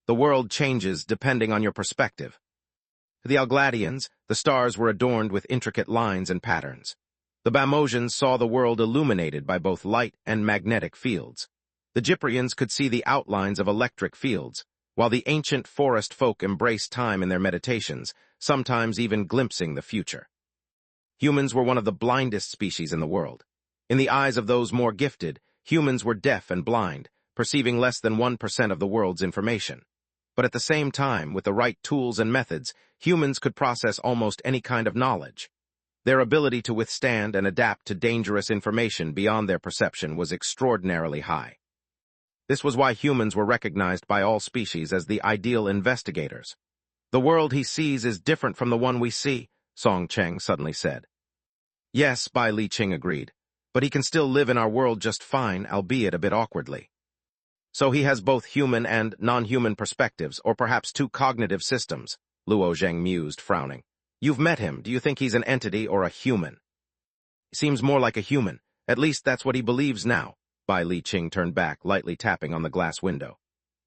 The world changes depending on your perspective. To the Algladians, the stars were adorned with intricate lines and patterns. The Bamosians saw the world illuminated by both light and magnetic fields. The Gyprians could see the outlines of electric fields, while the ancient forest folk embraced time in their meditations, sometimes even glimpsing the future. Humans were one of the blindest species in the world. In the eyes of those more gifted, humans were deaf and blind, perceiving less than 1% of the world's information. But at the same time, with the right tools and methods, humans could process almost any kind of knowledge. Their ability to withstand and adapt to dangerous information beyond their perception was extraordinarily high. This was why humans were recognized by all species as the ideal investigators. The world he sees is different from the one we see, Song Cheng suddenly said. Yes, Bai Li Qing agreed, but he can still live in our world just fine, albeit a bit awkwardly. So he has both human and non-human perspectives, or perhaps two cognitive systems, Luo Zheng mused, frowning. You've met him. Do you think he's an entity or a human? He seems more like a human. At least that's what he believes now. Bai Li Qing turned back, lightly tapping on the glass window.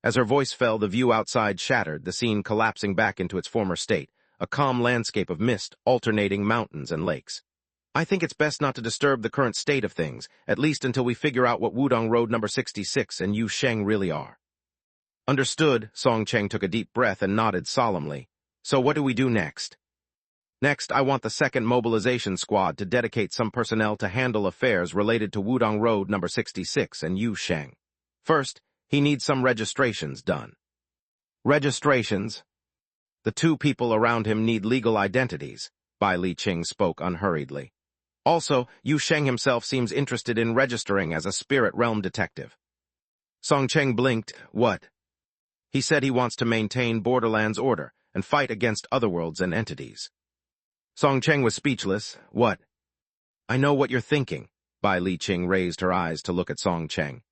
As her voice fell, the view outside shattered, the scene collapsing back into its former state, a calm landscape of mist, alternating mountains and lakes. I think it's best not to disturb the current state of things, at least until we figure out what Wudong Road number 66 and Yu Sheng really are. Understood, Song Cheng took a deep breath and nodded solemnly. So what do we do next? Next, I want the second mobilization squad to dedicate some personnel to handle affairs related to Wudong Road number 66 and Yu Sheng. First, he needs some registrations done. Registrations? The two people around him need legal identities, Bai Li Qing spoke unhurriedly. Also, Yu Sheng himself seems interested in registering as a spirit realm detective. Song Cheng blinked. What? He said he wants to maintain Borderlands order and fight against otherworlds and entities. Song Cheng was speechless. What? I know what you're thinking. Bai Li Qing raised her eyes to look at Song Cheng.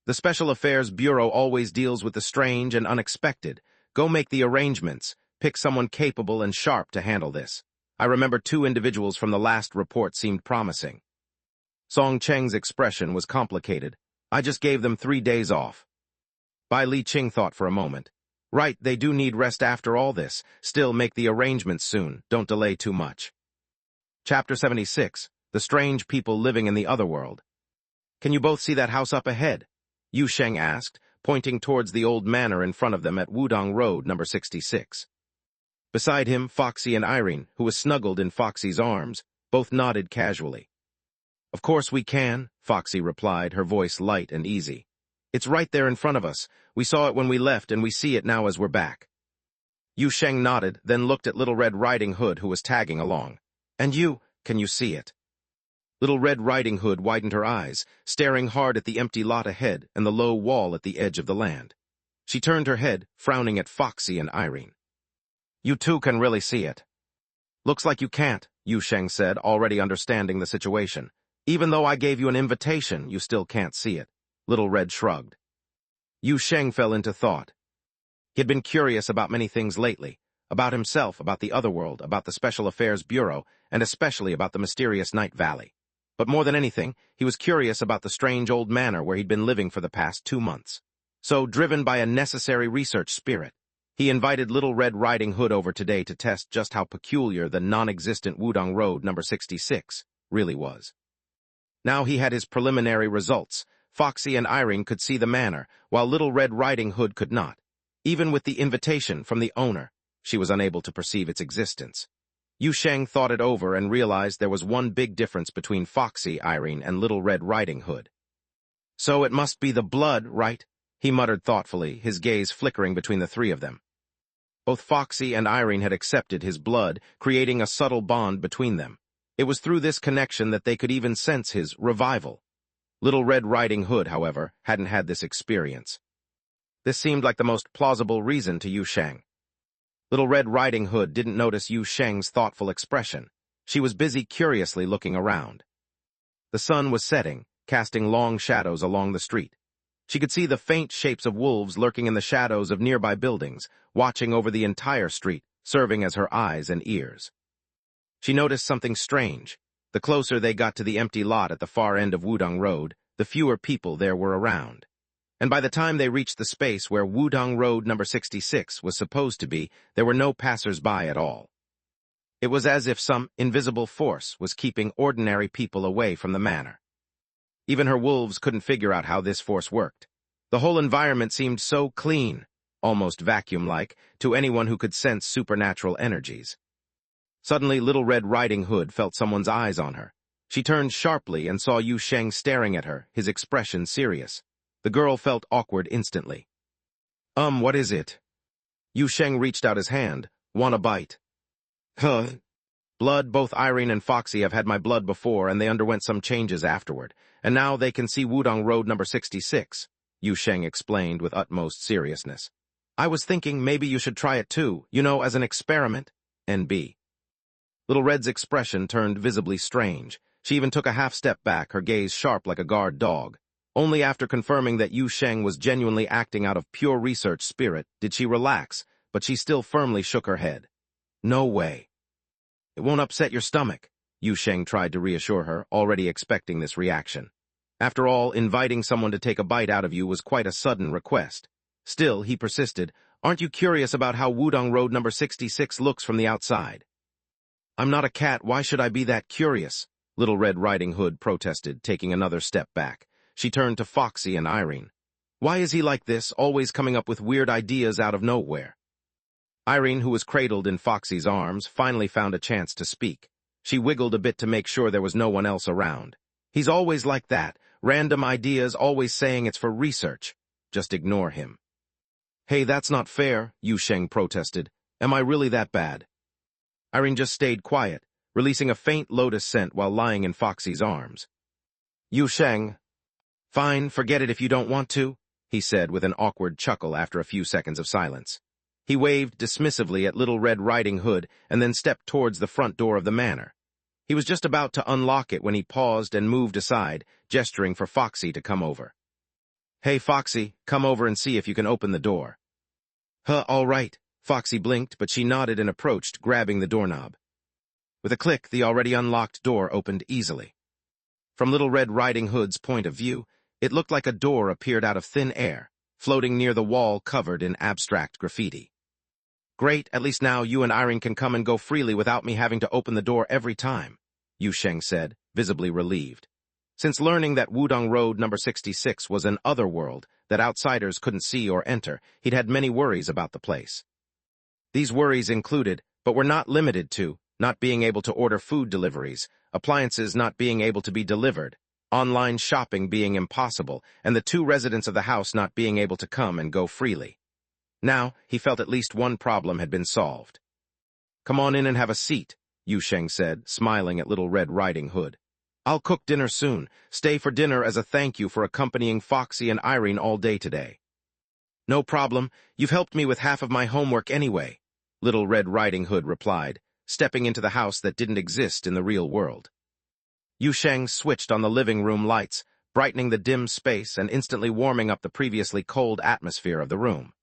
The Special Affairs Bureau always deals with the strange and unexpected. Go make the arrangements. Pick someone capable and sharp to handle this. I remember 2 individuals from the last report seemed promising. Song Cheng's expression was complicated. I just gave them 3 days off. Bai Li Qing thought for a moment. Right, they do need rest after all this. Still, make the arrangements soon. Don't delay too much. Chapter 76. The Strange People Living in the Other World. Can you both see that house up ahead? Yu Sheng asked, pointing towards the old manor in front of them at Wudong Road, number 66. Beside him, Foxy and Irene, who was snuggled in Foxy's arms, both nodded casually. Of course we can, Foxy replied, her voice light and easy. It's right there in front of us. We saw it when we left, and we see it now as we're back. Yu Sheng nodded, then looked at Little Red Riding Hood, who was tagging along. And you, can you see it? Little Red Riding Hood widened her eyes, staring hard at the empty lot ahead and the low wall at the edge of the land. She turned her head, frowning at Foxy and Irene. You two can really see it. Looks like you can't, Yu Sheng said, already understanding the situation. Even though I gave you an invitation, you still can't see it. Little Red shrugged. Yu Sheng fell into thought. He had been curious about many things lately, about himself, about the otherworld, about the Special Affairs Bureau, and especially about the mysterious Night Valley. But more than anything, he was curious about the strange old manor where he'd been living for the past 2 months. So, driven by a necessary research spirit, he invited Little Red Riding Hood over today to test just how peculiar the non-existent Wudong Road number 66 really was. Now he had his preliminary results. Foxy and Irene could see the manor, while Little Red Riding Hood could not. Even with the invitation from the owner, she was unable to perceive its existence. Yu Sheng thought it over and realized there was one big difference between Foxy, Irene, and Little Red Riding Hood. So it must be the blood, right? He muttered thoughtfully, his gaze flickering between the three of them. Both Foxy and Irene had accepted his blood, creating a subtle bond between them. It was through this connection that they could even sense his revival. Little Red Riding Hood, however, hadn't had this experience. This seemed like the most plausible reason to Yu Sheng. Little Red Riding Hood didn't notice Yu Sheng's thoughtful expression. She was busy curiously looking around. The sun was setting, casting long shadows along the street. She could see the faint shapes of wolves lurking in the shadows of nearby buildings, watching over the entire street, serving as her eyes and ears. She noticed something strange. The closer they got to the empty lot at the far end of Wudong Road, the fewer people there were around. And by the time they reached the space where Wudong Road number 66 was supposed to be, there were no passers-by at all. It was as if some invisible force was keeping ordinary people away from the manor. Even her wolves couldn't figure out how this force worked. The whole environment seemed so clean, almost vacuum-like, to anyone who could sense supernatural energies. Suddenly, Little Red Riding Hood felt someone's eyes on her. She turned sharply and saw Yu Sheng staring at her, his expression serious. The girl felt awkward instantly. What is it? Yu Sheng reached out his hand. Want a bite? Huh? Blood. Both Irene and Foxy have had my blood before, and they underwent some changes afterward. And now they can see Wudong Road number 66, Yu Sheng explained with utmost seriousness. I was thinking maybe you should try it too, as an experiment. N.B. Little Red's expression turned visibly strange. She even took a half-step back, her gaze sharp like a guard dog. Only after confirming that Yu Sheng was genuinely acting out of pure research spirit did she relax, but she still firmly shook her head. No way. It won't upset your stomach, Yu Sheng tried to reassure her, already expecting this reaction. After all, inviting someone to take a bite out of you was quite a sudden request. Still, he persisted, aren't you curious about how Wudong Road number 66 looks from the outside? I'm not a cat, why should I be that curious? Little Red Riding Hood protested, taking another step back. She turned to Foxy and Irene. Why is he like this, always coming up with weird ideas out of nowhere? Irene, who was cradled in Foxy's arms, finally found a chance to speak. She wiggled a bit to make sure there was no one else around. He's always like that, random ideas, always saying it's for research. Just ignore him. Hey, that's not fair, Yu Sheng protested. Am I really that bad? Irene just stayed quiet, releasing a faint lotus scent while lying in Foxy's arms. Yu Sheng. Fine, forget it if you don't want to, he said with an awkward chuckle after a few seconds of silence. He waved dismissively at Little Red Riding Hood and then stepped towards the front door of the manor. He was just about to unlock it when he paused and moved aside, gesturing for Foxy to come over. Hey, Foxy, come over and see if you can open the door. All right. Foxy blinked, but she nodded and approached, grabbing the doorknob. With a click, the already unlocked door opened easily. From Little Red Riding Hood's point of view, it looked like a door appeared out of thin air. floating near the wall covered in abstract graffiti. Great, at least now you and Irene can come and go freely without me having to open the door every time, Yu Sheng said, visibly relieved. Since learning that Wudong Road number 66 was an other world that outsiders couldn't see or enter, he'd had many worries about the place. These worries included, but were not limited to, not being able to order food deliveries, appliances not being able to be delivered, online shopping being impossible, and the two residents of the house not being able to come and go freely. Now, he felt at least one problem had been solved. "Come on in and have a seat," Yu Sheng said, smiling at Little Red Riding Hood. "I'll cook dinner soon. Stay for dinner as a thank you for accompanying Foxy and Irene all day today." "No problem. You've helped me with half of my homework anyway," Little Red Riding Hood replied, stepping into the house that didn't exist in the real world. Yu Sheng switched on the living room lights, brightening the dim space and instantly warming up the previously cold atmosphere of the room.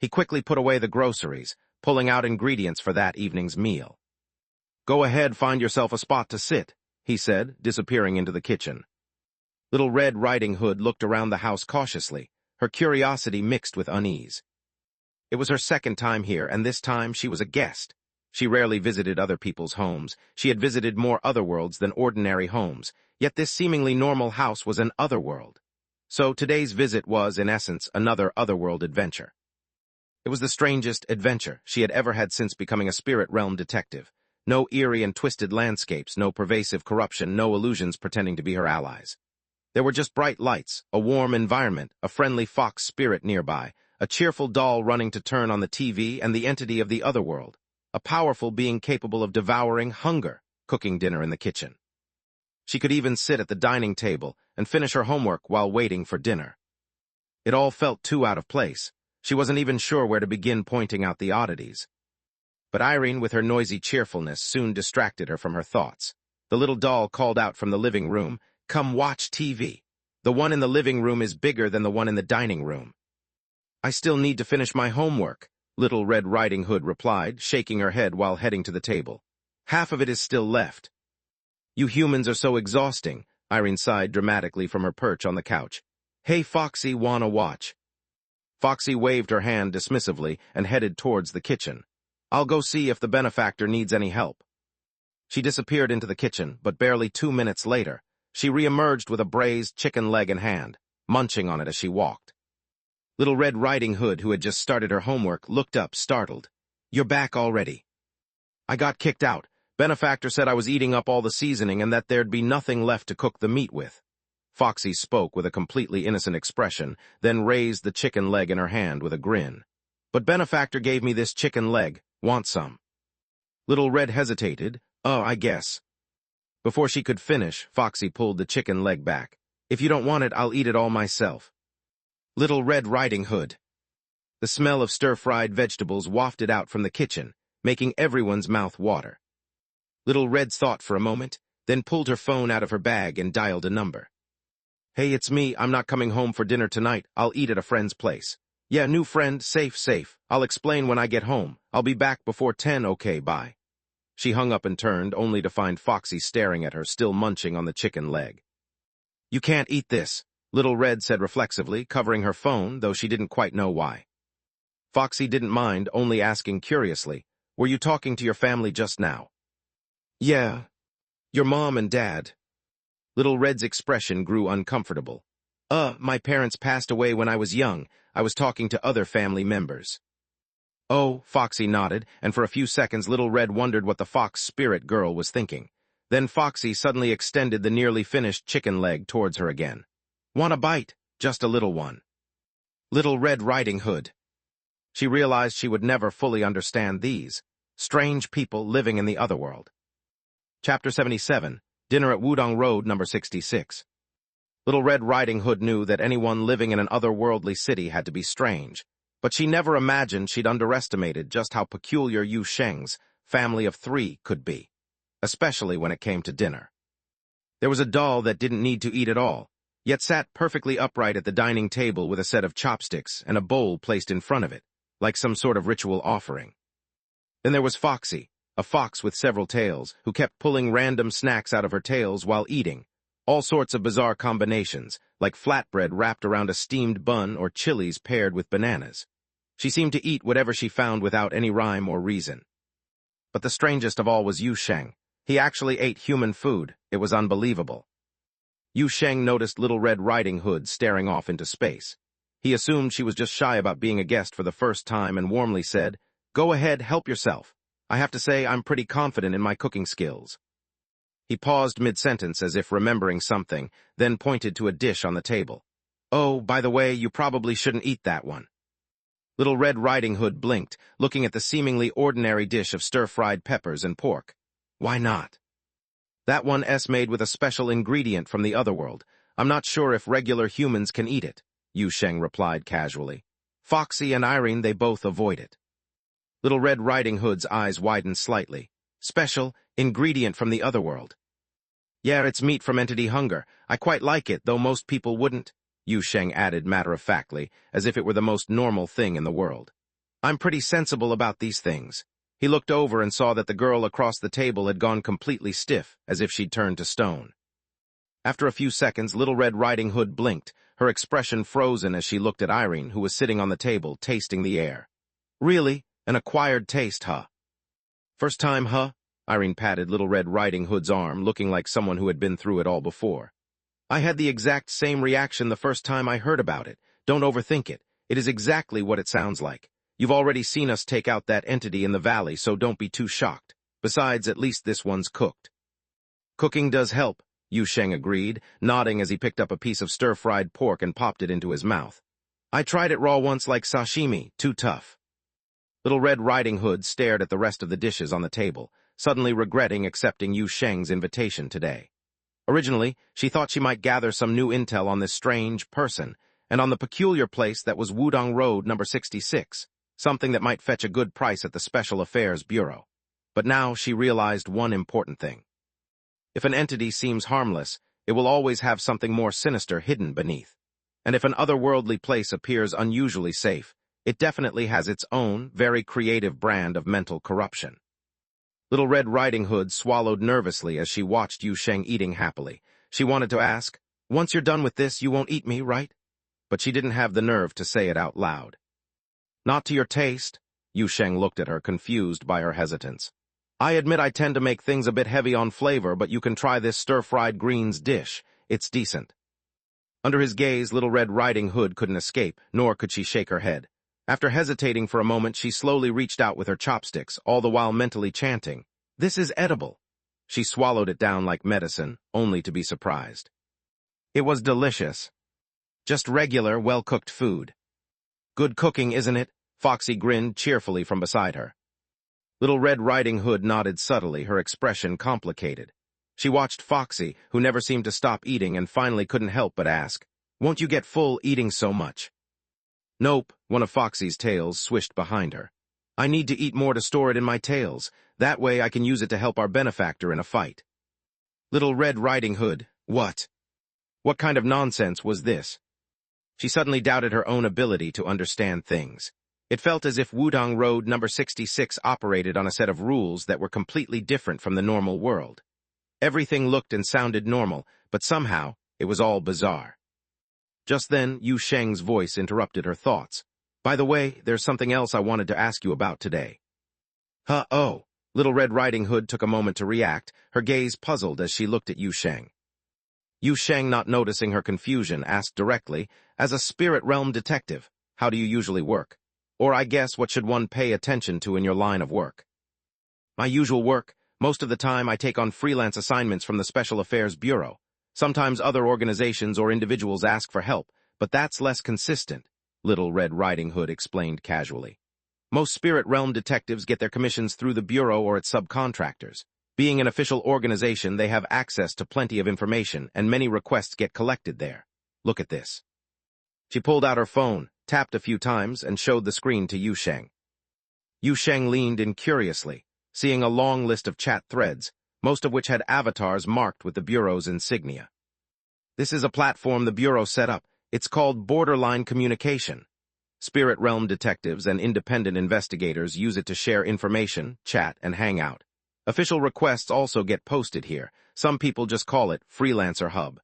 He quickly put away the groceries, pulling out ingredients for that evening's meal. "Go ahead, find yourself a spot to sit," he said, disappearing into the kitchen. Little Red Riding Hood looked around the house cautiously, her curiosity mixed with unease. It was her second time here, and this time she was a guest. She rarely visited other people's homes. She had visited more otherworlds than ordinary homes, yet this seemingly normal house was an otherworld. So today's visit was, in essence, another otherworld adventure. It was the strangest adventure she had ever had since becoming a spirit realm detective. No eerie and twisted landscapes, no pervasive corruption, no illusions pretending to be her allies. There were just bright lights, a warm environment, a friendly fox spirit nearby, a cheerful doll running to turn on the TV, and the entity of the otherworld, a powerful being capable of devouring hunger, cooking dinner in the kitchen. She could even sit at the dining table and finish her homework while waiting for dinner. It all felt too out of place. She wasn't even sure where to begin pointing out the oddities. But Irene, with her noisy cheerfulness, soon distracted her from her thoughts. The little doll called out from the living room, "Come watch TV. The one in the living room is bigger than the one in the dining room." "I still need to finish my homework," Little Red Riding Hood replied, shaking her head while heading to the table. "Half of it is still left." "You humans are so exhausting," Irene sighed dramatically from her perch on the couch. "Hey, Foxy, wanna watch?" Foxy waved her hand dismissively and headed towards the kitchen. "I'll go see if the benefactor needs any help." She disappeared into the kitchen, but barely 2 minutes later, she re-emerged with a braised chicken leg in hand, munching on it as she walked. Little Red Riding Hood, who had just started her homework, looked up, startled. "You're back already." "I got kicked out. Benefactor said I was eating up all the seasoning and that there'd be nothing left to cook the meat with." Foxy spoke with a completely innocent expression, then raised the chicken leg in her hand with a grin. "But Benefactor gave me this chicken leg. Want some?" Little Red hesitated. I guess." Before she could finish, Foxy pulled the chicken leg back. "If you don't want it, I'll eat it all myself." Little Red Riding Hood. The smell of stir-fried vegetables wafted out from the kitchen, making everyone's mouth water. Little Red thought for a moment, then pulled her phone out of her bag and dialed a number. "Hey, it's me. I'm not coming home for dinner tonight. I'll eat at a friend's place." "Yeah, new friend. Safe. I'll explain when I get home. I'll be back before 10, okay, bye." She hung up and turned, only to find Foxy staring at her, still munching on the chicken leg. "You can't eat this," Little Red said reflexively, covering her phone, though she didn't quite know why. Foxy didn't mind, only asking curiously, "Were you talking to your family just now?" "Yeah. Your mom and dad." Little Red's expression grew uncomfortable. My parents passed away when I was young. I was talking to other family members." "Oh," Foxy nodded, and for a few seconds Little Red wondered what the fox spirit girl was thinking. Then Foxy suddenly extended the nearly finished chicken leg towards her again. "Want a bite? Just a little one." Little Red Riding Hood. She realized she would never fully understand these strange people living in the otherworld. Chapter 77, Dinner at Wudong Road number 66. Little Red Riding Hood knew that anyone living in an otherworldly city had to be strange, but she never imagined she'd underestimated just how peculiar Yu Sheng's family of 3 could be, especially when it came to dinner. There was a doll that didn't need to eat at all, yet sat perfectly upright at the dining table with a set of chopsticks and a bowl placed in front of it, like some sort of ritual offering. Then there was Foxy, a fox with several tails, who kept pulling random snacks out of her tails while eating, All sorts of bizarre combinations, like flatbread wrapped around a steamed bun or chilies paired with bananas. She seemed to eat whatever she found without any rhyme or reason. But the strangest of all was Yu Sheng. He actually ate human food. It was unbelievable. Yu Sheng noticed Little Red Riding Hood staring off into space. He assumed she was just shy about being a guest for the first time and warmly said, "Go ahead, help yourself. I have to say I'm pretty confident in my cooking skills." He paused mid-sentence as if remembering something, then pointed to a dish on the table. "Oh, by the way, you probably shouldn't eat that one." Little Red Riding Hood blinked, looking at the seemingly ordinary dish of stir-fried peppers and pork. "Why not?" "That one's made with a special ingredient from the otherworld. I'm not sure if regular humans can eat it," Yu Sheng replied casually. "Foxy and Irene, they both avoid it." Little Red Riding Hood's eyes widened slightly. "Special ingredient from the otherworld." "Yeah, it's meat from entity hunger. I quite like it, though most people wouldn't," Yu Sheng added matter-of-factly, as if it were the most normal thing in the world. "I'm pretty sensible about these things." He looked over and saw that the girl across the table had gone completely stiff, as if she'd turned to stone. After a few seconds, Little Red Riding Hood blinked, her expression frozen as she looked at Irene, who was sitting on the table, tasting the air. "Really? An acquired taste, huh?" "First time, huh?" Irene patted Little Red Riding Hood's arm, looking like someone who had been through it all before. "I had the exact same reaction the first time I heard about it. Don't overthink it. It is exactly what it sounds like. You've already seen us take out that entity in the valley, so don't be too shocked. Besides, at least this one's cooked." "Cooking does help," Yu Sheng agreed, nodding as he picked up a piece of stir-fried pork and popped it into his mouth. "I tried it raw once like sashimi, too tough." Little Red Riding Hood stared at the rest of the dishes on the table, suddenly regretting accepting Yu Sheng's invitation today. Originally, she thought she might gather some new intel on this strange person, and on the peculiar place that was Wudong Road number 66, something that might fetch a good price at the Special Affairs Bureau. But now she realized one important thing. If an entity seems harmless, it will always have something more sinister hidden beneath. And if an otherworldly place appears unusually safe, it definitely has its own, very creative brand of mental corruption. Little Red Riding Hood swallowed nervously as she watched Yu Sheng eating happily. She wanted to ask, "Once you're done with this, you won't eat me, right?" But she didn't have the nerve to say it out loud. "Not to your taste?" Yu Sheng looked at her, confused by her hesitance. "I admit I tend to make things a bit heavy on flavor, but you can try this stir-fried greens dish. It's decent." Under his gaze, Little Red Riding Hood couldn't escape, nor could she shake her head. After hesitating for a moment, she slowly reached out with her chopsticks, all the while mentally chanting, "This is edible." She swallowed it down like medicine, only to be surprised. It was delicious. Just regular, well-cooked food. "Good cooking, isn't it?" Foxy grinned cheerfully from beside her. Little Red Riding Hood nodded subtly, her expression complicated. She watched Foxy, who never seemed to stop eating, and finally couldn't help but ask, "Won't you get full eating so much?" "Nope," one of Foxy's tails swished behind her. "I need to eat more to store it in my tails. That way I can use it to help our benefactor in a fight." Little Red Riding Hood, what? What kind of nonsense was this? She suddenly doubted her own ability to understand things. It felt as if Wudong Road number 66 operated on a set of rules that were completely different from the normal world. Everything looked and sounded normal, but somehow it was all bizarre. Just then, Yu Sheng's voice interrupted her thoughts. "By the way, there's something else I wanted to ask you about today." "Oh." Little Red Riding Hood took a moment to react, her gaze puzzled as she looked at Yu Sheng. Yu Sheng, not noticing her confusion, asked directly, "As a spirit realm detective, how do you usually work? Or I guess, what should one pay attention to in your line of work?" "My usual work? Most of the time I take on freelance assignments from the Special Affairs Bureau. Sometimes other organizations or individuals ask for help, but that's less consistent," Little Red Riding Hood explained casually. "Most spirit realm detectives get their commissions through the Bureau or its subcontractors. Being an official organization, they have access to plenty of information, and many requests get collected there. Look at this." She pulled out her phone, tapped a few times, and showed the screen to Yu Sheng. Yu Sheng leaned in curiously, seeing a long list of chat threads, most of which had avatars marked with the Bureau's insignia. "This is a platform the Bureau set up. It's called Borderline Communication. Spirit realm detectives and independent investigators use it to share information, chat, and hang out. Official requests also get posted here, Some people just call it Freelancer Hub.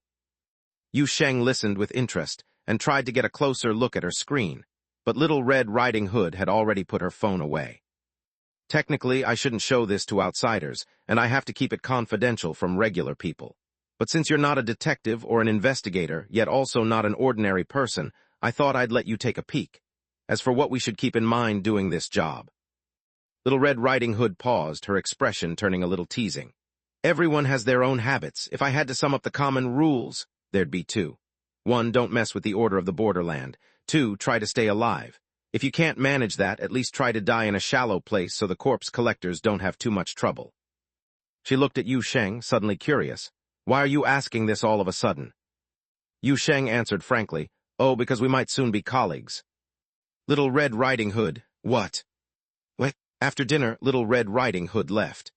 Yu Sheng listened with interest and tried to get a closer look at her screen, but Little Red Riding Hood had already put her phone away. Technically, I shouldn't show this to outsiders, and I have to keep it confidential from regular people. But since you're not a detective or an investigator, yet also not an ordinary person, I thought I'd let you take a peek. As for what we should keep in mind doing this job. Little Red Riding Hood paused, her expression turning a little teasing. Everyone has their own habits. If I had to sum up the common rules, there'd be two. 1, don't mess with the order of the borderland. 2, try to stay alive. If you can't manage that, at least try to die in a shallow place so the corpse collectors don't have too much trouble. She looked at Yu Sheng, suddenly curious. Why are you asking this all of a sudden? Yu Sheng answered frankly, oh, because we might soon be colleagues. Little Red Riding Hood, what? What? After dinner, Little Red Riding Hood left.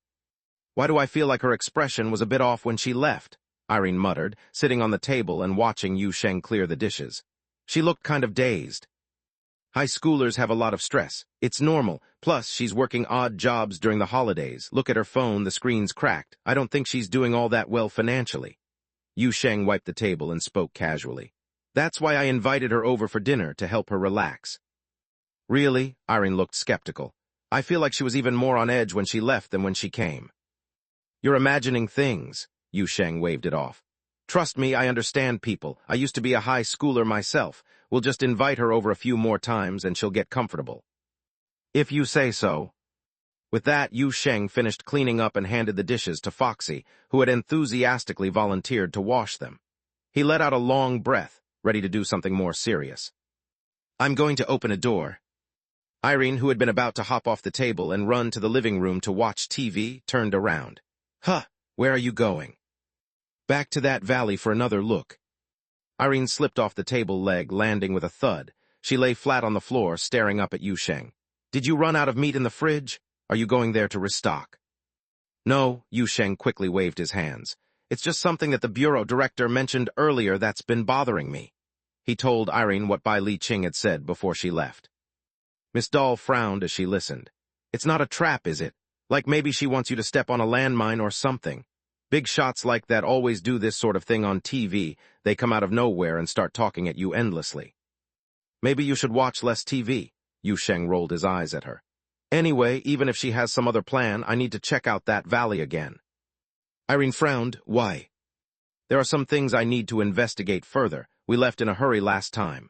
Why do I feel like her expression was a bit off when she left? Irene muttered, sitting on the table and watching Yu Sheng clear the dishes. She looked kind of dazed. High schoolers have a lot of stress. It's normal. Plus, she's working odd jobs during the holidays. Look at her phone, the screen's cracked. I don't think she's doing all that well financially. Yu Sheng wiped the table and spoke casually. That's why I invited her over for dinner, to help her relax. Really? Irene looked skeptical. I feel like she was even more on edge when she left than when she came. You're imagining things. Yu Sheng waved it off. Trust me, I understand people. I used to be a high schooler myself. We'll just invite her over a few more times and she'll get comfortable. If you say so. With that, Yu Sheng finished cleaning up and handed the dishes to Foxy, who had enthusiastically volunteered to wash them. He let out a long breath, ready to do something more serious. I'm going to open a door. Irene, who had been about to hop off the table and run to the living room to watch TV, turned around. Huh, where are you going? Back to that valley for another look. Irene slipped off the table leg, landing with a thud. She lay flat on the floor, staring up at Yu Sheng. Did you run out of meat in the fridge? Are you going there to restock? No, Yu Sheng quickly waved his hands. It's just something that the bureau director mentioned earlier that's been bothering me. He told Irene what Bai Li Ching had said before she left. Miss Dahl frowned as she listened. It's not a trap, is it? Like maybe she wants you to step on a landmine or something. Big shots like that always do this sort of thing on TV. They come out of nowhere and start talking at you endlessly. Maybe you should watch less TV. Yu Sheng rolled his eyes at her. Anyway, even if she has some other plan, I need to check out that valley again. Irene frowned. Why? There are some things I need to investigate further. We left in a hurry last time.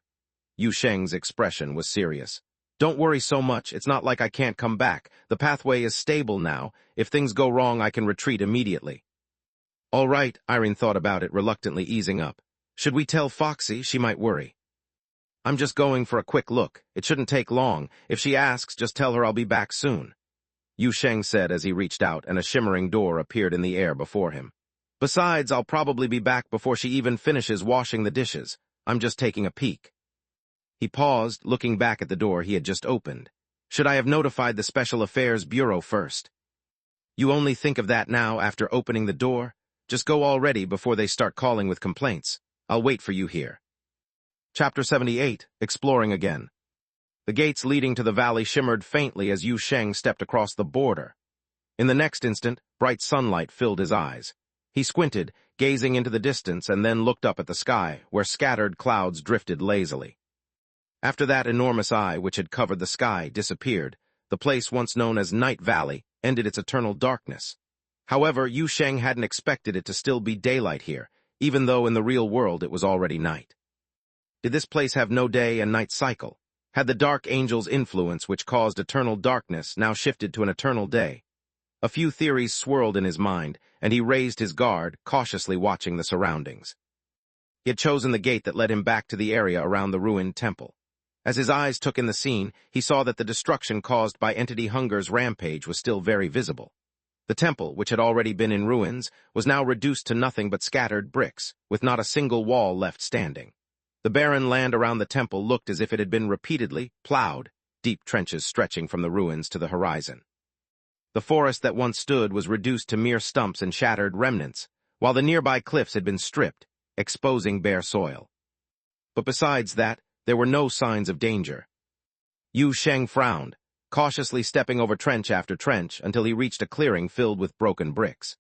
Yu Sheng's expression was serious. Don't worry so much. It's not like I can't come back. The pathway is stable now. If things go wrong, I can retreat immediately. All right, Irene thought about it, reluctantly easing up. Should we tell Foxy? She might worry. I'm just going for a quick look. It shouldn't take long. If she asks, just tell her I'll be back soon. Yu Sheng said as he reached out, and a shimmering door appeared in the air before him. Besides, I'll probably be back before she even finishes washing the dishes. I'm just taking a peek. He paused, looking back at the door he had just opened. Should I have notified the Special Affairs Bureau first? You only think of that now after opening the door? Just go already before they start calling with complaints. I'll wait for you here. Chapter 78, Exploring Again. The gates leading to the valley shimmered faintly as Yu Sheng stepped across the border. In the next instant, bright sunlight filled his eyes. He squinted, gazing into the distance, and then looked up at the sky, where scattered clouds drifted lazily. After that enormous eye which had covered the sky disappeared, the place once known as Night Valley ended its eternal darkness. However, Yu Sheng hadn't expected it to still be daylight here, even though in the real world it was already night. Did this place have no day and night cycle? Had the Dark Angel's influence which caused eternal darkness now shifted to an eternal day? A few theories swirled in his mind, and he raised his guard, cautiously watching the surroundings. He had chosen the gate that led him back to the area around the ruined temple. As his eyes took in the scene, he saw that the destruction caused by Entity Hunger's rampage was still very visible. The temple, which had already been in ruins, was now reduced to nothing but scattered bricks, with not a single wall left standing. The barren land around the temple looked as if it had been repeatedly plowed, deep trenches stretching from the ruins to the horizon. The forest that once stood was reduced to mere stumps and shattered remnants, while the nearby cliffs had been stripped, exposing bare soil. But besides that, there were no signs of danger. Yu Sheng frowned, cautiously stepping over trench after trench until he reached a clearing filled with broken bricks.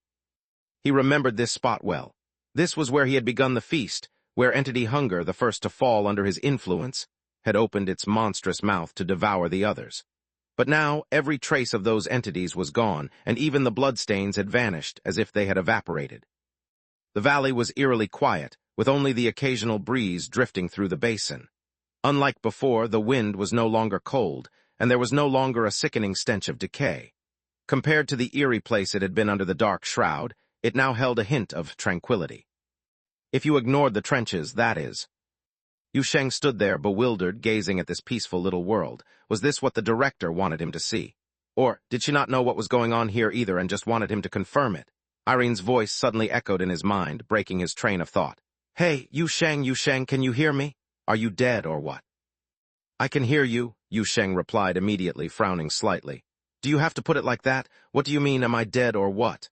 He remembered this spot well. This was where he had begun the feast, where entity hunger, the first to fall under his influence, had opened its monstrous mouth to devour the others. But now every trace of those entities was gone, and even the bloodstains had vanished as if they had evaporated. The valley was eerily quiet, with only the occasional breeze drifting through the basin. Unlike before, the wind was no longer cold, and there was no longer a sickening stench of decay. Compared to the eerie place it had been under the dark shroud, it now held a hint of tranquility. If you ignored the trenches, that is. Yu Sheng stood there, bewildered, gazing at this peaceful little world. Was this what the director wanted him to see? Or did she not know what was going on here either and just wanted him to confirm it? Irene's voice suddenly echoed in his mind, breaking his train of thought. "Hey, Yu Sheng, can you hear me? Are you dead or what?" "I can hear you," Yu Sheng replied immediately, frowning slightly. "Do you have to put it like that? What do you mean, am I dead or what?"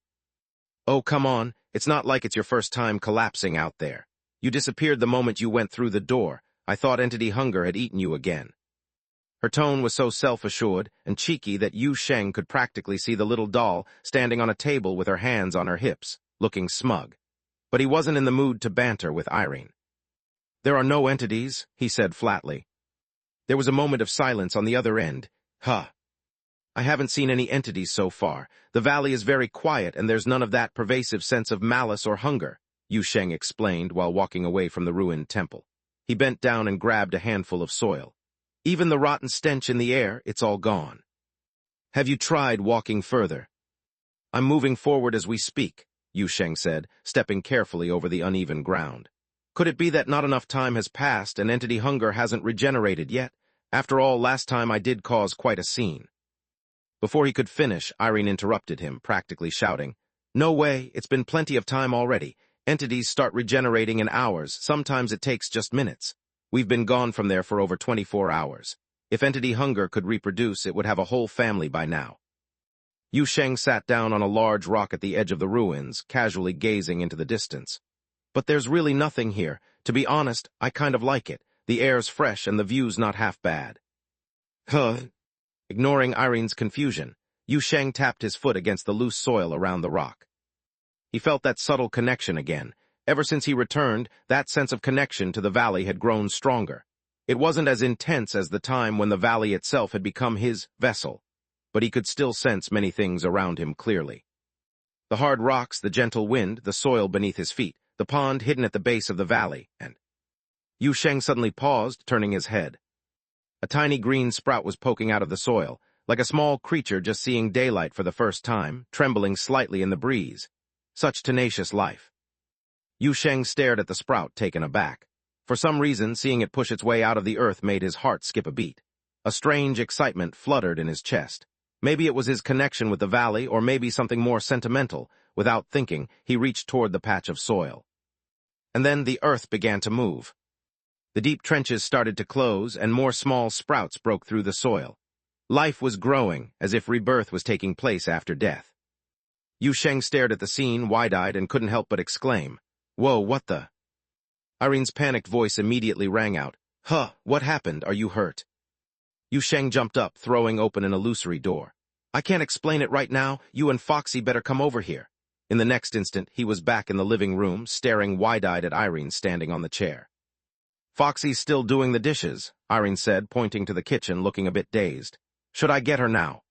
"Oh, come on. It's not like it's your first time collapsing out there. You disappeared the moment you went through the door. I thought entity hunger had eaten you again." Her tone was so self-assured and cheeky that Yu Sheng could practically see the little doll standing on a table with her hands on her hips, looking smug. But he wasn't in the mood to banter with Irene. "There are no entities," he said flatly. There was a moment of silence on the other end. "Huh. I haven't seen any entities so far. The valley is very quiet and there's none of that pervasive sense of malice or hunger," Yu Sheng explained while walking away from the ruined temple. He bent down and grabbed a handful of soil. "Even the rotten stench in the air, it's all gone." "Have you tried walking further?" "I'm moving forward as we speak," Yu Sheng said, stepping carefully over the uneven ground. "Could it be that not enough time has passed and entity hunger hasn't regenerated yet? After all, last time I did cause quite a scene." Before he could finish, Irene interrupted him, practically shouting, "No way, it's been plenty of time already. Entities start regenerating in hours, sometimes it takes just minutes. We've been gone from there for over 24 hours. If entity hunger could reproduce, it would have a whole family by now." Yu Sheng sat down on a large rock at the edge of the ruins, casually gazing into the distance. "But there's really nothing here. To be honest, I kind of like it. The air's fresh and the view's not half bad." "Huh." Ignoring Irene's confusion, Yu Sheng tapped his foot against the loose soil around the rock. He felt that subtle connection again. Ever since he returned, that sense of connection to the valley had grown stronger. It wasn't as intense as the time when the valley itself had become his vessel, but he could still sense many things around him clearly. The hard rocks, the gentle wind, the soil beneath his feet, the pond hidden at the base of the valley, and... Yu Sheng suddenly paused, turning his head. A tiny green sprout was poking out of the soil, like a small creature just seeing daylight for the first time, trembling slightly in the breeze. Such tenacious life. Yu Sheng stared at the sprout, taken aback. For some reason, seeing it push its way out of the earth made his heart skip a beat. A strange excitement fluttered in his chest. Maybe it was his connection with the valley, or maybe something more sentimental. Without thinking, he reached toward the patch of soil. And then the earth began to move. The deep trenches started to close, and more small sprouts broke through the soil. Life was growing, as if rebirth was taking place after death. Yu Sheng stared at the scene, wide-eyed, and couldn't help but exclaim, "Whoa, what the?" Irene's panicked voice immediately rang out, "Huh, what happened? Are you hurt?" Yu Sheng jumped up, throwing open an illusory door. "I can't explain it right now. You and Foxy better come over here." In the next instant, he was back in the living room, staring wide-eyed at Irene standing on the chair. "Foxy's still doing the dishes," Irene said, pointing to the kitchen, looking a bit dazed. "Should I get her now?"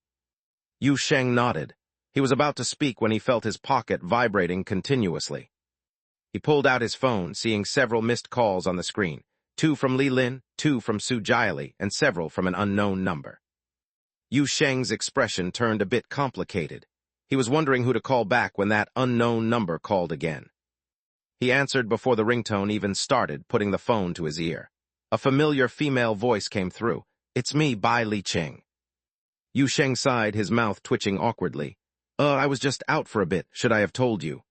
Yu Sheng nodded. He was about to speak when he felt his pocket vibrating continuously. He pulled out his phone, seeing several missed calls on the screen. 2 from Li Lin, 2 from Su Jiali, and several from an unknown number. Yu Sheng's expression turned a bit complicated. He was wondering who to call back when that unknown number called again. He answered before the ringtone even started, putting the phone to his ear. A familiar female voice came through. "It's me, Bai Li Ching." Yu Sheng sighed, his mouth twitching awkwardly. I was just out for a bit. Should I have told you?"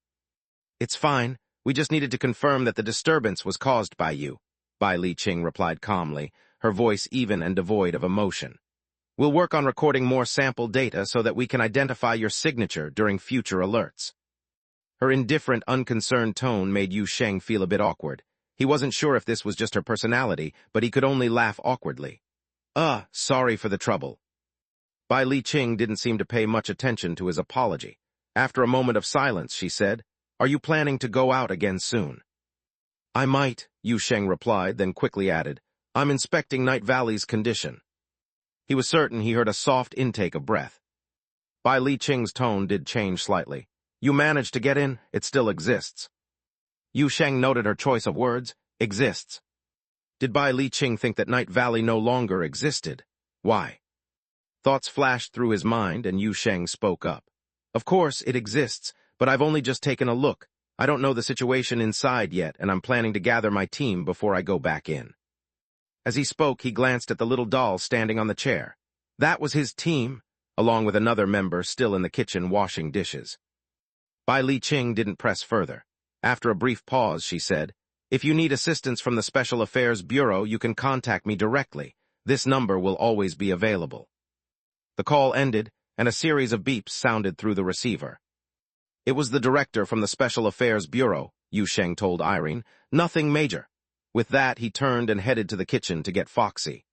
"It's fine. We just needed to confirm that the disturbance was caused by you," Bai Li Ching replied calmly, her voice even and devoid of emotion. "We'll work on recording more sample data so that we can identify your signature during future alerts." Her indifferent, unconcerned tone made Yu Sheng feel a bit awkward. He wasn't sure if this was just her personality, but he could only laugh awkwardly. Sorry for the trouble." Bai Li Ching didn't seem to pay much attention to his apology. After a moment of silence, she said, Are you planning to go out again soon? I might, Yu Sheng replied, then quickly added, I'm inspecting Night Valley's condition. He was certain he heard a soft intake of breath. Bai Li Qing's tone did change slightly. You managed to get in, it still exists. Yu Sheng noted her choice of words, exists. Did Bai Li Qing think that Night Valley no longer existed? Why? Thoughts flashed through his mind, and Yu Sheng spoke up. Of course, it exists, but I've only just taken a look. I don't know the situation inside yet, and I'm planning to gather my team before I go back in. As he spoke, he glanced at the little doll standing on the chair. That was his team, along with another member still in the kitchen washing dishes. Bai Li Qing didn't press further. After a brief pause, she said, If you need assistance from the Special Affairs Bureau, you can contact me directly. This number will always be available. The call ended, and a series of beeps sounded through the receiver. It was the director from the Special Affairs Bureau, Yu Sheng told Irene. Nothing major. With that, he turned and headed to the kitchen to get Foxy.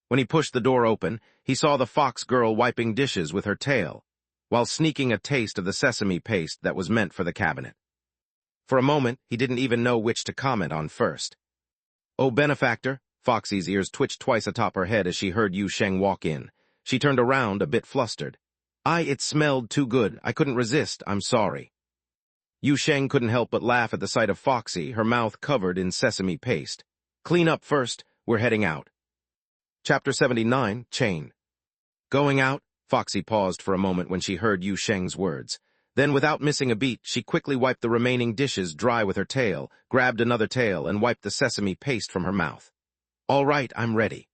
When he pushed the door open, he saw the fox girl wiping dishes with her tail, while sneaking a taste of the sesame paste that was meant for the cabinet. For a moment, he didn't even know which to comment on first. Oh, benefactor, Foxy's ears twitched twice atop her head as she heard Yu Sheng walk in. She turned around, a bit flustered. It smelled too good. I couldn't resist. I'm sorry. Yu Sheng couldn't help but laugh at the sight of Foxy, her mouth covered in sesame paste. Clean up first. We're heading out. Chapter 79, Chain. Going out? Foxy paused for a moment when she heard Yu Sheng's words. Then, without missing a beat, she quickly wiped the remaining dishes dry with her tail, grabbed another tail, and wiped the sesame paste from her mouth. All right, I'm ready.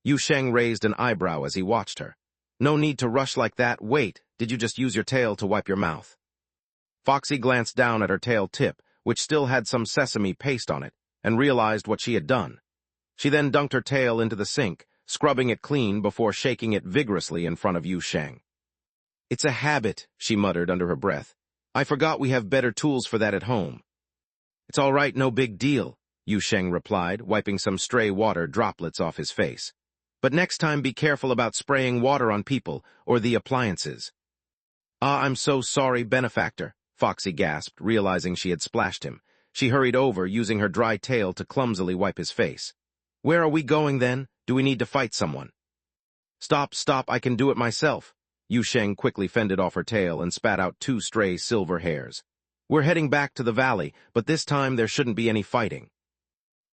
Yu Sheng raised an eyebrow as he watched her. No need to rush like that. Wait, did you just use your tail to wipe your mouth? Foxy glanced down at her tail tip, which still had some sesame paste on it, and realized what she had done. She then dunked her tail into the sink, scrubbing it clean before shaking it vigorously in front of Yu Sheng. It's a habit, she muttered under her breath. I forgot we have better tools for that at home. It's all right, no big deal, Yu Sheng replied, wiping some stray water droplets off his face. But next time be careful about spraying water on people or the appliances. I'm so sorry, benefactor, Foxy gasped, realizing she had splashed him. She hurried over, using her dry tail to clumsily wipe his face. Where are we going, then? Do we need to fight someone? Stop, I can do it myself. Yu Sheng quickly fended off her tail and spat out 2 stray silver hairs. We're heading back to the valley, but this time there shouldn't be any fighting.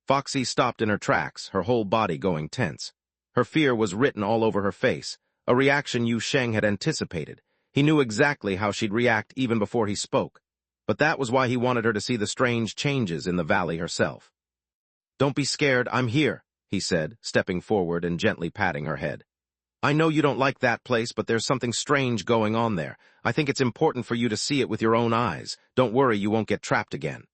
Foxy stopped in her tracks, her whole body going tense. Her fear was written all over her face, a reaction Yu Sheng had anticipated. He knew exactly how she'd react even before he spoke, but that was why he wanted her to see the strange changes in the valley herself. Don't be scared, I'm here, he said, stepping forward and gently patting her head. I know you don't like that place, but there's something strange going on there. I think it's important for you to see it with your own eyes. Don't worry, you won't get trapped again.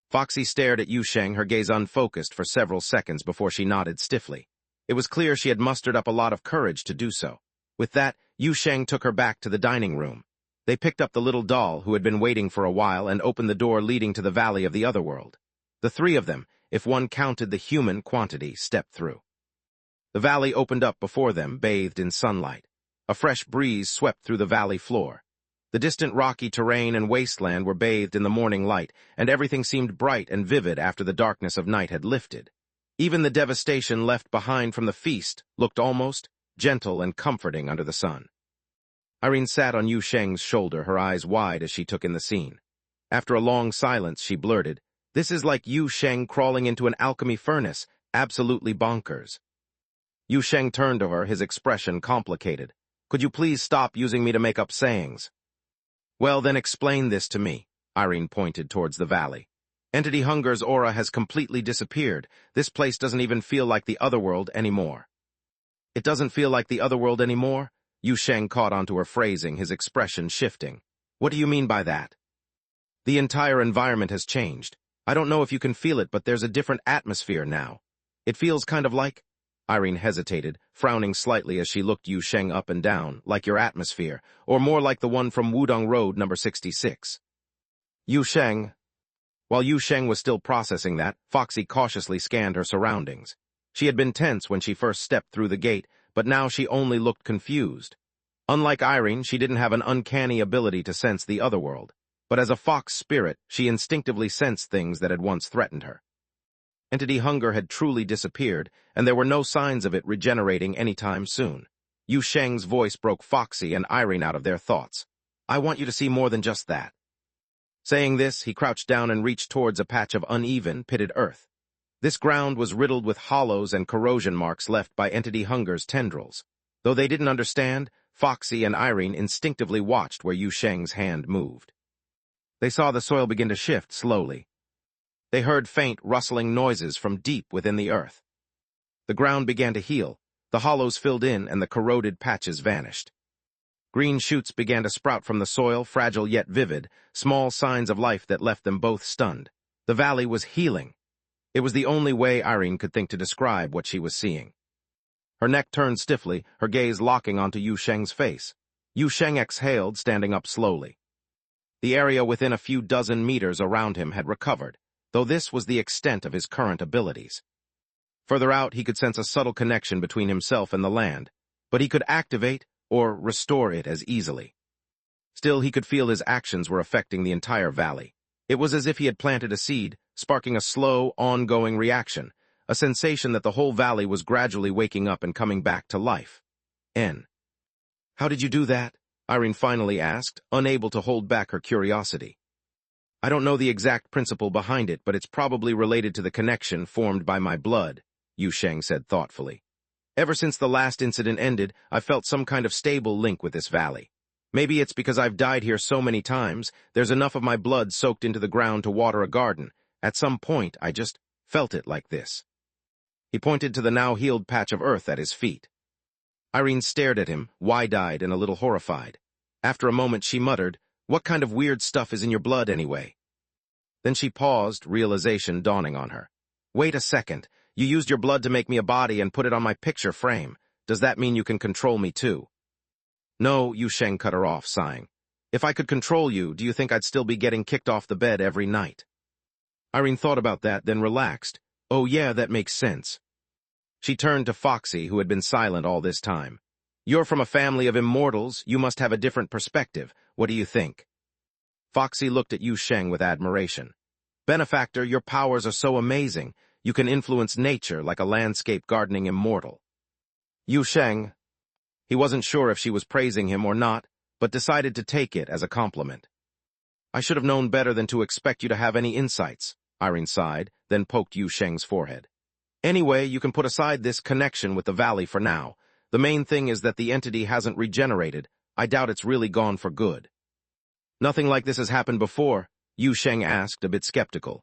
Foxy stared at Yu Sheng, her gaze unfocused for several seconds before she nodded stiffly. It was clear she had mustered up a lot of courage to do so. With that, Yu Sheng took her back to the dining room. They picked up the little doll, who had been waiting for a while, and opened the door leading to the valley of the otherworld. The 3 of them, if one counted the human quantity, stepped through. The valley opened up before them, bathed in sunlight. A fresh breeze swept through the valley floor. The distant rocky terrain and wasteland were bathed in the morning light, and everything seemed bright and vivid after the darkness of night had lifted. Even the devastation left behind from the feast looked almost gentle and comforting under the sun. Irene sat on Yu Sheng's shoulder, her eyes wide as she took in the scene. After a long silence, she blurted, This is like Yu Sheng crawling into an alchemy furnace, absolutely bonkers. Yu Sheng turned to her, his expression complicated. Could you please stop using me to make up sayings? Well, then explain this to me, Irene pointed towards the valley. Entity Hunger's aura has completely disappeared. This place doesn't even feel like the otherworld anymore. It doesn't feel like the otherworld anymore? Yu Sheng caught onto her phrasing, his expression shifting. What do you mean by that? The entire environment has changed. I don't know if you can feel it, but there's a different atmosphere now. It feels kind of like... Irene hesitated, frowning slightly as she looked Yu Sheng up and down, like your atmosphere, or more like the one from Wudong Road number 66. Yu Sheng... While Yu Sheng was still processing that, Foxy cautiously scanned her surroundings. She had been tense when she first stepped through the gate, but now she only looked confused. Unlike Irene, she didn't have an uncanny ability to sense the otherworld. but as a fox spirit, she instinctively sensed things that had once threatened her. Entity hunger had truly disappeared, and there were no signs of it regenerating anytime soon. Yu Sheng's voice broke Foxy and Irene out of their thoughts. I want you to see more than just that. Saying this, he crouched down and reached towards a patch of uneven, pitted earth. This ground was riddled with hollows and corrosion marks left by Entity Hunger's tendrils. Though they didn't understand, Foxy and Irene instinctively watched where Yu Sheng's hand moved. They saw the soil begin to shift slowly. They heard faint, rustling noises from deep within the earth. The ground began to heal, the hollows filled in and the corroded patches vanished. Green shoots began to sprout from the soil, fragile yet vivid, small signs of life that left them both stunned. The valley was healing. It was the only way Irene could think to describe what she was seeing. Her neck turned stiffly, her gaze locking onto Yu Sheng's face. Yu Sheng exhaled, standing up slowly. The area within a few dozen meters around him had recovered, though this was the extent of his current abilities. Further out, he could sense a subtle connection between himself and the land, but he could activate or restore it as easily. Still, he could feel his actions were affecting the entire valley. It was as if he had planted a seed, sparking a slow, ongoing reaction, a sensation that the whole valley was gradually waking up and coming back to life. How did you do that? Irene finally asked, unable to hold back her curiosity. I don't know the exact principle behind it, but it's probably related to the connection formed by my blood, Yu Sheng said thoughtfully. Ever since the last incident ended, I've felt some kind of stable link with this valley. Maybe it's because I've died here so many times, there's enough of my blood soaked into the ground to water a garden. At some point, I just felt it like this. He pointed to the now-healed patch of earth at his feet. Irene stared at him, wide-eyed and a little horrified. After a moment, she muttered, What kind of weird stuff is in your blood anyway? Then she paused, realization dawning on her. Wait a second. You used your blood to make me a body and put it on my picture frame. Does that mean you can control me too? No, Yu Sheng cut her off, sighing. If I could control you, do you think I'd still be getting kicked off the bed every night? Irene thought about that, then relaxed. Oh yeah, that makes sense. She turned to Foxy, who had been silent all this time. You're from a family of immortals, you must have a different perspective. What do you think? Foxy looked at Yu Sheng with admiration. Benefactor, your powers are so amazing. You can influence nature like a landscape gardening immortal. Yu Sheng. He wasn't sure if she was praising him or not, but decided to take it as a compliment. I should have known better than to expect you to have any insights, Irene sighed, then poked Yu Sheng's forehead. Anyway, you can put aside this connection with the valley for now. The main thing is that the entity hasn't regenerated. I doubt it's really gone for good. Nothing like this has happened before, Yu Sheng asked, a bit skeptical.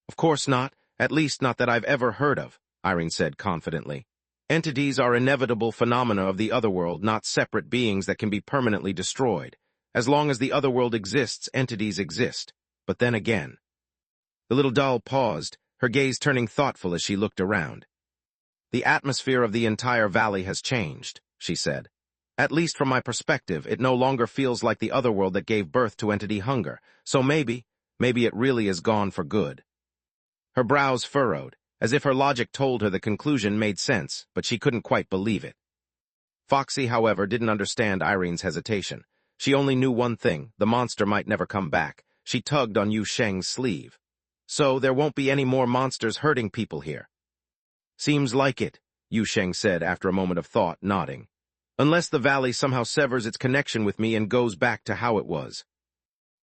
Of course not, at least not that I've ever heard of, Irene said confidently. Entities are inevitable phenomena of the otherworld, not separate beings that can be permanently destroyed. As long as the otherworld exists, entities exist. But then again. The little doll paused, her gaze turning thoughtful as she looked around. The atmosphere of the entire valley has changed, she said. At least from my perspective, it no longer feels like the otherworld that gave birth to Entity Hunger, so maybe it really is gone for good. Her brows furrowed, as if her logic told her the conclusion made sense, but she couldn't quite believe it. Foxy, however, didn't understand Irene's hesitation. She only knew one thing, the monster might never come back. She tugged on Yu Sheng's sleeve. So there won't be any more monsters hurting people here. Seems like it, Yu Sheng said after a moment of thought, nodding. Unless the valley somehow severs its connection with me and goes back to how it was.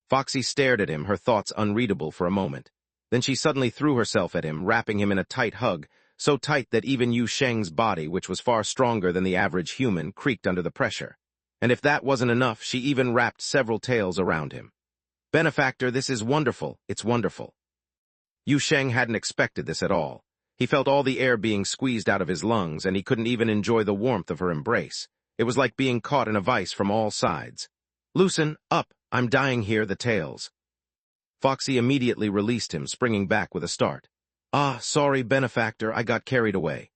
Foxy stared at him, her thoughts unreadable for a moment. Then she suddenly threw herself at him, wrapping him in a tight hug, so tight that even Yu Sheng's body, which was far stronger than the average human, creaked under the pressure. And if that wasn't enough, she even wrapped several tails around him. Benefactor, this is wonderful, it's wonderful. Yu Sheng hadn't expected this at all. He felt all the air being squeezed out of his lungs, and he couldn't even enjoy the warmth of her embrace. It was like being caught in a vice from all sides. Loosen, up, I'm dying here, the tails. Foxy immediately released him, springing back with a start. Ah, sorry, Benefactor, I got carried away.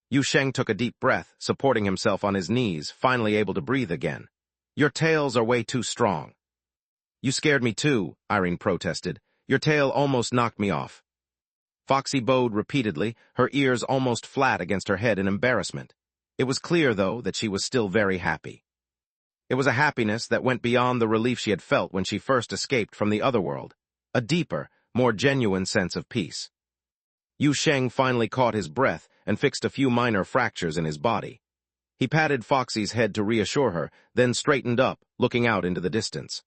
Yu Sheng took a deep breath, supporting himself on his knees, finally able to breathe again. Your tails are way too strong. You scared me too, Irene protested. Your tail almost knocked me off. Foxy bowed repeatedly, her ears almost flat against her head in embarrassment. It was clear, though, that she was still very happy. It was a happiness that went beyond the relief she had felt when she first escaped from the other world, a deeper, more genuine sense of peace. Yu Sheng finally caught his breath and fixed a few minor fractures in his body. He patted Foxy's head to reassure her, then straightened up, looking out into the distance.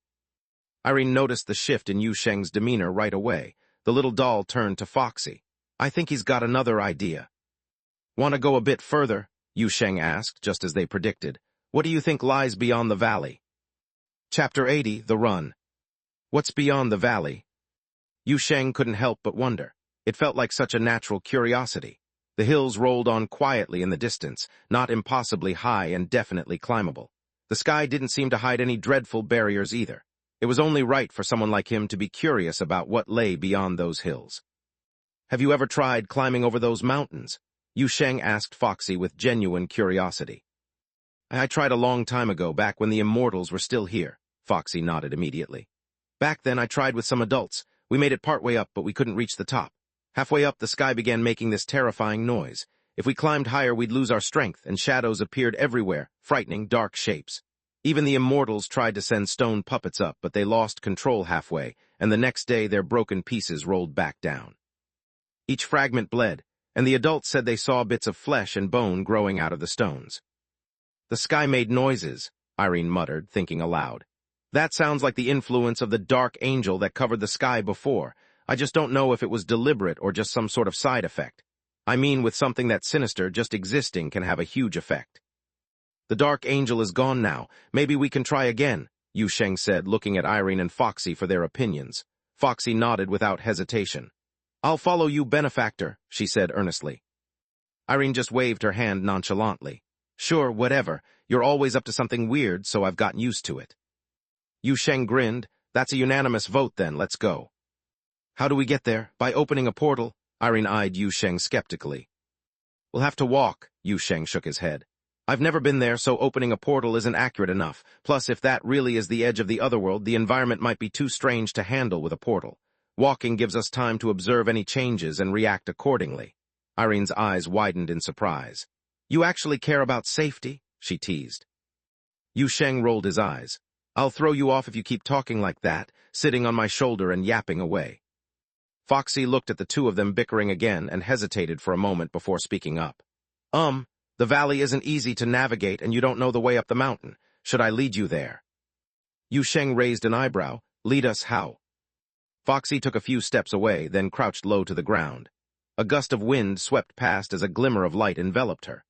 Irene noticed the shift in Yu Sheng's demeanor right away. The little doll turned to Foxy. "I think he's got another idea." "Want to go a bit further?" Yu Sheng asked, just as they predicted. "What do you think lies beyond the valley?" Chapter 80, The Run. What's beyond the valley? Yu Sheng couldn't help but wonder. It felt like such a natural curiosity. The hills rolled on quietly in the distance, not impossibly high and definitely climbable. The sky didn't seem to hide any dreadful barriers either. It was only right for someone like him to be curious about what lay beyond those hills. "Have you ever tried climbing over those mountains?" Yu Sheng asked Foxy with genuine curiosity. "I tried a long time ago, back when the immortals were still here," Foxy nodded immediately. "Back then I tried with some adults. We made it partway up, but we couldn't reach the top. Halfway up, the sky began making this terrifying noise. If we climbed higher, we'd lose our strength, and shadows appeared everywhere, frightening dark shapes. Even the immortals tried to send stone puppets up, but they lost control halfway, and the next day their broken pieces rolled back down. Each fragment bled, and the adults said they saw bits of flesh and bone growing out of the stones." "The sky made noises," Irene muttered, thinking aloud. "That sounds like the influence of the dark angel that covered the sky before. I just don't know if it was deliberate or just some sort of side effect. I mean, with something that sinister, just existing can have a huge effect." "The dark angel is gone now. Maybe we can try again," Yu Sheng said, looking at Irene and Foxy for their opinions. Foxy nodded without hesitation. "I'll follow you, benefactor," she said earnestly. Irene just waved her hand nonchalantly. "Sure, whatever. You're always up to something weird, so I've gotten used to it." Yu Sheng grinned. "That's a unanimous vote then, let's go." "How do we get there? By opening a portal?" Irene eyed Yu Sheng skeptically. "We'll have to walk," Yu Sheng shook his head. "I've never been there, so opening a portal isn't accurate enough. Plus, if that really is the edge of the otherworld, the environment might be too strange to handle with a portal. Walking gives us time to observe any changes and react accordingly." Irene's eyes widened in surprise. "You actually care about safety?" she teased. Yu Sheng rolled his eyes. "I'll throw you off if you keep talking like that, sitting on my shoulder and yapping away." Foxy looked at the two of them bickering again and hesitated for a moment before speaking up. The valley isn't easy to navigate and you don't know the way up the mountain. Should I lead you there?" Yu Sheng raised an eyebrow. "Lead us how?" Foxy took a few steps away, then crouched low to the ground. A gust of wind swept past as a glimmer of light enveloped her.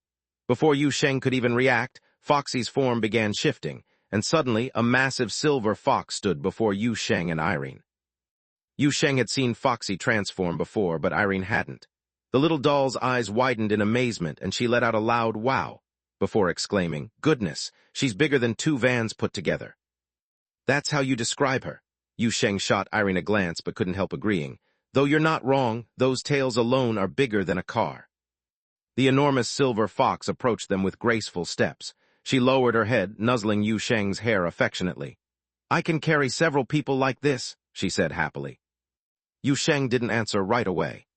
Before Yu Sheng could even react, Foxy's form began shifting, and suddenly a massive silver fox stood before Yu Sheng and Irene. Yu Sheng had seen Foxy transform before, but Irene hadn't. The little doll's eyes widened in amazement, and she let out a loud wow, before exclaiming, "Goodness, she's bigger than 2 vans put together." "That's how you describe her." Yu Sheng shot Irene a glance but couldn't help agreeing. "Though you're not wrong, those tails alone are bigger than a car." The enormous silver fox approached them with graceful steps. She lowered her head, nuzzling Yu Sheng's hair affectionately. "I can carry several people like this," she said happily. Yu Sheng didn't answer right away.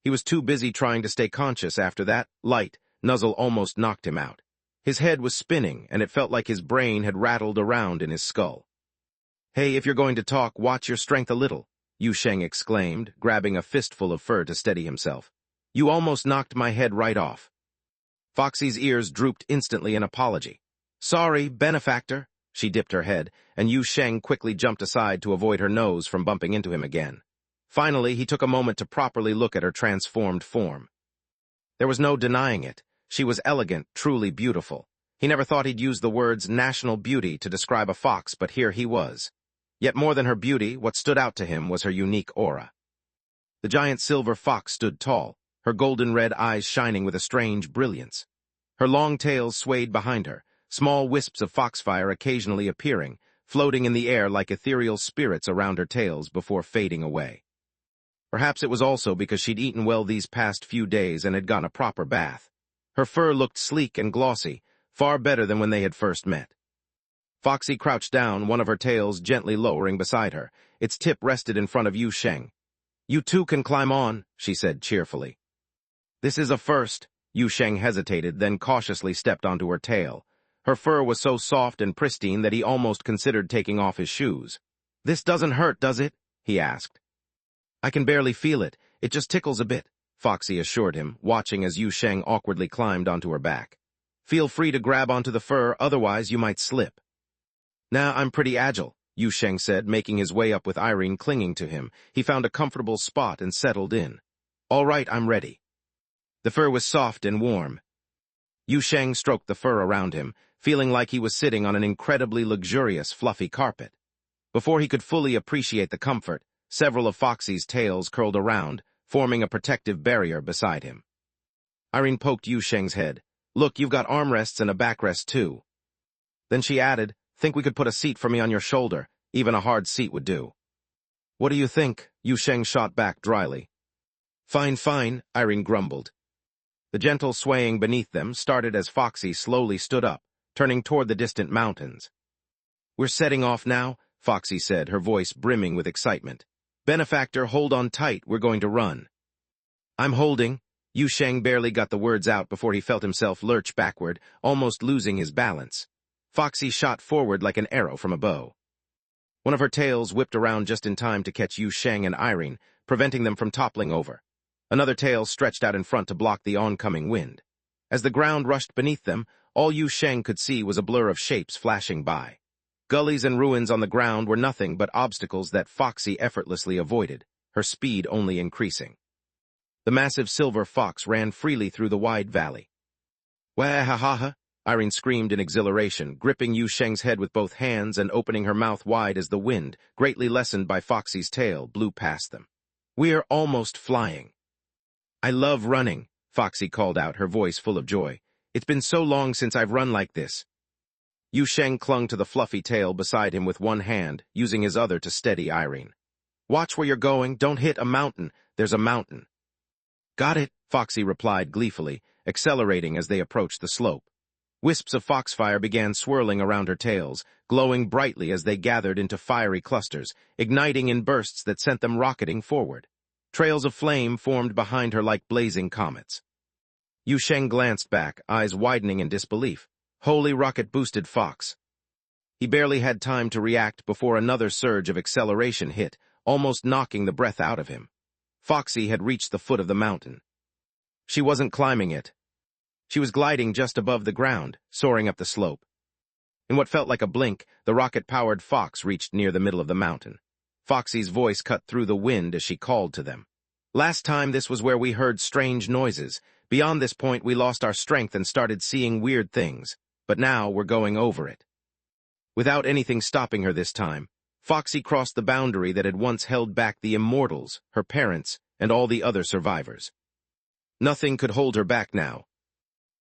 He was too busy trying to stay conscious after that light nuzzle almost knocked him out. His head was spinning, and it felt like his brain had rattled around in his skull. "Hey, if you're going to talk, watch your strength a little," Yu Sheng exclaimed, grabbing a fistful of fur to steady himself. "You almost knocked my head right off." Foxy's ears drooped instantly in apology. "Sorry, benefactor." She dipped her head, and Yu Sheng quickly jumped aside to avoid her nose from bumping into him again. Finally, he took a moment to properly look at her transformed form. There was no denying it. She was elegant, truly beautiful. He never thought he'd use the words national beauty to describe a fox, but here he was. Yet more than her beauty, what stood out to him was her unique aura. The giant silver fox stood tall, her golden-red eyes shining with a strange brilliance. Her long tails swayed behind her, small wisps of foxfire occasionally appearing, floating in the air like ethereal spirits around her tails before fading away. Perhaps it was also because she'd eaten well these past few days and had gotten a proper bath. Her fur looked sleek and glossy, far better than when they had first met. Foxy crouched down, one of her tails gently lowering beside her. Its tip rested in front of Yu Sheng. "You too can climb on," she said cheerfully. "This is a first." Yu Sheng hesitated, then cautiously stepped onto her tail. Her fur was so soft and pristine that he almost considered taking off his shoes. "This doesn't hurt, does it?" he asked. "I can barely feel it. It just tickles a bit," Foxy assured him, watching as Yu Sheng awkwardly climbed onto her back. "Feel free to grab onto the fur, otherwise you might slip." "Nah, I'm pretty agile," Yu Sheng said, making his way up with Irene clinging to him. He found a comfortable spot and settled in. "All right, I'm ready." The fur was soft and warm. Yu Sheng stroked the fur around him, feeling like he was sitting on an incredibly luxurious, fluffy carpet. Before he could fully appreciate the comfort, several of Foxy's tails curled around, forming a protective barrier beside him. Irene poked Yu Sheng's head. "Look, you've got armrests and a backrest too." Then she added, "Think we could put a seat for me on your shoulder? Even a hard seat would do." "What do you think?" Yu Sheng shot back dryly. "Fine, fine," Irene grumbled. The gentle swaying beneath them started as Foxy slowly stood up, turning toward the distant mountains. "We're setting off now," Foxy said, her voice brimming with excitement. "Benefactor, hold on tight, we're going to run." "I'm holding." Yu Sheng barely got the words out before he felt himself lurch backward, almost losing his balance. Foxy shot forward like an arrow from a bow. One of her tails whipped around just in time to catch Yu Sheng and Irene, preventing them from toppling over. Another tail stretched out in front to block the oncoming wind. As the ground rushed beneath them, all Yu Sheng could see was a blur of shapes flashing by. Gullies and ruins on the ground were nothing but obstacles that Foxy effortlessly avoided, her speed only increasing. The massive silver fox ran freely through the wide valley. "Wah-ha-ha-ha!" Irene screamed in exhilaration, gripping Yu Sheng's head with both hands and opening her mouth wide as the wind, greatly lessened by Foxy's tail, blew past them. "We're almost flying." "I love running," Foxy called out, her voice full of joy. "It's been so long since I've run like this." Yu Sheng clung to the fluffy tail beside him with one hand, using his other to steady Irene. "Watch where you're going, don't hit a mountain. There's a mountain." "Got it," Foxy replied gleefully, accelerating as they approached the slope. Wisps of foxfire began swirling around her tails, glowing brightly as they gathered into fiery clusters, igniting in bursts that sent them rocketing forward. Trails of flame formed behind her like blazing comets. Yu Sheng glanced back, eyes widening in disbelief. Holy rocket-boosted fox. He barely had time to react before another surge of acceleration hit, almost knocking the breath out of him. Foxy had reached the foot of the mountain. She wasn't climbing it. She was gliding just above the ground, soaring up the slope. In what felt like a blink, the rocket-powered fox reached near the middle of the mountain. Foxy's voice cut through the wind as she called to them. "Last time this was where we heard strange noises. Beyond this point we lost our strength and started seeing weird things. But now we're going over it." Without anything stopping her this time, Foxy crossed the boundary that had once held back the immortals, her parents, and all the other survivors. Nothing could hold her back now.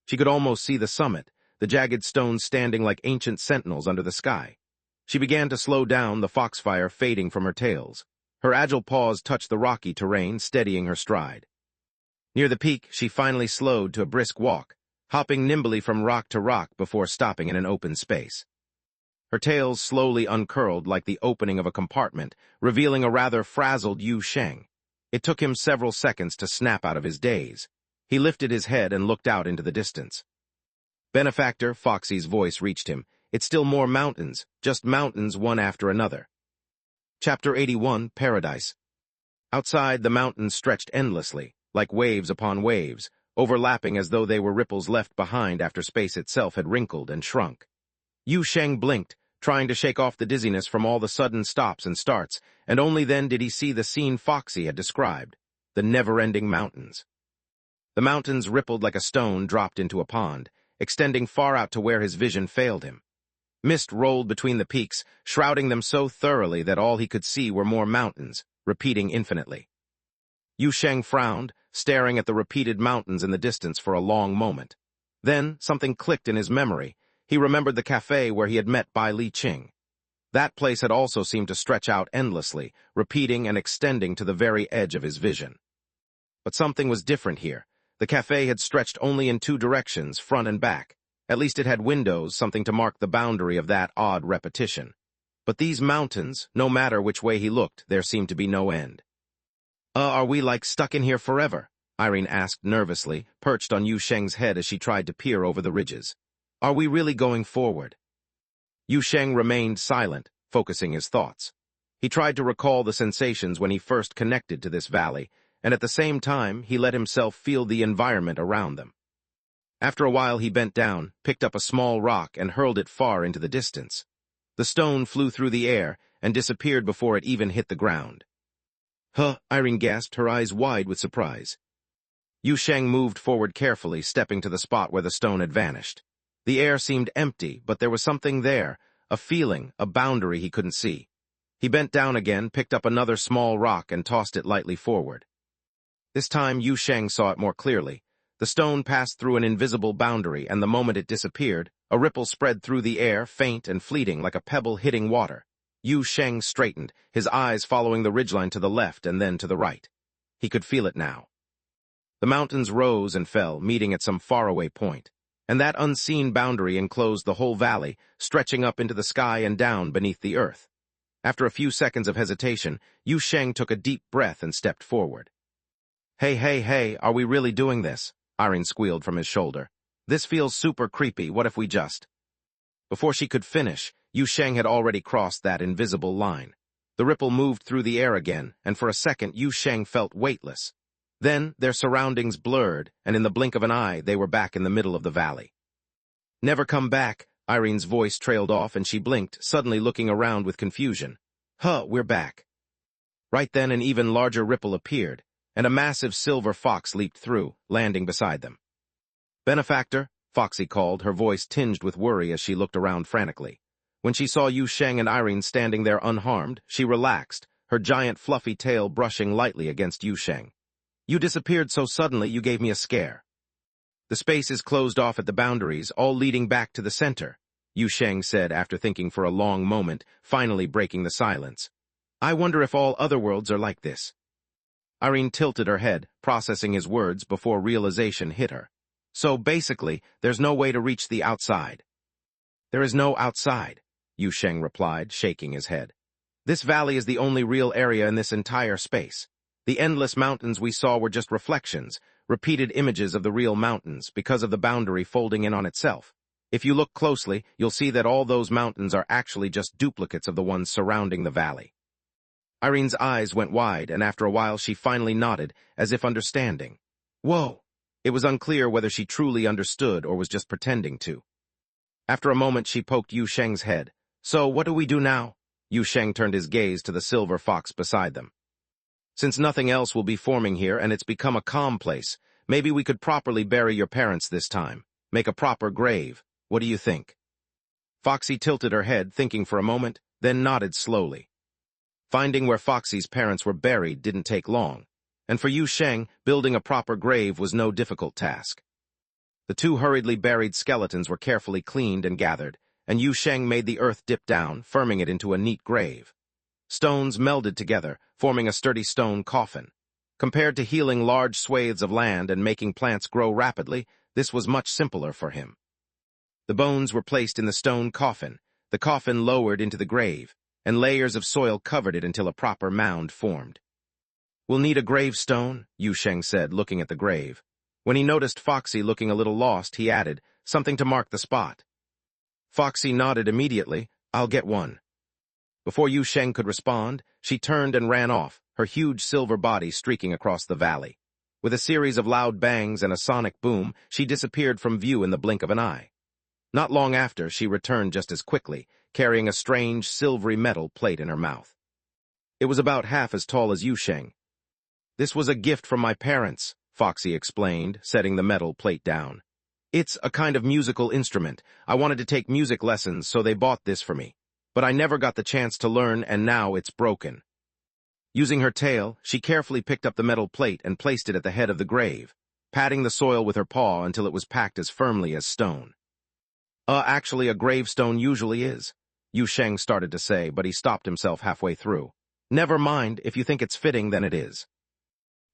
She could almost see the summit, the jagged stones standing like ancient sentinels under the sky. She began to slow down, the foxfire fading from her tails. Her agile paws touched the rocky terrain, steadying her stride. Near the peak, she finally slowed to a brisk walk, hopping nimbly from rock to rock before stopping in an open space. Her tails slowly uncurled like the opening of a compartment, revealing a rather frazzled Yu Sheng. It took him several seconds to snap out of his daze. He lifted his head and looked out into the distance. "Benefactor," Foxy's voice reached him. "It's still more mountains, just mountains one after another." Chapter 81, Paradise. Outside, the mountains stretched endlessly, like waves upon waves, overlapping as though they were ripples left behind after space itself had wrinkled and shrunk. Yu Sheng blinked, trying to shake off the dizziness from all the sudden stops and starts, and only then did he see the scene Foxy had described, the never-ending mountains. The mountains rippled like a stone dropped into a pond, extending far out to where his vision failed him. Mist rolled between the peaks, shrouding them so thoroughly that all he could see were more mountains, repeating infinitely. Yu Sheng frowned, staring at the repeated mountains in the distance for a long moment. Then something clicked in his memory. He remembered the cafe where he had met Bai Li Qing. That place had also seemed to stretch out endlessly, repeating and extending to the very edge of his vision. But something was different here. The cafe had stretched only in two directions, front and back. At least it had windows, something to mark the boundary of that odd repetition. But these mountains, no matter which way he looked, there seemed to be no end. Are we like stuck in here forever?" Irene asked nervously, perched on Yu Sheng's head as she tried to peer over the ridges. Are we really going forward? Yu Sheng remained silent, focusing his thoughts. He tried to recall the sensations when he first connected to this valley, and at the same time he let himself feel the environment around them. After a while he bent down, picked up a small rock, and hurled it far into the distance. The stone flew through the air and disappeared before it even hit the ground. Huh, Irene gasped, her eyes wide with surprise. Yu Sheng moved forward carefully, stepping to the spot where the stone had vanished. The air seemed empty, but there was something there, a feeling, a boundary he couldn't see. He bent down again, picked up another small rock, and tossed it lightly forward. This time Yu Sheng saw it more clearly. The stone passed through an invisible boundary, and the moment it disappeared, a ripple spread through the air, faint and fleeting like a pebble hitting water. Yu Sheng straightened, his eyes following the ridgeline to the left and then to the right. He could feel it now. The mountains rose and fell, meeting at some faraway point, and that unseen boundary enclosed the whole valley, stretching up into the sky and down beneath the earth. After a few seconds of hesitation, Yu Sheng took a deep breath and stepped forward. Hey, are we really doing this? Irene squealed from his shoulder. This feels super creepy, what if we just... Before she could finish, Yu Sheng had already crossed that invisible line. The ripple moved through the air again, and for a second Yu Sheng felt weightless. Then their surroundings blurred, and in the blink of an eye they were back in the middle of the valley. Never come back, Irene's voice trailed off and she blinked, suddenly looking around with confusion. Huh, we're back. Right then an even larger ripple appeared, and a massive silver fox leaped through, landing beside them. Benefactor, Foxy called, her voice tinged with worry as she looked around frantically. When she saw Yu Sheng and Irene standing there unharmed, she relaxed, her giant fluffy tail brushing lightly against Yu Sheng. You disappeared so suddenly you gave me a scare. The spaces closed off at the boundaries, all leading back to the center, Yu Sheng said after thinking for a long moment, finally breaking the silence. I wonder if all other worlds are like this. Irene tilted her head, processing his words before realization hit her. So basically, there's no way to reach the outside. There is no outside, Yu Sheng replied, shaking his head. This valley is the only real area in this entire space. The endless mountains we saw were just reflections, repeated images of the real mountains because of the boundary folding in on itself. If you look closely, you'll see that all those mountains are actually just duplicates of the ones surrounding the valley. Irene's eyes went wide, and after a while she finally nodded, as if understanding. Whoa! It was unclear whether she truly understood or was just pretending to. After a moment she poked Yu Sheng's head. So, what do we do now? Yu Sheng turned his gaze to the silver fox beside them. Since nothing else will be forming here and it's become a calm place, maybe we could properly bury your parents this time. Make a proper grave. What do you think? Foxy tilted her head, thinking for a moment, then nodded slowly. Finding where Foxy's parents were buried didn't take long, and for Yu Sheng, building a proper grave was no difficult task. The two hurriedly buried skeletons were carefully cleaned and gathered, and Yu Sheng made the earth dip down, firming it into a neat grave. Stones melded together, forming a sturdy stone coffin. Compared to healing large swathes of land and making plants grow rapidly, this was much simpler for him. The bones were placed in the stone coffin, the coffin lowered into the grave, and layers of soil covered it until a proper mound formed. We'll need a gravestone, Yu Sheng said, looking at the grave. When he noticed Foxy looking a little lost, he added, something to mark the spot. Foxy nodded immediately. I'll get one. Before Yu Sheng could respond, she turned and ran off, her huge silver body streaking across the valley. With a series of loud bangs and a sonic boom, she disappeared from view in the blink of an eye. Not long after, she returned just as quickly, carrying a strange, silvery metal plate in her mouth. It was about half as tall as Yu Sheng. This was a gift from my parents, Foxy explained, setting the metal plate down. It's a kind of musical instrument. I wanted to take music lessons, so they bought this for me. But I never got the chance to learn, and now it's broken. Using her tail, she carefully picked up the metal plate and placed it at the head of the grave, patting the soil with her paw until it was packed as firmly as stone. Actually, a gravestone usually is, Yu Sheng started to say, but he stopped himself halfway through. Never mind, if you think it's fitting, then it is.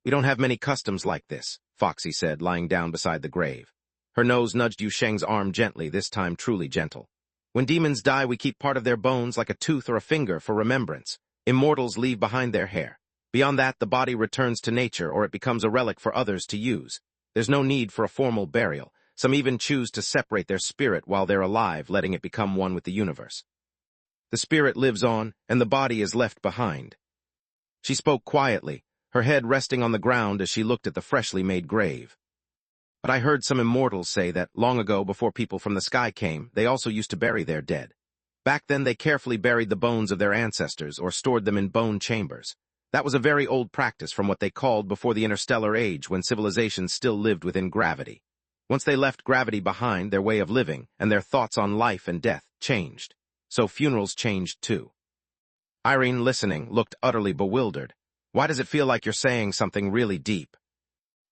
We don't have many customs like this, Foxy said, lying down beside the grave. Her nose nudged Yu Sheng's arm gently, this time truly gentle. When demons die, we keep part of their bones like a tooth or a finger for remembrance. Immortals leave behind their hair. Beyond that, the body returns to nature or it becomes a relic for others to use. There's no need for a formal burial. Some even choose to separate their spirit while they're alive, letting it become one with the universe. The spirit lives on, and the body is left behind. She spoke quietly, her head resting on the ground as she looked at the freshly made grave. But I heard some immortals say that, long ago, before people from the sky came, they also used to bury their dead. Back then they carefully buried the bones of their ancestors or stored them in bone chambers. That was a very old practice from what they called before the interstellar age, when civilizations still lived within gravity. Once they left gravity behind, their way of living and their thoughts on life and death changed. So funerals changed too. Irene, listening, looked utterly bewildered. Why does it feel like you're saying something really deep?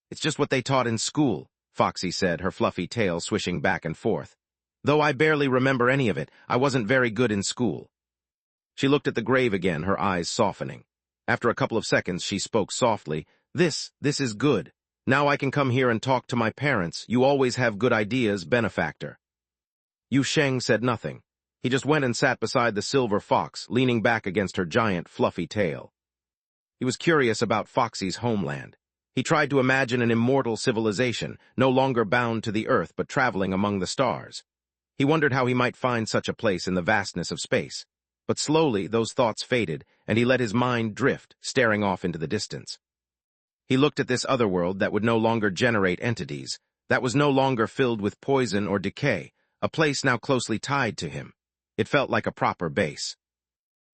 It's just what they taught in school, Foxy said, her fluffy tail swishing back and forth. Though I barely remember any of it, I wasn't very good in school. She looked at the grave again, her eyes softening. After a couple of seconds, she spoke softly. This is good. Now I can come here and talk to my parents. You always have good ideas, benefactor. Yu Sheng said nothing. He just went and sat beside the silver fox, leaning back against her giant, fluffy tail. He was curious about Foxy's homeland. He tried to imagine an immortal civilization, no longer bound to the earth but traveling among the stars. He wondered how he might find such a place in the vastness of space. But slowly those thoughts faded, and he let his mind drift, staring off into the distance. He looked at this other world that would no longer generate entities, that was no longer filled with poison or decay, a place now closely tied to him. It felt like a proper base.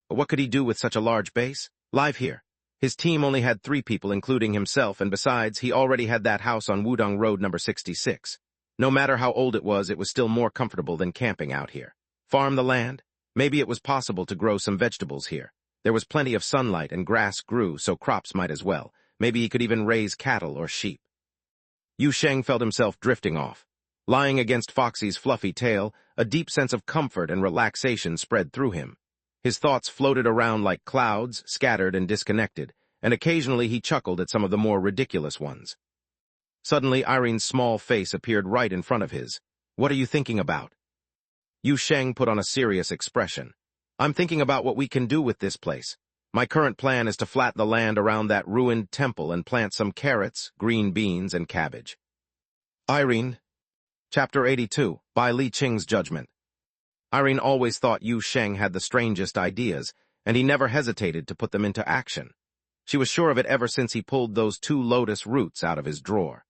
But what could he do with such a large base? Live here. His team only had 3 people, including himself, and besides, he already had that house on Wudong Road number 66. No matter how old it was still more comfortable than camping out here. Farm the land? Maybe it was possible to grow some vegetables here. There was plenty of sunlight and grass grew, so crops might as well. Maybe he could even raise cattle or sheep. Yu Sheng felt himself drifting off. Lying against Foxy's fluffy tail, a deep sense of comfort and relaxation spread through him. His thoughts floated around like clouds, scattered and disconnected, and occasionally he chuckled at some of the more ridiculous ones. Suddenly, Irene's small face appeared right in front of his. What are you thinking about? Yu Sheng put on a serious expression. I'm thinking about what we can do with this place. My current plan is to flatten the land around that ruined temple and plant some carrots, green beans, and cabbage. Irene. Chapter 82, by Li Qing's Judgment. Irene always thought Yu Sheng had the strangest ideas, and he never hesitated to put them into action. She was sure of it ever since he pulled those 2 lotus roots out of his drawer.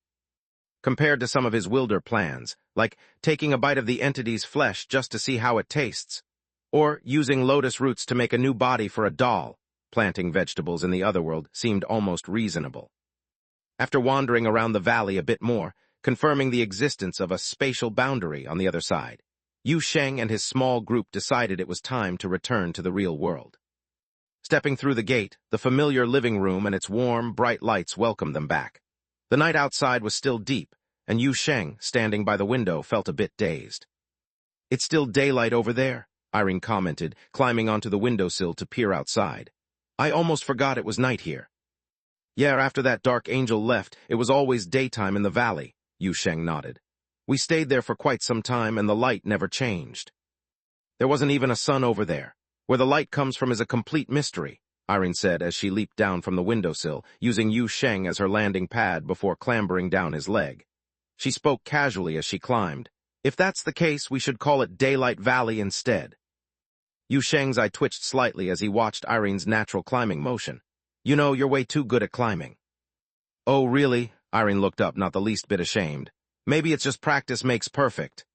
Compared to some of his wilder plans, like taking a bite of the entity's flesh just to see how it tastes, or using lotus roots to make a new body for a doll, planting vegetables in the other world seemed almost reasonable. After wandering around the valley a bit more, confirming the existence of a spatial boundary on the other side, Yu Sheng and his small group decided it was time to return to the real world. Stepping through the gate, the familiar living room and its warm, bright lights welcomed them back. The night outside was still deep, and Yu Sheng, standing by the window, felt a bit dazed. It's still daylight over there, Irene commented, climbing onto the windowsill to peer outside. I almost forgot it was night here. Yeah, after that dark angel left, it was always daytime in the valley, Yu Sheng nodded. We stayed there for quite some time, and the light never changed. There wasn't even a sun over there. Where the light comes from is a complete mystery, Irene said as she leaped down from the windowsill, using Yu Sheng as her landing pad before clambering down his leg. She spoke casually as she climbed. If that's the case, we should call it Daylight Valley instead. Yu Sheng's eye twitched slightly as he watched Irene's natural climbing motion. You know, you're way too good at climbing. Oh, really? Irene looked up, not the least bit ashamed. Maybe it's just practice makes perfect.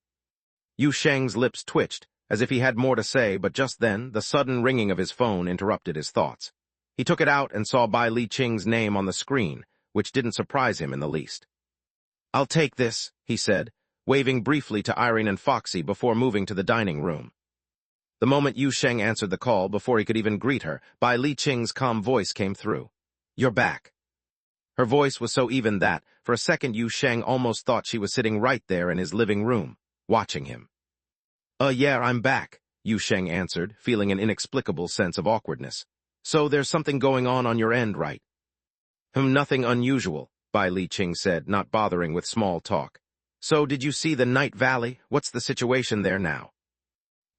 Yu Sheng's lips twitched, as if he had more to say, but just then, the sudden ringing of his phone interrupted his thoughts. He took it out and saw Bai Li Qing's name on the screen, which didn't surprise him in the least. I'll take this, he said, waving briefly to Irene and Foxy before moving to the dining room. The moment Yu Sheng answered the call, before he could even greet her, Bai Li Qing's calm voice came through. You're back. Her voice was so even that, for a second Yu Sheng almost thought she was sitting right there in his living room, watching him. Yeah, I'm back, Yu Sheng answered, feeling an inexplicable sense of awkwardness. So there's something going on your end, right? Nothing unusual, Bai Li Qing said, not bothering with small talk. So did you see the Night Valley? What's the situation there now?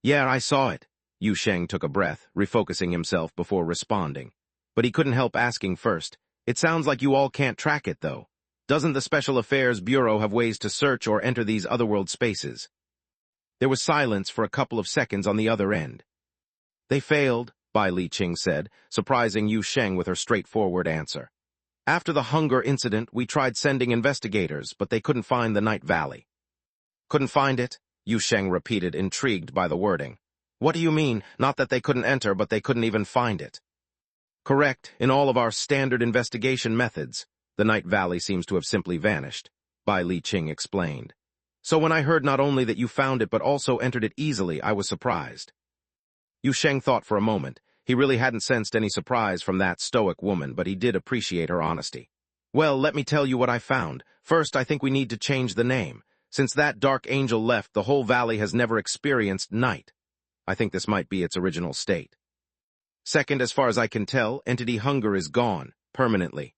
Yeah, I saw it. Yu Sheng took a breath, refocusing himself before responding. But he couldn't help asking first. It sounds like you all can't track it, though. Doesn't the Special Affairs Bureau have ways to search or enter these otherworld spaces? There was silence for a couple of seconds on the other end. They failed, Bai Li-ching said, surprising Yu Sheng with her straightforward answer. After the hunger incident, we tried sending investigators, but they couldn't find the Night Valley. Couldn't find it? Yu Sheng repeated, intrigued by the wording. What do you mean? Not that they couldn't enter, but they couldn't even find it. Correct. In all of our standard investigation methods, the Night Valley seems to have simply vanished, Bai Li-ching explained. So when I heard not only that you found it but also entered it easily, I was surprised. Yu Sheng thought for a moment. He really hadn't sensed any surprise from that stoic woman, but he did appreciate her honesty. Well, let me tell you what I found. First, I think we need to change the name. Since that dark angel left, the whole valley has never experienced night. I think this might be its original state. Second, as far as I can tell, entity hunger is gone, permanently.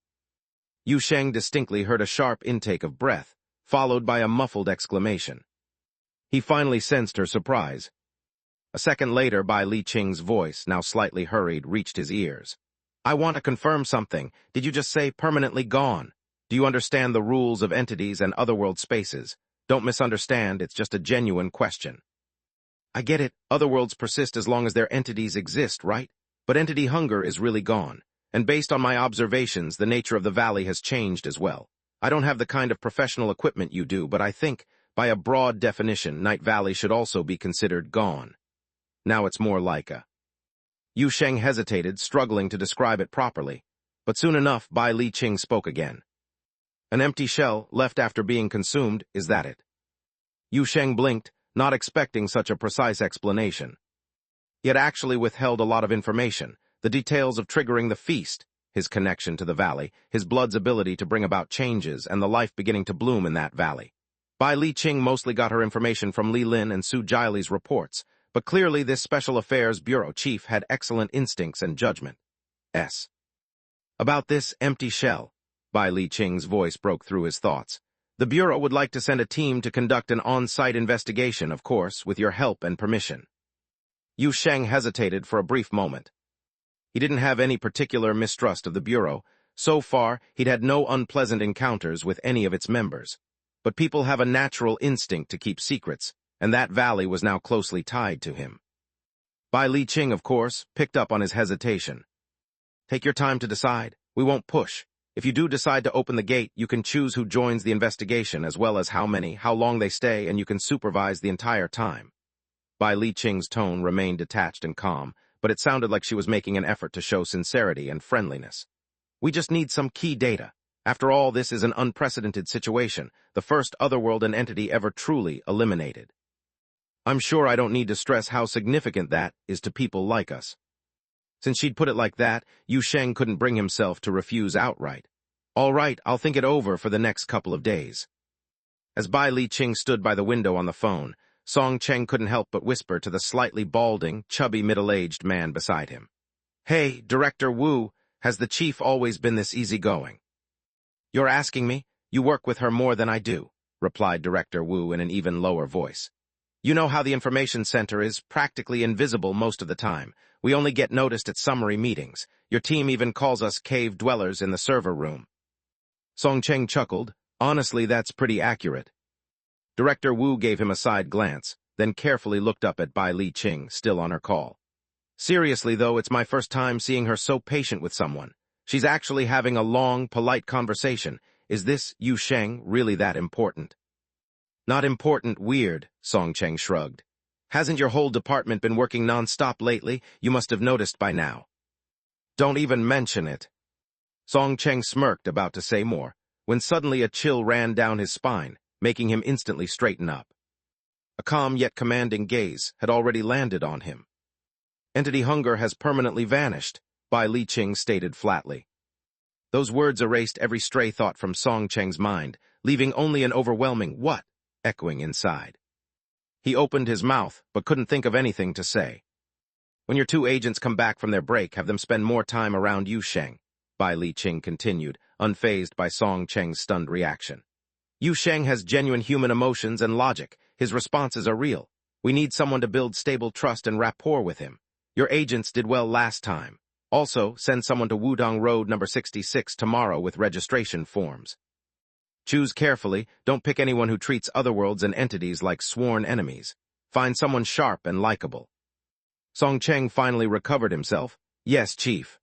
Yu Sheng distinctly heard a sharp intake of breath, followed by a muffled exclamation. He finally sensed her surprise. A second later, Bai Li-ching's voice, now slightly hurried, reached his ears. I want to confirm something. Did you just say permanently gone? Do you understand the rules of entities and otherworld spaces? Don't misunderstand, it's just a genuine question. I get it, otherworlds persist as long as their entities exist, right? But entity hunger is really gone. And based on my observations, the nature of the valley has changed as well. I don't have the kind of professional equipment you do, but I think, by a broad definition, Night Valley should also be considered gone. Now it's more like a... Yu Sheng hesitated, struggling to describe it properly. But soon enough, Bai Li-ching spoke again. An empty shell, left after being consumed, is that it? Yu Sheng blinked, not expecting such a precise explanation. He had actually withheld a lot of information, the details of triggering the feast, his connection to the valley, his blood's ability to bring about changes, and the life beginning to bloom in that valley. Bai Li-ching mostly got her information from Li Lin and Su Jiley's reports, but clearly this Special Affairs Bureau chief had excellent instincts and judgment. About this empty shell, Bai Li-ching's voice broke through his thoughts. The Bureau would like to send a team to conduct an on-site investigation, of course, with your help and permission. Yu Sheng hesitated for a brief moment. He didn't have any particular mistrust of the Bureau. So far, he'd had no unpleasant encounters with any of its members. But people have a natural instinct to keep secrets, and that valley was now closely tied to him. Bai Li-ching, of course, picked up on his hesitation. Take your time to decide. We won't push. If you do decide to open the gate, you can choose who joins the investigation, as well as how long they stay, and you can supervise the entire time. Bai Li-ching's tone remained detached and calm, but it sounded like she was making an effort to show sincerity and friendliness. We just need some key data. After all, this is an unprecedented situation, the first otherworld and entity ever truly eliminated. I'm sure I don't need to stress how significant that is to people like us. Since she'd put it like that, Yu Sheng couldn't bring himself to refuse outright. All right, I'll think it over for the next couple of days. As Bai Li-ching stood by the window on the phone, Song Cheng couldn't help but whisper to the slightly balding, chubby middle-aged man beside him. Hey, Director Wu, has the chief always been this easygoing? You're asking me? You work with her more than I do, replied Director Wu in an even lower voice. You know how the information center is practically invisible most of the time. We only get noticed at summary meetings. Your team even calls us cave dwellers in the server room. Song Cheng chuckled. Honestly, that's pretty accurate. Director Wu gave him a side glance, then carefully looked up at Bai Li-ching, still on her call. Seriously, though, it's my first time seeing her so patient with someone. She's actually having a long, polite conversation. Is this, Yu Sheng, really that important? Not important, weird, Song Cheng shrugged. Hasn't your whole department been working non-stop lately? You must have noticed by now. Don't even mention it. Song Cheng smirked, about to say more, when suddenly a chill ran down his spine, making him instantly straighten up. A calm yet commanding gaze had already landed on him. Entity hunger has permanently vanished, Bai Li-ching stated flatly. Those words erased every stray thought from Song Cheng's mind, leaving only an overwhelming "what?" echoing inside. He opened his mouth, but couldn't think of anything to say. When your two agents come back from their break, have them spend more time around Yu Sheng, Bai Li-ching continued, unfazed by Song Cheng's stunned reaction. Yu Sheng has genuine human emotions and logic. His responses are real. We need someone to build stable trust and rapport with him. Your agents did well last time. Also, send someone to Wudong Road number 66 tomorrow with registration forms. Choose carefully, don't pick anyone who treats otherworlds and entities like sworn enemies. Find someone sharp and likable. Song Cheng finally recovered himself. Yes, Chief.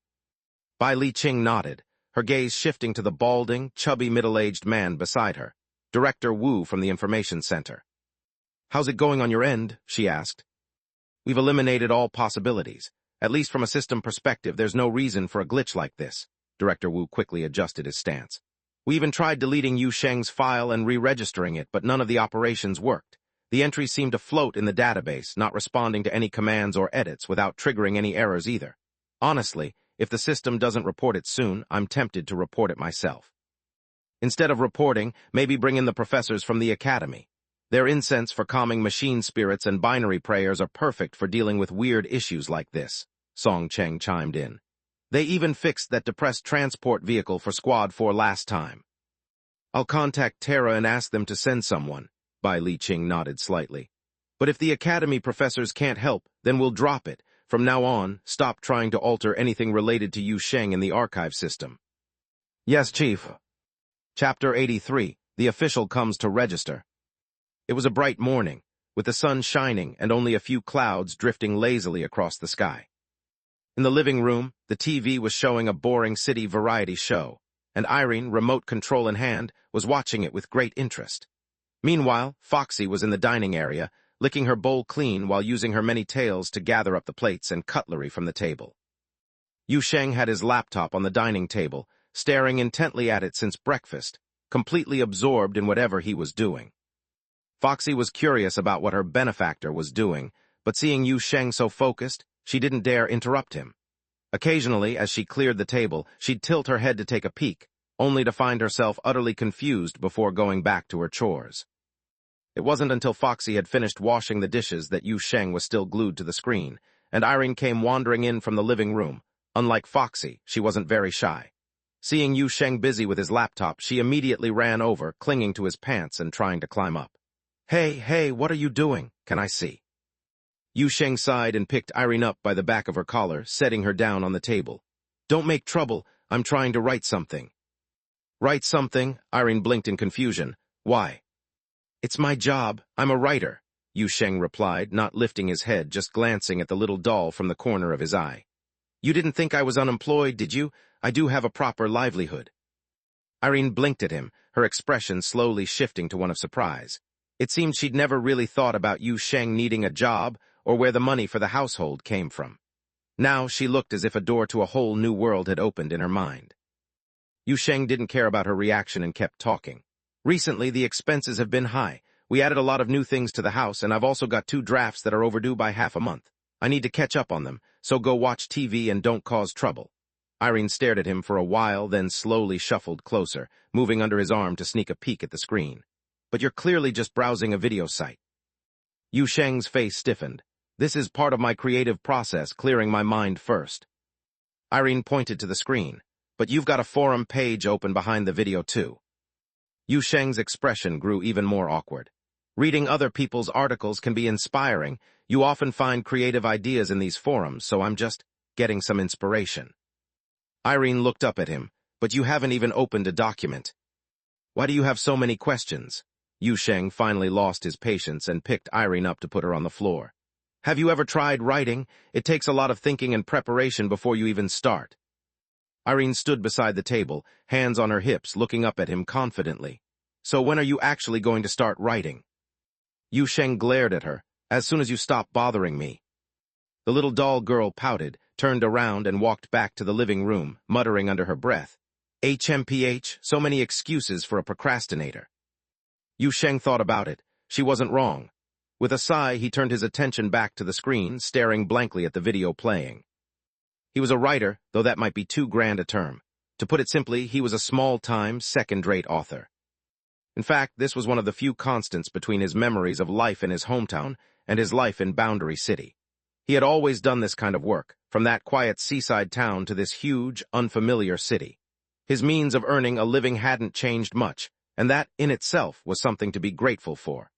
Bai Li Qing nodded, her gaze shifting to the balding, chubby middle-aged man beside her, Director Wu from the Information Center. How's it going on your end? She asked. We've eliminated all possibilities. At least from a system perspective, there's no reason for a glitch like this. Director Wu quickly adjusted his stance. We even tried deleting Yu Sheng's file and re-registering it, but none of the operations worked. The entries seemed to float in the database, not responding to any commands or edits without triggering any errors either. Honestly, if the system doesn't report it soon, I'm tempted to report it myself. Instead of reporting, maybe bring in the professors from the academy. Their incense for calming machine spirits and binary prayers are perfect for dealing with weird issues like this, Song Cheng chimed in. They even fixed that depressed transport vehicle for Squad 4 last time. I'll contact Terra and ask them to send someone, Bai Li Qing nodded slightly. But if the academy professors can't help, then we'll drop it. From now on, stop trying to alter anything related to Yu Sheng in the archive system. Yes, Chief. Chapter 83, The Official Comes to Register. It was a bright morning, with the sun shining and only a few clouds drifting lazily across the sky. In the living room, the TV was showing a boring city variety show, and Irene, remote control in hand, was watching it with great interest. Meanwhile, Foxy was in the dining area, licking her bowl clean while using her many tails to gather up the plates and cutlery from the table. Yu Sheng had his laptop on the dining table, staring intently at it since breakfast, completely absorbed in whatever he was doing. Foxy was curious about what her benefactor was doing, but seeing Yu Sheng so focused, she didn't dare interrupt him. Occasionally, as she cleared the table, she'd tilt her head to take a peek, only to find herself utterly confused before going back to her chores. It wasn't until Foxy had finished washing the dishes that Yu Sheng was still glued to the screen, and Irene came wandering in from the living room. Unlike Foxy, she wasn't very shy. Seeing Yu Sheng busy with his laptop, she immediately ran over, clinging to his pants and trying to climb up. Hey, what are you doing? Can I see? Yu Sheng sighed and picked Irene up by the back of her collar, setting her down on the table. Don't make trouble, I'm trying to write something. Write something? Irene blinked in confusion. Why? It's my job, I'm a writer, Yu Sheng replied, not lifting his head, just glancing at the little doll from the corner of his eye. You didn't think I was unemployed, did you? I do have a proper livelihood. Irene blinked at him, her expression slowly shifting to one of surprise. It seemed she'd never really thought about Yu Sheng needing a job or where the money for the household came from. Now she looked as if a door to a whole new world had opened in her mind. Yu Sheng didn't care about her reaction and kept talking. Recently, the expenses have been high. We added a lot of new things to the house, and I've also got 2 drafts that are overdue by half a month. I need to catch up on them, so go watch TV and don't cause trouble. Irene stared at him for a while, then slowly shuffled closer, moving under his arm to sneak a peek at the screen. But you're clearly just browsing a video site. Yu Sheng's face stiffened. This is part of my creative process, clearing my mind first. Irene pointed to the screen. But you've got a forum page open behind the video too. Yu Sheng's expression grew even more awkward. Reading other people's articles can be inspiring. You often find creative ideas in these forums, so I'm just getting some inspiration. Irene looked up at him. But you haven't even opened a document. Why do you have so many questions? Yu Sheng finally lost his patience and picked Irene up to put her on the floor. Have you ever tried writing? It takes a lot of thinking and preparation before you even start. Irene stood beside the table, hands on her hips, looking up at him confidently. So when are you actually going to start writing? Yu Sheng glared at her. As soon as you stop bothering me. The little doll girl pouted, turned around and walked back to the living room, muttering under her breath. HMPH, so many excuses for a procrastinator. Yu Sheng thought about it. She wasn't wrong. With a sigh, he turned his attention back to the screen, staring blankly at the video playing. He was a writer, though that might be too grand a term. To put it simply, he was a small-time, second-rate author. In fact, this was one of the few constants between his memories of life in his hometown and his life in Boundary City. He had always done this kind of work, from that quiet seaside town to this huge, unfamiliar city. His means of earning a living hadn't changed much, and that, in itself, was something to be grateful for.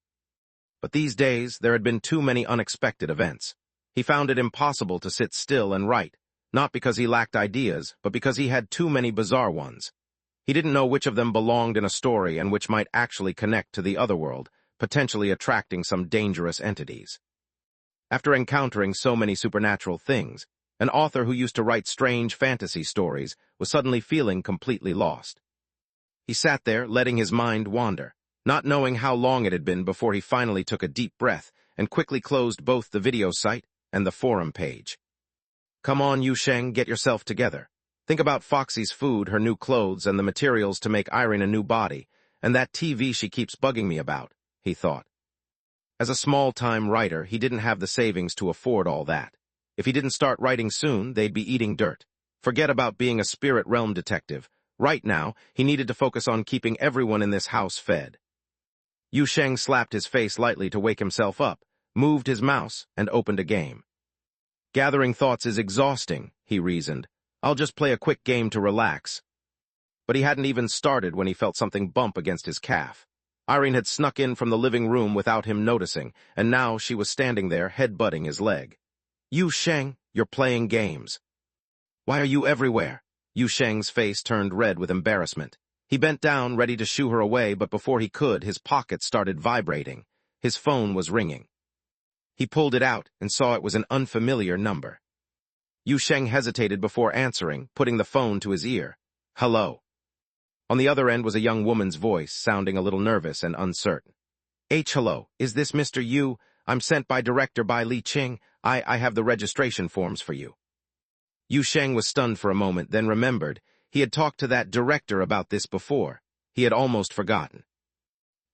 But these days, there had been too many unexpected events. He found it impossible to sit still and write, not because he lacked ideas, but because he had too many bizarre ones. He didn't know which of them belonged in a story and which might actually connect to the other world, potentially attracting some dangerous entities. After encountering so many supernatural things, an author who used to write strange fantasy stories was suddenly feeling completely lost. He sat there, letting his mind wander, not knowing how long it had been before he finally took a deep breath and quickly closed both the video site and the forum page. Come on, Yu Sheng, get yourself together. Think about Foxy's food, her new clothes, and the materials to make Irene a new body, and that TV she keeps bugging me about, he thought. As a small-time writer, he didn't have the savings to afford all that. If he didn't start writing soon, they'd be eating dirt. Forget about being a spirit realm detective. Right now, he needed to focus on keeping everyone in this house fed. Yu Sheng slapped his face lightly to wake himself up, moved his mouse, and opened a game. Gathering thoughts is exhausting, he reasoned. I'll just play a quick game to relax. But he hadn't even started when he felt something bump against his calf. Irene had snuck in from the living room without him noticing, and now she was standing there, head-butting his leg. Yu Sheng, you're playing games. Why are you everywhere? Yu Sheng's face turned red with embarrassment. He bent down, ready to shoo her away, but before he could, his pocket started vibrating. His phone was ringing. He pulled it out and saw it was an unfamiliar number. Yu Sheng hesitated before answering, putting the phone to his ear. Hello. On the other end was a young woman's voice, sounding a little nervous and uncertain. Hello, is this Mr. Yu? I'm sent by Director Bai Li Qing. I have the registration forms for you. Yu Sheng was stunned for a moment, then remembered. He had talked to that director about this before. He had almost forgotten.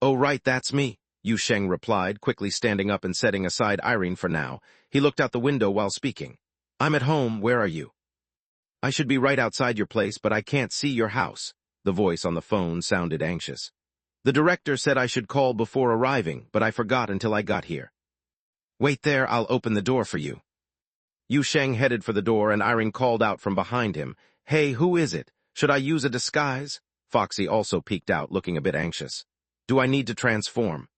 Oh right, that's me, Yu Sheng replied, quickly standing up and setting aside Irene for now. He looked out the window while speaking. I'm at home, where are you? I should be right outside your place, but I can't see your house. The voice on the phone sounded anxious. The director said I should call before arriving, but I forgot until I got here. Wait there, I'll open the door for you. Yu Sheng headed for the door and Irene called out from behind him. Hey, who is it? Should I use a disguise? Foxy also peeked out, looking a bit anxious. Do I need to transform?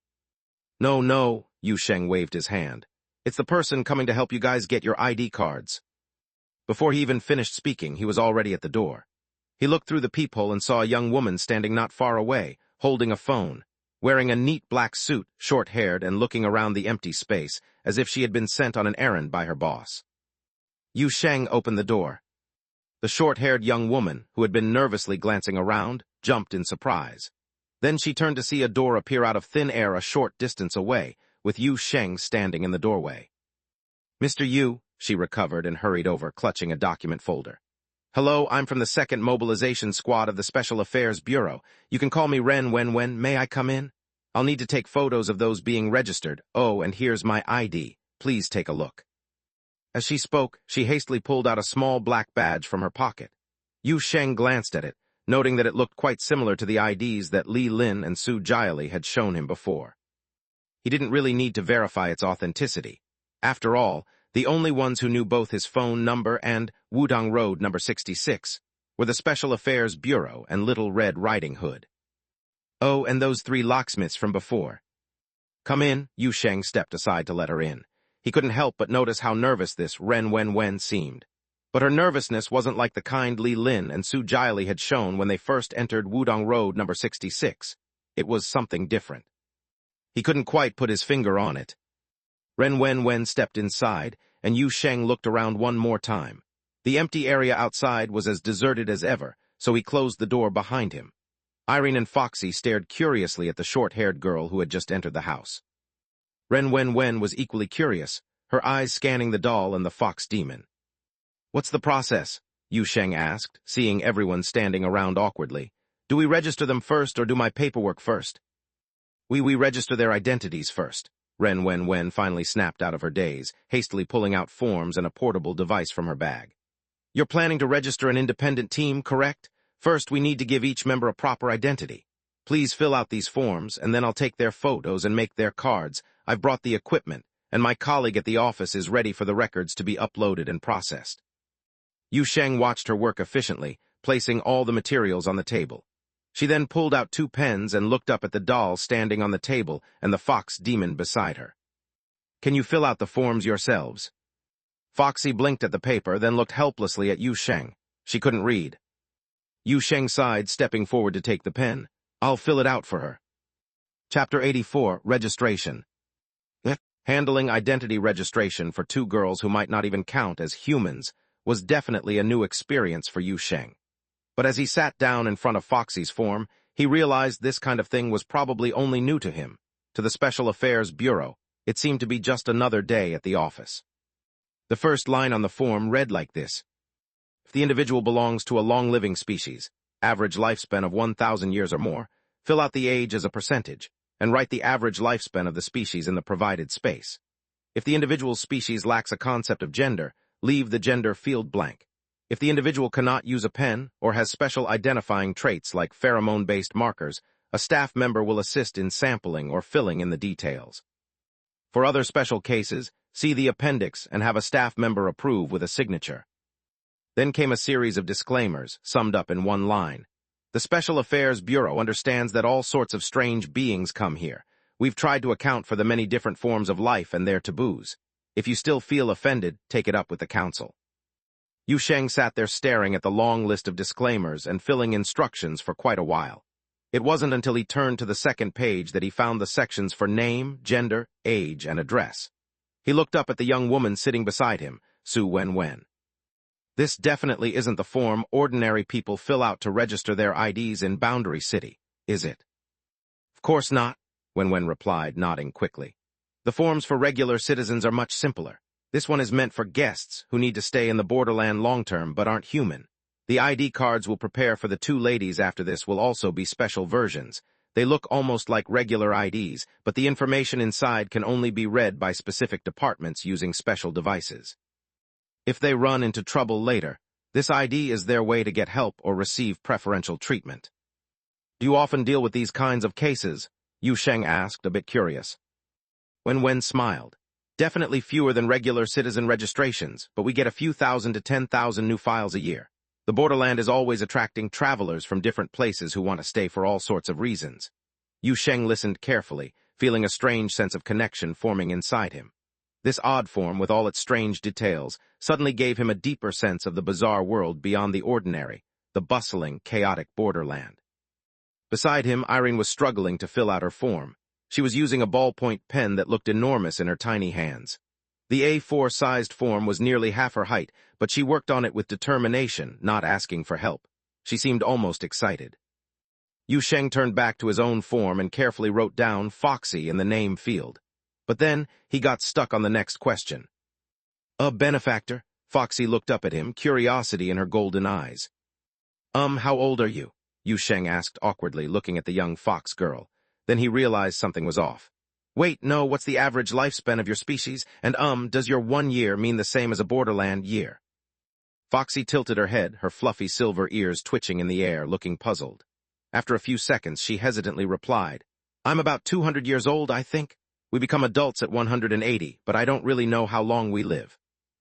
No, Yu Sheng waved his hand. It's the person coming to help you guys get your ID cards. Before he even finished speaking, he was already at the door. He looked through the peephole and saw a young woman standing not far away, holding a phone, wearing a neat black suit, short-haired, and looking around the empty space, as if she had been sent on an errand by her boss. Yu Sheng opened the door. The short-haired young woman, who had been nervously glancing around, jumped in surprise. Then she turned to see a door appear out of thin air a short distance away, with Yu Sheng standing in the doorway. Mr. Yu, she recovered and hurried over, clutching a document folder. Hello, I'm from the 2nd Mobilization Squad of the Special Affairs Bureau. You can call me Ren Wen. May I come in? I'll need to take photos of those being registered. Oh, and here's my ID. Please take a look. As she spoke, she hastily pulled out a small black badge from her pocket. Yu Sheng glanced at it, noting that it looked quite similar to the IDs that Li Lin and Su Jiali had shown him before. He didn't really need to verify its authenticity. After all, the only ones who knew both his phone number and Wudong Road number 66 were the Special Affairs Bureau and Little Red Riding Hood. Oh, and those 3 locksmiths from before. Come in, Yu Sheng stepped aside to let her in. He couldn't help but notice how nervous this Ren Wen seemed. But her nervousness wasn't like the kind Li Lin and Su Jiali had shown when they first entered Wudong Road number 66. It was something different. He couldn't quite put his finger on it. Ren Wen stepped inside, and Yu Sheng looked around one more time. The empty area outside was as deserted as ever, so he closed the door behind him. Irene and Foxy stared curiously at the short-haired girl who had just entered the house. Ren Wen was equally curious, her eyes scanning the doll and the fox demon. What's the process? Yu Sheng asked, seeing everyone standing around awkwardly. Do we register them first or do my paperwork first? We register their identities first. Ren Wen finally snapped out of her daze, hastily pulling out forms and a portable device from her bag. You're planning to register an independent team, correct? First, we need to give each member a proper identity. Please fill out these forms, and then I'll take their photos and make their cards. I've brought the equipment, and my colleague at the office is ready for the records to be uploaded and processed. Yu Sheng watched her work efficiently, placing all the materials on the table. She then pulled out 2 pens and looked up at the doll standing on the table and the fox demon beside her. Can you fill out the forms yourselves? Foxy blinked at the paper, then looked helplessly at Yu Sheng. She couldn't read. Yu Sheng sighed, stepping forward to take the pen. I'll fill it out for her. Chapter 84, Registration. Handling identity registration for two girls who might not even count as humans was definitely a new experience for Yu Sheng. But as he sat down in front of Foxy's form, he realized this kind of thing was probably only new to him. To the Special Affairs Bureau, it seemed to be just another day at the office. The first line on the form read like this. If the individual belongs to a long-living species, average lifespan of 1,000 years or more, fill out the age as a percentage, and write the average lifespan of the species in the provided space. If the individual's species lacks a concept of gender, leave the gender field blank. If the individual cannot use a pen or has special identifying traits like pheromone-based markers, a staff member will assist in sampling or filling in the details. For other special cases, see the appendix and have a staff member approve with a signature. Then came a series of disclaimers, summed up in one line. The Special Affairs Bureau understands that all sorts of strange beings come here. We've tried to account for the many different forms of life and their taboos. If you still feel offended, take it up with the council. Yu Sheng sat there staring at the long list of disclaimers and filling instructions for quite a while. It wasn't until he turned to the second page that he found the sections for name, gender, age, and address. He looked up at the young woman sitting beside him, Su Wen. This definitely isn't the form ordinary people fill out to register their IDs in Boundary City, is it? Of course not, Wen replied, nodding quickly. The forms for regular citizens are much simpler. This one is meant for guests who need to stay in the borderland long-term but aren't human. The ID cards we'll prepare for the two ladies after this will also be special versions. They look almost like regular IDs, but the information inside can only be read by specific departments using special devices. If they run into trouble later, this ID is their way to get help or receive preferential treatment. Do you often deal with these kinds of cases? Yu Sheng asked, a bit curious. Wen smiled. Definitely fewer than regular citizen registrations, but we get a few thousand to 10,000 new files a year. The borderland is always attracting travelers from different places who want to stay for all sorts of reasons. Yu Sheng listened carefully, feeling a strange sense of connection forming inside him. This odd form, with all its strange details, suddenly gave him a deeper sense of the bizarre world beyond the ordinary, the bustling, chaotic borderland. Beside him, Irene was struggling to fill out her form. She was using a ballpoint pen that looked enormous in her tiny hands. The A4-sized form was nearly half her height, but she worked on it with determination, not asking for help. She seemed almost excited. Yu Sheng turned back to his own form and carefully wrote down Foxy in the name field. But then, he got stuck on the next question. A benefactor? Foxy looked up at him, curiosity in her golden eyes. How old are you? Yu Sheng asked awkwardly, looking at the young fox girl. Then he realized something was off. Wait, no, what's the average lifespan of your species? And does your 1 year mean the same as a borderland year? Foxy tilted her head, her fluffy silver ears twitching in the air, looking puzzled. After a few seconds, she hesitantly replied, I'm about 200 years old, I think. We become adults at 180, but I don't really know how long we live.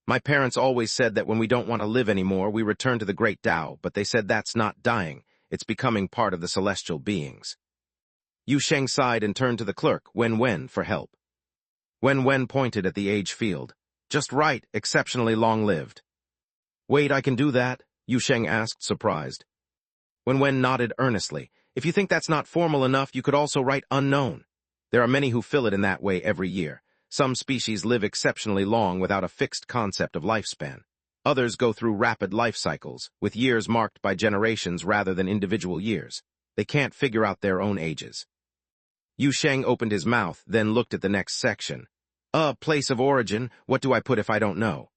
My parents always said that when we don't want to live anymore, we return to the Great Tao, but they said that's not dying, it's becoming part of the celestial beings. Yu Sheng sighed and turned to the clerk, Wen, for help. Wen pointed at the age field. Just right, exceptionally long-lived. Wait, I can do that? Yu Sheng asked, surprised. Wen nodded earnestly. If you think that's not formal enough, you could also write unknown. There are many who fill it in that way every year. Some species live exceptionally long without a fixed concept of lifespan. Others go through rapid life cycles, with years marked by generations rather than individual years. They can't figure out their own ages. Yu Sheng opened his mouth, then looked at the next section. Place of origin, what do I put if I don't know?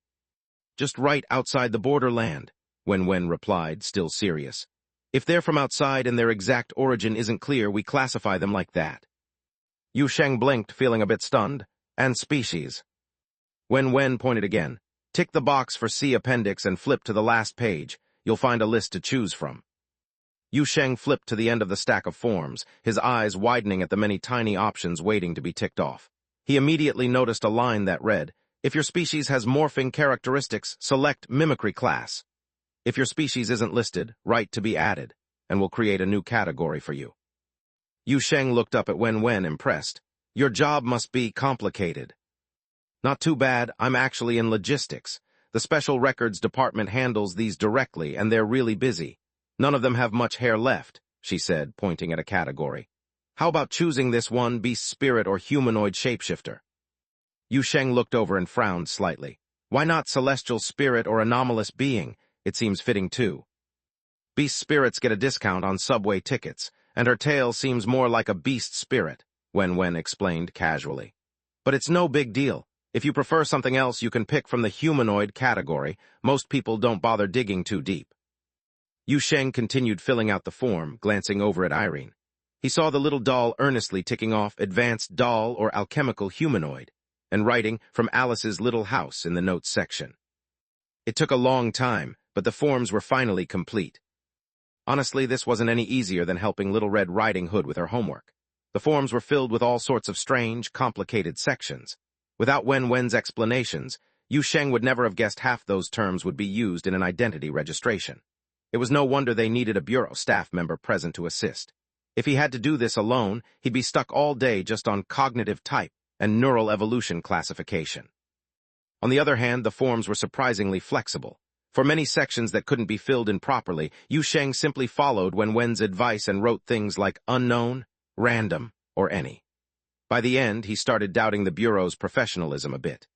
Just write outside the borderland, Wen replied, still serious. If they're from outside and their exact origin isn't clear, we classify them like that. Yu Sheng blinked, feeling a bit stunned. And species. Wen pointed again. Tick the box for C appendix and flip to the last page. You'll find a list to choose from. Yu Sheng flipped to the end of the stack of forms, his eyes widening at the many tiny options waiting to be ticked off. He immediately noticed a line that read, If your species has morphing characteristics, select Mimicry class. If your species isn't listed, write to be added, and we'll create a new category for you. Yu Sheng looked up at Wen, impressed. Your job must be complicated. Not too bad, I'm actually in logistics. The Special Records Department handles these directly, and they're really busy. None of them have much hair left, she said, pointing at a category. How about choosing this one, beast spirit or humanoid shapeshifter? Yu Sheng looked over and frowned slightly. Why not celestial spirit or anomalous being? It seems fitting too. Beast spirits get a discount on subway tickets, and her tail seems more like a beast spirit, Wen explained casually. But it's no big deal. If you prefer something else, you can pick from the humanoid category. Most people don't bother digging too deep. Yu Sheng continued filling out the form, glancing over at Irene. He saw the little doll earnestly ticking off advanced doll or alchemical humanoid, and writing from Alice's little house in the notes section. It took a long time, but the forms were finally complete. Honestly, this wasn't any easier than helping Little Red Riding Hood with her homework. The forms were filled with all sorts of strange, complicated sections. Without Wen's explanations, Yu Sheng would never have guessed half those terms would be used in an identity registration. It was no wonder they needed a bureau staff member present to assist. If he had to do this alone, he'd be stuck all day just on cognitive type and neural evolution classification. On the other hand, the forms were surprisingly flexible. For many sections that couldn't be filled in properly, Yu Sheng simply followed Wen's advice and wrote things like unknown, random, or any. By the end, he started doubting the Bureau's professionalism a bit.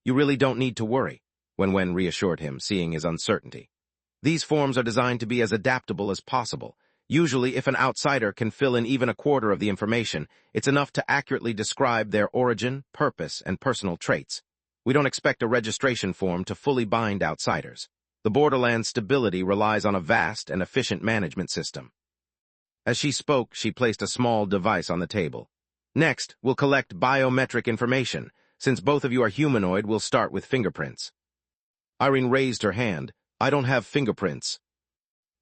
You really don't need to worry, Wen reassured him, seeing his uncertainty. These forms are designed to be as adaptable as possible. Usually, if an outsider can fill in even a quarter of the information, it's enough to accurately describe their origin, purpose, and personal traits. We don't expect a registration form to fully bind outsiders. The borderland's stability relies on a vast and efficient management system. As she spoke, she placed a small device on the table. Next, we'll collect biometric information. Since both of you are humanoid, we'll start with fingerprints. Irene raised her hand. I don't have fingerprints.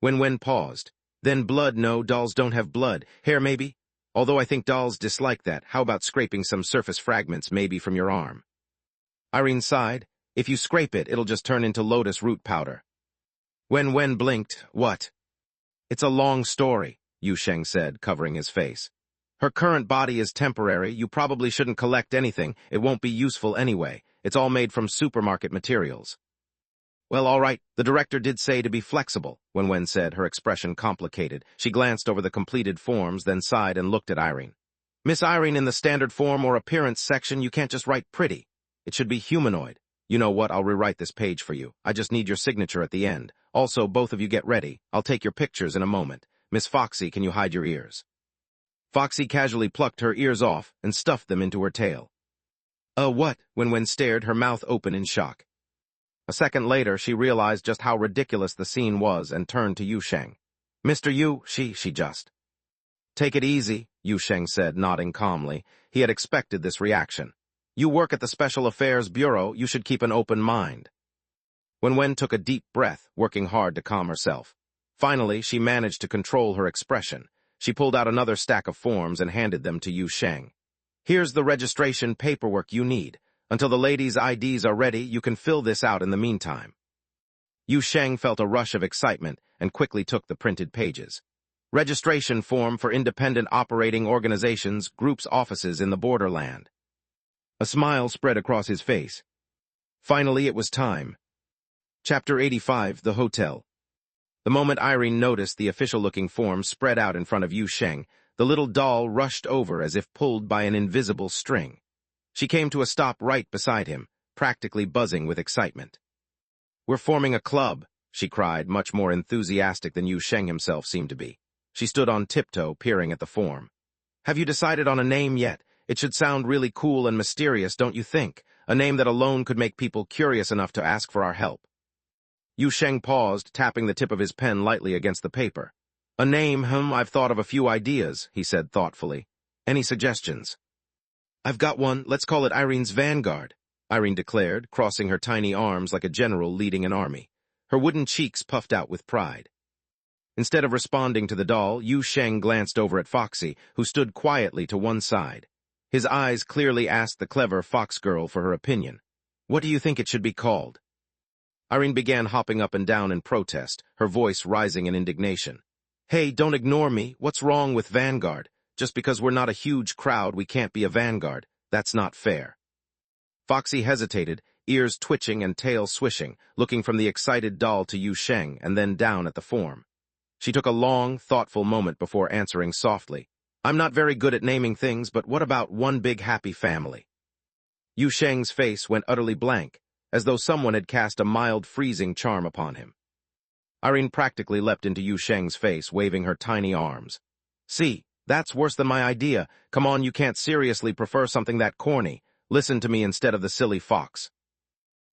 Wen paused. Then blood? No, dolls don't have blood. Hair maybe? Although I think dolls dislike that. How about scraping some surface fragments maybe from your arm? Irene sighed. If you scrape it, it'll just turn into lotus root powder. Wen blinked. What? It's a long story, Yu Sheng said, covering his face. Her current body is temporary. You probably shouldn't collect anything. It won't be useful anyway. It's all made from supermarket materials. Well, all right. The director did say to be flexible, Wen said, her expression complicated. She glanced over the completed forms, then sighed and looked at Irene. Miss Irene, in the standard form or appearance section, you can't just write pretty. It should be humanoid. You know what? I'll rewrite this page for you. I just need your signature at the end. Also, both of you get ready. I'll take your pictures in a moment. Miss Foxy, can you hide your ears? Foxy casually plucked her ears off and stuffed them into her tail. What? Wen stared, her mouth open in shock. A second later, she realized just how ridiculous the scene was and turned to Yu Sheng. Mr. Yu, she just. Take it easy, Yu Sheng said, nodding calmly. He had expected this reaction. You work at the Special Affairs Bureau, you should keep an open mind. Wen took a deep breath, working hard to calm herself. Finally, she managed to control her expression. She pulled out another stack of forms and handed them to Yu Sheng. Here's the registration paperwork you need. Until the ladies' IDs are ready, you can fill this out in the meantime. Yu Sheng felt a rush of excitement and quickly took the printed pages. Registration form for independent operating organizations, groups, offices in the borderland. A smile spread across his face. Finally, it was time. Chapter 85, The Hotel. The moment Irene noticed the official-looking form spread out in front of Yu Sheng, the little doll rushed over as if pulled by an invisible string. She came to a stop right beside him, practically buzzing with excitement. We're forming a club, she cried, much more enthusiastic than Yu Sheng himself seemed to be. She stood on tiptoe, peering at the form. Have you decided on a name yet? It should sound really cool and mysterious, don't you think? A name that alone could make people curious enough to ask for our help. Yu Sheng paused, tapping the tip of his pen lightly against the paper. A name, I've thought of a few ideas, he said thoughtfully. Any suggestions? I've got one. Let's call it Irene's Vanguard, Irene declared, crossing her tiny arms like a general leading an army. Her wooden cheeks puffed out with pride. Instead of responding to the doll, Yu Sheng glanced over at Foxy, who stood quietly to one side. His eyes clearly asked the clever fox girl for her opinion. What do you think it should be called? Irene began hopping up and down in protest, her voice rising in indignation. Hey, don't ignore me. What's wrong with Vanguard? Just because we're not a huge crowd, we can't be a vanguard. That's not fair. Foxy hesitated, ears twitching and tail swishing, looking from the excited doll to Yu Sheng and then down at the form. She took a long, thoughtful moment before answering softly. I'm not very good at naming things, but what about one big happy family? Yu Sheng's face went utterly blank, as though someone had cast a mild freezing charm upon him. Irene practically leapt into Yu Sheng's face, waving her tiny arms. See, that's worse than my idea. Come on, you can't seriously prefer something that corny. Listen to me instead of the silly fox.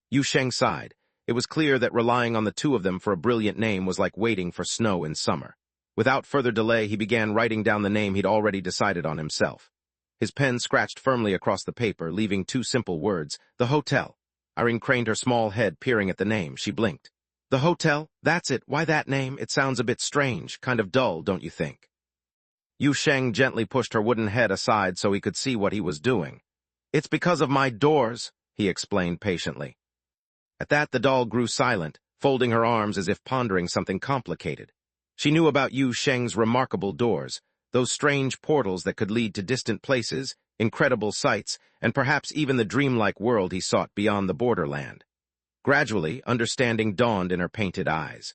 Yu Sheng sighed. It was clear that relying on the two of them for a brilliant name was like waiting for snow in summer. Without further delay, he began writing down the name he'd already decided on himself. His pen scratched firmly across the paper, leaving two simple words, the hotel. Irene craned her small head, peering at the name. She blinked. The hotel? That's it. Why that name? It sounds a bit strange, kind of dull, don't you think? Yu Sheng gently pushed her wooden head aside so he could see what he was doing. It's because of my doors, he explained patiently. At that, the doll grew silent, folding her arms as if pondering something complicated. She knew about Yu Sheng's remarkable doors, those strange portals that could lead to distant places, incredible sights, and perhaps even the dreamlike world he sought beyond the borderland. Gradually, understanding dawned in her painted eyes.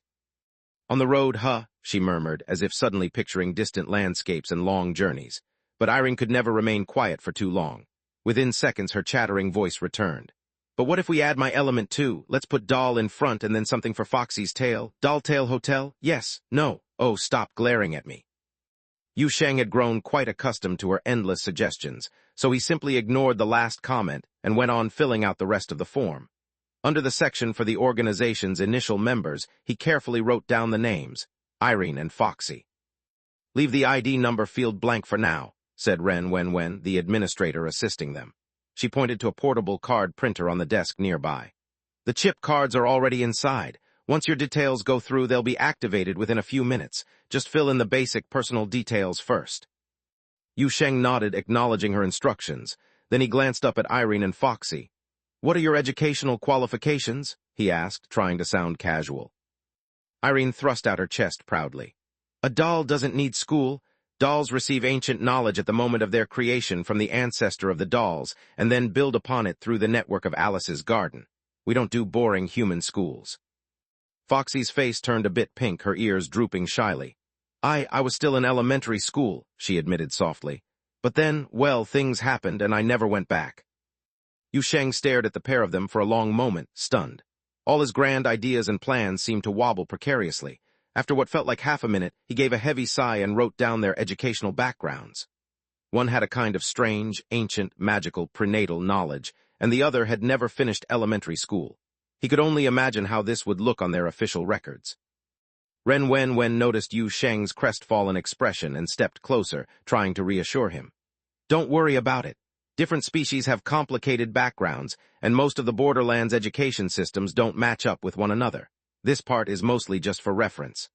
On the road, she murmured, as if suddenly picturing distant landscapes and long journeys. But Irene could never remain quiet for too long. Within seconds, her chattering voice returned. But what if we add my element too? Let's put doll in front and then something for Foxy's tail. Doll tail hotel? Yes. No. Oh, stop glaring at me. Yu Sheng had grown quite accustomed to her endless suggestions, so he simply ignored the last comment and went on filling out the rest of the form. Under the section for the organization's initial members, he carefully wrote down the names, Irene and Foxy. Leave the ID number field blank for now, said Ren Wenwen, the administrator assisting them. She pointed to a portable card printer on the desk nearby. The chip cards are already inside. Once your details go through, they'll be activated within a few minutes. Just fill in the basic personal details first. Yu Sheng nodded, acknowledging her instructions. Then he glanced up at Irene and Foxy. What are your educational qualifications? He asked, trying to sound casual. Irene thrust out her chest proudly. A doll doesn't need school. Dolls receive ancient knowledge at the moment of their creation from the ancestor of the dolls, and then build upon it through the network of Alice's garden. We don't do boring human schools. Foxy's face turned a bit pink, her ears drooping shyly. I was still in elementary school, she admitted softly. But then, well, things happened, and I never went back. Yu Sheng stared at the pair of them for a long moment, stunned. All his grand ideas and plans seemed to wobble precariously. After what felt like half a minute, he gave a heavy sigh and wrote down their educational backgrounds. One had a kind of strange, ancient, magical, prenatal knowledge, and the other had never finished elementary school. He could only imagine how this would look on their official records. Ren Wenwen noticed Yu Sheng's crestfallen expression and stepped closer, trying to reassure him. Don't worry about it. Different species have complicated backgrounds, and most of the Borderlands' education systems don't match up with one another. This part is mostly just for reference.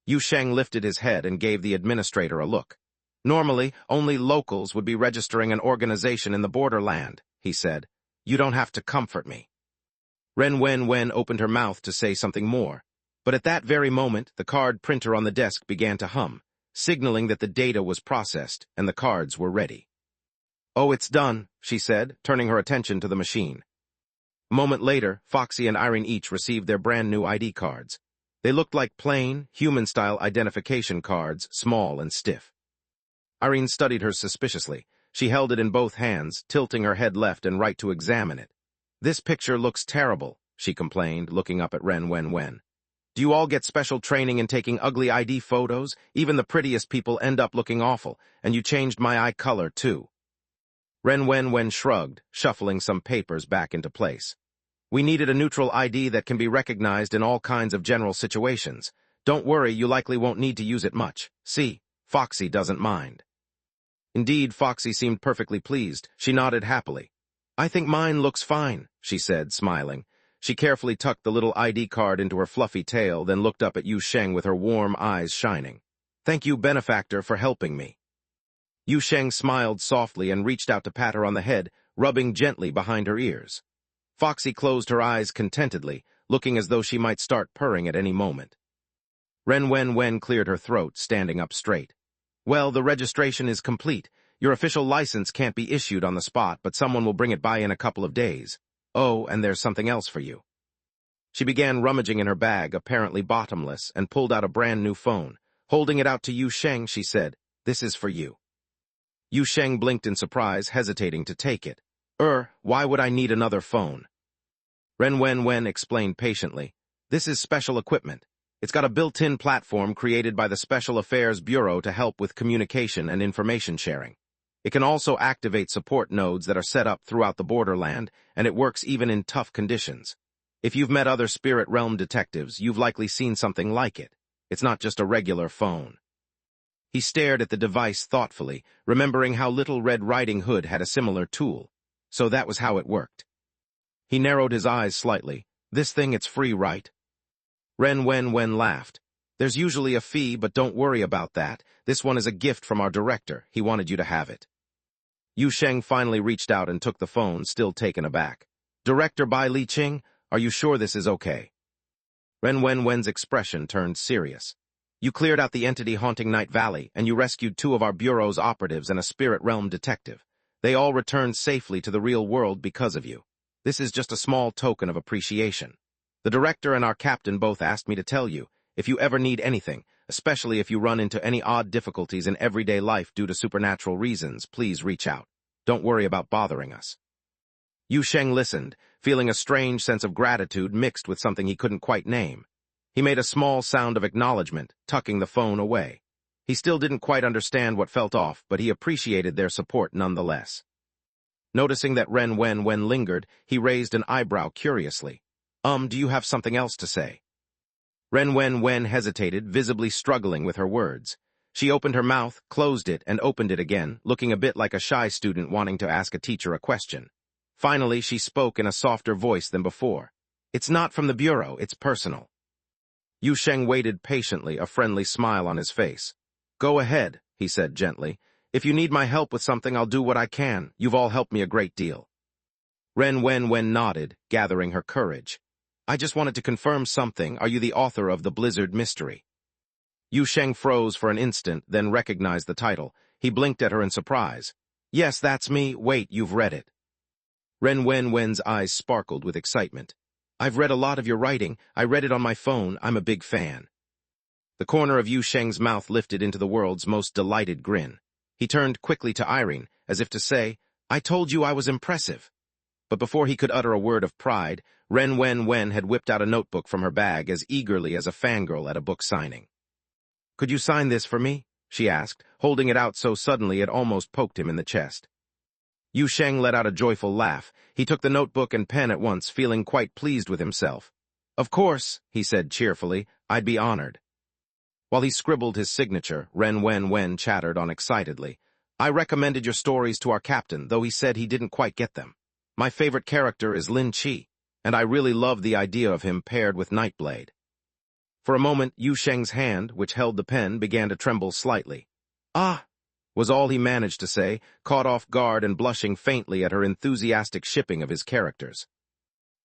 Yu Sheng lifted his head and gave the administrator a look. Normally, only locals would be registering an organization in the Borderland, he said. You don't have to comfort me. Ren Wenwen opened her mouth to say something more, but at that very moment, the card printer on the desk began to hum, signaling that the data was processed and the cards were ready. Oh, it's done, she said, turning her attention to the machine. A moment later, Foxy and Irene each received their brand-new ID cards. They looked like plain, human-style identification cards, small and stiff. Irene studied hers suspiciously. She held it in both hands, tilting her head left and right to examine it. This picture looks terrible, she complained, looking up at Ren Wenwen. Do you all get special training in taking ugly ID photos? Even the prettiest people end up looking awful, and you changed my eye color, too. Ren Wenwen shrugged, shuffling some papers back into place. We needed a neutral ID that can be recognized in all kinds of general situations. Don't worry, you likely won't need to use it much. See, Foxy doesn't mind. Indeed, Foxy seemed perfectly pleased. She nodded happily. I think mine looks fine, she said, smiling. She carefully tucked the little ID card into her fluffy tail, then looked up at Yu Sheng with her warm eyes shining. Thank you, benefactor, for helping me. Yu Sheng smiled softly and reached out to pat her on the head, rubbing gently behind her ears. Foxy closed her eyes contentedly, looking as though she might start purring at any moment. Ren Wenwen cleared her throat, standing up straight. Well, the registration is complete. Your official license can't be issued on the spot, but someone will bring it by in a couple of days. Oh, and there's something else for you. She began rummaging in her bag, apparently bottomless, and pulled out a brand new phone. Holding it out to Yu Sheng, she said, "This is for you." Yu Sheng blinked in surprise, hesitating to take it. Why would I need another phone?" Ren Wen explained patiently. "This is special equipment. It's got a built-in platform created by the Special Affairs Bureau to help with communication and information sharing. It can also activate support nodes that are set up throughout the borderland, and it works even in tough conditions. If you've met other Spirit Realm detectives, you've likely seen something like it. It's not just a regular phone." He stared at the device thoughtfully, remembering how Little Red Riding Hood had a similar tool. So that was how it worked. He narrowed his eyes slightly. "This thing, it's free, right?" Ren Wen laughed. "There's usually a fee, but don't worry about that. This one is a gift from our director. He wanted you to have it." Yu Sheng finally reached out and took the phone, still taken aback. "Director Bai Li Qing, are you sure this is okay?" Ren Wen's expression turned serious. "You cleared out the entity haunting Night Valley, and you rescued 2 of our Bureau's operatives and a Spirit Realm detective. They all returned safely to the real world because of you. This is just a small token of appreciation. The director and our captain both asked me to tell you, if you ever need anything, especially if you run into any odd difficulties in everyday life due to supernatural reasons, please reach out. Don't worry about bothering us." Yu Sheng listened, feeling a strange sense of gratitude mixed with something he couldn't quite name. He made a small sound of acknowledgement, tucking the phone away. He still didn't quite understand what felt off, but he appreciated their support nonetheless. Noticing that Ren Wen lingered, he raised an eyebrow curiously. Do you have something else to say?" Ren Wen hesitated, visibly struggling with her words. She opened her mouth, closed it, and opened it again, looking a bit like a shy student wanting to ask a teacher a question. Finally, she spoke in a softer voice than before. "It's not from the Bureau, it's personal." Yu Sheng waited patiently, a friendly smile on his face. "Go ahead," he said gently. "If you need my help with something, I'll do what I can. You've all helped me a great deal." Ren Wen nodded, gathering her courage. "I just wanted to confirm something. Are you the author of The Blizzard Mystery?" Yu Sheng froze for an instant, then recognized the title. He blinked at her in surprise. "Yes, that's me. Wait, you've read it." Ren Wen's eyes sparkled with excitement. "I've read a lot of your writing. I read it on my phone. I'm a big fan." The corner of Yu Sheng's mouth lifted into the world's most delighted grin. He turned quickly to Irene, as if to say, "I told you I was impressive." But before he could utter a word of pride, Ren Wen had whipped out a notebook from her bag as eagerly as a fangirl at a book signing. "Could you sign this for me?" she asked, holding it out so suddenly it almost poked him in the chest. Yu Sheng let out a joyful laugh. He took the notebook and pen at once, feeling quite pleased with himself. "Of course," he said cheerfully, "I'd be honored." While he scribbled his signature, Ren Wen chattered on excitedly. "I recommended your stories to our captain, though he said he didn't quite get them. My favorite character is Lin Qi, and I really love the idea of him paired with Nightblade." For a moment, Yu Sheng's hand, which held the pen, began to tremble slightly. "Ah!" was all he managed to say, caught off guard and blushing faintly at her enthusiastic shipping of his characters.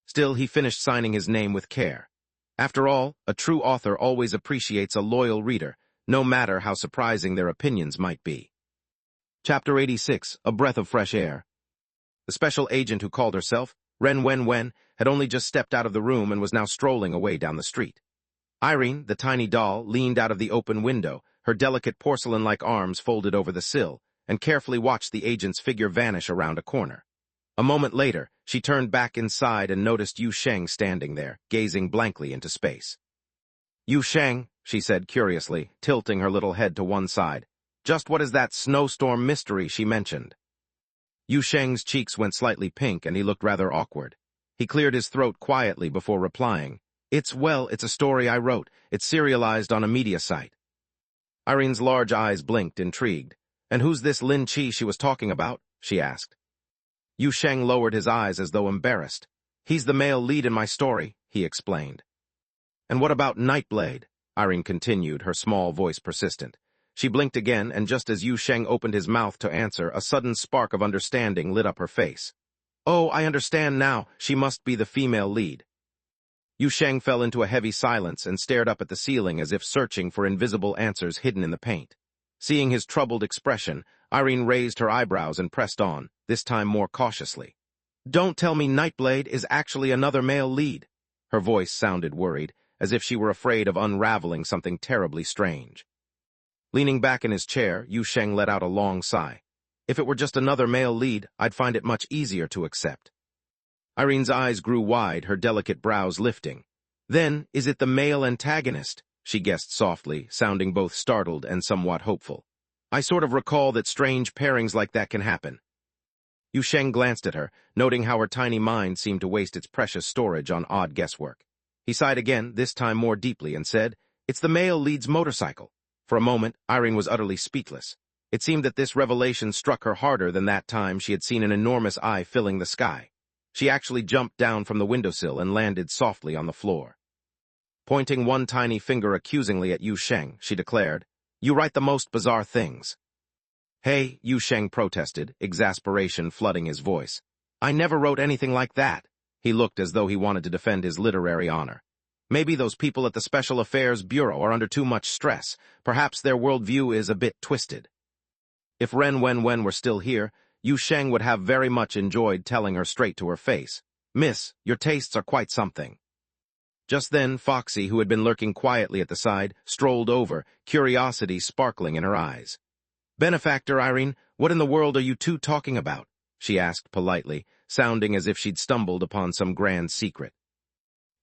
Still, he finished signing his name with care. After all, a true author always appreciates a loyal reader, no matter how surprising their opinions might be. Chapter 86, A Breath of Fresh Air. The special agent who called herself Ren Wen had only just stepped out of the room and was now strolling away down the street. Irene, the tiny doll, leaned out of the open window, her delicate porcelain-like arms folded over the sill, and carefully watched the agent's figure vanish around a corner. A moment later, she turned back inside and noticed Yu Sheng standing there, gazing blankly into space. "Yu Sheng," she said curiously, tilting her little head to one side. "Just what is that snowstorm mystery she mentioned?" Yu Sheng's cheeks went slightly pink and he looked rather awkward. He cleared his throat quietly before replying, It's a story I wrote. It's serialized on a media site." Irene's large eyes blinked, intrigued. "And who's this Lin Qi she was talking about?" she asked. Yu Sheng lowered his eyes as though embarrassed. "He's the male lead in my story," he explained. "And what about Nightblade?" Irene continued, her small voice persistent. She blinked again, and just as Yu Sheng opened his mouth to answer, a sudden spark of understanding lit up her face. "Oh, I understand now. She must be the female lead." Yu Sheng fell into a heavy silence and stared up at the ceiling as if searching for invisible answers hidden in the paint. Seeing his troubled expression, Irene raised her eyebrows and pressed on, this time more cautiously. "Don't tell me Nightblade is actually another male lead." Her voice sounded worried, as if she were afraid of unraveling something terribly strange. Leaning back in his chair, Yu Sheng let out a long sigh. If it were just another male lead, I'd find it much easier to accept. Irene's eyes grew wide, her delicate brows lifting. Then, is it the male antagonist? She guessed softly, sounding both startled and somewhat hopeful. I sort of recall that strange pairings like that can happen. Yu Sheng glanced at her, noting how her tiny mind seemed to waste its precious storage on odd guesswork. He sighed again, this time more deeply, and said, "It's the male lead's motorcycle." For a moment, Irene was utterly speechless. It seemed that this revelation struck her harder than that time she had seen an enormous eye filling the sky. She actually jumped down from the windowsill and landed softly on the floor. Pointing one tiny finger accusingly at Yu Sheng, she declared, "You write the most bizarre things." "Hey," Yu Sheng protested, exasperation flooding his voice. "I never wrote anything like that." He looked as though he wanted to defend his literary honor. "Maybe those people at the Special Affairs Bureau are under too much stress. Perhaps their worldview is a bit twisted." If Ren Wen were still here, Yu Sheng would have very much enjoyed telling her straight to her face, "Miss, your tastes are quite something." Just then, Foxy, who had been lurking quietly at the side, strolled over, curiosity sparkling in her eyes. "Benefactor, Irene, what in the world are you two talking about?" she asked politely, sounding as if she'd stumbled upon some grand secret.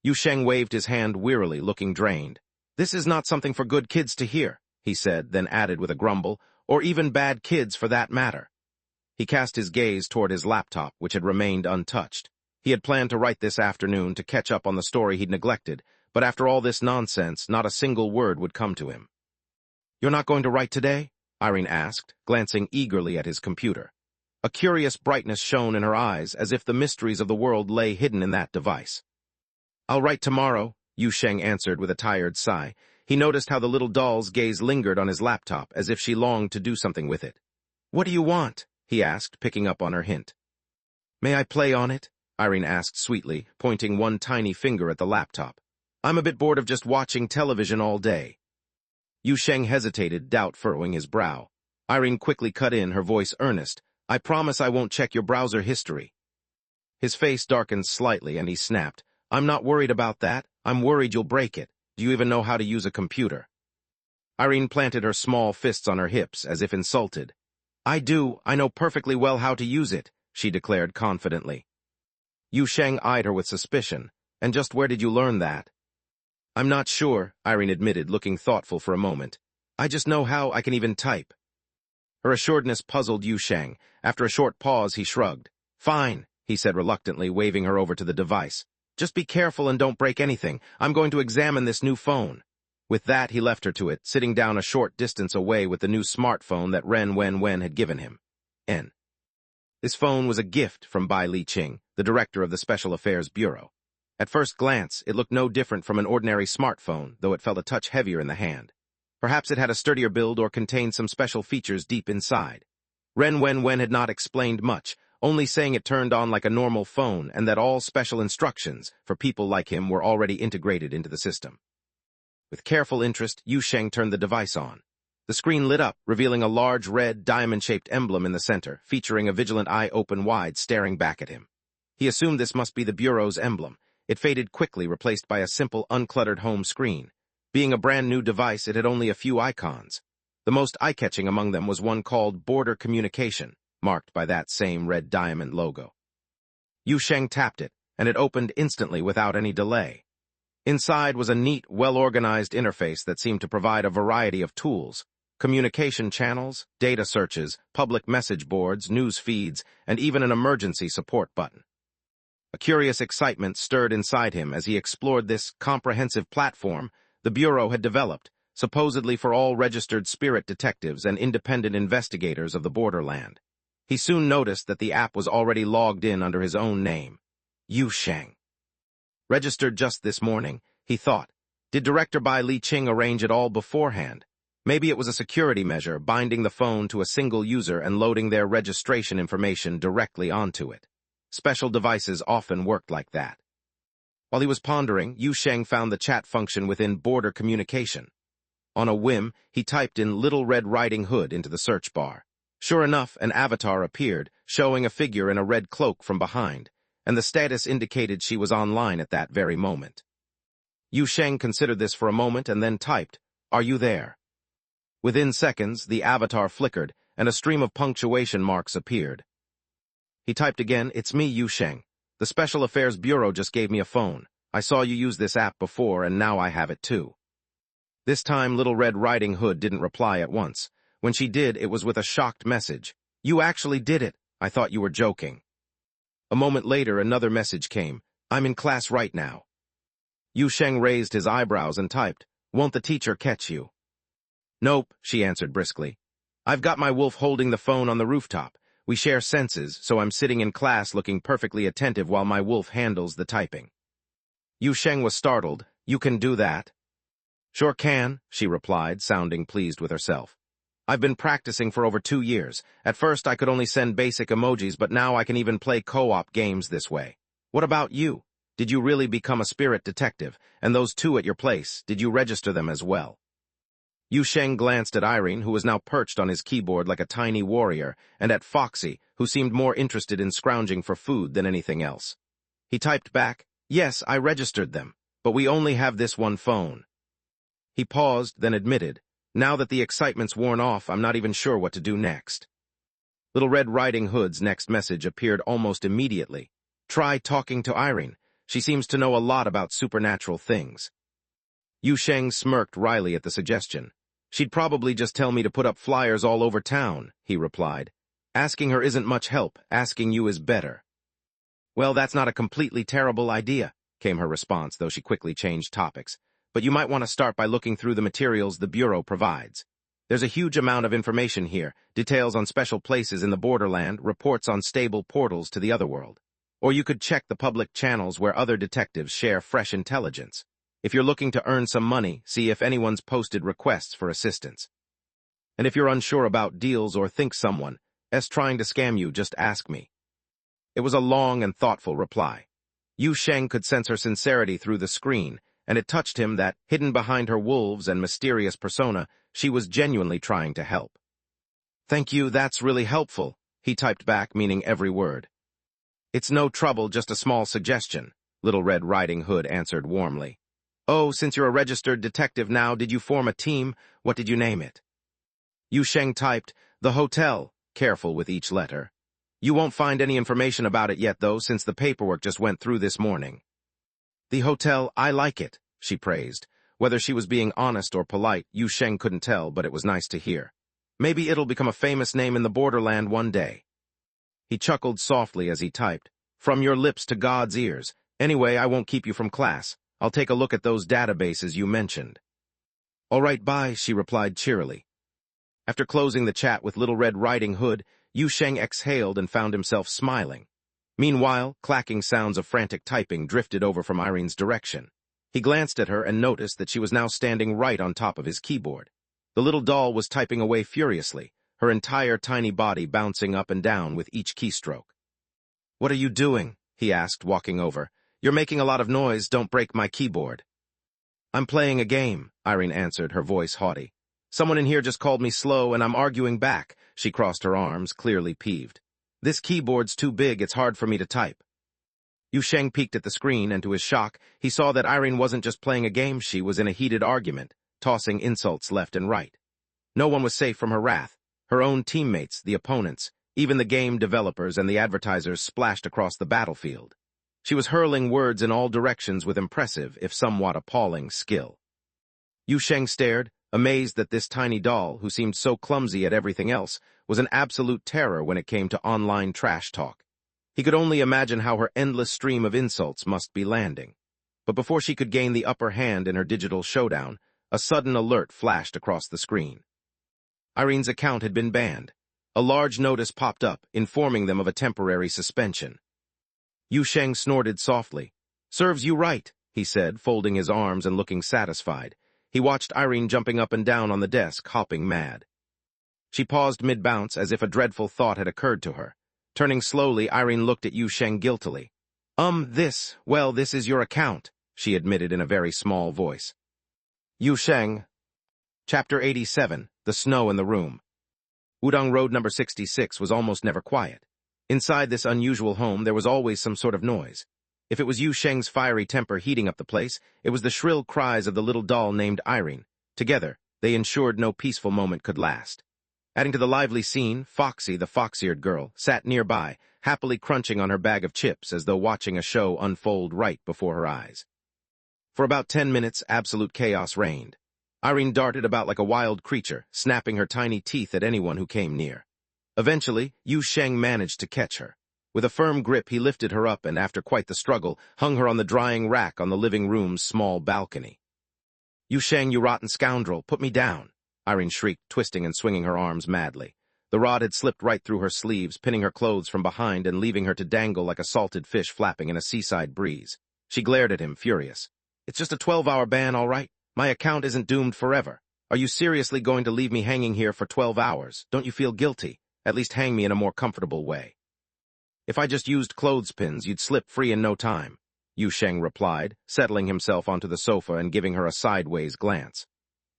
Yu Sheng waved his hand wearily, looking drained. "This is not something for good kids to hear," he said, then added with a grumble, "or even bad kids for that matter." He cast his gaze toward his laptop, which had remained untouched. He had planned to write this afternoon to catch up on the story he'd neglected, but after all this nonsense, not a single word would come to him. "You're not going to write today?" Irene asked, glancing eagerly at his computer. A curious brightness shone in her eyes, as if the mysteries of the world lay hidden in that device. "I'll write tomorrow," Yu Sheng answered with a tired sigh. He noticed how the little doll's gaze lingered on his laptop, as if she longed to do something with it. "What do you want?" he asked, picking up on her hint. "May I play on it?" Irene asked sweetly, pointing one tiny finger at the laptop. "I'm a bit bored of just watching television all day." Yu Sheng hesitated, doubt furrowing his brow. Irene quickly cut in, her voice earnest. "I promise I won't check your browser history." His face darkened slightly, and he snapped, "I'm not worried about that. I'm worried you'll break it. Do you even know how to use a computer?" Irene planted her small fists on her hips, as if insulted. "I do. I know perfectly well how to use it," she declared confidently. Yu Sheng eyed her with suspicion. "And just where did you learn that?" "I'm not sure," Irene admitted, looking thoughtful for a moment. "I just know how I can even type." Her assuredness puzzled Yu Sheng. After a short pause, he shrugged. "Fine," he said reluctantly, waving her over to the device. "Just be careful and don't break anything. I'm going to examine this new phone." With that, he left her to it, sitting down a short distance away with the new smartphone that Ren Wen had given him. This phone was a gift from Bai Liqing, the director of the Special Affairs Bureau. At first glance, it looked no different from an ordinary smartphone, though it felt a touch heavier in the hand. Perhaps it had a sturdier build or contained some special features deep inside. Ren Wen had not explained much, only saying it turned on like a normal phone and that all special instructions for people like him were already integrated into the system. With careful interest, Yu Sheng turned the device on. The screen lit up, revealing a large red, diamond-shaped emblem in the center, featuring a vigilant eye open wide, staring back at him. He assumed this must be the Bureau's emblem. It faded quickly, replaced by a simple, uncluttered home screen. Being a brand-new device, it had only a few icons. The most eye-catching among them was one called Border Communication, marked by that same red diamond logo. Yu Sheng tapped it, and it opened instantly without any delay. Inside was a neat, well-organized interface that seemed to provide a variety of tools: communication channels, data searches, public message boards, news feeds, and even an emergency support button. A curious excitement stirred inside him as he explored this comprehensive platform the Bureau had developed, supposedly for all registered spirit detectives and independent investigators of the borderland. He soon noticed that the app was already logged in under his own name, Yu Sheng. Registered just this morning, he thought. Did Director Bai Liqing arrange it all beforehand? Maybe it was a security measure, binding the phone to a single user and loading their registration information directly onto it. Special devices often worked like that. While he was pondering, Yu Sheng found the chat function within Border Communication. On a whim, he typed in Little Red Riding Hood into the search bar. Sure enough, an avatar appeared, showing a figure in a red cloak from behind. and the status indicated she was online at that very moment. Yu Sheng considered this for a moment and then typed, "Are you there?" Within seconds, the avatar flickered, and a stream of punctuation marks appeared. He typed again, "It's me, Yu Sheng. The Special Affairs Bureau just gave me a phone. I saw you use this app before, and now I have it too." This time, Little Red Riding Hood didn't reply at once. When she did, it was with a shocked message. "You actually did it. I thought you were joking." A moment later, another message came. "I'm in class right now." Yu Sheng raised his eyebrows and typed, "Won't the teacher catch you?" "Nope," she answered briskly. "I've got my wolf holding the phone on the rooftop. We share senses, so I'm sitting in class looking perfectly attentive while my wolf handles the typing." Yu Sheng was startled. "You can do that?" "Sure can," she replied, sounding pleased with herself. "I've been practicing for over 2 years. At first, I could only send basic emojis, but now I can even play co-op games this way. What about you? Did you really become a spirit detective? And those 2 at your place, did you register them as well?" Yu Sheng glanced at Irene, who was now perched on his keyboard like a tiny warrior, and at Foxy, who seemed more interested in scrounging for food than anything else. He typed back, "Yes, I registered them, but we only have this one phone." He paused, then admitted, "Now that the excitement's worn off, I'm not even sure what to do next." Little Red Riding Hood's next message appeared almost immediately. "Try talking to Irene. She seems to know a lot about supernatural things." Yu Sheng smirked wryly at the suggestion. "She'd probably just tell me to put up flyers all over town," he replied. "Asking her isn't much help. Asking you is better." "Well, that's not a completely terrible idea," came her response, though she quickly changed topics. "But you might want to start by looking through the materials the Bureau provides. There's a huge amount of information here, details on special places in the borderland, reports on stable portals to the otherworld. Or you could check the public channels where other detectives share fresh intelligence. If you're looking to earn some money, see if anyone's posted requests for assistance. And if you're unsure about deals or think someone is trying to scam you, just ask me." It was a long and thoughtful reply. Yu Sheng could sense her sincerity through the screen, and it touched him that, hidden behind her wolves and mysterious persona, she was genuinely trying to help. "Thank you, that's really helpful," he typed back, meaning every word. "It's no trouble, just a small suggestion," Little Red Riding Hood answered warmly. "Oh, since you're a registered detective now, did you form a team? What did you name it?" Yu Sheng typed, "The Hotel," careful with each letter. "You won't find any information about it yet, though, since the paperwork just went through this morning." "The Hotel, I like it," she praised. Whether she was being honest or polite, Yu Sheng couldn't tell, but it was nice to hear. "Maybe it'll become a famous name in the borderland one day." He chuckled softly as he typed, "From your lips to God's ears. Anyway, I won't keep you from class. I'll take a look at those databases you mentioned." "All right, bye," she replied cheerily. After closing the chat with Little Red Riding Hood, Yu Sheng exhaled and found himself smiling. Meanwhile, clacking sounds of frantic typing drifted over from Irene's direction. He glanced at her and noticed that she was now standing right on top of his keyboard. The little doll was typing away furiously, her entire tiny body bouncing up and down with each keystroke. "What are you doing?" he asked, walking over. "You're making a lot of noise, don't break my keyboard." "I'm playing a game," Irene answered, her voice haughty. "Someone in here just called me slow, and I'm arguing back." She crossed her arms, clearly peeved. "This keyboard's too big, it's hard for me to type." Yu Sheng peeked at the screen, and to his shock, he saw that Irene wasn't just playing a game, she was in a heated argument, tossing insults left and right. No one was safe from her wrath. Her own teammates, the opponents, even the game developers and the advertisers splashed across the battlefield. She was hurling words in all directions with impressive, if somewhat appalling, skill. Yu Sheng stared, amazed that this tiny doll, who seemed so clumsy at everything else, was an absolute terror when it came to online trash talk. He could only imagine how her endless stream of insults must be landing. But before she could gain the upper hand in her digital showdown, a sudden alert flashed across the screen. Irene's account had been banned. A large notice popped up, informing them of a temporary suspension. Yu Sheng snorted softly. "Serves you right," he said, folding his arms and looking satisfied. He watched Irene jumping up and down on the desk, hopping mad. She paused mid-bounce as if a dreadful thought had occurred to her. Turning slowly, Irene looked at Yu Sheng guiltily. This is your account," she admitted in a very small voice. Yu Sheng. Chapter 87, The Snow in the Room. Wudong Road number 66 was almost never quiet. Inside this unusual home, there was always some sort of noise. If it was Yu Sheng's fiery temper heating up the place, it was the shrill cries of the little doll named Irene. Together, they ensured no peaceful moment could last. Adding to the lively scene, Foxy, the fox-eared girl, sat nearby, happily crunching on her bag of chips as though watching a show unfold right before her eyes. For about 10 minutes, absolute chaos reigned. Irene darted about like a wild creature, snapping her tiny teeth at anyone who came near. Eventually, Yu Sheng managed to catch her. With a firm grip, he lifted her up and, after quite the struggle, hung her on the drying rack on the living room's small balcony. "Yu Sheng, you rotten scoundrel, put me down," Irene shrieked, twisting and swinging her arms madly. The rod had slipped right through her sleeves, pinning her clothes from behind and leaving her to dangle like a salted fish flapping in a seaside breeze. She glared at him, furious. "It's just a 12-hour ban, all right? My account isn't doomed forever. Are you seriously going to leave me hanging here for 12 hours? Don't you feel guilty? At least hang me in a more comfortable way." "If I just used clothespins, you'd slip free in no time," Yu Sheng replied, settling himself onto the sofa and giving her a sideways glance.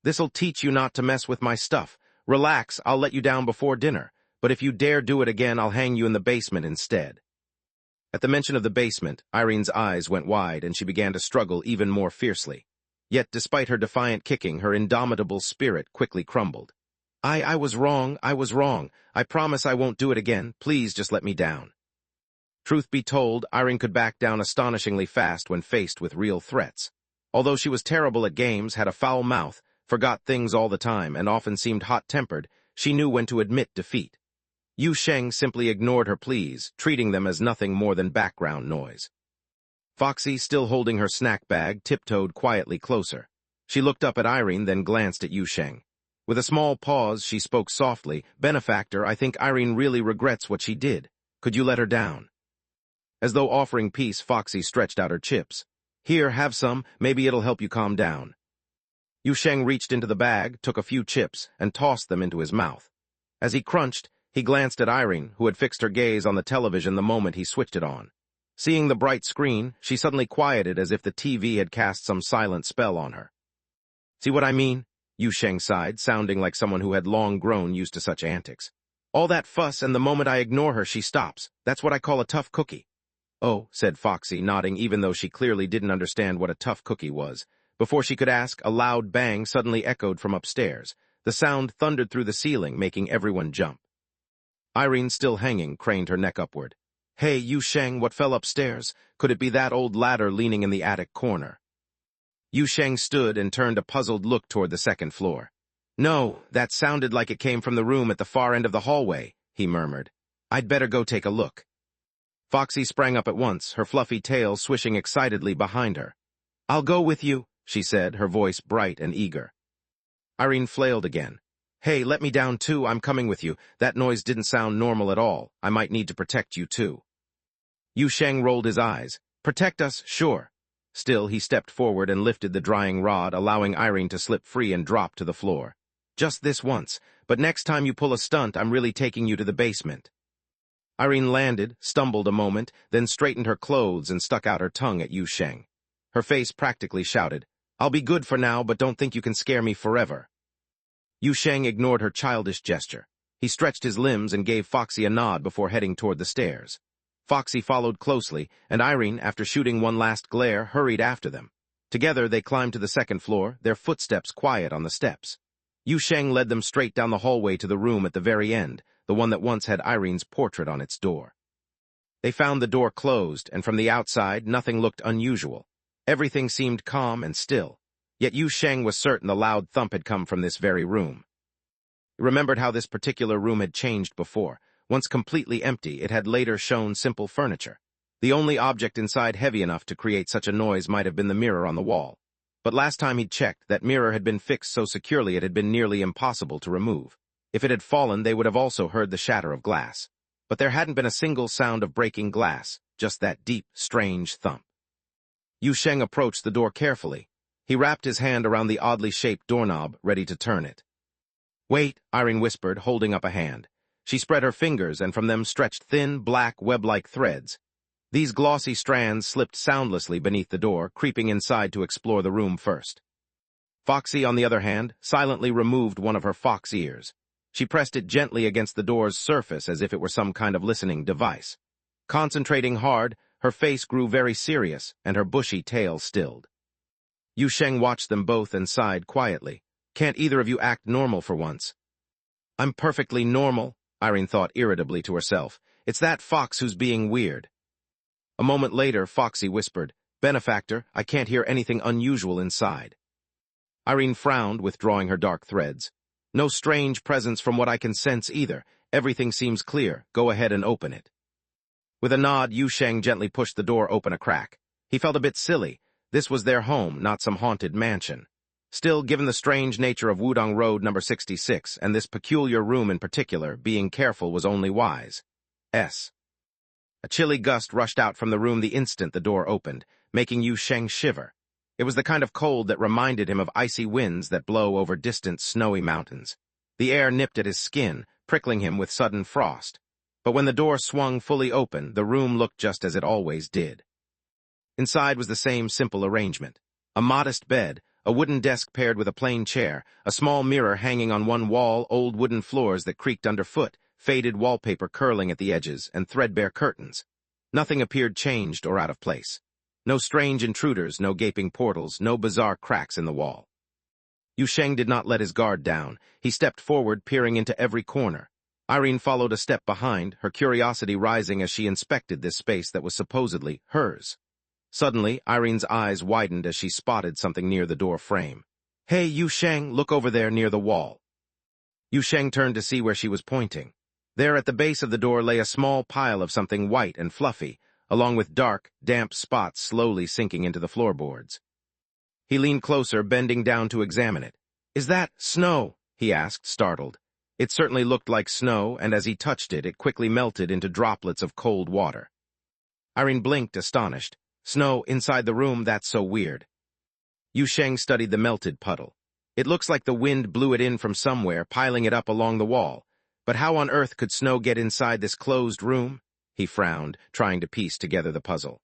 "This'll teach you not to mess with my stuff. Relax, I'll let you down before dinner, but if you dare do it again, I'll hang you in the basement instead." At the mention of the basement, Irene's eyes went wide and she began to struggle even more fiercely. Yet, despite her defiant kicking, her indomitable spirit quickly crumbled. I was wrong. I promise I won't do it again. Please just let me down." Truth be told, Irene could back down astonishingly fast when faced with real threats. Although she was terrible at games, had a foul mouth, forgot things all the time, and often seemed hot-tempered, she knew when to admit defeat. Yu Sheng simply ignored her pleas, treating them as nothing more than background noise. Foxy, still holding her snack bag, tiptoed quietly closer. She looked up at Irene, then glanced at Yu Sheng. With a small pause, she spoke softly. "Benefactor, I think Irene really regrets what she did. Could you let her down?" As though offering peace, Foxy stretched out her chips. "Here, have some. Maybe it'll help you calm down." Yu Sheng reached into the bag, took a few chips, and tossed them into his mouth. As he crunched, he glanced at Irene, who had fixed her gaze on the television the moment he switched it on. Seeing the bright screen, she suddenly quieted as if the TV had cast some silent spell on her. "See what I mean?" Yu Sheng sighed, sounding like someone who had long grown used to such antics. "All that fuss, and the moment I ignore her, she stops. That's what I call a tough cookie." "Oh," said Foxy, nodding even though she clearly didn't understand what a tough cookie was. Before she could ask, a loud bang suddenly echoed from upstairs. The sound thundered through the ceiling, making everyone jump. Irene, still hanging, craned her neck upward. "Hey, Yu Sheng, what fell upstairs? Could it be that old ladder leaning in the attic corner?" Yu Sheng stood and turned a puzzled look toward the second floor. "No, that sounded like it came from the room at the far end of the hallway," he murmured. "I'd better go take a look." Foxy sprang up at once, her fluffy tail swishing excitedly behind her. "I'll go with you," she said, her voice bright and eager. Irene flailed again. "Hey, let me down too, I'm coming with you. That noise didn't sound normal at all. I might need to protect you too." Yu Sheng rolled his eyes. "Protect us, sure." Still, he stepped forward and lifted the drying rod, allowing Irene to slip free and drop to the floor. "Just this once, but next time you pull a stunt, I'm really taking you to the basement." Irene landed, stumbled a moment, then straightened her clothes and stuck out her tongue at Yu Sheng. Her face practically shouted, "I'll be good for now, but don't think you can scare me forever." Yu Sheng ignored her childish gesture. He stretched his limbs and gave Foxy a nod before heading toward the stairs. Foxy followed closely, and Irene, after shooting one last glare, hurried after them. Together, they climbed to the second floor, their footsteps quiet on the steps. Yu Sheng led them straight down the hallway to the room at the very end, the one that once had Irene's portrait on its door. They found the door closed, and from the outside, nothing looked unusual. Everything seemed calm and still. Yet Yu Sheng was certain the loud thump had come from this very room. He remembered how this particular room had changed before. Once completely empty, it had later shown simple furniture. The only object inside heavy enough to create such a noise might have been the mirror on the wall. But last time he'd checked, that mirror had been fixed so securely it had been nearly impossible to remove. If it had fallen, they would have also heard the shatter of glass. But there hadn't been a single sound of breaking glass, just that deep, strange thump. Yu Sheng approached the door carefully. He wrapped his hand around the oddly shaped doorknob, ready to turn it. "Wait," Irene whispered, holding up a hand. She spread her fingers, and from them stretched thin, black, web-like threads. These glossy strands slipped soundlessly beneath the door, creeping inside to explore the room first. Foxy, on the other hand, silently removed one of her fox ears. She pressed it gently against the door's surface as if it were some kind of listening device. Concentrating hard, her face grew very serious and her bushy tail stilled. Yu Sheng watched them both and sighed quietly. Can't either of you act normal for once? I'm perfectly normal, Irene thought irritably to herself. It's that fox who's being weird. A moment later, Foxy whispered, Benefactor, I can't hear anything unusual inside. Irene frowned, withdrawing her dark threads. No strange presence from what I can sense either. Everything seems clear. Go ahead and open it. With a nod, Yu Sheng gently pushed the door open a crack. He felt a bit silly. This was their home, not some haunted mansion. Still, given the strange nature of Wudong Road number 66, and this peculiar room in particular, being careful was only wise. A chilly gust rushed out from the room the instant the door opened, making Yu Sheng shiver. It was the kind of cold that reminded him of icy winds that blow over distant snowy mountains. The air nipped at his skin, prickling him with sudden frost. But when the door swung fully open, the room looked just as it always did. Inside was the same simple arrangement. A modest bed, a wooden desk paired with a plain chair, a small mirror hanging on one wall, old wooden floors that creaked underfoot, faded wallpaper curling at the edges, and threadbare curtains. Nothing appeared changed or out of place. No strange intruders, no gaping portals, no bizarre cracks in the wall. Yu Sheng did not let his guard down. He stepped forward, peering into every corner. Irene followed a step behind, her curiosity rising as she inspected this space that was supposedly hers. Suddenly, Irene's eyes widened as she spotted something near the door frame. Hey, Yu Sheng, look over there near the wall. Yu Sheng turned to see where she was pointing. There at the base of the door lay a small pile of something white and fluffy, along with dark, damp spots slowly sinking into the floorboards. He leaned closer, bending down to examine it. Is that snow? He asked, startled. It certainly looked like snow, and as he touched it, it quickly melted into droplets of cold water. Irene blinked, astonished. Snow inside the room, that's so weird. Yu Sheng studied the melted puddle. It looks like the wind blew it in from somewhere, piling it up along the wall. But how on earth could snow get inside this closed room? He frowned, trying to piece together the puzzle.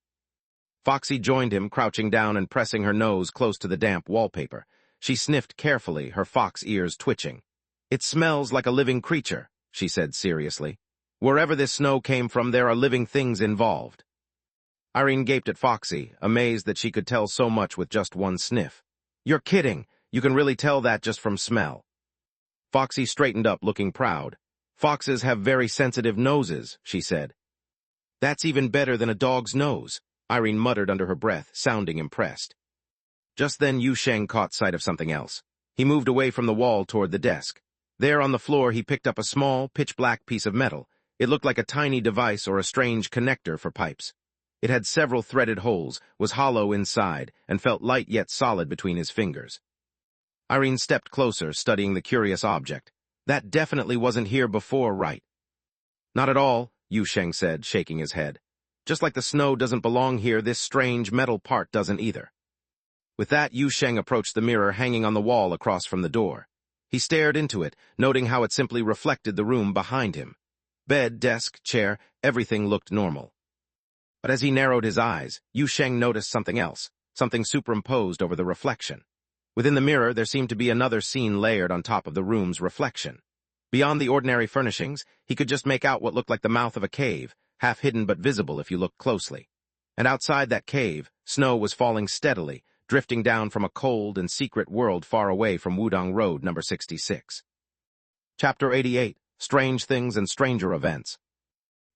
Foxy joined him, crouching down and pressing her nose close to the damp wallpaper. She sniffed carefully, her fox ears twitching. It smells like a living creature, she said seriously. Wherever this snow came from, there are living things involved. Irene gaped at Foxy, amazed that she could tell so much with just one sniff. You're kidding. You can really tell that just from smell. Foxy straightened up, looking proud. Foxes have very sensitive noses, she said. That's even better than a dog's nose, Irene muttered under her breath, sounding impressed. Just then Yu Sheng caught sight of something else. He moved away from the wall toward the desk. There on the floor he picked up a small, pitch-black piece of metal. It looked like a tiny device or a strange connector for pipes. It had several threaded holes, was hollow inside, and felt light yet solid between his fingers. Irene stepped closer, studying the curious object. That definitely wasn't here before, right? Not at all, Yu Sheng said, shaking his head. Just like the snow doesn't belong here, this strange metal part doesn't either. With that, Yu Sheng approached the mirror hanging on the wall across from the door. He stared into it, noting how it simply reflected the room behind him. Bed, desk, chair, everything looked normal. But as he narrowed his eyes, Yu Sheng noticed something else, something superimposed over the reflection. Within the mirror, there seemed to be another scene layered on top of the room's reflection. Beyond the ordinary furnishings, he could just make out what looked like the mouth of a cave, half hidden but visible if you looked closely. And outside that cave, snow was falling steadily, drifting down from a cold and secret world far away from Wudong Road number 66. Chapter 88, Strange Things and Stranger Events.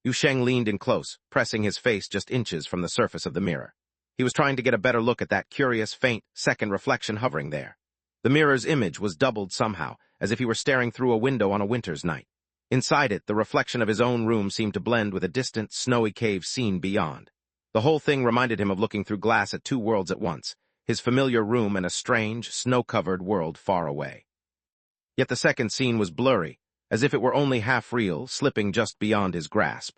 Yu Sheng leaned in close, pressing his face just inches from the surface of the mirror. He was trying to get a better look at that curious, faint, second reflection hovering there. The mirror's image was doubled somehow, as if he were staring through a window on a winter's night. Inside it, the reflection of his own room seemed to blend with a distant, snowy cave scene beyond. The whole thing reminded him of looking through glass at two worlds at once, his familiar room and a strange, snow-covered world far away. Yet the second scene was blurry, as if it were only half real, slipping just beyond his grasp.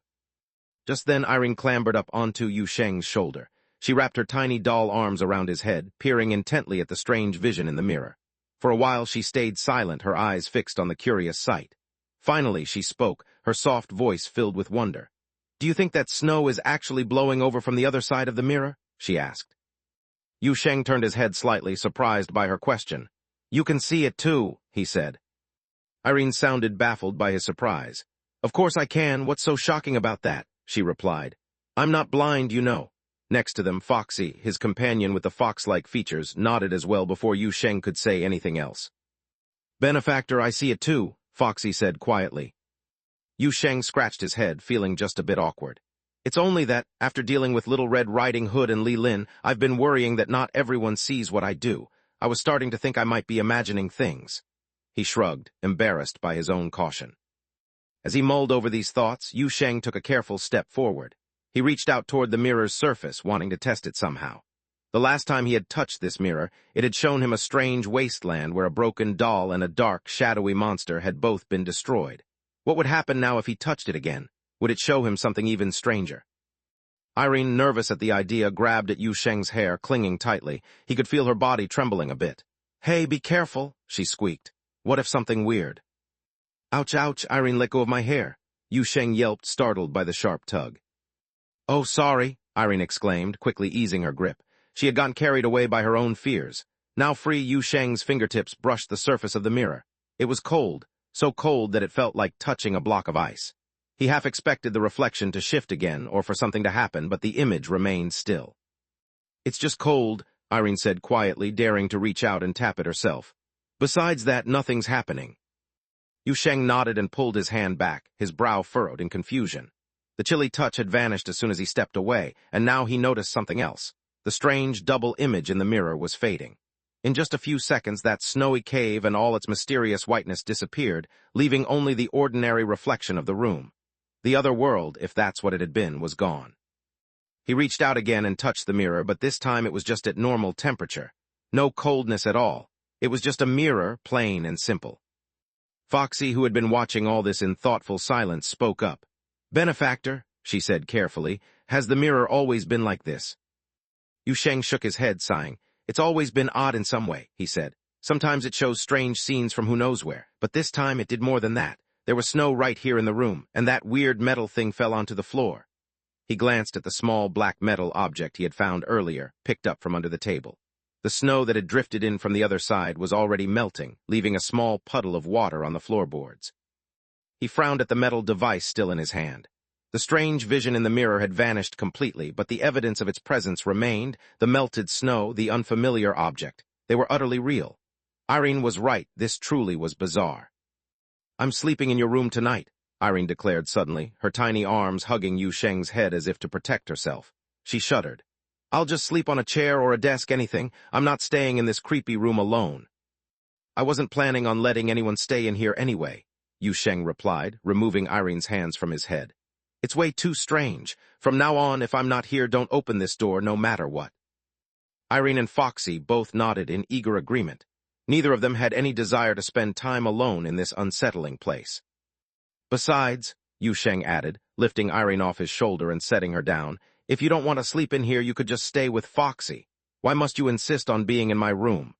Just then Irene clambered up onto Yu Sheng's shoulder. She wrapped her tiny doll arms around his head, peering intently at the strange vision in the mirror. For a while she stayed silent, her eyes fixed on the curious sight. Finally she spoke, her soft voice filled with wonder. "Do you think that snow is actually blowing over from the other side of the mirror?" she asked. Yu Sheng turned his head slightly, surprised by her question. "You can see it too," he said. Irene sounded baffled by his surprise. Of course I can, what's so shocking about that? She replied. I'm not blind, you know. Next to them, Foxy, his companion with the fox-like features, nodded as well before Yu Sheng could say anything else. Benefactor, I see it too, Foxy said quietly. Yu Sheng scratched his head, feeling just a bit awkward. It's only that, after dealing with Little Red Riding Hood and Li Lin, I've been worrying that not everyone sees what I do. I was starting to think I might be imagining things. He shrugged, embarrassed by his own caution. As he mulled over these thoughts, Yu Sheng took a careful step forward. He reached out toward the mirror's surface, wanting to test it somehow. The last time he had touched this mirror, it had shown him a strange wasteland where a broken doll and a dark, shadowy monster had both been destroyed. What would happen now if he touched it again? Would it show him something even stranger? Irene, nervous at the idea, grabbed at Yu Sheng's hair, clinging tightly. He could feel her body trembling a bit. Hey, be careful, she squeaked. What if something weird? Ouch, ouch, Irene let go of my hair. Yu Sheng yelped, startled by the sharp tug. Oh, sorry, Irene exclaimed, quickly easing her grip. She had gotten carried away by her own fears. Now free, Yu Sheng's fingertips brushed the surface of the mirror. It was cold, so cold that it felt like touching a block of ice. He half expected the reflection to shift again or for something to happen, but the image remained still. It's just cold, Irene said quietly, daring to reach out and tap it herself. Besides that, nothing's happening. Yu Sheng nodded and pulled his hand back, his brow furrowed in confusion. The chilly touch had vanished as soon as he stepped away, and now he noticed something else. The strange double image in the mirror was fading. In just a few seconds, that snowy cave and all its mysterious whiteness disappeared, leaving only the ordinary reflection of the room. The other world, if that's what it had been, was gone. He reached out again and touched the mirror, but this time it was just at normal temperature. No coldness at all. It was just a mirror, plain and simple. Foxy, who had been watching all this in thoughtful silence, spoke up. Benefactor, she said carefully, has the mirror always been like this? Yu Sheng shook his head, sighing. It's always been odd in some way, he said. Sometimes it shows strange scenes from who knows where, but this time it did more than that. There was snow right here in the room, and that weird metal thing fell onto the floor. He glanced at the small black metal object he had found earlier, picked up from under the table. The snow that had drifted in from the other side was already melting, leaving a small puddle of water on the floorboards. He frowned at the metal device still in his hand. The strange vision in the mirror had vanished completely, but the evidence of its presence remained, the melted snow, the unfamiliar object. They were utterly real. Irene was right, this truly was bizarre. I'm sleeping in your room tonight, Irene declared suddenly, her tiny arms hugging Yu Sheng's head as if to protect herself. She shuddered. I'll just sleep on a chair or a desk, anything. I'm not staying in this creepy room alone. I wasn't planning on letting anyone stay in here anyway, Yu Sheng replied, removing Irene's hands from his head. It's way too strange. From now on, if I'm not here, don't open this door no matter what. Irene and Foxy both nodded in eager agreement. Neither of them had any desire to spend time alone in this unsettling place. Besides, Yu Sheng added, lifting Irene off his shoulder and setting her down, if you don't want to sleep in here, you could just stay with Foxy. Why must you insist on being in my room?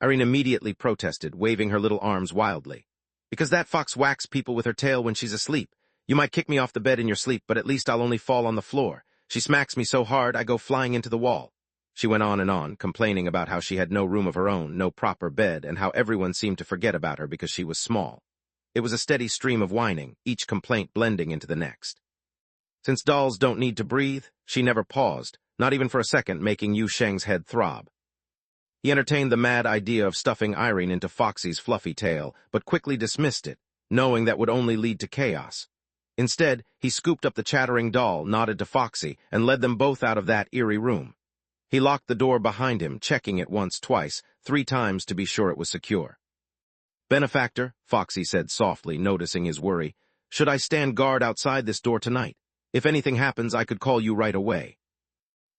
Irene immediately protested, waving her little arms wildly. Because that fox whacks people with her tail when she's asleep. You might kick me off the bed in your sleep, but at least I'll only fall on the floor. She smacks me so hard I go flying into the wall. She went on, complaining about how she had no room of her own, no proper bed, and how everyone seemed to forget about her because she was small. It was a steady stream of whining, each complaint blending into the next. Since dolls don't need to breathe, she never paused, not even for a second, making Yu Sheng's head throb. He entertained the mad idea of stuffing Irene into Foxy's fluffy tail, but quickly dismissed it, knowing that would only lead to chaos. Instead, he scooped up the chattering doll, nodded to Foxy, and led them both out of that eerie room. He locked the door behind him, checking it once, twice, 3 times to be sure it was secure. Benefactor, Foxy said softly, noticing his worry, should I stand guard outside this door tonight? If anything happens, I could call you right away.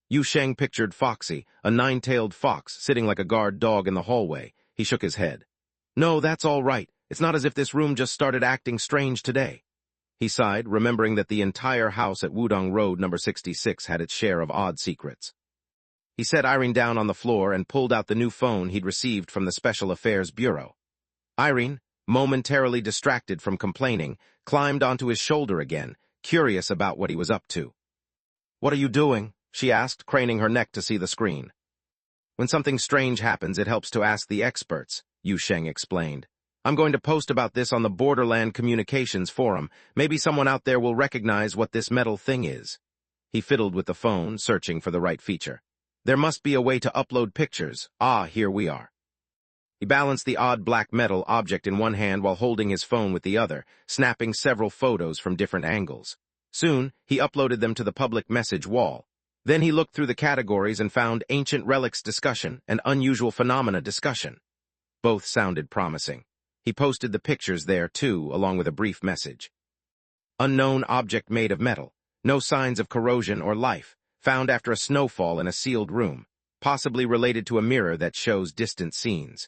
Yu Sheng pictured Foxy, a 9-tailed fox, sitting like a guard dog in the hallway. He shook his head. No, that's all right. It's not as if this room just started acting strange today. He sighed, remembering that the entire house at Wudong Road number 66 had its share of odd secrets. He set Irene down on the floor and pulled out the new phone he'd received from the Special Affairs Bureau. Irene, momentarily distracted from complaining, climbed onto his shoulder again, curious about what he was up to. What are you doing? She asked, craning her neck to see the screen. When something strange happens, it helps to ask the experts, Yu Sheng explained. I'm going to post about this on the Borderland Communications Forum. Maybe someone out there will recognize what this metal thing is. He fiddled with the phone, searching for the right feature. There must be a way to upload pictures. Ah, here we are. He balanced the odd black metal object in one hand while holding his phone with the other, snapping several photos from different angles. Soon, he uploaded them to the public message wall. Then he looked through the categories and found Ancient Relics Discussion and Unusual Phenomena Discussion. Both sounded promising. He posted the pictures there, too, along with a brief message. Unknown object made of metal. No signs of corrosion or life. Found after a snowfall in a sealed room. Possibly related to a mirror that shows distant scenes.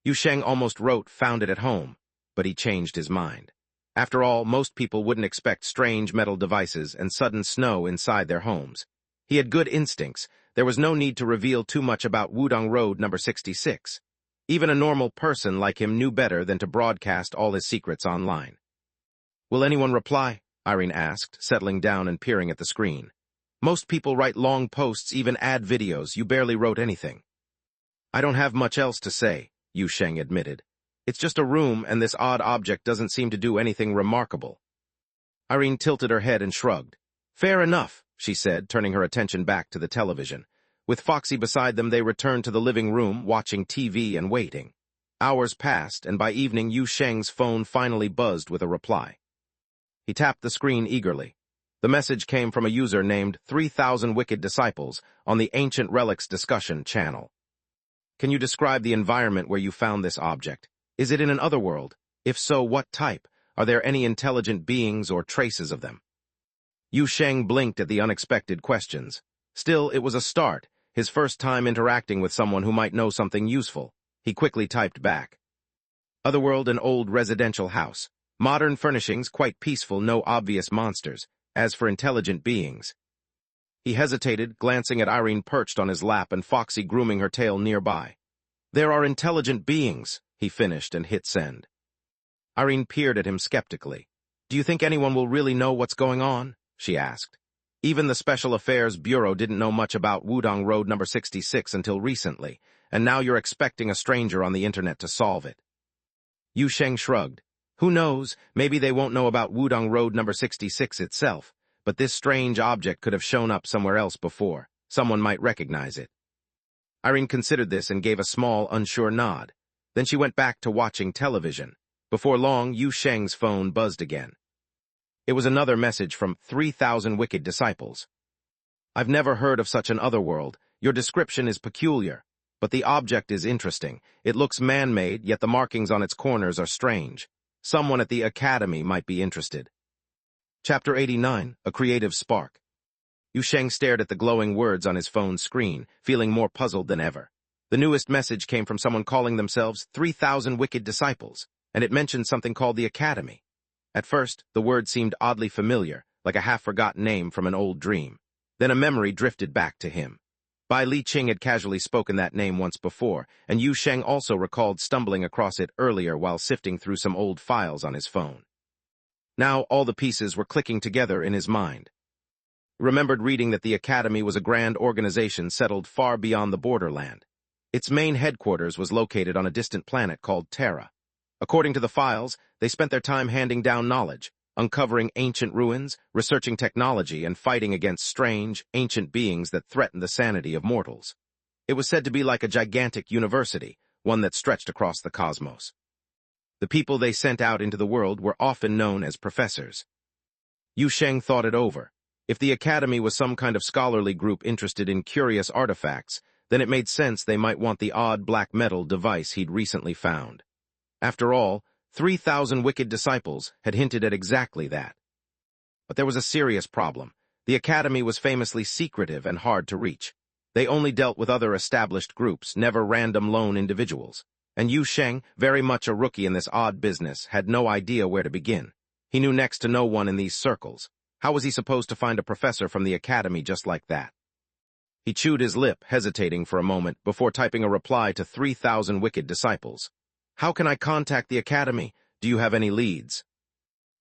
Yu Sheng almost wrote found it at home, but he changed his mind. After all, most people wouldn't expect strange metal devices and sudden snow inside their homes. He had good instincts. There was no need to reveal too much about Wudong Road number 66. Even a normal person like him knew better than to broadcast all his secrets online. Will anyone reply? Irene asked, settling down and peering at the screen. Most people write long posts, even add videos. You barely wrote anything. I don't have much else to say, Yu Sheng admitted. It's just a room, and this odd object doesn't seem to do anything remarkable. Irene tilted her head and shrugged. Fair enough, she said, turning her attention back to the television. With Foxy beside them, they returned to the living room, watching TV and waiting. Hours passed, and by evening, Yu Sheng's phone finally buzzed with a reply. He tapped the screen eagerly. The message came from a user named 3000 Wicked Disciples on the Ancient Relics Discussion channel. Can you describe the environment where you found this object? Is it in an otherworld? If so, what type? Are there any intelligent beings or traces of them? Yu Sheng blinked at the unexpected questions. Still, it was a start, his first time interacting with someone who might know something useful. He quickly typed back. Otherworld, an old residential house. Modern furnishings, quite peaceful, no obvious monsters. As for intelligent beings... He hesitated, glancing at Irene perched on his lap and Foxy grooming her tail nearby. There are intelligent beings, he finished and hit send. Irene peered at him skeptically. Do you think anyone will really know what's going on? She asked. Even the Special Affairs Bureau didn't know much about Wudong Road number 66 until recently, and now you're expecting a stranger on the internet to solve it. Yu Sheng shrugged. Who knows, maybe they won't know about Wudong Road number 66 itself, but this strange object could have shown up somewhere else before. Someone might recognize it. Irene considered this and gave a small, unsure nod. Then she went back to watching television. Before long, Yu Sheng's phone buzzed again. It was another message from 3000 Wicked Disciples. I've never heard of such an otherworld. Your description is peculiar, but the object is interesting. It looks man-made, yet the markings on its corners are strange. Someone at the Academy might be interested. Chapter 89, A Creative Spark. Yu Sheng stared at the glowing words on his phone's screen, feeling more puzzled than ever. The newest message came from someone calling themselves 3000 Wicked Disciples, and it mentioned something called the Academy. At first, the word seemed oddly familiar, like a half-forgotten name from an old dream. Then a memory drifted back to him. Bai Li Qing had casually spoken that name once before, and Yu Sheng also recalled stumbling across it earlier while sifting through some old files on his phone. Now all the pieces were clicking together in his mind. He remembered reading that the Academy was a grand organization settled far beyond the borderland. Its main headquarters was located on a distant planet called Terra. According to the files, they spent their time handing down knowledge, uncovering ancient ruins, researching technology, and fighting against strange, ancient beings that threatened the sanity of mortals. It was said to be like a gigantic university, one that stretched across the cosmos. The people they sent out into the world were often known as professors. Yu Sheng thought it over. If the Academy was some kind of scholarly group interested in curious artifacts, then it made sense they might want the odd black metal device he'd recently found. After all, 3000 Wicked Disciples had hinted at exactly that. But there was a serious problem. The Academy was famously secretive and hard to reach. They only dealt with other established groups, never random lone individuals. And Yu Sheng, very much a rookie in this odd business, had no idea where to begin. He knew next to no one in these circles. How was he supposed to find a professor from the Academy just like that? He chewed his lip, hesitating for a moment, before typing a reply to 3000 Wicked Disciples. How can I contact the Academy? Do you have any leads?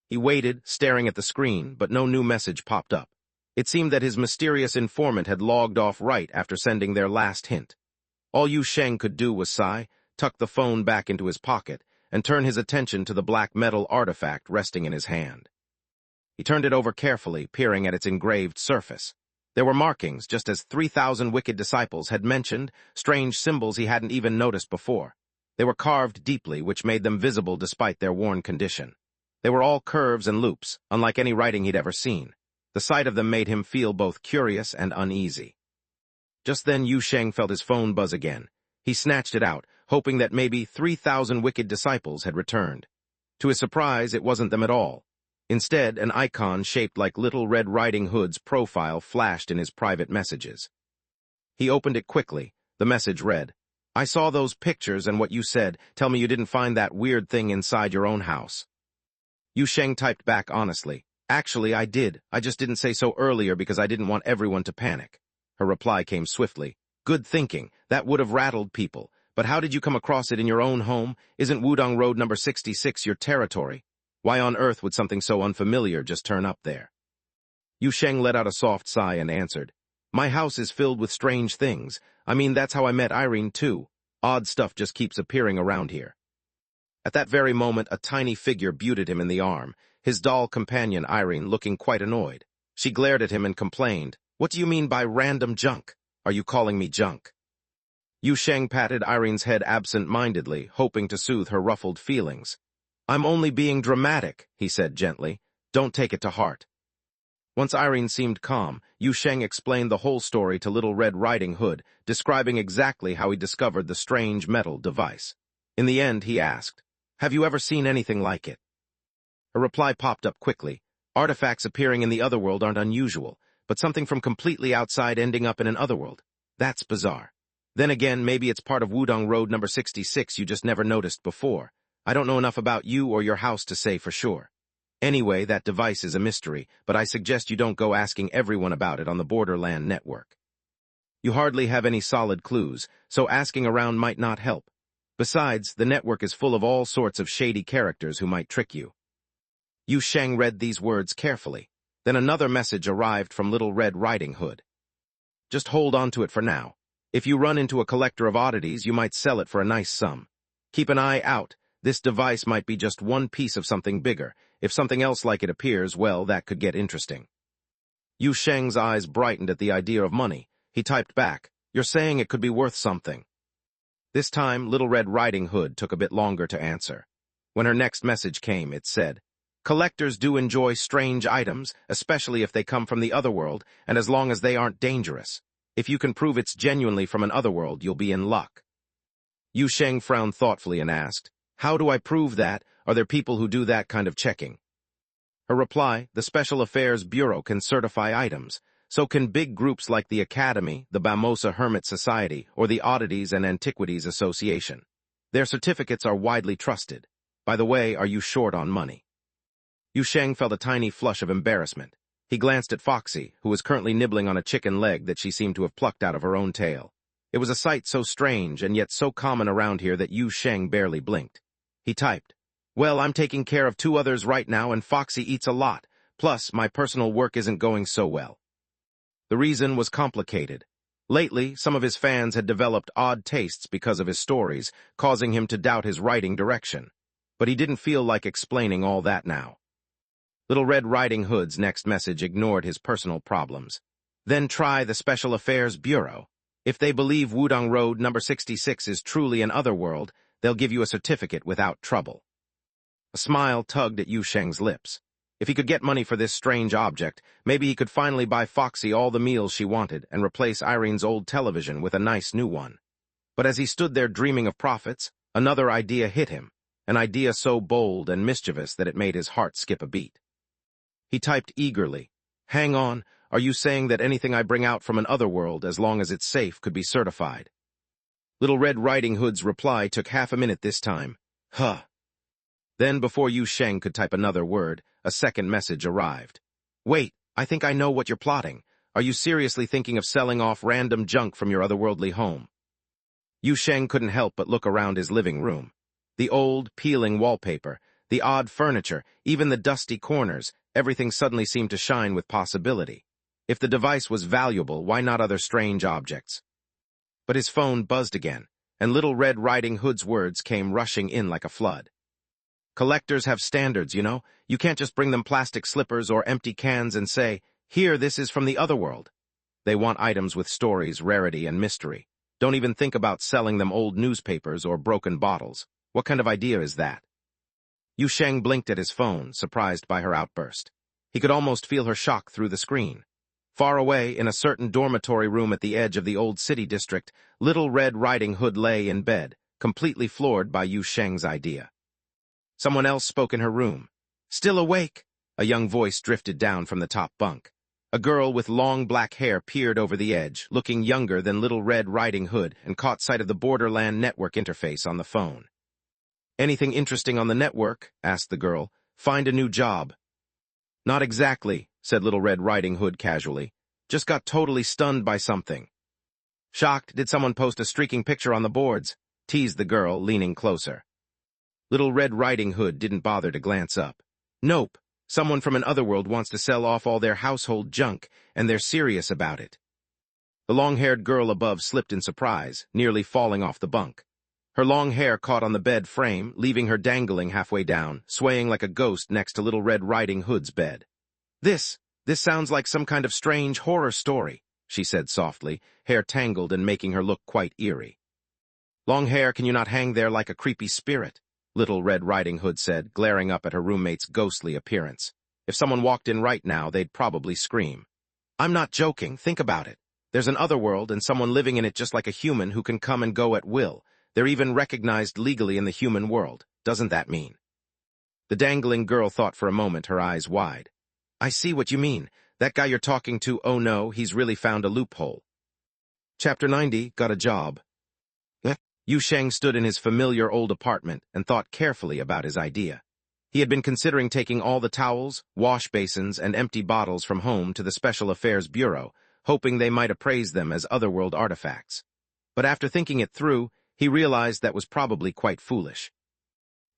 He waited, staring at the screen, but no new message popped up. It seemed that his mysterious informant had logged off right after sending their last hint. All Yu Sheng could do was sigh, tuck the phone back into his pocket, and turn his attention to the black metal artifact resting in his hand. He turned it over carefully, peering at its engraved surface. There were markings, just as 3,000 wicked disciples had mentioned, strange symbols he hadn't even noticed before. They were carved deeply, which made them visible despite their worn condition. They were all curves and loops, unlike any writing he'd ever seen. The sight of them made him feel both curious and uneasy. Just then Yu Sheng felt his phone buzz again. He snatched it out, hoping that maybe 3,000 wicked disciples had returned. To his surprise, it wasn't them at all. Instead, an icon shaped like Little Red Riding Hood's profile flashed in his private messages. He opened it quickly. The message read, "I saw those pictures and what you said. Tell me you didn't find that weird thing inside your own house." Yu Sheng typed back honestly, "Actually, I did. I just didn't say so earlier because I didn't want everyone to panic." Her reply came swiftly. "Good thinking. That would have rattled people. But how did you come across it in your own home? Isn't Wudong Road number 66 your territory? Why on earth would something so unfamiliar just turn up there?" Yu Sheng let out a soft sigh and answered, "My house is filled with strange things. I mean, that's how I met Irene, too. Odd stuff just keeps appearing around here." At that very moment, a tiny figure butted him in the arm, his doll companion Irene looking quite annoyed. She glared at him and complained, "What do you mean by random junk? Are you calling me junk?" Yu Sheng patted Irene's head absent-mindedly, hoping to soothe her ruffled feelings. "I'm only being dramatic," he said gently. "Don't take it to heart." Once Irene seemed calm, Yu Sheng explained the whole story to Little Red Riding Hood, describing exactly how he discovered the strange metal device. In the end, he asked, "Have you ever seen anything like it?" A reply popped up quickly. "Artifacts appearing in the otherworld aren't unusual, but something from completely outside ending up in an otherworld. That's bizarre. Then again, maybe it's part of Wudong Road number 66 you just never noticed before. I don't know enough about you or your house to say for sure. Anyway, that device is a mystery, but I suggest you don't go asking everyone about it on the Borderland network. You hardly have any solid clues, so asking around might not help. Besides, the network is full of all sorts of shady characters who might trick you." Yu Sheng read these words carefully. Then another message arrived from Little Red Riding Hood. "Just hold on to it for now. If you run into a collector of oddities, you might sell it for a nice sum. Keep an eye out. This device might be just one piece of something bigger. If something else like it appears, well, that could get interesting." Yu Sheng's eyes brightened at the idea of money. He typed back, "You're saying it could be worth something." This time, Little Red Riding Hood took a bit longer to answer. When her next message came, it said, "Collectors do enjoy strange items, especially if they come from the otherworld, and as long as they aren't dangerous. If you can prove it's genuinely from an otherworld, you'll be in luck." Yu Sheng frowned thoughtfully and asked, "How do I prove that? Are there people who do that kind of checking?" Her reply, "The Special Affairs Bureau can certify items. So can big groups like the Academy, the Bamosa Hermit Society, or the Oddities and Antiquities Association. Their certificates are widely trusted. By the way, are you short on money?" Yu Sheng felt a tiny flush of embarrassment. He glanced at Foxy, who was currently nibbling on a chicken leg that she seemed to have plucked out of her own tail. It was a sight so strange and yet so common around here that Yu Sheng barely blinked. He typed, "Well, I'm taking care of 2 others right now and Foxy eats a lot. Plus, my personal work isn't going so well." The reason was complicated. Lately, some of his fans had developed odd tastes because of his stories, causing him to doubt his writing direction. But he didn't feel like explaining all that now. Little Red Riding Hood's next message ignored his personal problems. "Then try the Special Affairs Bureau. If they believe Wudong Road number 66 is truly an otherworld, they'll give you a certificate without trouble." A smile tugged at Yu Sheng's lips. If he could get money for this strange object, maybe he could finally buy Foxy all the meals she wanted and replace Irene's old television with a nice new one. But as he stood there dreaming of profits, another idea hit him, an idea so bold and mischievous that it made his heart skip a beat. He typed eagerly, "Hang on, are you saying that anything I bring out from an otherworld, as long as it's safe, could be certified?" Little Red Riding Hood's reply took half a minute this time. "Huh." Then, before Yu Sheng could type another word, a second message arrived. "Wait, I think I know what you're plotting. Are you seriously thinking of selling off random junk from your otherworldly home?" Yu Sheng couldn't help but look around his living room. The old, peeling wallpaper, the odd furniture, even the dusty corners, everything suddenly seemed to shine with possibility. If the device was valuable, why not other strange objects? But his phone buzzed again, and Little Red Riding Hood's words came rushing in like a flood. Collectors have standards, you know? You can't just bring them plastic slippers or empty cans and say, "Here, this is from the other world." They want items with stories, rarity, and mystery. Don't even think about selling them old newspapers or broken bottles. What kind of idea is that? Yu Sheng blinked at his phone, surprised by her outburst. He could almost feel her shock through the screen. Far away, in a certain dormitory room at the edge of the old city district, Little Red Riding Hood lay in bed, completely floored by Yu Sheng's idea. Someone else spoke in her room. "Still awake?" A young voice drifted down from the top bunk. A girl with long black hair peered over the edge, looking younger than Little Red Riding Hood, and caught sight of the Borderland network interface on the phone. "Anything interesting on the network?" asked the girl. "Find a new job." "Not exactly," said Little Red Riding Hood casually. "Just got totally stunned by something." "Shocked? Did someone post a streaking picture on the boards?" teased the girl, leaning closer. Little Red Riding Hood didn't bother to glance up. "Nope. Someone from an otherworld wants to sell off all their household junk, and they're serious about it." The long-haired girl above slipped in surprise, nearly falling off the bunk. Her long hair caught on the bed frame, leaving her dangling halfway down, swaying like a ghost next to Little Red Riding Hood's bed. This sounds like some kind of strange horror story," she said softly, hair tangled and making her look quite eerie. "Long hair, can you not hang there like a creepy spirit?" Little Red Riding Hood said, glaring up at her roommate's ghostly appearance. If someone walked in right now, they'd probably scream. "I'm not joking, think about it. There's an otherworld and someone living in it just like a human who can come and go at will. They're even recognized legally in the human world. Doesn't that mean?" The dangling girl thought for a moment, her eyes wide. "I see what you mean. That guy you're talking to, oh no, he's really found a loophole." Chapter 90, got a job. Yu Sheng stood in his familiar old apartment and thought carefully about his idea. He had been considering taking all the towels, wash basins, and empty bottles from home to the Special Affairs Bureau, hoping they might appraise them as otherworld artifacts. But after thinking it through, he realized that was probably quite foolish.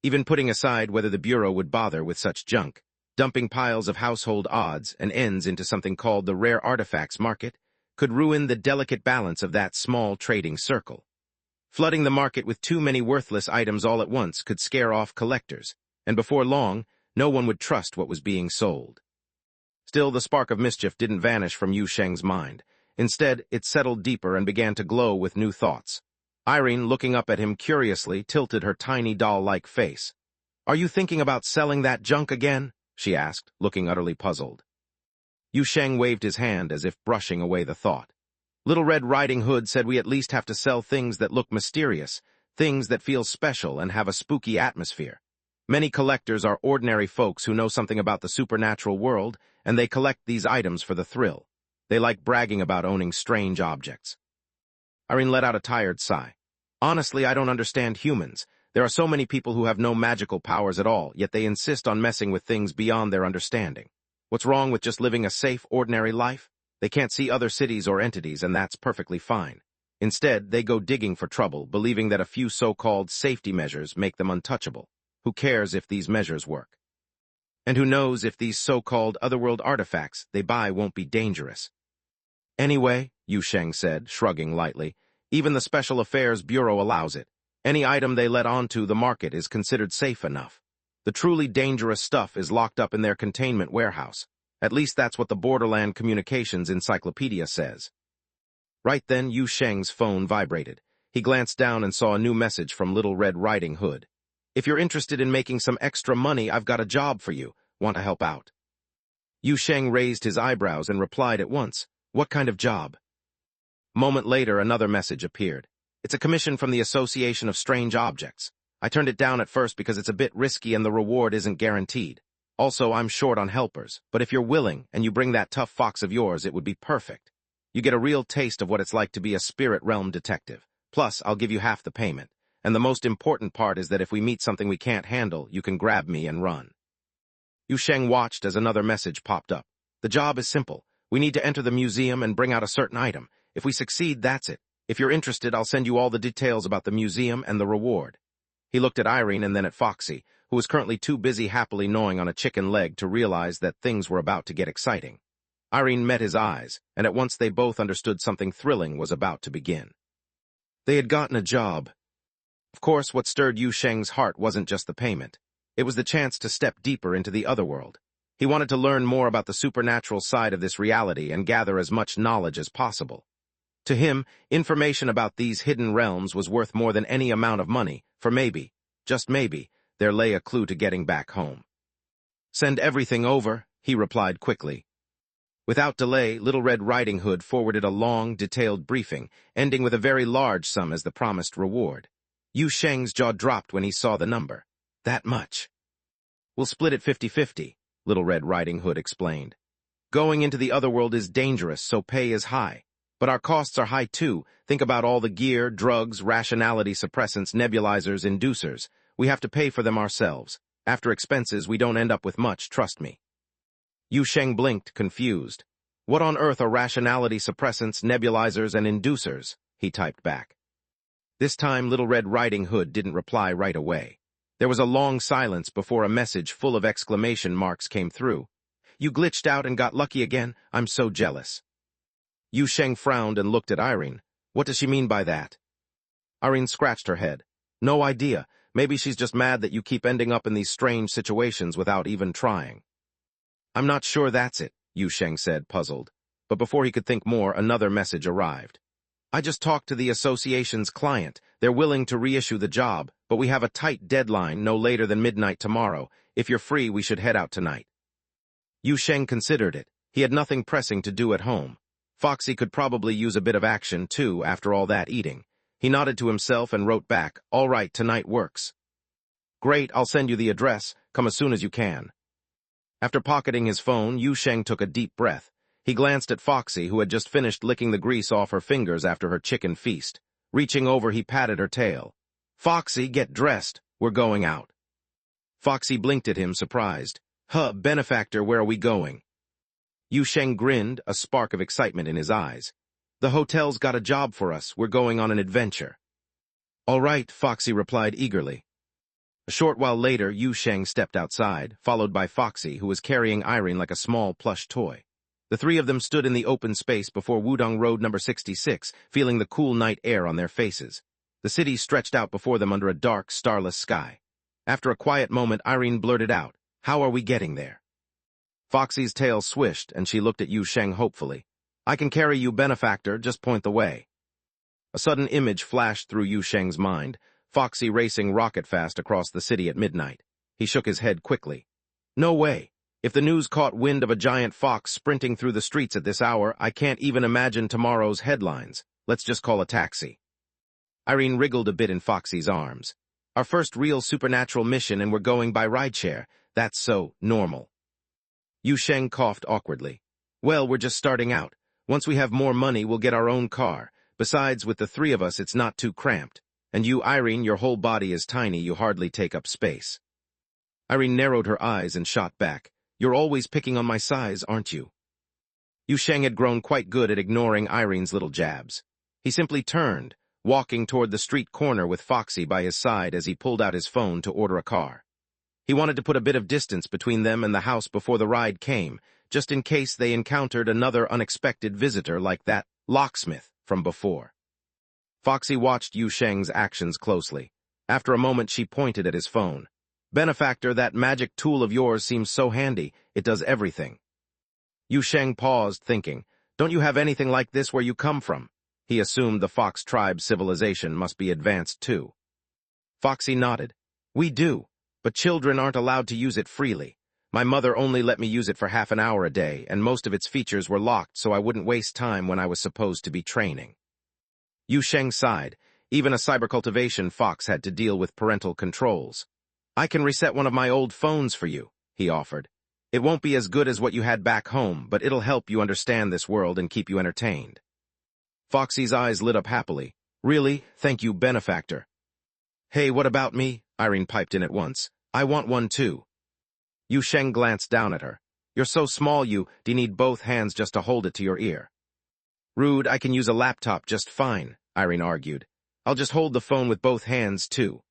Even putting aside whether the Bureau would bother with such junk, dumping piles of household odds and ends into something called the rare artifacts market could ruin the delicate balance of that small trading circle. Flooding the market with too many worthless items all at once could scare off collectors, and before long, no one would trust what was being sold. Still, the spark of mischief didn't vanish from Yu Sheng's mind. Instead, it settled deeper and began to glow with new thoughts. Irene, looking up at him curiously, tilted her tiny doll-like face. "Are you thinking about selling that junk again?" she asked, looking utterly puzzled. Yu Sheng waved his hand as if brushing away the thought. "Little Red Riding Hood said we at least have to sell things that look mysterious, things that feel special and have a spooky atmosphere. Many collectors are ordinary folks who know something about the supernatural world, and they collect these items for the thrill. They like bragging about owning strange objects." Irene let out a tired sigh. "Honestly, I don't understand humans. There are so many people who have no magical powers at all, yet they insist on messing with things beyond their understanding. What's wrong with just living a safe, ordinary life? They can't see other cities or entities, and that's perfectly fine. Instead, they go digging for trouble, believing that a few so-called safety measures make them untouchable. Who cares if these measures work? And who knows if these so-called otherworld artifacts they buy won't be dangerous?" "Anyway," Yu Sheng said, shrugging lightly, "even the Special Affairs Bureau allows it. Any item they let onto the market is considered safe enough. The truly dangerous stuff is locked up in their containment warehouse. At least that's what the Borderland Communications Encyclopedia says." Right then, Yu Sheng's phone vibrated. He glanced down and saw a new message from Little Red Riding Hood. "If you're interested in making some extra money, I've got a job for you. Want to help out?" Yu Sheng raised his eyebrows and replied at once, "What kind of job?" A moment later, another message appeared. "It's a commission from the Association of Strange Objects. I turned it down at first because it's a bit risky and the reward isn't guaranteed. Also, I'm short on helpers, but if you're willing and you bring that tough fox of yours, it would be perfect. You get a real taste of what it's like to be a spirit realm detective. Plus, I'll give you half the payment. And the most important part is that if we meet something we can't handle, you can grab me and run." Yu Sheng watched as another message popped up. "The job is simple. We need to enter the museum and bring out a certain item. If we succeed, that's it. If you're interested, I'll send you all the details about the museum and the reward." He looked at Irene and then at Foxy, who was currently too busy happily gnawing on a chicken leg to realize that things were about to get exciting. Irene met his eyes, and at once they both understood something thrilling was about to begin. They had gotten a job. Of course, what stirred Yu Sheng's heart wasn't just the payment. It was the chance to step deeper into the other world. He wanted to learn more about the supernatural side of this reality and gather as much knowledge as possible. To him, information about these hidden realms was worth more than any amount of money, for maybe, just maybe, there lay a clue to getting back home. "Send everything over," he replied quickly. Without delay, Little Red Riding Hood forwarded a long, detailed briefing, ending with a very large sum as the promised reward. Yu Sheng's jaw dropped when he saw the number. That much. "We'll split it 50-50, Little Red Riding Hood explained. "Going into the other world is dangerous, so pay is high. But our costs are high too. Think about all the gear, drugs, rationality suppressants, nebulizers, inducers. We have to pay for them ourselves. After expenses, we don't end up with much, trust me." Yu Sheng blinked, confused. "What on earth are rationality suppressants, nebulizers, and inducers?" he typed back. This time, Little Red Riding Hood didn't reply right away. There was a long silence before a message full of exclamation marks came through. "You glitched out and got lucky again? I'm so jealous." Yu Sheng frowned and looked at Irene. "What does she mean by that?" Irene scratched her head. "No idea. Maybe she's just mad that you keep ending up in these strange situations without even trying." "I'm not sure that's it," Yu Sheng said, puzzled. But before he could think more, another message arrived. "I just talked to the association's client. They're willing to reissue the job, but we have a tight deadline, no later than midnight tomorrow. If you're free, we should head out tonight." Yu Sheng considered it. He had nothing pressing to do at home. Foxy could probably use a bit of action, too, after all that eating. He nodded to himself and wrote back, "All right, tonight works." "Great, I'll send you the address. Come as soon as you can." After pocketing his phone, Yu Sheng took a deep breath. He glanced at Foxy, who had just finished licking the grease off her fingers after her chicken feast. Reaching over, he patted her tail. "Foxy, get dressed. We're going out." Foxy blinked at him, surprised. "Huh, benefactor, where are we going?" Yu Sheng grinned, a spark of excitement in his eyes. "The hotel's got a job for us. We're going on an adventure." "All right," Foxy replied eagerly. A short while later, Yu Sheng stepped outside, followed by Foxy, who was carrying Irene like a small plush toy. The three of them stood in the open space before Wudong Road number 66, feeling the cool night air on their faces. The city stretched out before them under a dark, starless sky. After a quiet moment, Irene blurted out, "How are we getting there?" Foxy's tail swished, and she looked at Yu Sheng hopefully. "I can carry you, benefactor, just point the way." A sudden image flashed through Yu Sheng's mind, Foxy racing rocket-fast across the city at midnight. He shook his head quickly. "No way. If the news caught wind of a giant fox sprinting through the streets at this hour, I can't even imagine tomorrow's headlines. Let's just call a taxi." Irene wriggled a bit in Foxy's arms. "Our first real supernatural mission and we're going by rideshare. That's so normal." Yu Sheng coughed awkwardly. "Well, we're just starting out. Once we have more money, we'll get our own car. Besides, with the three of us, it's not too cramped. And you, Irene, your whole body is tiny, you hardly take up space." Irene narrowed her eyes and shot back. "You're always picking on my size, aren't you?" Yu Sheng had grown quite good at ignoring Irene's little jabs. He simply turned, walking toward the street corner with Foxy by his side as he pulled out his phone to order a car. He wanted to put a bit of distance between them and the house before the ride came, just in case they encountered another unexpected visitor like that locksmith from before. Foxy watched Yu Sheng's actions closely. After a moment, she pointed at his phone. "Benefactor, that magic tool of yours seems so handy. It does everything." Yu Sheng paused, thinking, "Don't you have anything like this where you come from?" He assumed the Fox tribe civilization must be advanced too. Foxy nodded. "We do. But children aren't allowed to use it freely. My mother only let me use it for half an hour a day, and most of its features were locked so I wouldn't waste time when I was supposed to be training." Yu Sheng sighed. Even a cybercultivation fox had to deal with parental controls. "I can reset one of my old phones for you," he offered. "It won't be as good as what you had back home, but it'll help you understand this world and keep you entertained." Foxy's eyes lit up happily. "Really? Thank you, benefactor." "Hey, what about me?" Irene piped in at once. "I want one too." Yu Sheng glanced down at her. "You're so small, do you need both hands just to hold it to your ear?" "Rude, I can use a laptop just fine," Irene argued. "I'll just hold the phone with both hands too."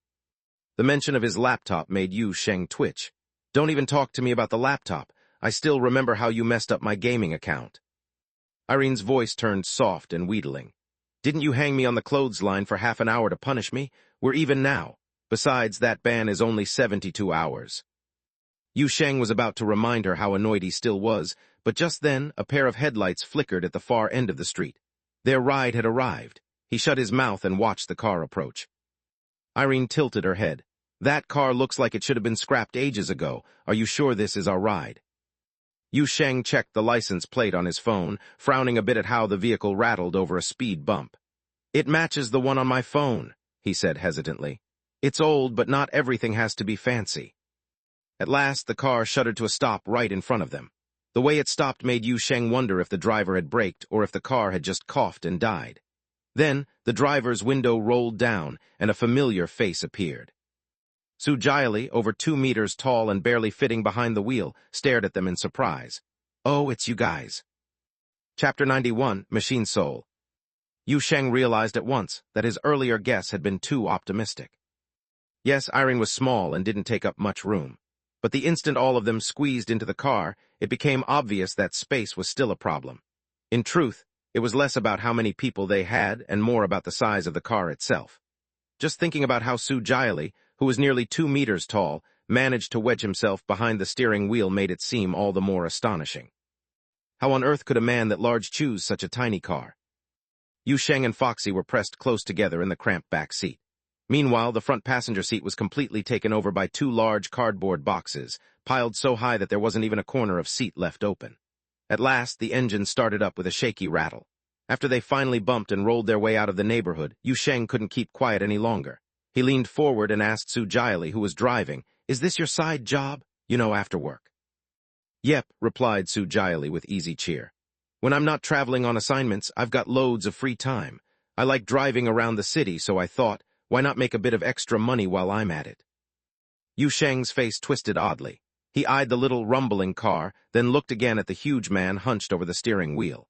The mention of his laptop made Yu Sheng twitch. "Don't even talk to me about the laptop. I still remember how you messed up my gaming account." Irene's voice turned soft and wheedling. "Didn't you hang me on the clothesline for half an hour to punish me? We're even now." Besides, that ban is only 72 hours. Yu Sheng was about to remind her how annoyed he still was, but just then a pair of headlights flickered at the far end of the street. Their ride had arrived. He shut his mouth and watched the car approach. Irene tilted her head. That car looks like it should have been scrapped ages ago. Are you sure this is our ride? Yu Sheng checked the license plate on his phone, frowning a bit at how the vehicle rattled over a speed bump. It matches the one on my phone, he said hesitantly. It's old, but not everything has to be fancy. At last, the car shuddered to a stop right in front of them. The way it stopped made Yu Sheng wonder if the driver had braked or if the car had just coughed and died. Then, the driver's window rolled down, and a familiar face appeared. Su Jiali, over 2 meters tall and barely fitting behind the wheel, stared at them in surprise. Oh, it's you guys. Chapter 91, Machine Soul. Yu Sheng realized at once that his earlier guess had been too optimistic. Yes, Irene was small and didn't take up much room. But the instant all of them squeezed into the car, it became obvious that space was still a problem. In truth, it was less about how many people they had and more about the size of the car itself. Just thinking about how Su Jiali, who was nearly 2 meters tall, managed to wedge himself behind the steering wheel made it seem all the more astonishing. How on earth could a man that large choose such a tiny car? Yu Sheng and Foxy were pressed close together in the cramped back seat. Meanwhile, the front passenger seat was completely taken over by 2 large cardboard boxes, piled so high that there wasn't even a corner of seat left open. At last, the engine started up with a shaky rattle. After they finally bumped and rolled their way out of the neighborhood, Yu Sheng couldn't keep quiet any longer. He leaned forward and asked Su Jiali, who was driving, "Is this your side job? After work?" "Yep," replied Su Jiali with easy cheer. "When I'm not traveling on assignments, I've got loads of free time. I like driving around the city, so I thought, why not make a bit of extra money while I'm at it?" Yu Sheng's face twisted oddly. He eyed the little rumbling car, then looked again at the huge man hunched over the steering wheel.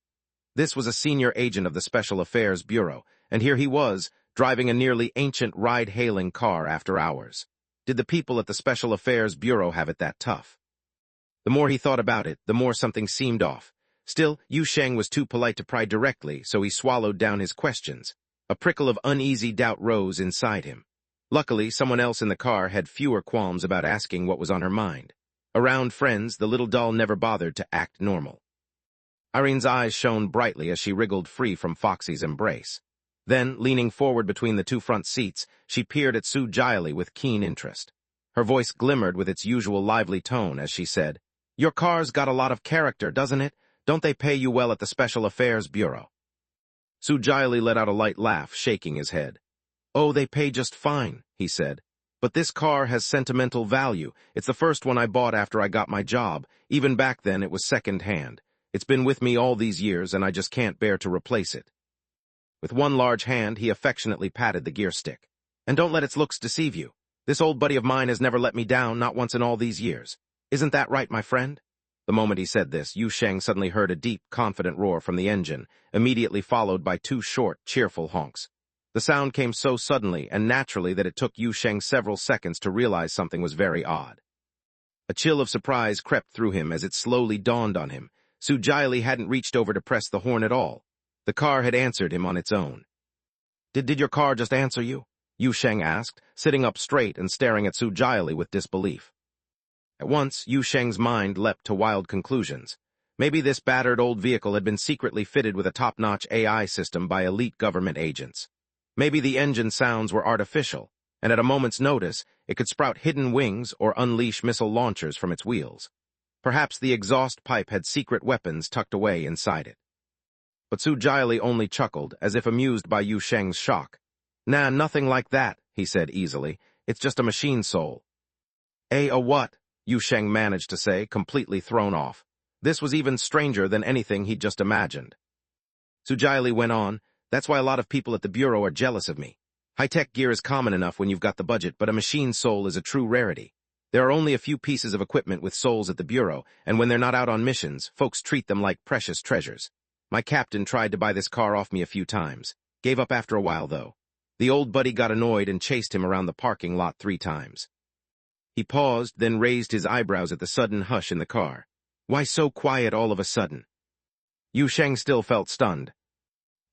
This was a senior agent of the Special Affairs Bureau, and here he was, driving a nearly ancient ride-hailing car after hours. Did the people at the Special Affairs Bureau have it that tough? The more he thought about it, the more something seemed off. Still, Yu Sheng was too polite to pry directly, so he swallowed down his questions. A prickle of uneasy doubt rose inside him. Luckily, someone else in the car had fewer qualms about asking what was on her mind. Around friends, the little doll never bothered to act normal. Irene's eyes shone brightly as she wriggled free from Foxy's embrace. Then, leaning forward between the 2 front seats, she peered at Su Jiali with keen interest. Her voice glimmered with its usual lively tone as she said, "Your car's got a lot of character, doesn't it? Don't they pay you well at the Special Affairs Bureau?" Su Jiali let out a light laugh, shaking his head. "Oh, they pay just fine," he said. "But this car has sentimental value. It's the first one I bought after I got my job. Even back then, it was second-hand. It's been with me all these years, and I just can't bear to replace it." With one large hand, he affectionately patted the gear stick. "And don't let its looks deceive you. This old buddy of mine has never let me down, not once in all these years. Isn't that right, my friend?" The moment he said this, Yu Sheng suddenly heard a deep, confident roar from the engine, immediately followed by 2 short, cheerful honks. The sound came so suddenly and naturally that it took Yu Sheng several seconds to realize something was very odd. A chill of surprise crept through him as it slowly dawned on him. Su Jiali hadn't reached over to press the horn at all. The car had answered him on its own. Did your car just answer you?" Yu Sheng asked, sitting up straight and staring at Su Jiali with disbelief. At once, Yu Sheng's mind leapt to wild conclusions. Maybe this battered old vehicle had been secretly fitted with a top-notch AI system by elite government agents. Maybe the engine sounds were artificial, and at a moment's notice, it could sprout hidden wings or unleash missile launchers from its wheels. Perhaps the exhaust pipe had secret weapons tucked away inside it. But Su Jiali only chuckled, as if amused by Yu Sheng's shock. "Nah, nothing like that," he said easily. "It's just a machine soul." A what?" Yu Sheng managed to say, completely thrown off. This was even stranger than anything he'd just imagined. Su Jiali went on, "That's why a lot of people at the Bureau are jealous of me. High-tech gear is common enough when you've got the budget, but a machine soul is a true rarity. There are only a few pieces of equipment with souls at the Bureau, and when they're not out on missions, folks treat them like precious treasures. My captain tried to buy this car off me a few times. Gave up after a while, though. The old buddy got annoyed and chased him around the parking lot 3 times. He paused, then raised his eyebrows at the sudden hush in the car. Why so quiet all of a sudden? Yu Sheng still felt stunned.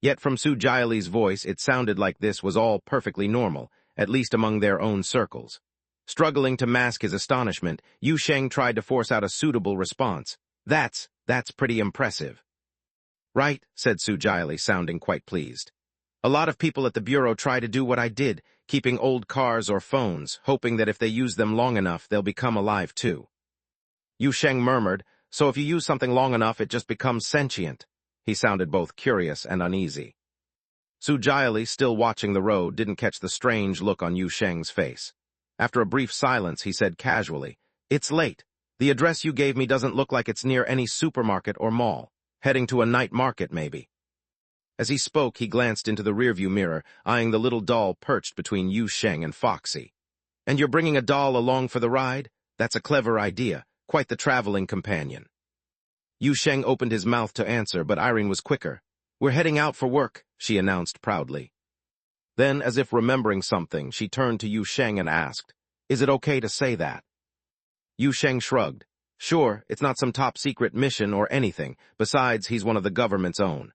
Yet from Su Jiali's voice, it sounded like this was all perfectly normal, at least among their own circles. Struggling to mask his astonishment, Yu Sheng tried to force out a suitable response. That's pretty impressive. Right, said Su Jiali, sounding quite pleased. A lot of people at the bureau try to do what I did, keeping old cars or phones, hoping that if they use them long enough, they'll become alive too. Yu Sheng murmured, so if you use something long enough, it just becomes sentient. He sounded both curious and uneasy. Su Jiali, still watching the road, didn't catch the strange look on Yu Sheng's face. After a brief silence, he said casually, It's late. The address you gave me doesn't look like it's near any supermarket or mall. Heading to a night market, maybe. As he spoke, he glanced into the rearview mirror, eyeing the little doll perched between Yu Sheng and Foxy. And you're bringing a doll along for the ride? That's a clever idea. Quite the traveling companion. Yu Sheng opened his mouth to answer, but Irene was quicker. We're heading out for work, she announced proudly. Then, as if remembering something, she turned to Yu Sheng and asked, Is it okay to say that? Yu Sheng shrugged. Sure, it's not some top-secret mission or anything. Besides, he's one of the government's own.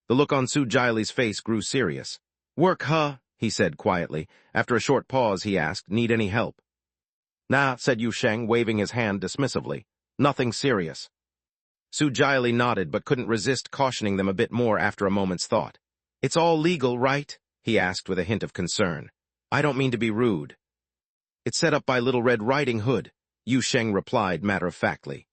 The look on Su Jiali's face grew serious. Work, huh? He said quietly. After a short pause, he asked, Need any help? Nah, said Yu Sheng, waving his hand dismissively. Nothing serious. Su Jiali nodded, but couldn't resist cautioning them a bit more after a moment's thought. It's all legal, right? He asked with a hint of concern. I don't mean to be rude. It's set up by Little Red Riding Hood, Yu Sheng replied matter-of-factly.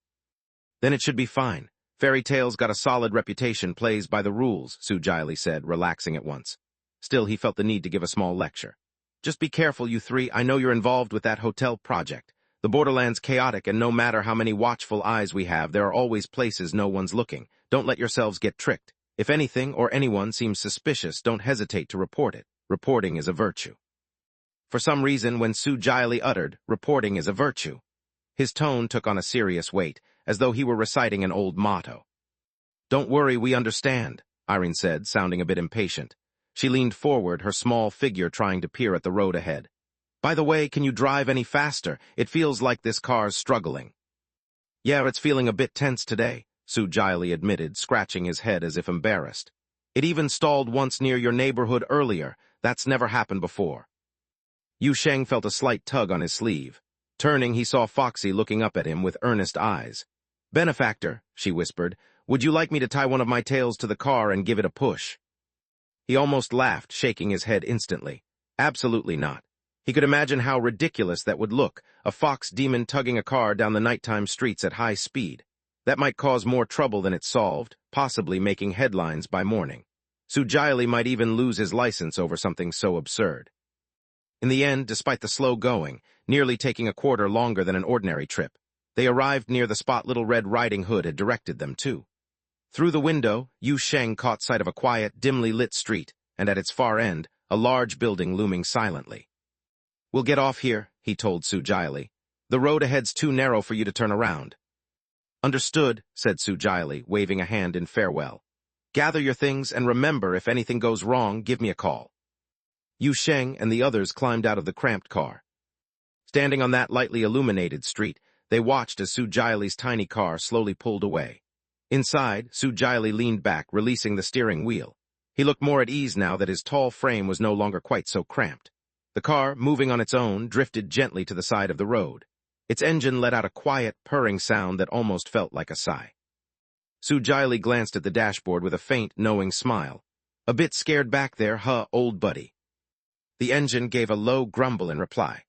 Then it should be fine. Fairy tales got a solid reputation, plays by the rules, Su Jiali said, relaxing at once. Still, he felt the need to give a small lecture. Just be careful, you three. I know you're involved with that hotel project. The borderland's chaotic, and no matter how many watchful eyes we have, there are always places no one's looking. Don't let yourselves get tricked. If anything or anyone seems suspicious, don't hesitate to report it. Reporting is a virtue. For some reason, when Su Jiali uttered, reporting is a virtue, his tone took on a serious weight, as though he were reciting an old motto. Don't worry, we understand, Irene said, sounding a bit impatient. She leaned forward, her small figure trying to peer at the road ahead. By the way, can you drive any faster? It feels like this car's struggling. Yeah, it's feeling a bit tense today, Su Jiali admitted, scratching his head as if embarrassed. It even stalled once near your neighborhood earlier. That's never happened before. Yu Sheng felt a slight tug on his sleeve. Turning, he saw Foxy looking up at him with earnest eyes. Benefactor, she whispered, would you like me to tie one of my tails to the car and give it a push? He almost laughed, shaking his head instantly. Absolutely not. He could imagine how ridiculous that would look, a fox demon tugging a car down the nighttime streets at high speed. That might cause more trouble than it solved, possibly making headlines by morning. Su Jiali might even lose his license over something so absurd. In the end, despite the slow going, nearly taking a quarter longer than an ordinary trip, they arrived near the spot Little Red Riding Hood had directed them to. Through the window, Yu Sheng caught sight of a quiet, dimly lit street, and at its far end, a large building looming silently. We'll get off here, he told Su Jiali. The road ahead's too narrow for you to turn around. Understood, said Su Jiali, waving a hand in farewell. Gather your things, and remember, if anything goes wrong, give me a call. Yu Sheng and the others climbed out of the cramped car. Standing on that lightly illuminated street, they watched as Su Jiali's tiny car slowly pulled away. Inside, Su Jiali leaned back, releasing the steering wheel. He looked more at ease now that his tall frame was no longer quite so cramped. The car, moving on its own, drifted gently to the side of the road. Its engine let out a quiet, purring sound that almost felt like a sigh. Su Jiali glanced at the dashboard with a faint, knowing smile. A bit scared back there, huh, old buddy? The engine gave a low grumble in reply.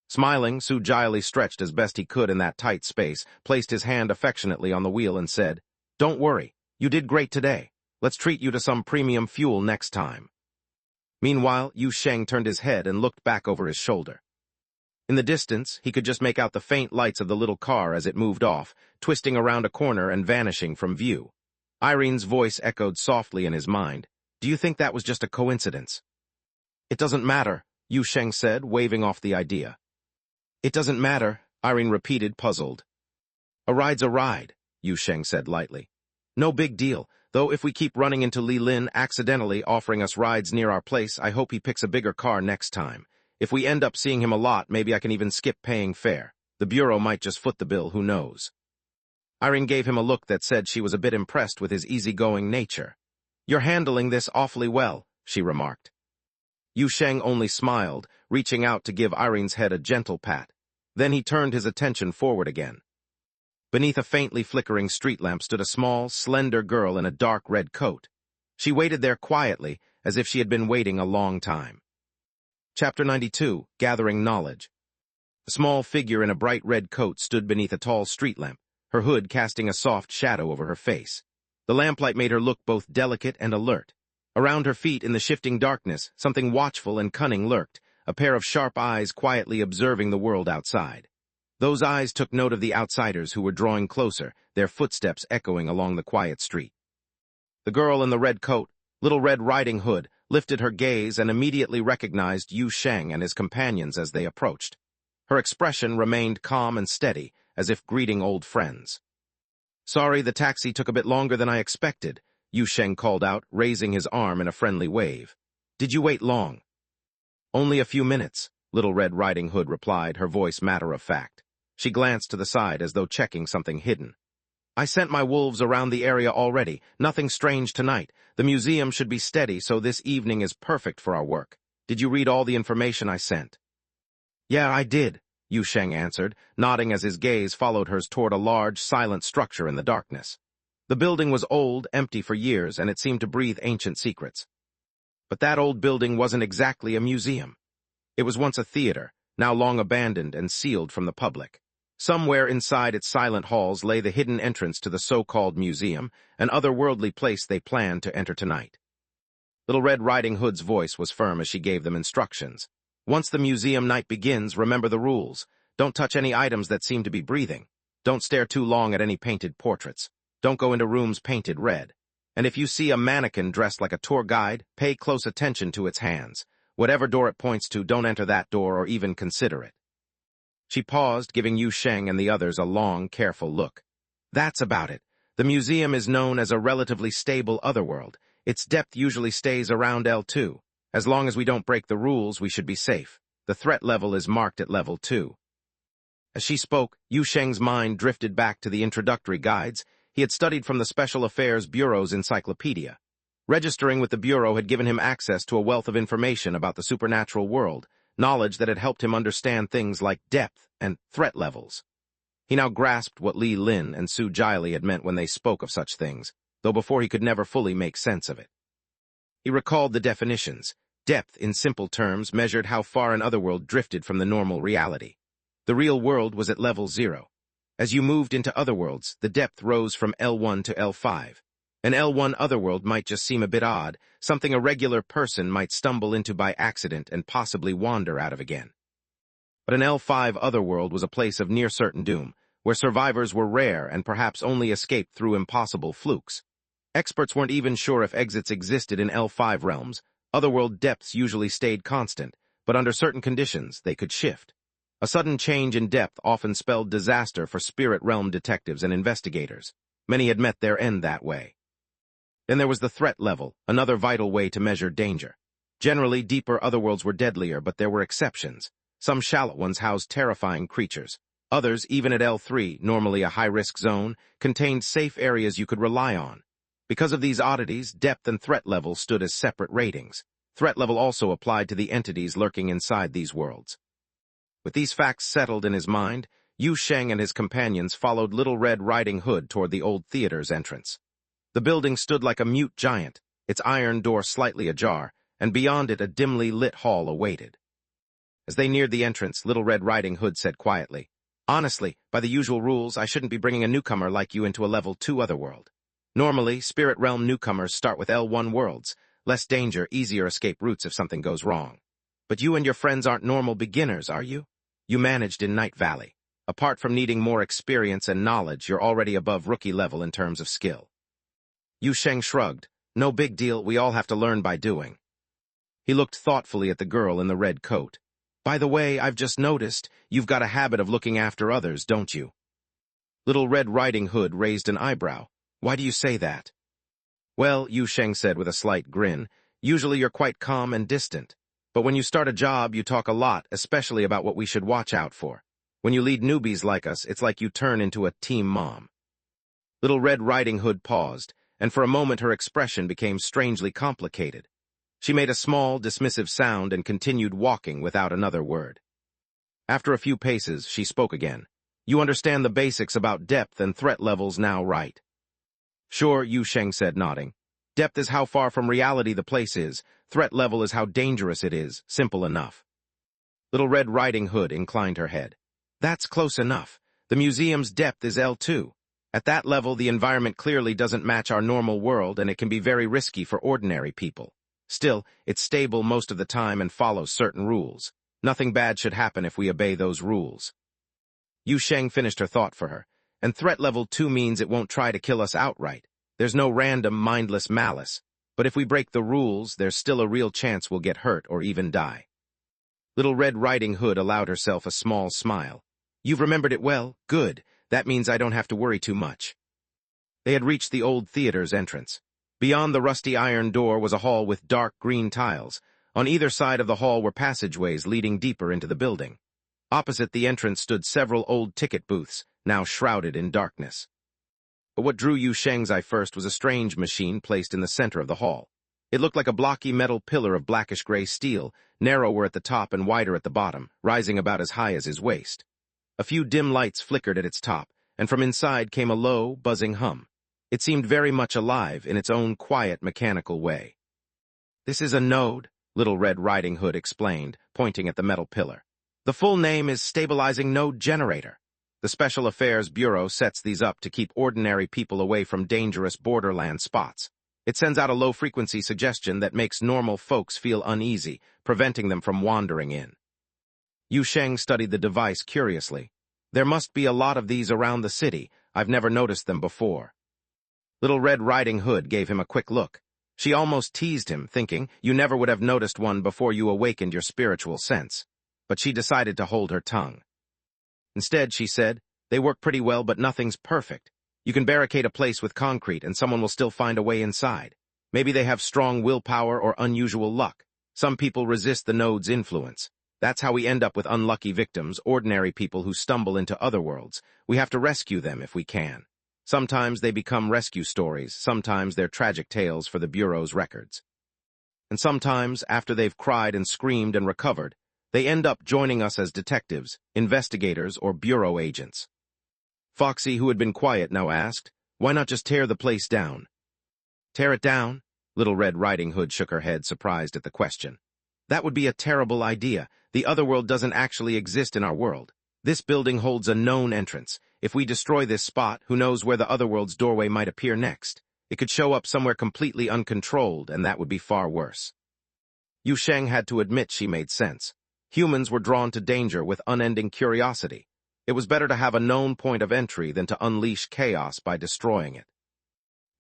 Smiling, Su Jiali stretched as best he could in that tight space, placed his hand affectionately on the wheel and said, Don't worry, you did great today. Let's treat you to some premium fuel next time. Meanwhile, Yu Sheng turned his head and looked back over his shoulder. In the distance, he could just make out the faint lights of the little car as it moved off, twisting around a corner and vanishing from view. Irene's voice echoed softly in his mind. Do you think that was just a coincidence? It doesn't matter, Yu Sheng said, waving off the idea. It doesn't matter, Irene repeated, puzzled. A ride's a ride, Yu Sheng said lightly. No big deal, though if we keep running into Li Lin accidentally offering us rides near our place, I hope he picks a bigger car next time. If we end up seeing him a lot, maybe I can even skip paying fare. The bureau might just foot the bill, who knows. Irene gave him a look that said she was a bit impressed with his easygoing nature. You're handling this awfully well, she remarked. Yu Sheng only smiled, reaching out to give Irene's head a gentle pat. Then he turned his attention forward again. Beneath a faintly flickering street lamp stood a small, slender girl in a dark red coat. She waited there quietly, as if she had been waiting a long time. Chapter 92, Gathering Knowledge. A small figure in a bright red coat stood beneath a tall street lamp, her hood casting a soft shadow over her face. The lamplight made her look both delicate and alert. Around her feet in the shifting darkness, something watchful and cunning lurked, a pair of sharp eyes quietly observing the world outside. Those eyes took note of the outsiders who were drawing closer, their footsteps echoing along the quiet street. The girl in the red coat, Little Red Riding Hood, lifted her gaze and immediately recognized Yu Sheng and his companions as they approached. Her expression remained calm and steady, as if greeting old friends. "Sorry, the taxi took a bit longer than I expected," Yu Sheng called out, raising his arm in a friendly wave. "Did you wait long?" "Only a few minutes," Little Red Riding Hood replied, her voice matter-of-fact. She glanced to the side as though checking something hidden. "I sent my wolves around the area already. Nothing strange tonight. The museum should be steady, so this evening is perfect for our work. Did you read all the information I sent?" "Yeah, I did," Yu Sheng answered, nodding as his gaze followed hers toward a large, silent structure in the darkness. The building was old, empty for years, and it seemed to breathe ancient secrets. But that old building wasn't exactly a museum. It was once a theater, now long abandoned and sealed from the public. Somewhere inside its silent halls lay the hidden entrance to the so-called museum, an otherworldly place they planned to enter tonight. Little Red Riding Hood's voice was firm as she gave them instructions. "Once the museum night begins, remember the rules. Don't touch any items that seem to be breathing. Don't stare too long at any painted portraits. Don't go into rooms painted red. And if you see a mannequin dressed like a tour guide, pay close attention to its hands. Whatever door it points to, don't enter that door or even consider it." She paused, giving Yu Sheng and the others a long, careful look. "That's about it. The museum is known as a relatively stable otherworld. Its depth usually stays around L2. As long as we don't break the rules, we should be safe. The threat level is marked at level 2. As she spoke, Yu Sheng's mind drifted back to the introductory guides he had studied from the Special Affairs Bureau's encyclopedia. Registering with the Bureau had given him access to a wealth of information about the supernatural world, knowledge that had helped him understand things like depth and threat levels. He now grasped what Li Lin and Su Jiali had meant when they spoke of such things, though before he could never fully make sense of it. He recalled the definitions. Depth, in simple terms, measured how far an otherworld drifted from the normal reality. The real world was at level 0. As you moved into otherworlds, the depth rose from L1 to L5. An L1 otherworld might just seem a bit odd, something a regular person might stumble into by accident and possibly wander out of again. But an L5 otherworld was a place of near-certain doom, where survivors were rare and perhaps only escaped through impossible flukes. Experts weren't even sure if exits existed in L5 realms. Otherworld depths usually stayed constant, but under certain conditions, they could shift. A sudden change in depth often spelled disaster for spirit realm detectives and investigators. Many had met their end that way. Then there was the threat level, another vital way to measure danger. Generally, deeper otherworlds were deadlier, but there were exceptions. Some shallow ones housed terrifying creatures. Others, even at L3, normally a high-risk zone, contained safe areas you could rely on. Because of these oddities, depth and threat level stood as separate ratings. Threat level also applied to the entities lurking inside these worlds. With these facts settled in his mind, Yu Sheng and his companions followed Little Red Riding Hood toward the old theater's entrance. The building stood like a mute giant, its iron door slightly ajar, and beyond it a dimly lit hall awaited. As they neared the entrance, Little Red Riding Hood said quietly, "Honestly, by the usual rules, I shouldn't be bringing a newcomer like you into a level 2 otherworld. Normally, Spirit Realm newcomers start with L1 worlds, less danger, easier escape routes if something goes wrong. But you and your friends aren't normal beginners, are you? You managed in Night Valley. Apart from needing more experience and knowledge, you're already above rookie level in terms of skill." Yu Sheng shrugged. "No big deal, we all have to learn by doing." He looked thoughtfully at the girl in the red coat. "By the way, I've just noticed, you've got a habit of looking after others, don't you?" Little Red Riding Hood raised an eyebrow. "Why do you say that?" "Well," Yu Sheng said with a slight grin, "usually you're quite calm and distant. But when you start a job, you talk a lot, especially about what we should watch out for. When you lead newbies like us, it's like you turn into a team mom." Little Red Riding Hood paused, and for a moment her expression became strangely complicated. She made a small, dismissive sound and continued walking without another word. After a few paces, she spoke again. You understand the basics about depth and threat levels now, right? Sure, Yu Sheng said, nodding. Depth is how far from reality the place is. Threat level is how dangerous it is. Simple enough. Little Red Riding Hood inclined her head. That's close enough. The museum's depth is L2. At that level, the environment clearly doesn't match our normal world, and it can be very risky for ordinary people. Still, it's stable most of the time and follows certain rules. Nothing bad should happen if we obey those rules. Yu Sheng finished her thought for her. And threat level 2 means it won't try to kill us outright. There's no random, mindless malice. But if we break the rules, there's still a real chance we'll get hurt or even die. Little Red Riding Hood allowed herself a small smile. You've remembered it well? Good. That means I don't have to worry too much. They had reached the old theater's entrance. Beyond the rusty iron door was a hall with dark green tiles. On either side of the hall were passageways leading deeper into the building. Opposite the entrance stood several old ticket booths, now shrouded in darkness. But what drew Yu Sheng's eye first was a strange machine placed in the center of the hall. It looked like a blocky metal pillar of blackish-gray steel, narrower at the top and wider at the bottom, rising about as high as his waist. A few dim lights flickered at its top, and from inside came a low, buzzing hum. It seemed very much alive in its own quiet, mechanical way. This is a node, Little Red Riding Hood explained, pointing at the metal pillar. The full name is Stabilizing Node Generator. The Special Affairs Bureau sets these up to keep ordinary people away from dangerous borderland spots. It sends out a low-frequency suggestion that makes normal folks feel uneasy, preventing them from wandering in. Yu Sheng studied the device curiously. There must be a lot of these around the city. I've never noticed them before. Little Red Riding Hood gave him a quick look. She almost teased him, thinking you never would have noticed one before you awakened your spiritual sense. But she decided to hold her tongue. Instead, she said, they work pretty well, but nothing's perfect. You can barricade a place with concrete and someone will still find a way inside. Maybe they have strong willpower or unusual luck. Some people resist the node's influence. That's how we end up with unlucky victims, ordinary people who stumble into other worlds. We have to rescue them if we can. Sometimes they become rescue stories, sometimes they're tragic tales for the Bureau's records. And sometimes, after they've cried and screamed and recovered, they end up joining us as detectives, investigators, or Bureau agents. Foxy, who had been quiet, now asked, why not just tear the place down? Tear it down? Little Red Riding Hood shook her head, surprised at the question. That would be a terrible idea. The other world doesn't actually exist in our world. This building holds a known entrance. If we destroy this spot, who knows where the other world's doorway might appear next? It could show up somewhere completely uncontrolled, and that would be far worse. Yu Sheng had to admit she made sense. Humans were drawn to danger with unending curiosity. It was better to have a known point of entry than to unleash chaos by destroying it.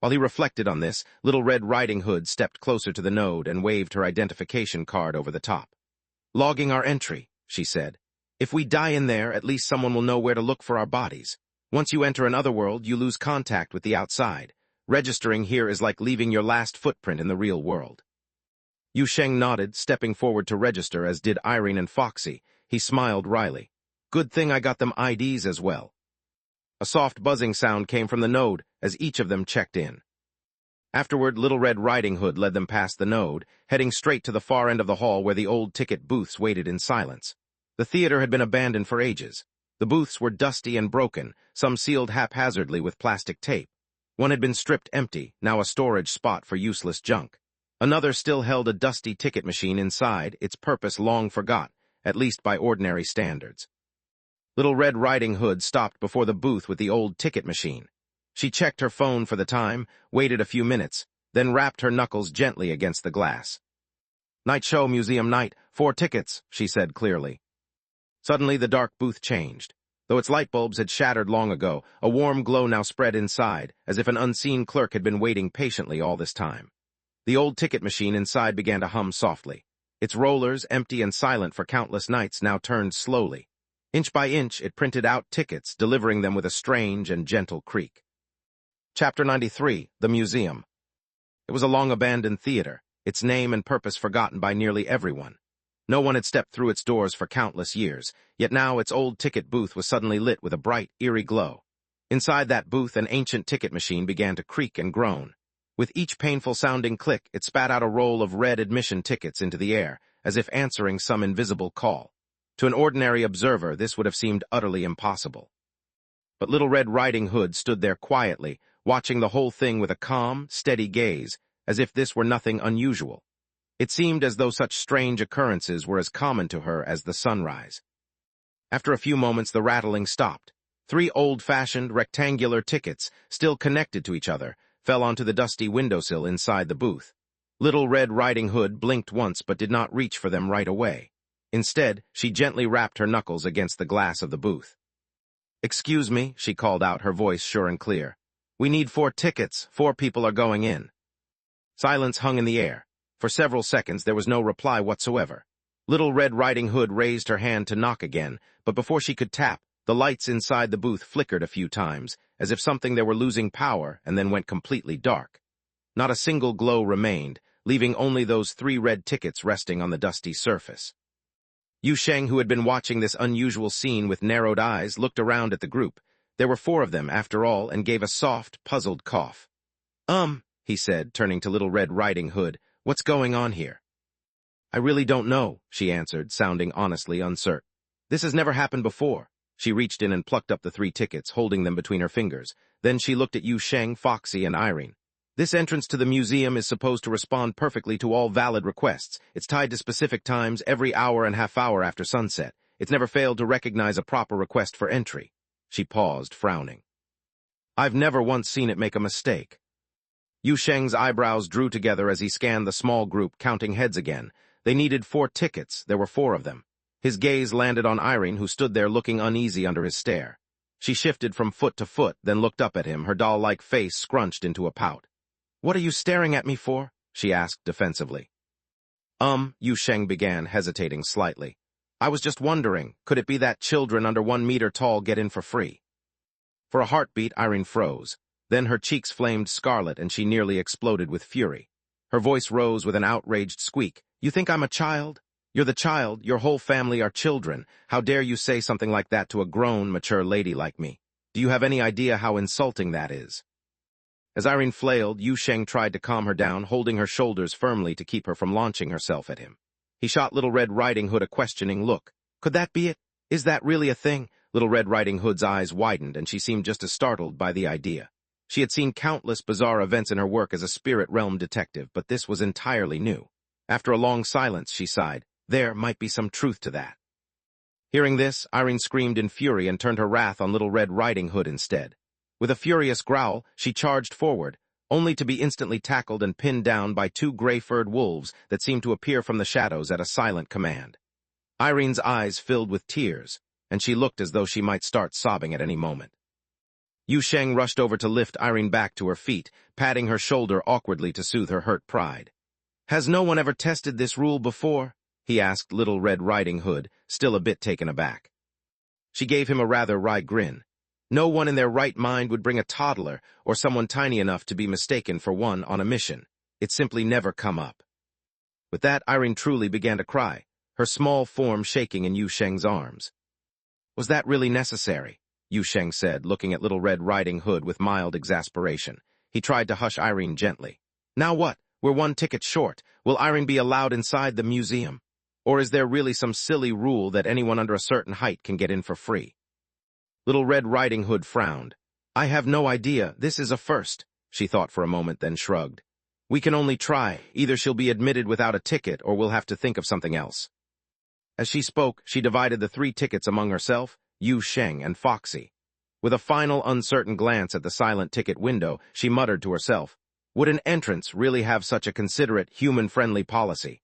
While he reflected on this, Little Red Riding Hood stepped closer to the node and waved her identification card over the top. Logging our entry, she said. If we die in there, at least someone will know where to look for our bodies. Once you enter another world, you lose contact with the outside. Registering here is like leaving your last footprint in the real world. Yu Sheng nodded, stepping forward to register, as did Irene and Foxy. He smiled wryly. Good thing I got them IDs as well. A soft buzzing sound came from the node as each of them checked in. Afterward, Little Red Riding Hood led them past the node, heading straight to the far end of the hall where the old ticket booths waited in silence. The theater had been abandoned for ages. The booths were dusty and broken, some sealed haphazardly with plastic tape. One had been stripped empty, now a storage spot for useless junk. Another still held a dusty ticket machine inside, its purpose long forgot, at least by ordinary standards. Little Red Riding Hood stopped before the booth with the old ticket machine. She checked her phone for the time, waited a few minutes, then rapped her knuckles gently against the glass. Night show, museum night, 4 tickets, she said clearly. Suddenly the dark booth changed. Though its light bulbs had shattered long ago, a warm glow now spread inside, as if an unseen clerk had been waiting patiently all this time. The old ticket machine inside began to hum softly. Its rollers, empty and silent for countless nights, now turned slowly. Inch by inch, it printed out tickets, delivering them with a strange and gentle creak. Chapter 93, The Museum. It was a long-abandoned theater, its name and purpose forgotten by nearly everyone. No one had stepped through its doors for countless years, yet now its old ticket booth was suddenly lit with a bright, eerie glow. Inside that booth, an ancient ticket machine began to creak and groan. With each painful-sounding click, it spat out a roll of red admission tickets into the air, as if answering some invisible call. To an ordinary observer, this would have seemed utterly impossible. But Little Red Riding Hood stood there quietly, watching the whole thing with a calm, steady gaze, as if this were nothing unusual. It seemed as though such strange occurrences were as common to her as the sunrise. After a few moments, the rattling stopped. 3 old-fashioned, rectangular tickets, still connected to each other, fell onto the dusty windowsill inside the booth. Little Red Riding Hood blinked once but did not reach for them right away. Instead, she gently rapped her knuckles against the glass of the booth. "Excuse me," she called out, her voice sure and clear. "We need 4 tickets. 4 people are going in." Silence hung in the air. For several seconds there was no reply whatsoever. Little Red Riding Hood raised her hand to knock again, but before she could tap, the lights inside the booth flickered a few times, as if something there were losing power, and then went completely dark. Not a single glow remained, leaving only those 3 red tickets resting on the dusty surface. Yu Sheng, who had been watching this unusual scene with narrowed eyes, looked around at the group. There were 4 of them, after all, and gave a soft, puzzled cough. He said, turning to Little Red Riding Hood, "What's going on here?" "I really don't know," she answered, sounding honestly uncertain. "This has never happened before." She reached in and plucked up the 3 tickets, holding them between her fingers. Then she looked at Yu Sheng, Foxy, and Irene. "This entrance to the museum is supposed to respond perfectly to all valid requests. It's tied to specific times every hour and half-hour after sunset. It's never failed to recognize a proper request for entry." She paused, frowning. "I've never once seen it make a mistake." Yu Sheng's eyebrows drew together as he scanned the small group, counting heads again. They needed 4 tickets. There were 4 of them. His gaze landed on Irene, who stood there looking uneasy under his stare. She shifted from foot to foot, then looked up at him, her doll-like face scrunched into a pout. "What are you staring at me for?" she asked defensively. Yu Sheng began, hesitating slightly. "I was just wondering, could it be that children under 1 meter tall get in for free?" For a heartbeat, Irene froze. Then her cheeks flamed scarlet and she nearly exploded with fury. Her voice rose with an outraged squeak. "You think I'm a child? You're the child. Your whole family are children. How dare you say something like that to a grown, mature lady like me? Do you have any idea how insulting that is?" As Irene flailed, Yu Sheng tried to calm her down, holding her shoulders firmly to keep her from launching herself at him. He shot Little Red Riding Hood a questioning look. "Could that be it? Is that really a thing?" Little Red Riding Hood's eyes widened, and she seemed just as startled by the idea. She had seen countless bizarre events in her work as a spirit realm detective, but this was entirely new. After a long silence, she sighed. There might be some truth to that. Hearing this, Irene screamed in fury and turned her wrath on Little Red Riding Hood instead. With a furious growl, she charged forward, only to be instantly tackled and pinned down by 2 gray-furred wolves that seemed to appear from the shadows at a silent command. Irene's eyes filled with tears, and she looked as though she might start sobbing at any moment. Yu Sheng rushed over to lift Irene back to her feet, patting her shoulder awkwardly to soothe her hurt pride. "Has no one ever tested this rule before?" he asked Little Red Riding Hood, still a bit taken aback. She gave him a rather wry grin. "No one in their right mind would bring a toddler or someone tiny enough to be mistaken for one on a mission. It's simply never come up." With that, Irene truly began to cry, her small form shaking in Yu Sheng's arms. "Was that really necessary?" Yu Sheng said, looking at Little Red Riding Hood with mild exasperation. He tried to hush Irene gently. "Now what? We're 1 ticket short. Will Irene be allowed inside the museum? Or is there really some silly rule that anyone under a certain height can get in for free?" Little Red Riding Hood frowned. "I have no idea. This is a first." She thought for a moment, then shrugged. "We can only try. Either she'll be admitted without a ticket, or we'll have to think of something else." As she spoke, she divided the 3 tickets among herself, Yu Sheng, and Foxy. With a final uncertain glance at the silent ticket window, she muttered to herself, "Would an entrance really have such a considerate, human-friendly policy?"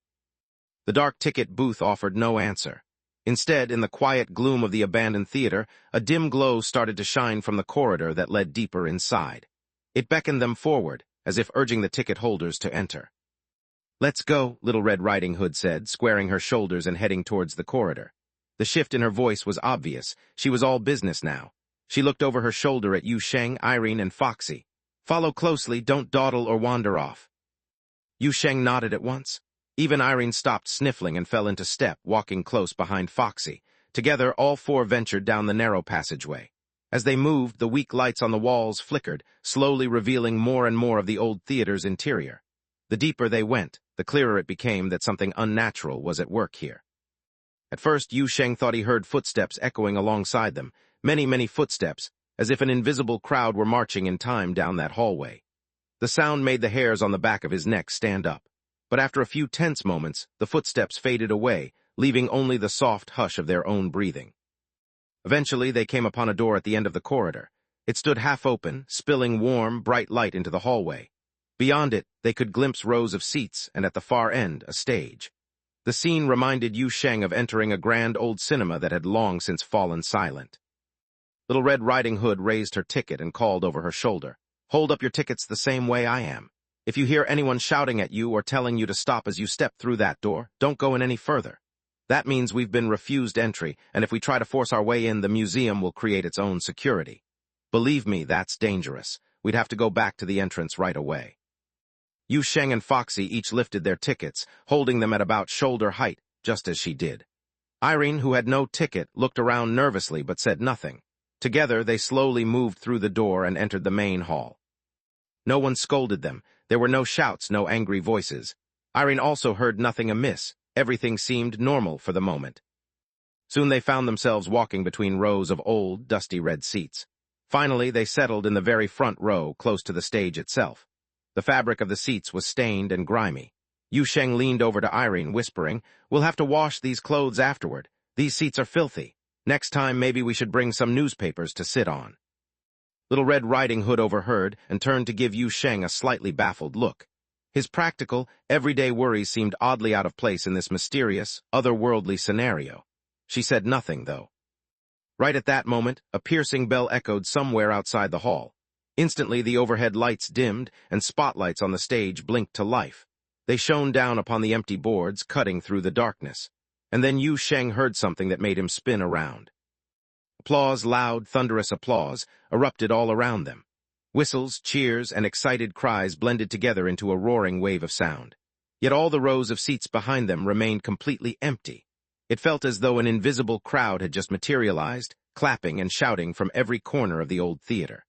The dark ticket booth offered no answer. Instead, in the quiet gloom of the abandoned theater, a dim glow started to shine from the corridor that led deeper inside. It beckoned them forward, as if urging the ticket holders to enter. "Let's go," Little Red Riding Hood said, squaring her shoulders and heading towards the corridor. The shift in her voice was obvious. She was all business now. She looked over her shoulder at Yu Sheng, Irene, and Foxy. "Follow closely, don't dawdle or wander off." Yu Sheng nodded at once. Even Irene stopped sniffling and fell into step, walking close behind Foxy. Together, all 4 ventured down the narrow passageway. As they moved, the weak lights on the walls flickered, slowly revealing more and more of the old theater's interior. The deeper they went, the clearer it became that something unnatural was at work here. At first, Yu Sheng thought he heard footsteps echoing alongside them, many, many footsteps, as if an invisible crowd were marching in time down that hallway. The sound made the hairs on the back of his neck stand up, but after a few tense moments, the footsteps faded away, leaving only the soft hush of their own breathing. Eventually, they came upon a door at the end of the corridor. It stood half open, spilling warm, bright light into the hallway. Beyond it, they could glimpse rows of seats, and at the far end, a stage. The scene reminded Yu Sheng of entering a grand old cinema that had long since fallen silent. Little Red Riding Hood raised her ticket and called over her shoulder, "Hold up your tickets the same way I am. If you hear anyone shouting at you or telling you to stop as you step through that door, don't go in any further. That means we've been refused entry, and if we try to force our way in, the museum will create its own security. Believe me, that's dangerous. We'd have to go back to the entrance right away." Yu Sheng and Foxy each lifted their tickets, holding them at about shoulder height, just as she did. Irene, who had no ticket, looked around nervously but said nothing. Together, they slowly moved through the door and entered the main hall. No one scolded them. There were no shouts, no angry voices. Irene also heard nothing amiss. Everything seemed normal for the moment. Soon they found themselves walking between rows of old, dusty red seats. Finally, they settled in the very front row, close to the stage itself. The fabric of the seats was stained and grimy. Yu Sheng leaned over to Irene, whispering, "We'll have to wash these clothes afterward. These seats are filthy. Next time, maybe we should bring some newspapers to sit on." Little Red Riding Hood overheard and turned to give Yu Sheng a slightly baffled look. His practical, everyday worries seemed oddly out of place in this mysterious, otherworldly scenario. She said nothing, though. Right at that moment, a piercing bell echoed somewhere outside the hall. Instantly, the overhead lights dimmed, and spotlights on the stage blinked to life. They shone down upon the empty boards, cutting through the darkness. And then Yu Sheng heard something that made him spin around. Applause, loud, thunderous applause, erupted all around them. Whistles, cheers, and excited cries blended together into a roaring wave of sound. Yet all the rows of seats behind them remained completely empty. It felt as though an invisible crowd had just materialized, clapping and shouting from every corner of the old theater.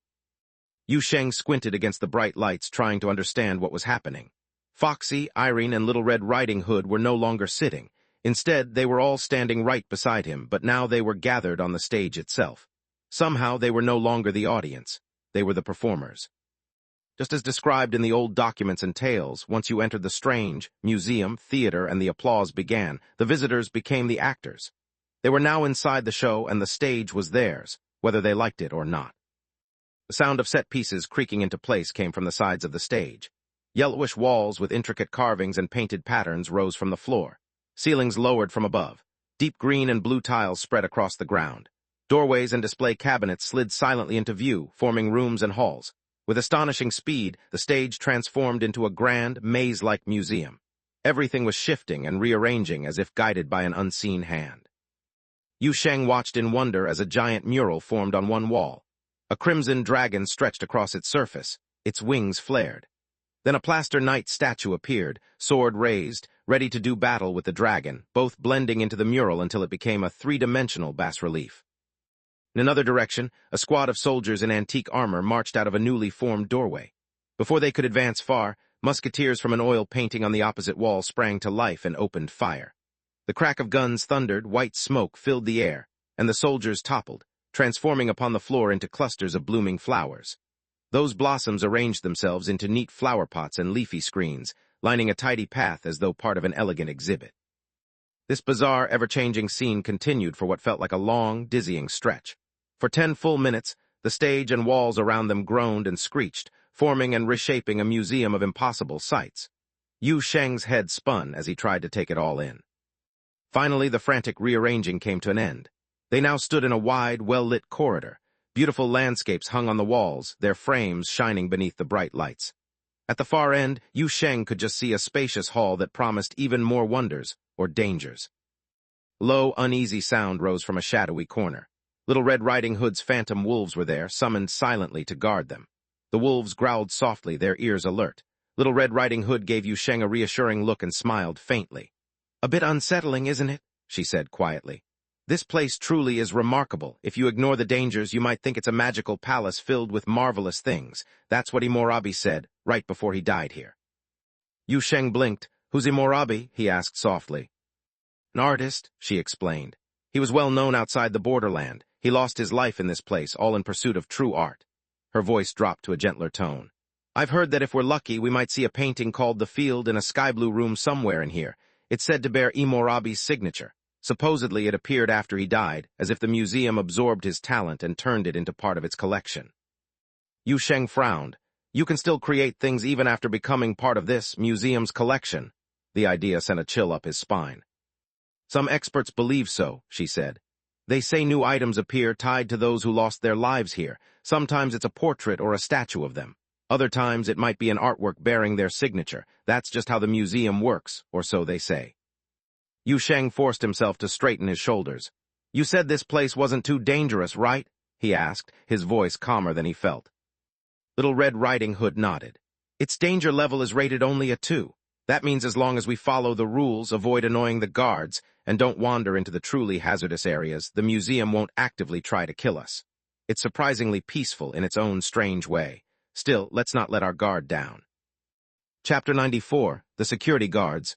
Yu Sheng squinted against the bright lights, trying to understand what was happening. Foxy, Irene, and Little Red Riding Hood were no longer sitting. Instead, they were all standing right beside him, but now they were gathered on the stage itself. Somehow, they were no longer the audience. They were the performers. Just as described in the old documents and tales, once you entered the strange, museum, theater, and the applause began, the visitors became the actors. They were now inside the show, and the stage was theirs, whether they liked it or not. The sound of set pieces creaking into place came from the sides of the stage. Yellowish walls with intricate carvings and painted patterns rose from the floor. Ceilings lowered from above. Deep green and blue tiles spread across the ground. Doorways and display cabinets slid silently into view, forming rooms and halls. With astonishing speed, the stage transformed into a grand, maze-like museum. Everything was shifting and rearranging as if guided by an unseen hand. Yu Sheng watched in wonder as a giant mural formed on one wall. A crimson dragon stretched across its surface. Its wings flared. Then a plaster knight statue appeared, sword raised, ready to do battle with the dragon, both blending into the mural until it became a three-dimensional bas-relief. In another direction, a squad of soldiers in antique armor marched out of a newly formed doorway. Before they could advance far, musketeers from an oil painting on the opposite wall sprang to life and opened fire. The crack of guns thundered, white smoke filled the air, and the soldiers toppled, transforming upon the floor into clusters of blooming flowers. Those blossoms arranged themselves into neat flower pots and leafy screens, lining a tidy path as though part of an elegant exhibit. This bizarre, ever-changing scene continued for what felt like a long, dizzying stretch. For 10 full minutes, the stage and walls around them groaned and screeched, forming and reshaping a museum of impossible sights. Yu Sheng's head spun as he tried to take it all in. Finally, the frantic rearranging came to an end. They now stood in a wide, well-lit corridor. Beautiful landscapes hung on the walls, their frames shining beneath the bright lights. At the far end, Yu Sheng could just see a spacious hall that promised even more wonders, or dangers. Low, uneasy sound rose from a shadowy corner. Little Red Riding Hood's phantom wolves were there, summoned silently to guard them. The wolves growled softly, their ears alert. Little Red Riding Hood gave Yu Sheng a reassuring look and smiled faintly. "A bit unsettling, isn't it?" she said quietly. This place truly is remarkable. If you ignore the dangers, you might think it's a magical palace filled with marvelous things. That's what Imorabi said, right before he died here. Yu Sheng blinked. Who's Imorabi? He asked softly. An artist, she explained. He was well known outside the borderland. He lost his life in this place, all in pursuit of true art. Her voice dropped to a gentler tone. I've heard that if we're lucky, we might see a painting called The Field in a sky-blue room somewhere in here. It's said to bear Imorabi's signature. Supposedly, it appeared after he died, as if the museum absorbed his talent and turned it into part of its collection. Yu Sheng frowned. You can still create things even after becoming part of this museum's collection. The idea sent a chill up his spine. Some experts believe so, she said. They say new items appear tied to those who lost their lives here. Sometimes it's a portrait or a statue of them. Other times it might be an artwork bearing their signature. That's just how the museum works, or so they say. Yu Sheng forced himself to straighten his shoulders. You said this place wasn't too dangerous, right? He asked, his voice calmer than he felt. Little Red Riding Hood nodded. Its danger level is rated only a 2. That means as long as we follow the rules, avoid annoying the guards, and don't wander into the truly hazardous areas, the museum won't actively try to kill us. It's surprisingly peaceful in its own strange way. Still, let's not let our guard down. Chapter 94, The Security Guards.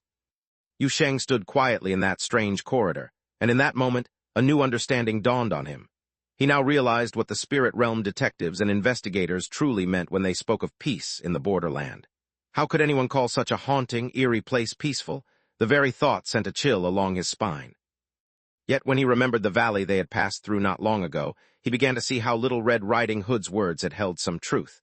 Yu Sheng stood quietly in that strange corridor, and in that moment, a new understanding dawned on him. He now realized what the spirit realm detectives and investigators truly meant when they spoke of peace in the borderland. How could anyone call such a haunting, eerie place peaceful? The very thought sent a chill along his spine. Yet when he remembered the valley they had passed through not long ago, he began to see how Little Red Riding Hood's words had held some truth.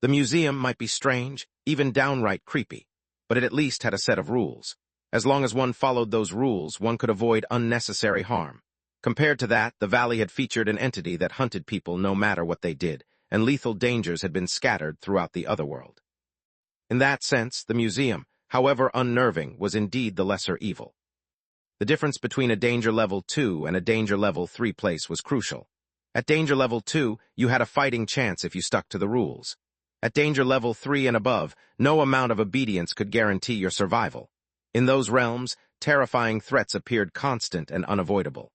The museum might be strange, even downright creepy, but it at least had a set of rules. As long as one followed those rules, one could avoid unnecessary harm. Compared to that, the valley had featured an entity that hunted people no matter what they did, and lethal dangers had been scattered throughout the otherworld. In that sense, the museum, however unnerving, was indeed the lesser evil. The difference between a danger level 2 and a danger level 3 place was crucial. At danger level 2, you had a fighting chance if you stuck to the rules. At danger level 3 and above, no amount of obedience could guarantee your survival. In those realms, terrifying threats appeared constant and unavoidable.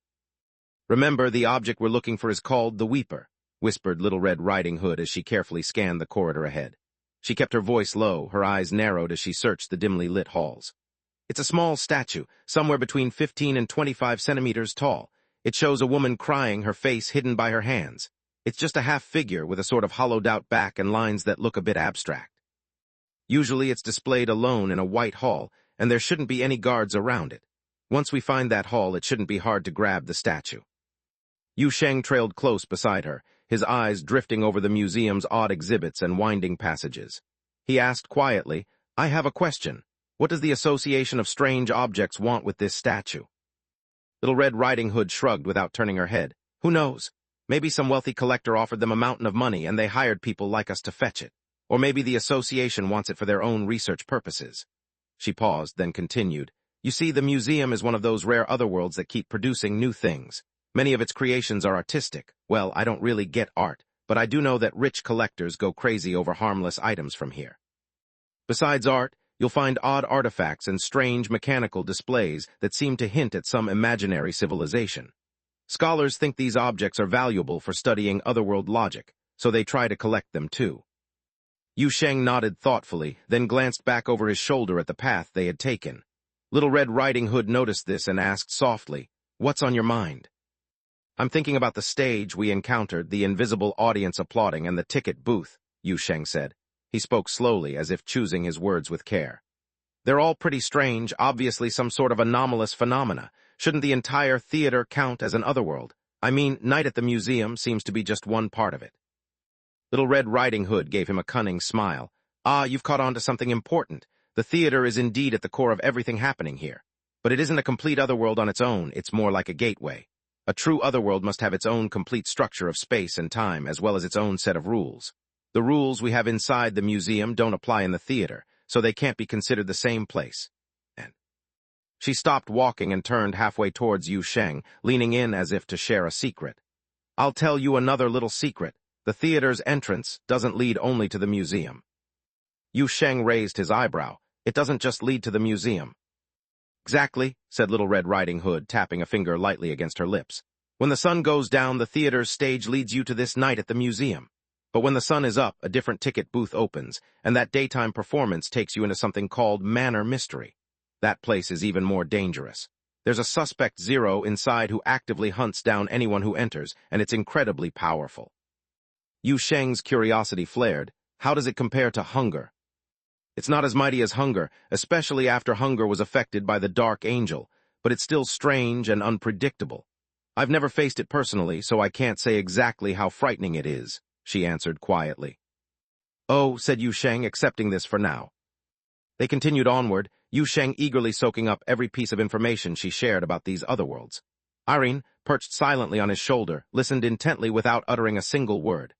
Remember, the object we're looking for is called the Weeper, whispered Little Red Riding Hood as she carefully scanned the corridor ahead. She kept her voice low, her eyes narrowed as she searched the dimly lit halls. It's a small statue, somewhere between 15 and 25 centimeters tall. It shows a woman crying, her face hidden by her hands. It's just a half-figure with a sort of hollowed-out back and lines that look a bit abstract. Usually it's displayed alone in a white hall, and there shouldn't be any guards around it. Once we find that hall, it shouldn't be hard to grab the statue. Yu Sheng trailed close beside her, his eyes drifting over the museum's odd exhibits and winding passages. He asked quietly, I have a question. What does the Association of Strange Objects want with this statue? Little Red Riding Hood shrugged without turning her head. Who knows? Maybe some wealthy collector offered them a mountain of money and they hired people like us to fetch it. Or maybe the association wants it for their own research purposes. She paused, then continued. You see, the museum is one of those rare otherworlds that keep producing new things. Many of its creations are artistic. Well, I don't really get art, but I do know that rich collectors go crazy over harmless items from here. Besides art, you'll find odd artifacts and strange mechanical displays that seem to hint at some imaginary civilization. Scholars think these objects are valuable for studying otherworld logic, so they try to collect them too. Yu Sheng nodded thoughtfully, then glanced back over his shoulder at the path they had taken. Little Red Riding Hood noticed this and asked softly, What's on your mind? I'm thinking about the stage we encountered, the invisible audience applauding, and the ticket booth, Yu Sheng said. He spoke slowly, as if choosing his words with care. They're all pretty strange, obviously some sort of anomalous phenomena. Shouldn't the entire theater count as an otherworld? I mean, Night at the Museum seems to be just one part of it. Little Red Riding Hood gave him a cunning smile. Ah, you've caught on to something important. The theater is indeed at the core of everything happening here. But it isn't a complete otherworld on its own, it's more like a gateway. A true otherworld must have its own complete structure of space and time, as well as its own set of rules. The rules we have inside the museum don't apply in the theater, so they can't be considered the same place. And she stopped walking and turned halfway towards Yu Sheng, leaning in as if to share a secret. I'll tell you another little secret. The theater's entrance doesn't lead only to the museum. Yu Sheng raised his eyebrow. It doesn't just lead to the museum. Exactly, said Little Red Riding Hood, tapping a finger lightly against her lips. When the sun goes down, the theater's stage leads you to this night at the museum. But when the sun is up, a different ticket booth opens, and that daytime performance takes you into something called Manor Mystery. That place is even more dangerous. There's a suspect zero inside who actively hunts down anyone who enters, and it's incredibly powerful. Yu Sheng's curiosity flared. How does it compare to hunger? It's not as mighty as hunger, especially after hunger was affected by the Dark Angel, but it's still strange and unpredictable. I've never faced it personally, so I can't say exactly how frightening it is, she answered quietly. Oh, said Yu Sheng, accepting this for now. They continued onward, Yu Sheng eagerly soaking up every piece of information she shared about these other worlds. Irene, perched silently on his shoulder, listened intently without uttering a single word.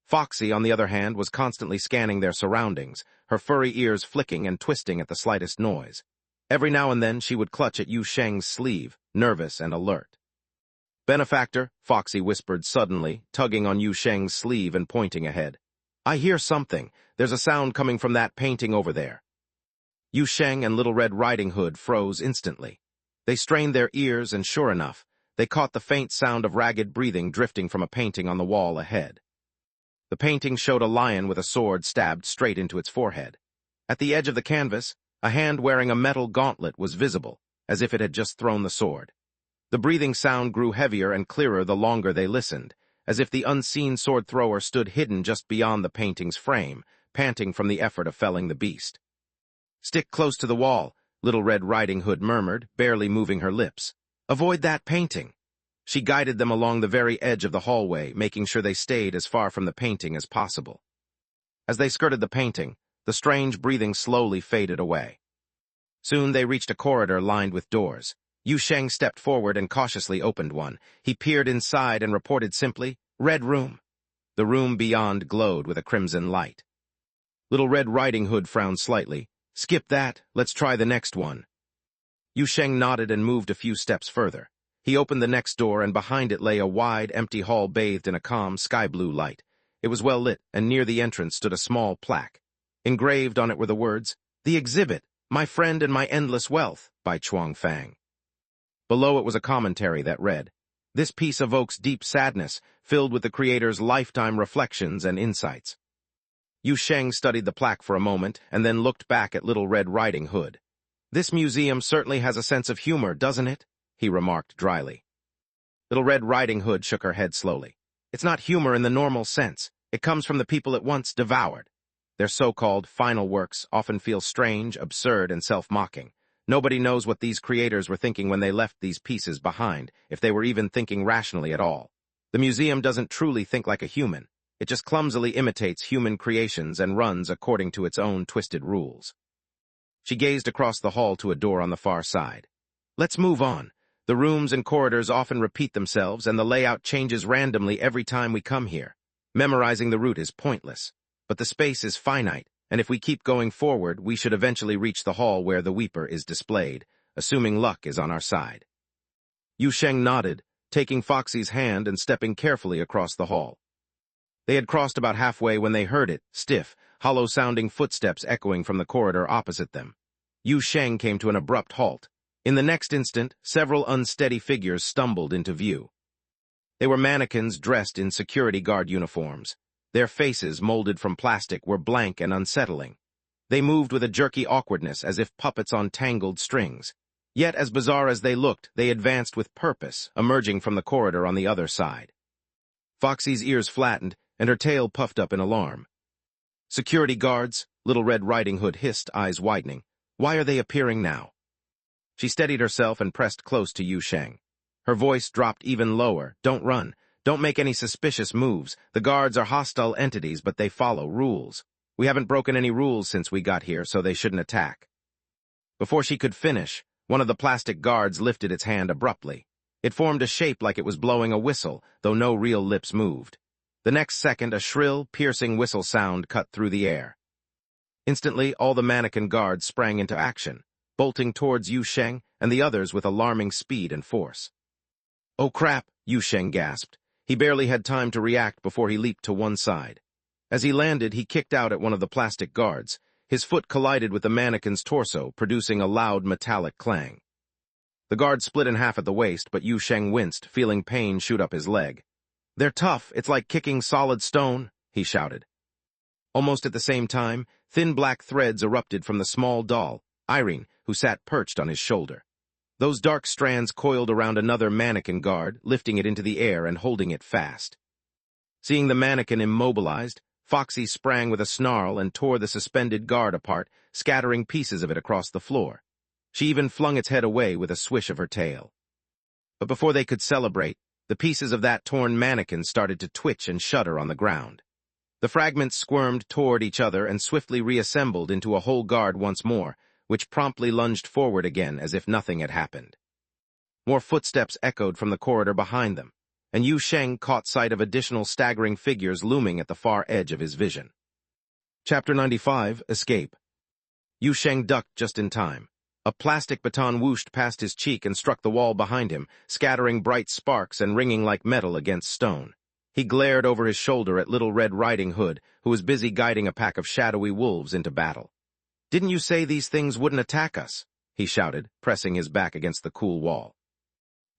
Foxy, on the other hand, was constantly scanning their surroundings, her furry ears flicking and twisting at the slightest noise. Every now and then she would clutch at Yu Sheng's sleeve, nervous and alert. Benefactor, Foxy whispered suddenly, tugging on Yu Sheng's sleeve and pointing ahead. I hear something. There's a sound coming from that painting over there. Yu Sheng and Little Red Riding Hood froze instantly. They strained their ears, and sure enough, they caught the faint sound of ragged breathing drifting from a painting on the wall ahead. The painting showed a lion with a sword stabbed straight into its forehead. At the edge of the canvas, a hand wearing a metal gauntlet was visible, as if it had just thrown the sword. The breathing sound grew heavier and clearer the longer they listened, as if the unseen sword thrower stood hidden just beyond the painting's frame, panting from the effort of felling the beast. Stick close to the wall, Little Red Riding Hood murmured, barely moving her lips. Avoid that painting. She guided them along the very edge of the hallway, making sure they stayed as far from the painting as possible. As they skirted the painting, the strange breathing slowly faded away. Soon they reached a corridor lined with doors. Yu Sheng stepped forward and cautiously opened one. He peered inside and reported simply, Red Room. The room beyond glowed with a crimson light. Little Red Riding Hood frowned slightly. Skip that, let's try the next one. Yu Sheng nodded and moved a few steps further. He opened the next door, and behind it lay a wide, empty hall bathed in a calm, sky-blue light. It was well lit, and near the entrance stood a small plaque. Engraved on it were the words, The Exhibit, My Friend and My Endless Wealth, by Chuang Fang. Below it was a commentary that read, This piece evokes deep sadness, filled with the creator's lifetime reflections and insights. Yu Sheng studied the plaque for a moment, and then looked back at Little Red Riding Hood. This museum certainly has a sense of humor, doesn't it? He remarked dryly. Little Red Riding Hood shook her head slowly. It's not humor in the normal sense. It comes from the people it once devoured. Their so-called final works often feel strange, absurd, and self-mocking. Nobody knows what these creators were thinking when they left these pieces behind, if they were even thinking rationally at all. The museum doesn't truly think like a human. It just clumsily imitates human creations and runs according to its own twisted rules. She gazed across the hall to a door on the far side. Let's move on. The rooms and corridors often repeat themselves, and the layout changes randomly every time we come here. Memorizing the route is pointless. But the space is finite, and if we keep going forward, we should eventually reach the hall where the Weeper is displayed, assuming luck is on our side. Yu Sheng nodded, taking Foxy's hand and stepping carefully across the hall. They had crossed about halfway when they heard it, stiff, hollow-sounding footsteps echoing from the corridor opposite them. Yu Sheng came to an abrupt halt. In the next instant, several unsteady figures stumbled into view. They were mannequins dressed in security guard uniforms. Their faces, molded from plastic, were blank and unsettling. They moved with a jerky awkwardness as if puppets on tangled strings. Yet, as bizarre as they looked, they advanced with purpose, emerging from the corridor on the other side. Foxy's ears flattened, and her tail puffed up in alarm. Security guards, Little Red Riding Hood hissed, eyes widening. Why are they appearing now? She steadied herself and pressed close to Yu Sheng. Her voice dropped even lower. Don't run. Don't make any suspicious moves. The guards are hostile entities, but they follow rules. We haven't broken any rules since we got here, so they shouldn't attack. Before she could finish, one of the plastic guards lifted its hand abruptly. It formed a shape like it was blowing a whistle, though no real lips moved. The next second, a shrill, piercing whistle sound cut through the air. Instantly, all the mannequin guards sprang into action, bolting towards Yu Sheng and the others with alarming speed and force. Oh crap, Yu Sheng gasped. He barely had time to react before he leaped to one side. As he landed, he kicked out at one of the plastic guards. His foot collided with the mannequin's torso, producing a loud metallic clang. The guard split in half at the waist, but Yu Sheng winced, feeling pain shoot up his leg. "They're tough, it's like kicking solid stone," he shouted. Almost at the same time, thin black threads erupted from the small doll, Irene, who sat perched on his shoulder. Those dark strands coiled around another mannequin guard, lifting it into the air and holding it fast. Seeing the mannequin immobilized, Foxy sprang with a snarl and tore the suspended guard apart, scattering pieces of it across the floor. She even flung its head away with a swish of her tail. But before they could celebrate, the pieces of that torn mannequin started to twitch and shudder on the ground. The fragments squirmed toward each other and swiftly reassembled into a whole guard once more, which promptly lunged forward again as if nothing had happened. More footsteps echoed from the corridor behind them, and Yu Sheng caught sight of additional staggering figures looming at the far edge of his vision. Chapter 95, Escape. Yu Sheng ducked just in time. A plastic baton whooshed past his cheek and struck the wall behind him, scattering bright sparks and ringing like metal against stone. He glared over his shoulder at Little Red Riding Hood, who was busy guiding a pack of shadowy wolves into battle. "Didn't you say these things wouldn't attack us?" he shouted, pressing his back against the cool wall.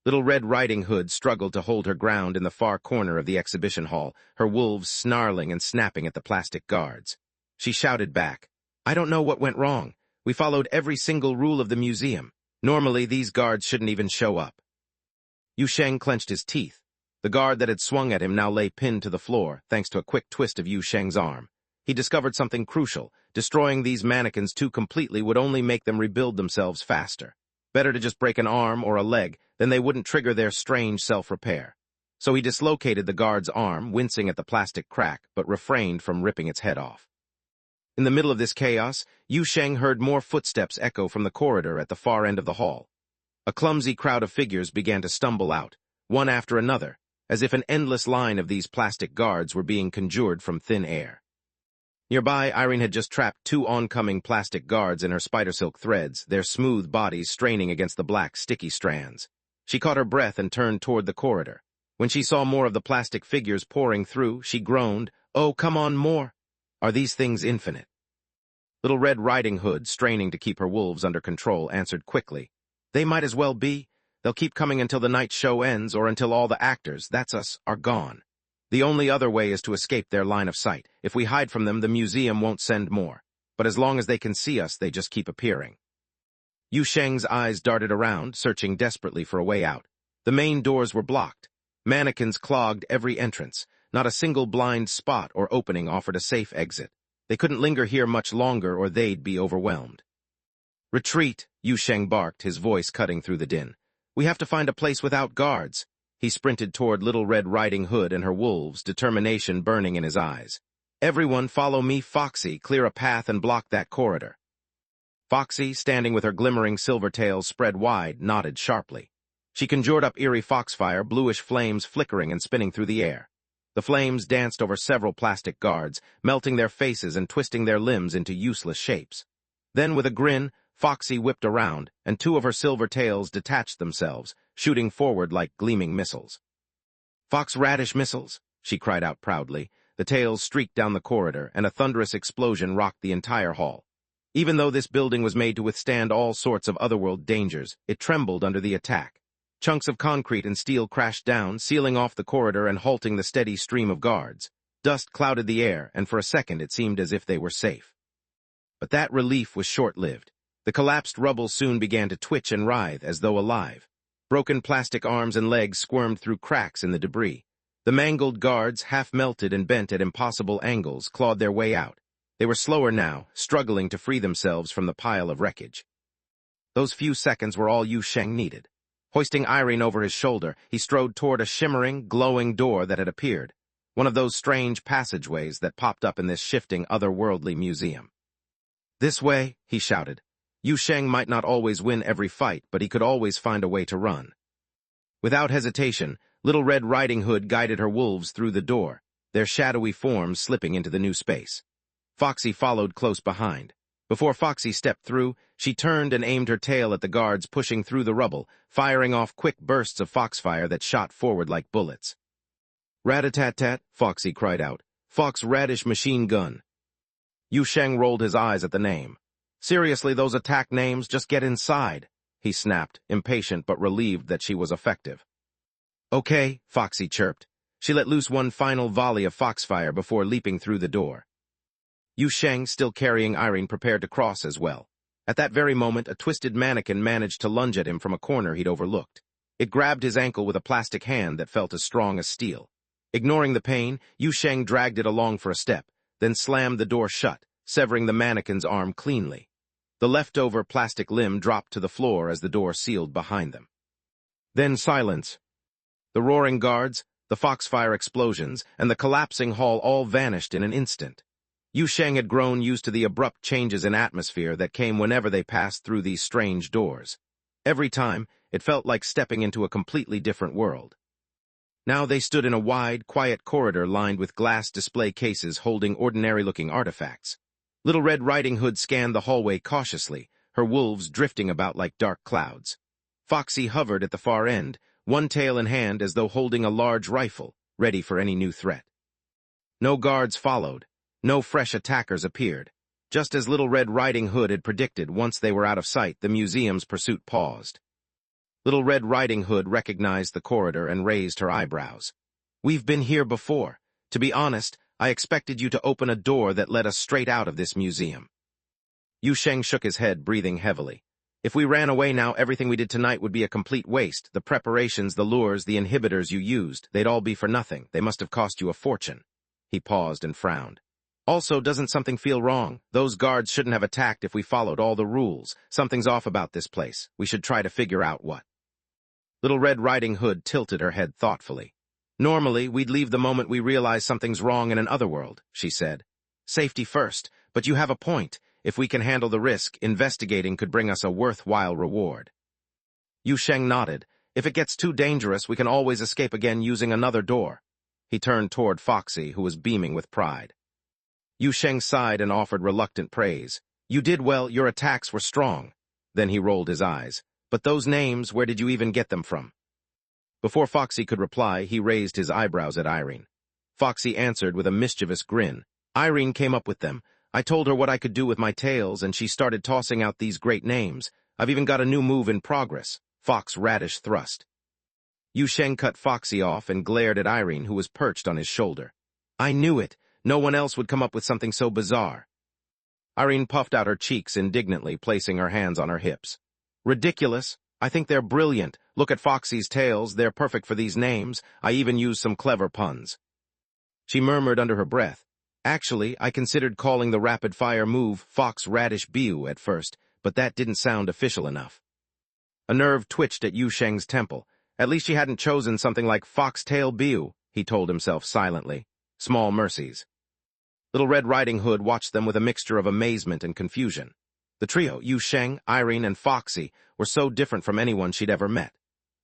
Little Red Riding Hood struggled to hold her ground in the far corner of the exhibition hall, her wolves snarling and snapping at the plastic guards. She shouted back, "I don't know what went wrong. We followed every single rule of the museum. Normally, these guards shouldn't even show up." Yu Sheng clenched his teeth. The guard that had swung at him now lay pinned to the floor, thanks to a quick twist of Yu Sheng's arm. He discovered something crucial. Destroying these mannequins too completely would only make them rebuild themselves faster. Better to just break an arm or a leg, then they wouldn't trigger their strange self-repair. So he dislocated the guard's arm, wincing at the plastic crack, but refrained from ripping its head off. In the middle of this chaos, Yu Sheng heard more footsteps echo from the corridor at the far end of the hall. A clumsy crowd of figures began to stumble out, one after another, as if an endless line of these plastic guards were being conjured from thin air. Nearby, Irene had just trapped two oncoming plastic guards in her spider silk threads, their smooth bodies straining against the black, sticky strands. She caught her breath and turned toward the corridor. When she saw more of the plastic figures pouring through, she groaned, "Oh, come on, more! Are these things infinite?" Little Red Riding Hood, straining to keep her wolves under control, answered quickly, "They might as well be. They'll keep coming until the night show ends or until all the actors, that's us, are gone. The only other way is to escape their line of sight. If we hide from them, the museum won't send more. But as long as they can see us, they just keep appearing." Yu Sheng's eyes darted around, searching desperately for a way out. The main doors were blocked. Mannequins clogged every entrance. Not a single blind spot or opening offered a safe exit. They couldn't linger here much longer or they'd be overwhelmed. "Retreat," Yu Sheng barked, his voice cutting through the din. "We have to find a place without guards." He sprinted toward Little Red Riding Hood and her wolves, determination burning in his eyes. "Everyone follow me, Foxy, clear a path and block that corridor." Foxy, standing with her glimmering silver tails spread wide, nodded sharply. She conjured up eerie foxfire, bluish flames flickering and spinning through the air. The flames danced over several plastic guards, melting their faces and twisting their limbs into useless shapes. Then, with a grin, Foxy whipped around, and two of her silver tails detached themselves, shooting forward like gleaming missiles. "Fox radish missiles," she cried out proudly. The tails streaked down the corridor, and a thunderous explosion rocked the entire hall. Even though this building was made to withstand all sorts of otherworld dangers, it trembled under the attack. Chunks of concrete and steel crashed down, sealing off the corridor and halting the steady stream of guards. Dust clouded the air, and for a second it seemed as if they were safe. But that relief was short-lived. The collapsed rubble soon began to twitch and writhe as though alive. Broken plastic arms and legs squirmed through cracks in the debris. The mangled guards, half melted and bent at impossible angles, clawed their way out. They were slower now, struggling to free themselves from the pile of wreckage. Those few seconds were all Yu Sheng needed. Hoisting Irene over his shoulder, he strode toward a shimmering, glowing door that had appeared, one of those strange passageways that popped up in this shifting, otherworldly museum. "This way," he shouted. Yu Sheng might not always win every fight, but he could always find a way to run. Without hesitation, Little Red Riding Hood guided her wolves through the door, their shadowy forms slipping into the new space. Foxy followed close behind. Before Foxy stepped through, she turned and aimed her tail at the guards pushing through the rubble, firing off quick bursts of foxfire that shot forward like bullets. "Rat-a-tat-tat," Foxy cried out. "Fox Radish machine gun." Yu Sheng rolled his eyes at the name. "Seriously, those attack names, just get inside." he snapped, impatient but relieved that she was effective. Okay, Foxy chirped. She let loose one final volley of foxfire before leaping through the door. Yu Sheng, still carrying Irene, prepared to cross as well. At that very moment, a twisted mannequin managed to lunge at him from a corner he'd overlooked. It grabbed his ankle with a plastic hand that felt as strong as steel. Ignoring the pain, Yu Sheng dragged it along for a step, then slammed the door shut, severing the mannequin's arm cleanly. The leftover plastic limb dropped to the floor as the door sealed behind them. Then silence. The roaring guards, the foxfire explosions, and the collapsing hall all vanished in an instant. Yu Sheng had grown used to the abrupt changes in atmosphere that came whenever they passed through these strange doors. Every time, it felt like stepping into a completely different world. Now they stood in a wide, quiet corridor lined with glass display cases holding ordinary-looking artifacts. Little Red Riding Hood scanned the hallway cautiously, her wolves drifting about like dark clouds. Foxy hovered at the far end, one tail in hand as though holding a large rifle, ready for any new threat. No guards followed. No fresh attackers appeared. Just as Little Red Riding Hood had predicted, once they were out of sight, the museum's pursuit paused. Little Red Riding Hood recognized the corridor and raised her eyebrows. We've been here before. To be honest, I expected you to open a door that led us straight out of this museum. Yu Sheng shook his head, breathing heavily. If we ran away now, everything we did tonight would be a complete waste. The preparations, the lures, the inhibitors you used, they'd all be for nothing. They must have cost you a fortune. He paused and frowned. Also, doesn't something feel wrong? Those guards shouldn't have attacked if we followed all the rules. Something's off about this place. We should try to figure out what. Little Red Riding Hood tilted her head thoughtfully. Normally, we'd leave the moment we realize something's wrong in an otherworld, she said. Safety first, but you have a point. If we can handle the risk, investigating could bring us a worthwhile reward. Yu Sheng nodded. If it gets too dangerous, we can always escape again using another door. He turned toward Foxy, who was beaming with pride. Yu Sheng sighed and offered reluctant praise. You did well, your attacks were strong. Then he rolled his eyes. But those names, where did you even get them from? Before Foxy could reply, he raised his eyebrows at Irene. Foxy answered with a mischievous grin. Irene came up with them. I told her what I could do with my tails, and she started tossing out these great names. I've even got a new move in progress. Fox Radish Thrust. Yu Sheng cut Foxy off and glared at Irene, who was perched on his shoulder. I knew it. No one else would come up with something so bizarre. Irene puffed out her cheeks indignantly, placing her hands on her hips. Ridiculous. I think they're brilliant. Look at Foxy's tails. They're perfect for these names. I even used some clever puns. She murmured under her breath. Actually, I considered calling the rapid-fire move Fox Radish Biu at first, but that didn't sound official enough. A nerve twitched at Yu Sheng's temple. At least she hadn't chosen something like Foxtail Biu, he told himself silently. Small mercies. Little Red Riding Hood watched them with a mixture of amazement and confusion. The trio, Yu Sheng, Irene, and Foxy, were so different from anyone she'd ever met.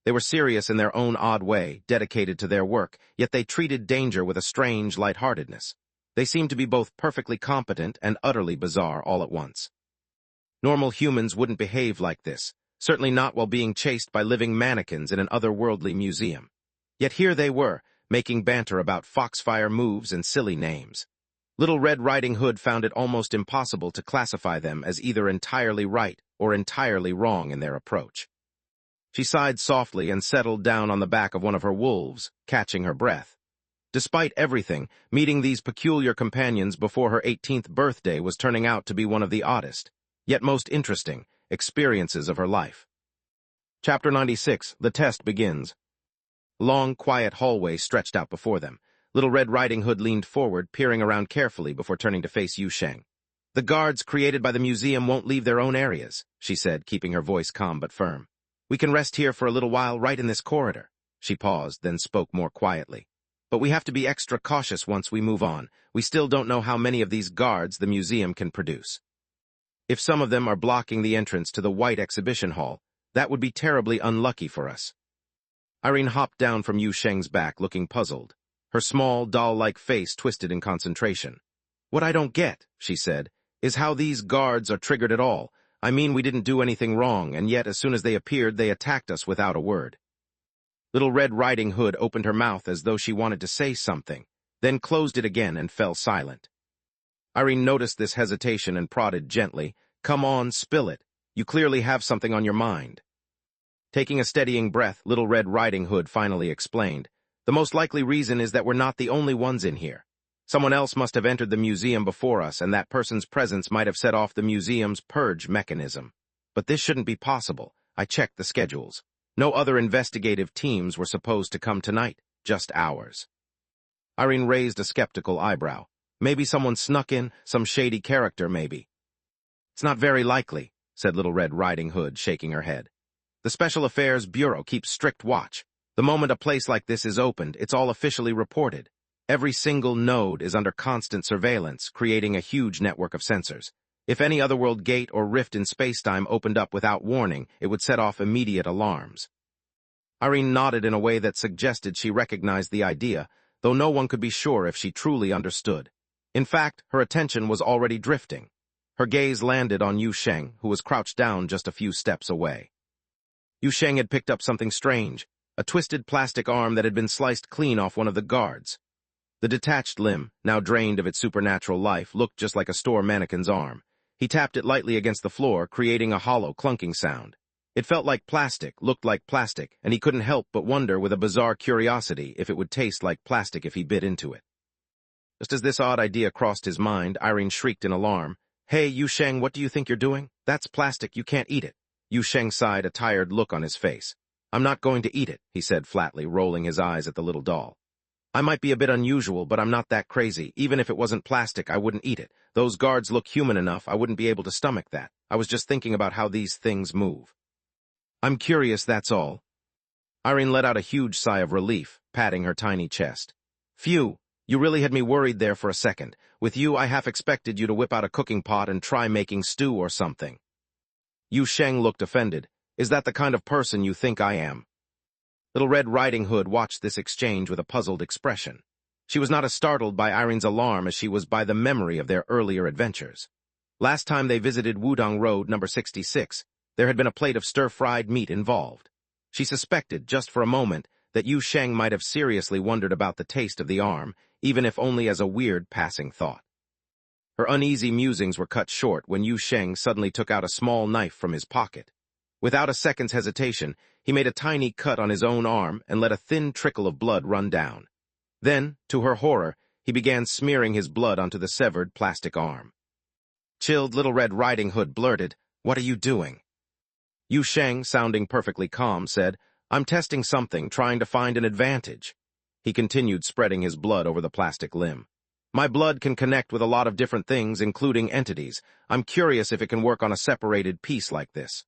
They were serious in their own odd way, dedicated to their work, yet they treated danger with a strange lightheartedness. They seemed to be both perfectly competent and utterly bizarre all at once. Normal humans wouldn't behave like this, certainly not while being chased by living mannequins in an otherworldly museum. Yet here they were, making banter about foxfire moves and silly names. Little Red Riding Hood found it almost impossible to classify them as either entirely right or entirely wrong in their approach. She sighed softly and settled down on the back of one of her wolves, catching her breath. Despite everything, meeting these peculiar companions before her 18th birthday was turning out to be one of the oddest, yet most interesting, experiences of her life. Chapter 96, The Test Begins. A long, quiet hallway stretched out before them. Little Red Riding Hood leaned forward, peering around carefully before turning to face Yu Sheng. The guards created by the museum won't leave their own areas, she said, keeping her voice calm but firm. We can rest here for a little while right in this corridor. She paused, then spoke more quietly. But we have to be extra cautious once we move on. We still don't know how many of these guards the museum can produce. If some of them are blocking the entrance to the White Exhibition Hall, that would be terribly unlucky for us. Irene hopped down from Yu Sheng's back, looking puzzled. Her small, doll-like face twisted in concentration. What I don't get, she said, is how these guards are triggered at all. I mean, we didn't do anything wrong, and yet as soon as they appeared, they attacked us without a word. Little Red Riding Hood opened her mouth as though she wanted to say something, then closed it again and fell silent. Irene noticed this hesitation and prodded gently. Come on, spill it. You clearly have something on your mind. Taking a steadying breath, Little Red Riding Hood finally explained. The most likely reason is that we're not the only ones in here. Someone else must have entered the museum before us, and that person's presence might have set off the museum's purge mechanism. But this shouldn't be possible. I checked the schedules. No other investigative teams were supposed to come tonight, just ours. Irene raised a skeptical eyebrow. Maybe someone snuck in, some shady character, maybe. It's not very likely, said Little Red Riding Hood, shaking her head. The Special Affairs Bureau keeps strict watch. The moment a place like this is opened, it's all officially reported. Every single node is under constant surveillance, creating a huge network of sensors. If any otherworld gate or rift in spacetime opened up without warning, it would set off immediate alarms. Irene nodded in a way that suggested she recognized the idea, though no one could be sure if she truly understood. In fact, her attention was already drifting. Her gaze landed on Yu Sheng, who was crouched down just a few steps away. Yu Sheng had picked up something strange, a twisted plastic arm that had been sliced clean off one of the guards. The detached limb, now drained of its supernatural life, looked just like a store mannequin's arm. He tapped it lightly against the floor, creating a hollow, clunking sound. It felt like plastic, looked like plastic, and he couldn't help but wonder with a bizarre curiosity if it would taste like plastic if he bit into it. Just as this odd idea crossed his mind, Irene shrieked in alarm. Hey, Yu Sheng, what do you think you're doing? That's plastic, you can't eat it. Yu Sheng sighed, a tired look on his face. I'm not going to eat it, he said flatly, rolling his eyes at the little doll. I might be a bit unusual, but I'm not that crazy. Even if it wasn't plastic, I wouldn't eat it. Those guards look human enough, I wouldn't be able to stomach that. I was just thinking about how these things move. I'm curious, that's all. Irene let out a huge sigh of relief, patting her tiny chest. Phew, you really had me worried there for a second. With you, I half expected you to whip out a cooking pot and try making stew or something. Yu Sheng looked offended. Is that the kind of person you think I am? Little Red Riding Hood watched this exchange with a puzzled expression. She was not as startled by Irene's alarm as she was by the memory of their earlier adventures. Last time they visited Wudong Road number 66, there had been a plate of stir-fried meat involved. She suspected, just for a moment, that Yu Sheng might have seriously wondered about the taste of the arm, even if only as a weird passing thought. Her uneasy musings were cut short when Yu Sheng suddenly took out a small knife from his pocket. Without a second's hesitation, he made a tiny cut on his own arm and let a thin trickle of blood run down. Then, to her horror, he began smearing his blood onto the severed plastic arm. Chilled, Little Red Riding Hood blurted, "What are you doing?" Yu Sheng, sounding perfectly calm, said, "I'm testing something, trying to find an advantage." He continued spreading his blood over the plastic limb. "My blood can connect with a lot of different things, including entities. I'm curious if it can work on a separated piece like this."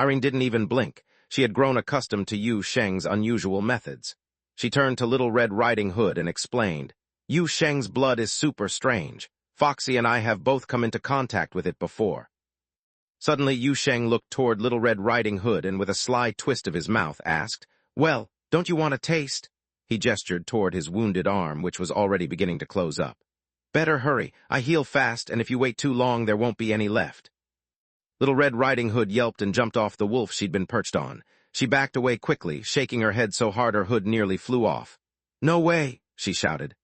Irene didn't even blink. She had grown accustomed to Yu Sheng's unusual methods. She turned to Little Red Riding Hood and explained, "Yu Sheng's blood is super strange. Foxy and I have both come into contact with it before." Suddenly, Yu Sheng looked toward Little Red Riding Hood and with a sly twist of his mouth asked, "Well, don't you want a taste?" He gestured toward his wounded arm, which was already beginning to close up. "Better hurry. I heal fast, and if you wait too long, there won't be any left." Little Red Riding Hood yelped and jumped off the wolf she'd been perched on. She backed away quickly, shaking her head so hard her hood nearly flew off. "No way," she shouted.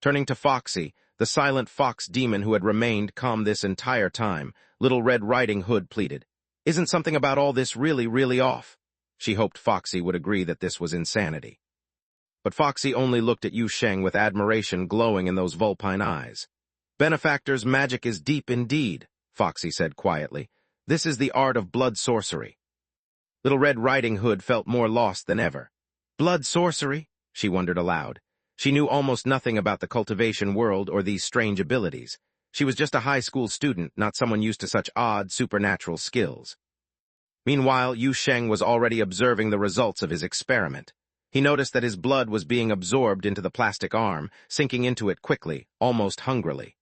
Turning to Foxy, the silent fox demon who had remained calm this entire time, Little Red Riding Hood pleaded, "Isn't something about all this really, really off?" She hoped Foxy would agree that this was insanity. But Foxy only looked at Yu Sheng with admiration glowing in those vulpine eyes. "Benefactor's magic is deep indeed," Foxy said quietly. "This is the art of blood sorcery." Little Red Riding Hood felt more lost than ever. Blood sorcery? She wondered aloud. She knew almost nothing about the cultivation world or these strange abilities. She was just a high school student, not someone used to such odd, supernatural skills. Meanwhile, Yu Sheng was already observing the results of his experiment. He noticed that his blood was being absorbed into the plastic arm, sinking into it quickly, almost hungrily.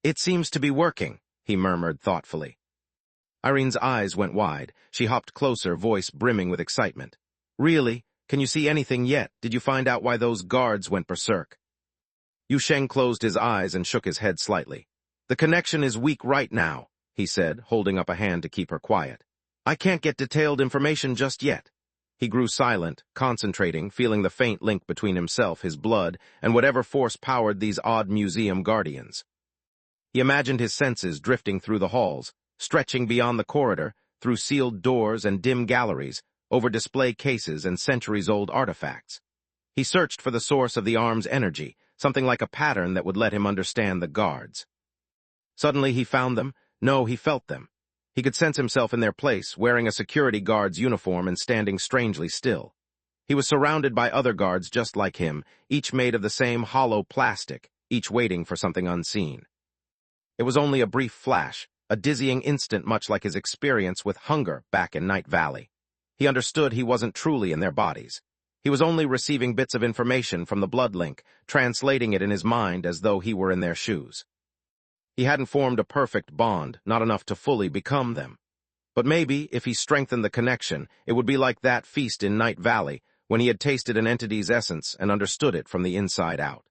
"It seems to be working," he murmured thoughtfully. Irene's eyes went wide. She hopped closer, voice brimming with excitement. "Really? Can you see anything yet? Did you find out why those guards went berserk?" Yu Sheng closed his eyes and shook his head slightly. "The connection is weak right now," he said, holding up a hand to keep her quiet. "I can't get detailed information just yet." He grew silent, concentrating, feeling the faint link between himself, his blood, and whatever force powered these odd museum guardians. He imagined his senses drifting through the halls, stretching beyond the corridor, through sealed doors and dim galleries, over display cases and centuries-old artifacts. He searched for the source of the arm's energy, something like a pattern that would let him understand the guards. Suddenly he found them. No, he felt them. He could sense himself in their place, wearing a security guard's uniform and standing strangely still. He was surrounded by other guards just like him, each made of the same hollow plastic, each waiting for something unseen. It was only a brief flash, a dizzying instant much like his experience with hunger back in Night Valley. He understood he wasn't truly in their bodies. He was only receiving bits of information from the blood link, translating it in his mind as though he were in their shoes. He hadn't formed a perfect bond, not enough to fully become them. But maybe, if he strengthened the connection, it would be like that feast in Night Valley, when he had tasted an entity's essence and understood it from the inside out.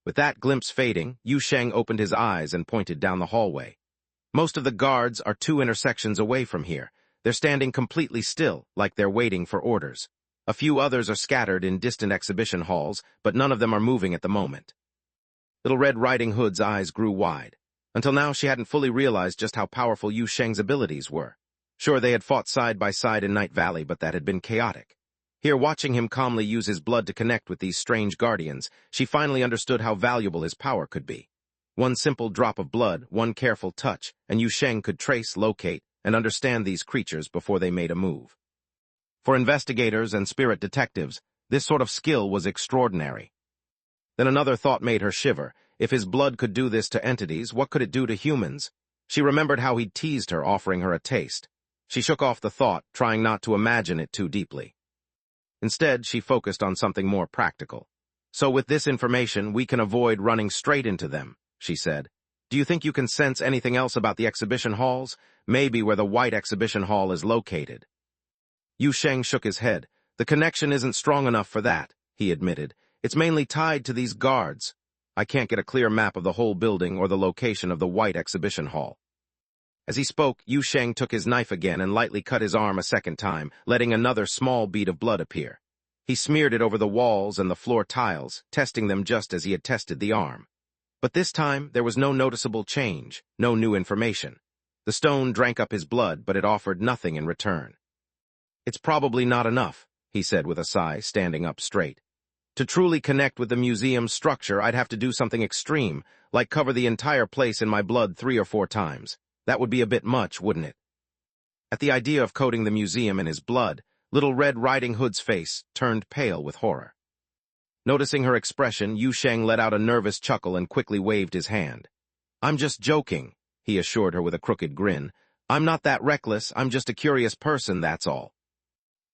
With that glimpse fading, Yu Sheng opened his eyes and pointed down the hallway. Most of the guards are 2 intersections away from here. They're standing completely still, like they're waiting for orders. A few others are scattered in distant exhibition halls, but none of them are moving at the moment. Little Red Riding Hood's eyes grew wide. Until now, she hadn't fully realized just how powerful Yu Sheng's abilities were. Sure, they had fought side by side in Night Valley, but that had been chaotic. Here, watching him calmly use his blood to connect with these strange guardians, she finally understood how valuable his power could be. One simple drop of blood, one careful touch, and Yu Sheng could trace, locate, and understand these creatures before they made a move. For investigators and spirit detectives, this sort of skill was extraordinary. Then another thought made her shiver. If his blood could do this to entities, what could it do to humans? She remembered how he'd teased her, offering her a taste. She shook off the thought, trying not to imagine it too deeply. Instead, she focused on something more practical. So with this information, we can avoid running straight into them, she said. Do you think you can sense anything else about the exhibition halls? Maybe where the White Exhibition Hall is located. Yu Sheng shook his head. The connection isn't strong enough for that, he admitted. It's mainly tied to these guards. I can't get a clear map of the whole building or the location of the White Exhibition Hall. As he spoke, Yu Sheng took his knife again and lightly cut his arm a second time, letting another small bead of blood appear. He smeared it over the walls and the floor tiles, testing them just as he had tested the arm. But this time, there was no noticeable change, no new information. The stone drank up his blood, but it offered nothing in return. It's probably not enough, he said with a sigh, standing up straight. To truly connect with the museum's structure, I'd have to do something extreme, like cover the entire place in my blood 3 or 4 times. That would be a bit much, wouldn't it? At the idea of coating the museum in his blood, Little Red Riding Hood's face turned pale with horror. Noticing her expression, Yu Sheng let out a nervous chuckle and quickly waved his hand. I'm just joking, he assured her with a crooked grin. I'm not that reckless, I'm just a curious person, that's all.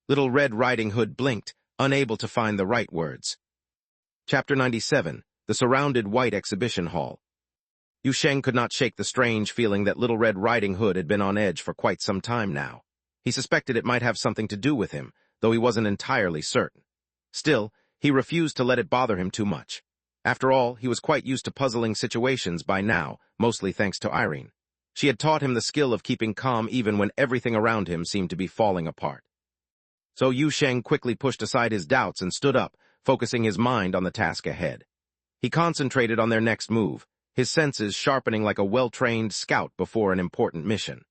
Little Red Riding Hood blinked, unable to find the right words. Chapter 97, The Surrounded White Exhibition Hall. Yu Sheng could not shake the strange feeling that Little Red Riding Hood had been on edge for quite some time now. He suspected it might have something to do with him, though he wasn't entirely certain. Still, he refused to let it bother him too much. After all, he was quite used to puzzling situations by now, mostly thanks to Irene. She had taught him the skill of keeping calm even when everything around him seemed to be falling apart. So Yu Sheng quickly pushed aside his doubts and stood up, focusing his mind on the task ahead. He concentrated on their next move, his senses sharpening like a well-trained scout before an important mission.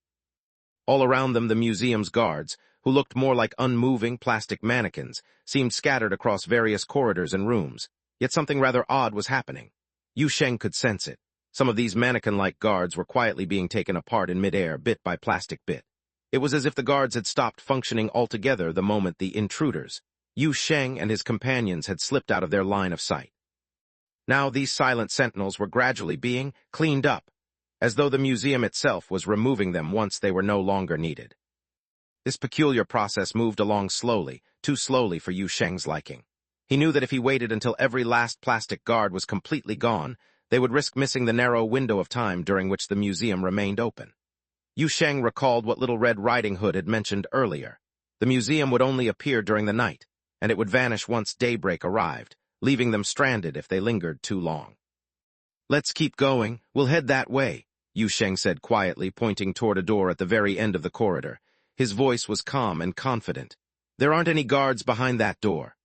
All around them, the museum's guards, who looked more like unmoving plastic mannequins, seemed scattered across various corridors and rooms, yet something rather odd was happening. Yu Sheng could sense it. Some of these mannequin-like guards were quietly being taken apart in midair, bit by plastic bit. It was as if the guards had stopped functioning altogether the moment the intruders, Yu Sheng and his companions, had slipped out of their line of sight. Now these silent sentinels were gradually being cleaned up, as though the museum itself was removing them once they were no longer needed. This peculiar process moved along slowly, too slowly for Yu Sheng's liking. He knew that if he waited until every last plastic guard was completely gone, they would risk missing the narrow window of time during which the museum remained open. Yu Sheng recalled what Little Red Riding Hood had mentioned earlier. The museum would only appear during the night, and it would vanish once daybreak arrived, leaving them stranded if they lingered too long. Let's keep going, we'll head that way, Yu Sheng said quietly, pointing toward a door at the very end of the corridor. His voice was calm and confident. There aren't any guards behind that door.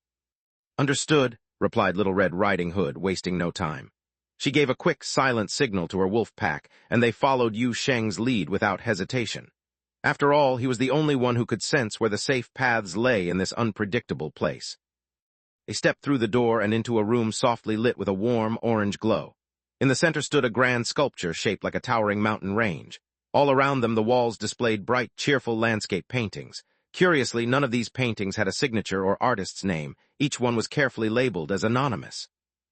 Understood, replied Little Red Riding Hood, wasting no time. She gave a quick, silent signal to her wolf pack, and they followed Yu Sheng's lead without hesitation. After all, he was the only one who could sense where the safe paths lay in this unpredictable place. They stepped through the door and into a room softly lit with a warm, orange glow. In the center stood a grand sculpture shaped like a towering mountain range. All around them, the walls displayed bright, cheerful landscape paintings. Curiously, none of these paintings had a signature or artist's name. Each one was carefully labeled as anonymous.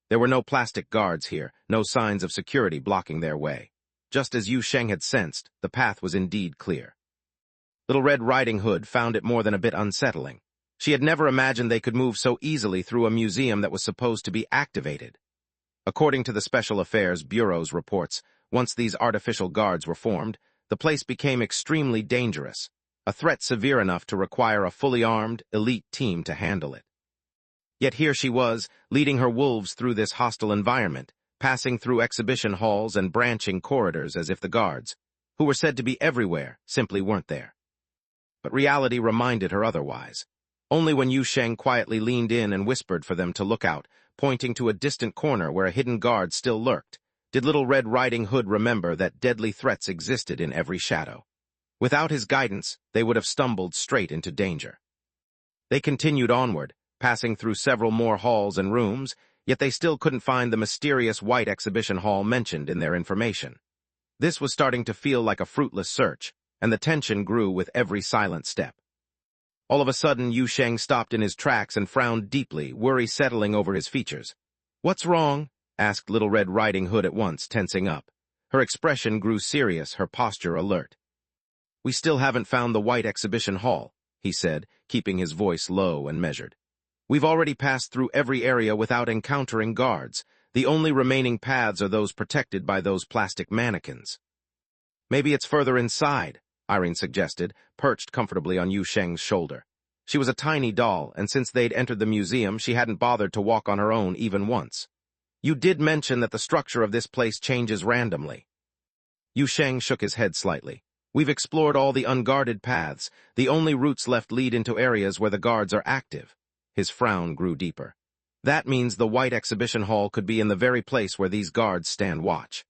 There were no plastic guards here, no signs of security blocking their way. Just as Yu Sheng had sensed, the path was indeed clear. Little Red Riding Hood found it more than a bit unsettling. She had never imagined they could move so easily through a museum that was supposed to be activated. According to the Special Affairs Bureau's reports, once these artificial guards were formed, the place became extremely dangerous, a threat severe enough to require a fully armed, elite team to handle it. Yet here she was, leading her wolves through this hostile environment, passing through exhibition halls and branching corridors as if the guards, who were said to be everywhere, simply weren't there. But reality reminded her otherwise. Only when Yu Sheng quietly leaned in and whispered for them to look out, pointing to a distant corner where a hidden guard still lurked, did Little Red Riding Hood remember that deadly threats existed in every shadow. Without his guidance, they would have stumbled straight into danger. They continued onward, passing through several more halls and rooms, yet they still couldn't find the mysterious white exhibition hall mentioned in their information. This was starting to feel like a fruitless search, and the tension grew with every silent step. All of a sudden, Yu Sheng stopped in his tracks and frowned deeply, worry settling over his features. "What's wrong?" asked Little Red Riding Hood at once, tensing up. Her expression grew serious, her posture alert. "We still haven't found the white exhibition hall," he said, keeping his voice low and measured. "We've already passed through every area without encountering guards. The only remaining paths are those protected by those plastic mannequins." "Maybe it's further inside," Irene suggested, perched comfortably on Yu Sheng's shoulder. She was a tiny doll, and since they'd entered the museum, she hadn't bothered to walk on her own even once. "You did mention that the structure of this place changes randomly." Yu Sheng shook his head slightly. "We've explored all the unguarded paths. The only routes left lead into areas where the guards are active." His frown grew deeper. "That means the white exhibition hall could be in the very place where these guards stand watch."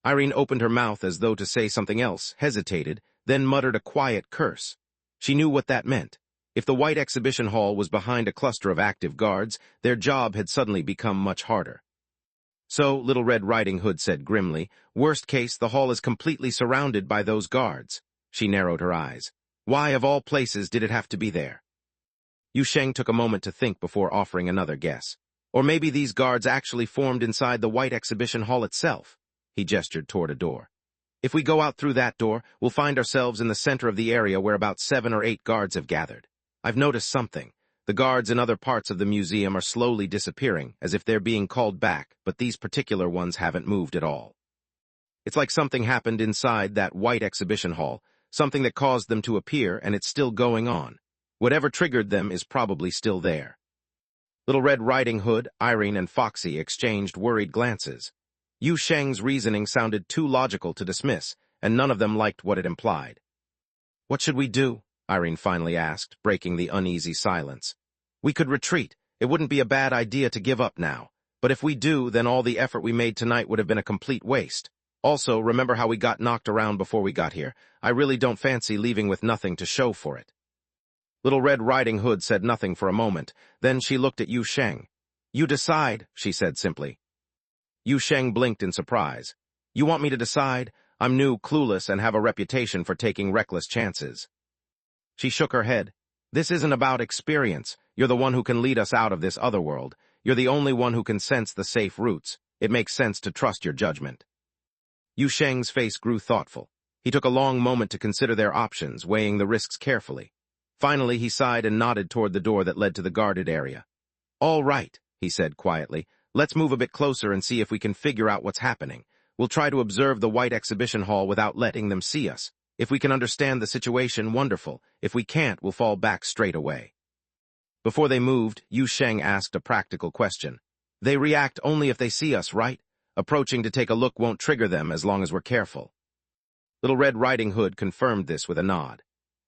Irene opened her mouth as though to say something else, hesitated, then muttered a quiet curse. She knew what that meant. If the white exhibition hall was behind a cluster of active guards, their job had suddenly become much harder. "So," Little Red Riding Hood said grimly, "worst case, the hall is completely surrounded by those guards." She narrowed her eyes. "Why, of all places, did it have to be there?" Yu Sheng took a moment to think before offering another guess. "Or maybe these guards actually formed inside the white exhibition hall itself." He gestured toward a door. "If we go out through that door, we'll find ourselves in the center of the area where about 7 or 8 guards have gathered. I've noticed something. The guards in other parts of the museum are slowly disappearing, as if they're being called back, but these particular ones haven't moved at all. It's like something happened inside that white exhibition hall, something that caused them to appear, and it's still going on. Whatever triggered them is probably still there." Little Red Riding Hood, Irene, and Foxy exchanged worried glances. Yu Sheng's reasoning sounded too logical to dismiss, and none of them liked what it implied. "What should we do?" Irene finally asked, breaking the uneasy silence. "We could retreat. It wouldn't be a bad idea to give up now. But if we do, then all the effort we made tonight would have been a complete waste. Also, remember how we got knocked around before we got here. I really don't fancy leaving with nothing to show for it." Little Red Riding Hood said nothing for a moment. Then she looked at Yu Sheng. "You decide," she said simply. Yu Sheng blinked in surprise. "You want me to decide? I'm new, clueless, and have a reputation for taking reckless chances." She shook her head. "This isn't about experience. You're the one who can lead us out of this other world. You're the only one who can sense the safe routes. It makes sense to trust your judgment." Yu Sheng's face grew thoughtful. He took a long moment to consider their options, weighing the risks carefully. Finally, he sighed and nodded toward the door that led to the guarded area. "All right," he said quietly. "Let's move a bit closer and see if we can figure out what's happening. We'll try to observe the white exhibition hall without letting them see us. If we can understand the situation, wonderful. If we can't, we'll fall back straight away." Before they moved, Yu Sheng asked a practical question. "They react only if they see us, right? Approaching to take a look won't trigger them as long as we're careful." Little Red Riding Hood confirmed this with a nod.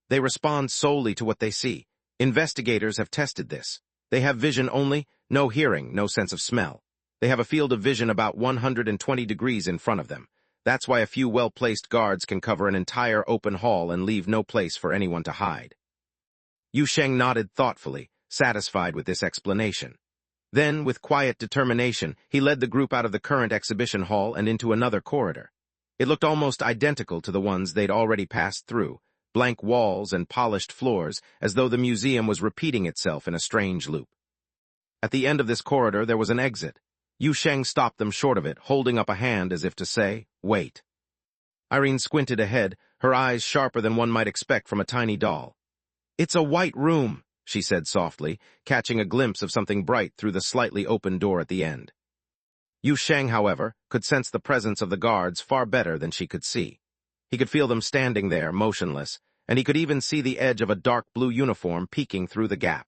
"They respond solely to what they see. Investigators have tested this. They have vision only, no hearing, no sense of smell. They have a field of vision about 120 degrees in front of them. That's why a few well-placed guards can cover an entire open hall and leave no place for anyone to hide. Yu Sheng nodded thoughtfully, satisfied with this explanation. Then, with quiet determination, he led the group out of the current exhibition hall and into another corridor. It looked almost identical to the ones they'd already passed through, blank walls and polished floors, as though the museum was repeating itself in a strange loop. At the end of this corridor there was an exit. Yu Sheng stopped them short of it, holding up a hand as if to say, "Wait." Irene squinted ahead, her eyes sharper than one might expect from a tiny doll. "It's a white room," she said softly, catching a glimpse of something bright through the slightly open door at the end. Yu Sheng, however, could sense the presence of the guards far better than she could see. He could feel them standing there, motionless, and he could even see the edge of a dark blue uniform peeking through the gap.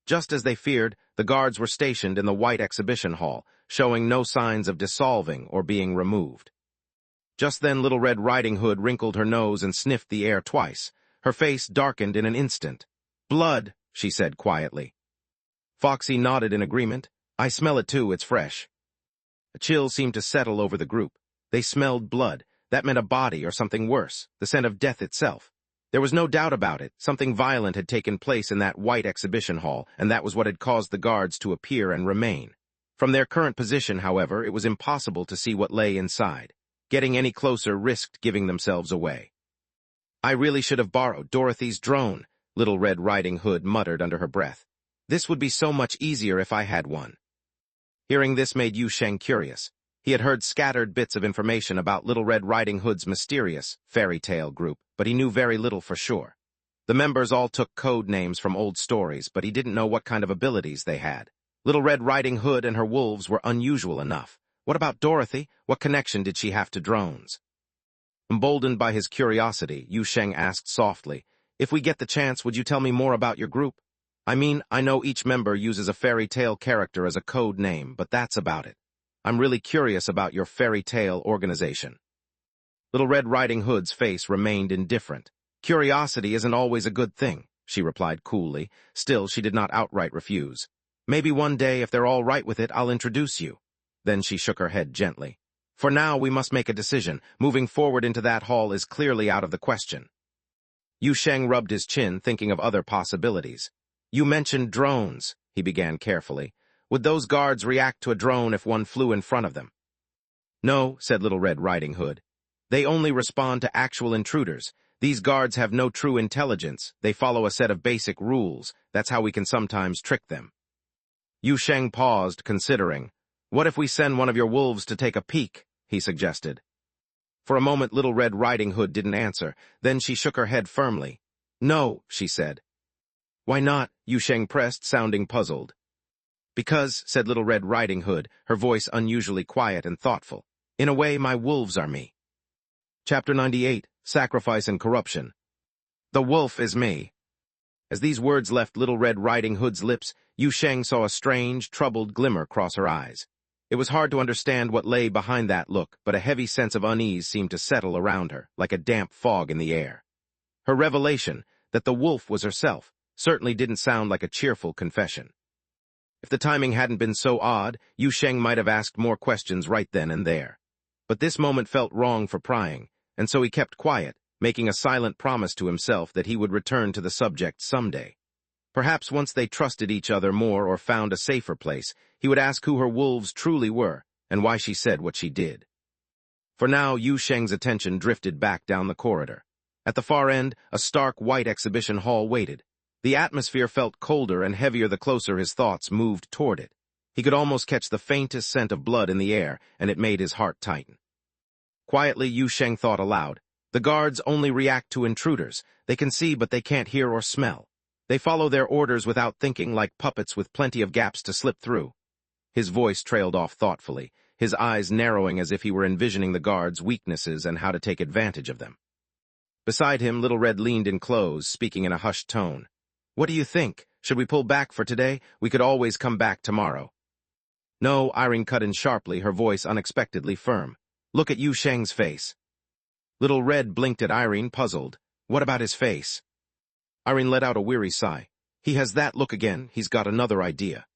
Just as they feared, the guards were stationed in the white exhibition hall, showing no signs of dissolving or being removed. Just then Little Red Riding Hood wrinkled her nose and sniffed the air twice. Her face darkened in an instant. "Blood," she said quietly. Foxy nodded in agreement. "I smell it too, it's fresh." A chill seemed to settle over the group. They smelled blood. That meant a body or something worse, the scent of death itself. There was no doubt about it. Something violent had taken place in that white exhibition hall, and that was what had caused the guards to appear and remain. From their current position, however, it was impossible to see what lay inside. Getting any closer risked giving themselves away. "I really should have borrowed Dorothy's drone," Little Red Riding Hood muttered under her breath. "This would be so much easier if I had one." Hearing this made Yu Sheng curious. He had heard scattered bits of information about Little Red Riding Hood's mysterious fairy tale group, but he knew very little for sure. The members all took code names from old stories, but he didn't know what kind of abilities they had. Little Red Riding Hood and her wolves were unusual enough. What about Dorothy? What connection did she have to drones? Emboldened by his curiosity, Yu Sheng asked softly, "If we get the chance, would you tell me more about your group? I mean, I know each member uses a fairy tale character as a code name, but that's about it. I'm really curious about your fairy tale organization." Little Red Riding Hood's face remained indifferent. "Curiosity isn't always a good thing," she replied coolly. Still, she did not outright refuse. "Maybe one day, if they're all right with it, I'll introduce you." Then she shook her head gently. "For now, we must make a decision. Moving forward into that hall is clearly out of the question." Yu Sheng rubbed his chin, thinking of other possibilities. "You mentioned drones," he began carefully. "Would those guards react to a drone if one flew in front of them?" "No," said Little Red Riding Hood. "They only respond to actual intruders. These guards have no true intelligence. They follow a set of basic rules. That's how we can sometimes trick them." Yu Sheng paused, considering. "What if we send one of your wolves to take a peek?" he suggested. For a moment Little Red Riding Hood didn't answer. Then she shook her head firmly. "No," she said. "Why not?" Yu Sheng pressed, sounding puzzled. "Because," said Little Red Riding Hood, her voice unusually quiet and thoughtful, "in a way, my wolves are me." Chapter 98, Sacrifice and Corruption. "The wolf is me." As these words left Little Red Riding Hood's lips, Yu Sheng saw a strange, troubled glimmer cross her eyes. It was hard to understand what lay behind that look, but a heavy sense of unease seemed to settle around her, like a damp fog in the air. Her revelation, that the wolf was herself, certainly didn't sound like a cheerful confession. If the timing hadn't been so odd, Yu Sheng might have asked more questions right then and there. But this moment felt wrong for prying, and so he kept quiet, making a silent promise to himself that he would return to the subject someday. Perhaps once they trusted each other more or found a safer place, he would ask who her wolves truly were, and why she said what she did. For now, Yu Sheng's attention drifted back down the corridor. At the far end, a stark white exhibition hall waited. The atmosphere felt colder and heavier the closer his thoughts moved toward it. He could almost catch the faintest scent of blood in the air, and it made his heart tighten. Quietly, Yu Sheng thought aloud. The guards only react to intruders. They can see, but they can't hear or smell. They follow their orders without thinking, like puppets with plenty of gaps to slip through. His voice trailed off thoughtfully, his eyes narrowing as if he were envisioning the guards' weaknesses and how to take advantage of them. Beside him, Little Red leaned in close, speaking in a hushed tone. "What do you think? Should we pull back for today? We could always come back tomorrow." "No," Irene cut in sharply, her voice unexpectedly firm. "Look at Yu Sheng's face." Little Red blinked at Irene, puzzled. "What about his face?" Irene let out a weary sigh. "He has that look again. He's got another idea."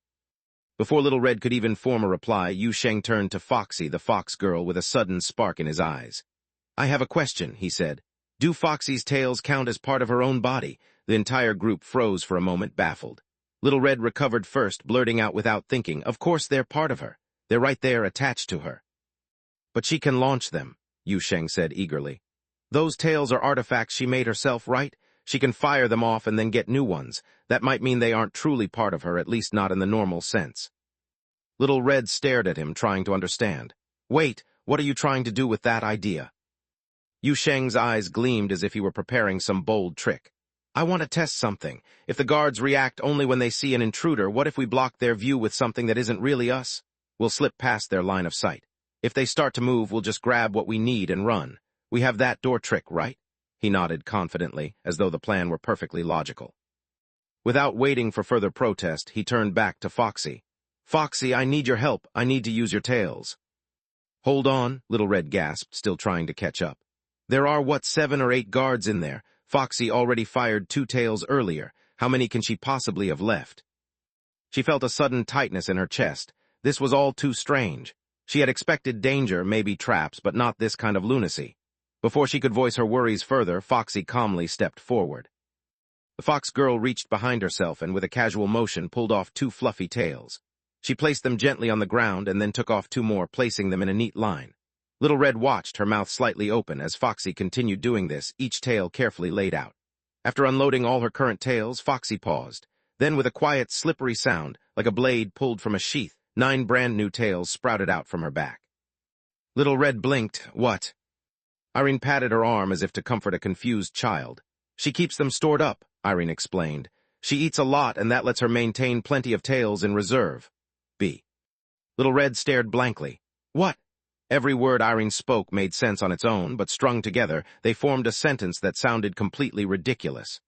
Before Little Red could even form a reply, Yu Sheng turned to Foxy, the fox girl, with a sudden spark in his eyes. "I have a question," he said. "Do Foxy's tails count as part of her own body?" The entire group froze for a moment, baffled. Little Red recovered first, blurting out without thinking, "Of course they're part of her. They're right there attached to her." "But she can launch them," Yu Sheng said eagerly. "Those tails are artifacts she made herself, right? She can fire them off and then get new ones. That might mean they aren't truly part of her, at least not in the normal sense." Little Red stared at him, trying to understand. "Wait, what are you trying to do with that idea?" Yu Sheng's eyes gleamed as if he were preparing some bold trick. "I want to test something. If the guards react only when they see an intruder, what if we block their view with something that isn't really us? We'll slip past their line of sight. If they start to move, we'll just grab what we need and run. We have that door trick, right?" He nodded confidently, as though the plan were perfectly logical. Without waiting for further protest, he turned back to Foxy. "Foxy, I need your help. I need to use your tails." "Hold on," Little Red gasped, still trying to catch up. "There are, 7 or 8 guards in there? Foxy already fired 2 tails earlier. How many can she possibly have left?" She felt a sudden tightness in her chest. This was all too strange. She had expected danger, maybe traps, but not this kind of lunacy. Before she could voice her worries further, Foxy calmly stepped forward. The fox girl reached behind herself and with a casual motion pulled off 2 fluffy tails. She placed them gently on the ground and then took off 2 more, placing them in a neat line. Little Red watched, her mouth slightly open, as Foxy continued doing this, each tail carefully laid out. After unloading all her current tails, Foxy paused. Then, with a quiet, slippery sound, like a blade pulled from a sheath, 9 brand-new tails sprouted out from her back. Little Red blinked. "What?" Irene patted her arm as if to comfort a confused child. "She keeps them stored up," Irene explained. "She eats a lot, and that lets her maintain plenty of tails in reserve." B. Little Red stared blankly. "What?" Every word Irene spoke made sense on its own, but strung together, they formed a sentence that sounded completely ridiculous.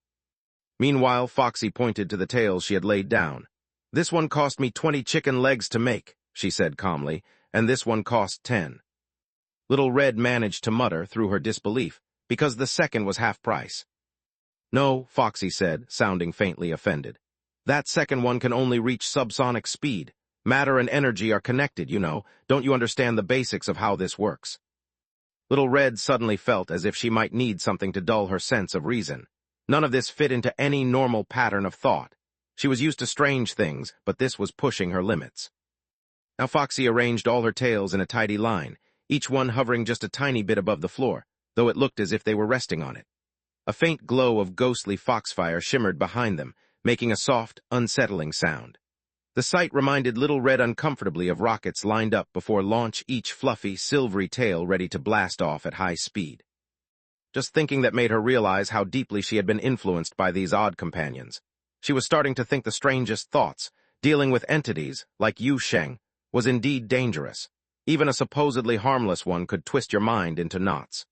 Meanwhile, Foxy pointed to the tails she had laid down. "This one cost me 20 chicken legs to make," she said calmly, "and this one cost 10. Little Red managed to mutter through her disbelief, "Because the second was half price." "No," Foxy said, sounding faintly offended. "That second one can only reach subsonic speed. Matter and energy are connected, you know. Don't you understand the basics of how this works?" Little Red suddenly felt as if she might need something to dull her sense of reason. None of this fit into any normal pattern of thought. She was used to strange things, but this was pushing her limits. Now Foxy arranged all her tails in a tidy line, each one hovering just a tiny bit above the floor, though it looked as if they were resting on it. A faint glow of ghostly foxfire shimmered behind them, making a soft, unsettling sound. The sight reminded Little Red uncomfortably of rockets lined up before launch, each fluffy, silvery tail ready to blast off at high speed. Just thinking that made her realize how deeply she had been influenced by these odd companions. She was starting to think the strangest thoughts. Dealing with entities, like Yu Sheng, was indeed dangerous. Even a supposedly harmless one could twist your mind into knots.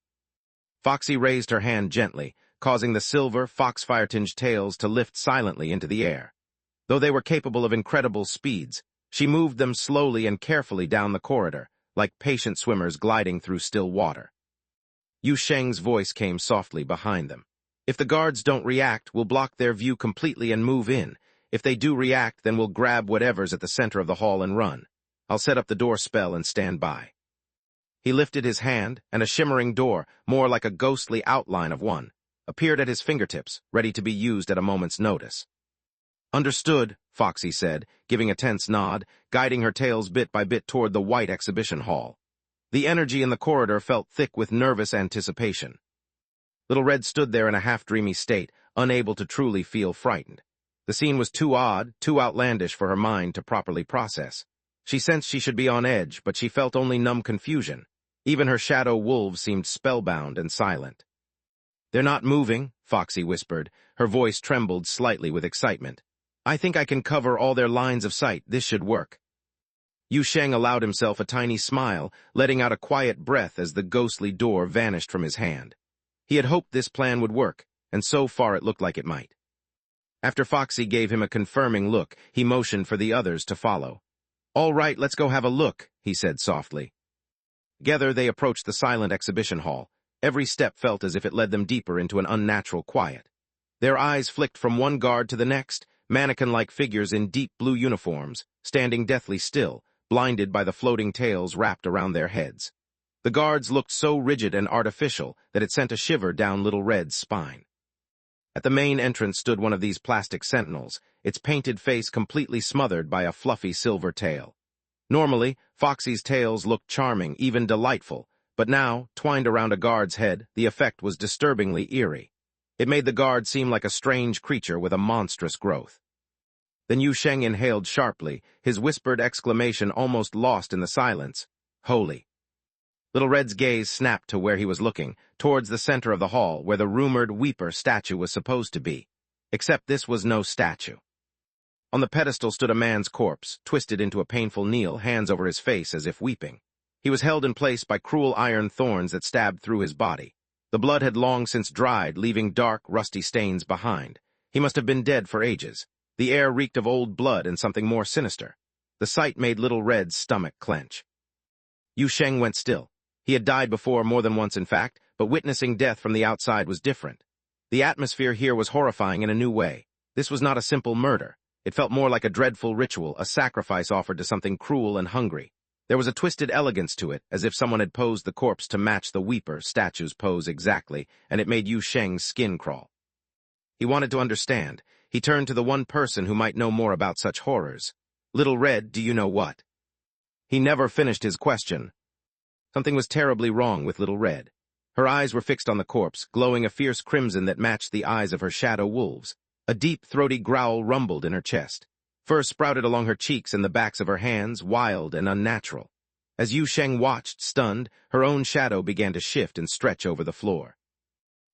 Foxy raised her hand gently, causing the silver, foxfire-tinged tails to lift silently into the air. Though they were capable of incredible speeds, she moved them slowly and carefully down the corridor, like patient swimmers gliding through still water. Yu Sheng's voice came softly behind them. "If the guards don't react, we'll block their view completely and move in. If they do react, then we'll grab whatever's at the center of the hall and run. I'll set up the door spell and stand by." He lifted his hand, and a shimmering door, more like a ghostly outline of one, appeared at his fingertips, ready to be used at a moment's notice. "Understood," Foxy said, giving a tense nod, guiding her tails bit by bit toward the white exhibition hall. The energy in the corridor felt thick with nervous anticipation. Little Red stood there in a half-dreamy state, unable to truly feel frightened. The scene was too odd, too outlandish for her mind to properly process. She sensed she should be on edge, but she felt only numb confusion. Even her shadow wolves seemed spellbound and silent. "They're not moving," Foxy whispered. Her voice trembled slightly with excitement. "I think I can cover all their lines of sight. This should work." Yu Sheng allowed himself a tiny smile, letting out a quiet breath as the ghostly door vanished from his hand. He had hoped this plan would work, and so far it looked like it might. After Foxy gave him a confirming look, he motioned for the others to follow. "All right, let's go have a look," he said softly. Together they approached the silent exhibition hall. Every step felt as if it led them deeper into an unnatural quiet. Their eyes flicked from one guard to the next, mannequin-like figures in deep blue uniforms, standing deathly still, blinded by the floating tails wrapped around their heads. The guards looked so rigid and artificial that it sent a shiver down Little Red's spine. At the main entrance stood one of these plastic sentinels, its painted face completely smothered by a fluffy silver tail. Normally, Foxy's tails looked charming, even delightful, but now, twined around a guard's head, the effect was disturbingly eerie. It made the guard seem like a strange creature with a monstrous growth. Then Yu Sheng inhaled sharply, his whispered exclamation almost lost in the silence. Holy! Little Red's gaze snapped to where he was looking, towards the center of the hall, where the rumored Weeper statue was supposed to be. Except this was no statue. On the pedestal stood a man's corpse, twisted into a painful kneel, hands over his face as if weeping. He was held in place by cruel iron thorns that stabbed through his body. The blood had long since dried, leaving dark, rusty stains behind. He must have been dead for ages. The air reeked of old blood and something more sinister. The sight made Little Red's stomach clench. Yu Sheng went still. He had died before, more than once in fact, but witnessing death from the outside was different. The atmosphere here was horrifying in a new way. This was not a simple murder. It felt more like a dreadful ritual, a sacrifice offered to something cruel and hungry. There was a twisted elegance to it, as if someone had posed the corpse to match the Weeper statue's pose exactly, and it made Yu Sheng's skin crawl. He wanted to understand. He turned to the one person who might know more about such horrors. Little Red, do you know what? He never finished his question. Something was terribly wrong with Little Red. Her eyes were fixed on the corpse, glowing a fierce crimson that matched the eyes of her shadow wolves. A deep, throaty growl rumbled in her chest. Fur sprouted along her cheeks and the backs of her hands, wild and unnatural. As Yu Sheng watched, stunned, her own shadow began to shift and stretch over the floor.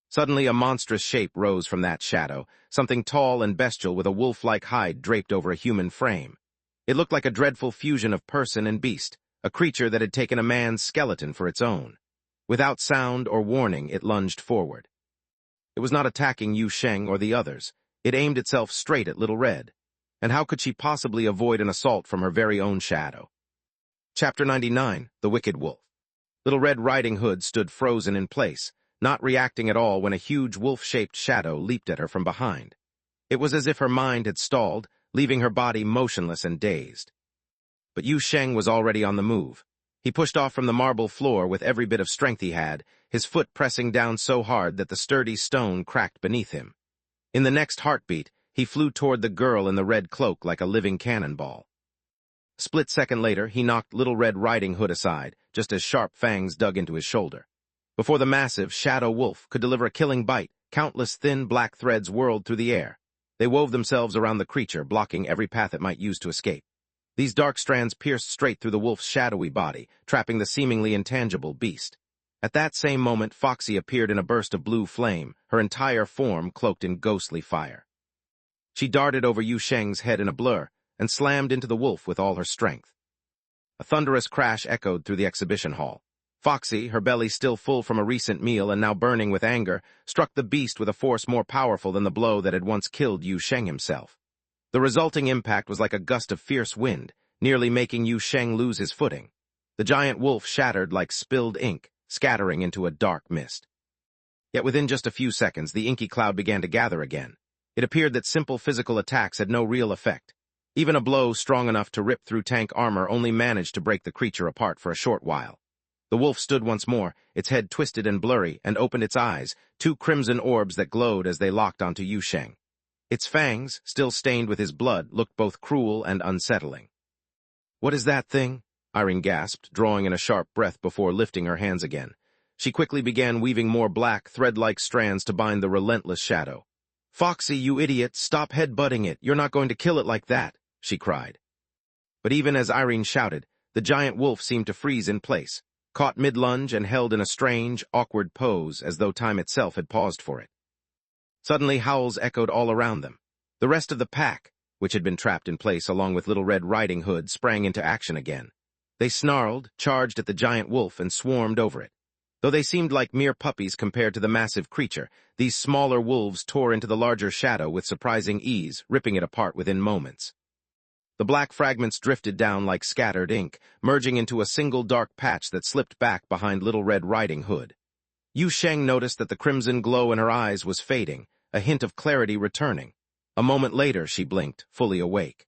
Suddenly, a monstrous shape rose from that shadow, something tall and bestial with a wolf-like hide draped over a human frame. It looked like a dreadful fusion of person and beast, a creature that had taken a man's skeleton for its own. Without sound or warning, it lunged forward. It was not attacking Yu Sheng or the others. It aimed itself straight at Little Red. And how could she possibly avoid an assault from her very own shadow? Chapter 99, The Wicked Wolf. Little Red Riding Hood stood frozen in place, not reacting at all when a huge wolf-shaped shadow leaped at her from behind. It was as if her mind had stalled, leaving her body motionless and dazed. But Yu Sheng was already on the move. He pushed off from the marble floor with every bit of strength he had, his foot pressing down so hard that the sturdy stone cracked beneath him. In the next heartbeat, he flew toward the girl in the red cloak like a living cannonball. A split second later, he knocked Little Red Riding Hood aside, just as sharp fangs dug into his shoulder. Before the massive, shadow wolf could deliver a killing bite, countless thin black threads whirled through the air. They wove themselves around the creature, blocking every path it might use to escape. These dark strands pierced straight through the wolf's shadowy body, trapping the seemingly intangible beast. At that same moment, Foxy appeared in a burst of blue flame, her entire form cloaked in ghostly fire. She darted over Yu Sheng's head in a blur, and slammed into the wolf with all her strength. A thunderous crash echoed through the exhibition hall. Foxy, her belly still full from a recent meal and now burning with anger, struck the beast with a force more powerful than the blow that had once killed Yu Sheng himself. The resulting impact was like a gust of fierce wind, nearly making Yu Sheng lose his footing. The giant wolf shattered like spilled ink, scattering into a dark mist. Yet within just a few seconds, the inky cloud began to gather again. It appeared that simple physical attacks had no real effect. Even a blow strong enough to rip through tank armor only managed to break the creature apart for a short while. The wolf stood once more, its head twisted and blurry, and opened its eyes, two crimson orbs that glowed as they locked onto Yu Sheng. Its fangs, still stained with his blood, looked both cruel and unsettling. "What is that thing?" Irene gasped, drawing in a sharp breath before lifting her hands again. She quickly began weaving more black, thread-like strands to bind the relentless shadow. "Foxy, you idiot, stop head-butting it. You're not going to kill it like that," she cried. But even as Irene shouted, the giant wolf seemed to freeze in place, caught mid-lunge and held in a strange, awkward pose as though time itself had paused for it. Suddenly howls echoed all around them. The rest of the pack, which had been trapped in place along with Little Red Riding Hood, sprang into action again. They snarled, charged at the giant wolf, and swarmed over it. Though they seemed like mere puppies compared to the massive creature, these smaller wolves tore into the larger shadow with surprising ease, ripping it apart within moments. The black fragments drifted down like scattered ink, merging into a single dark patch that slipped back behind Little Red Riding Hood. Yu Sheng noticed that the crimson glow in her eyes was fading, a hint of clarity returning. A moment later, she blinked, fully awake.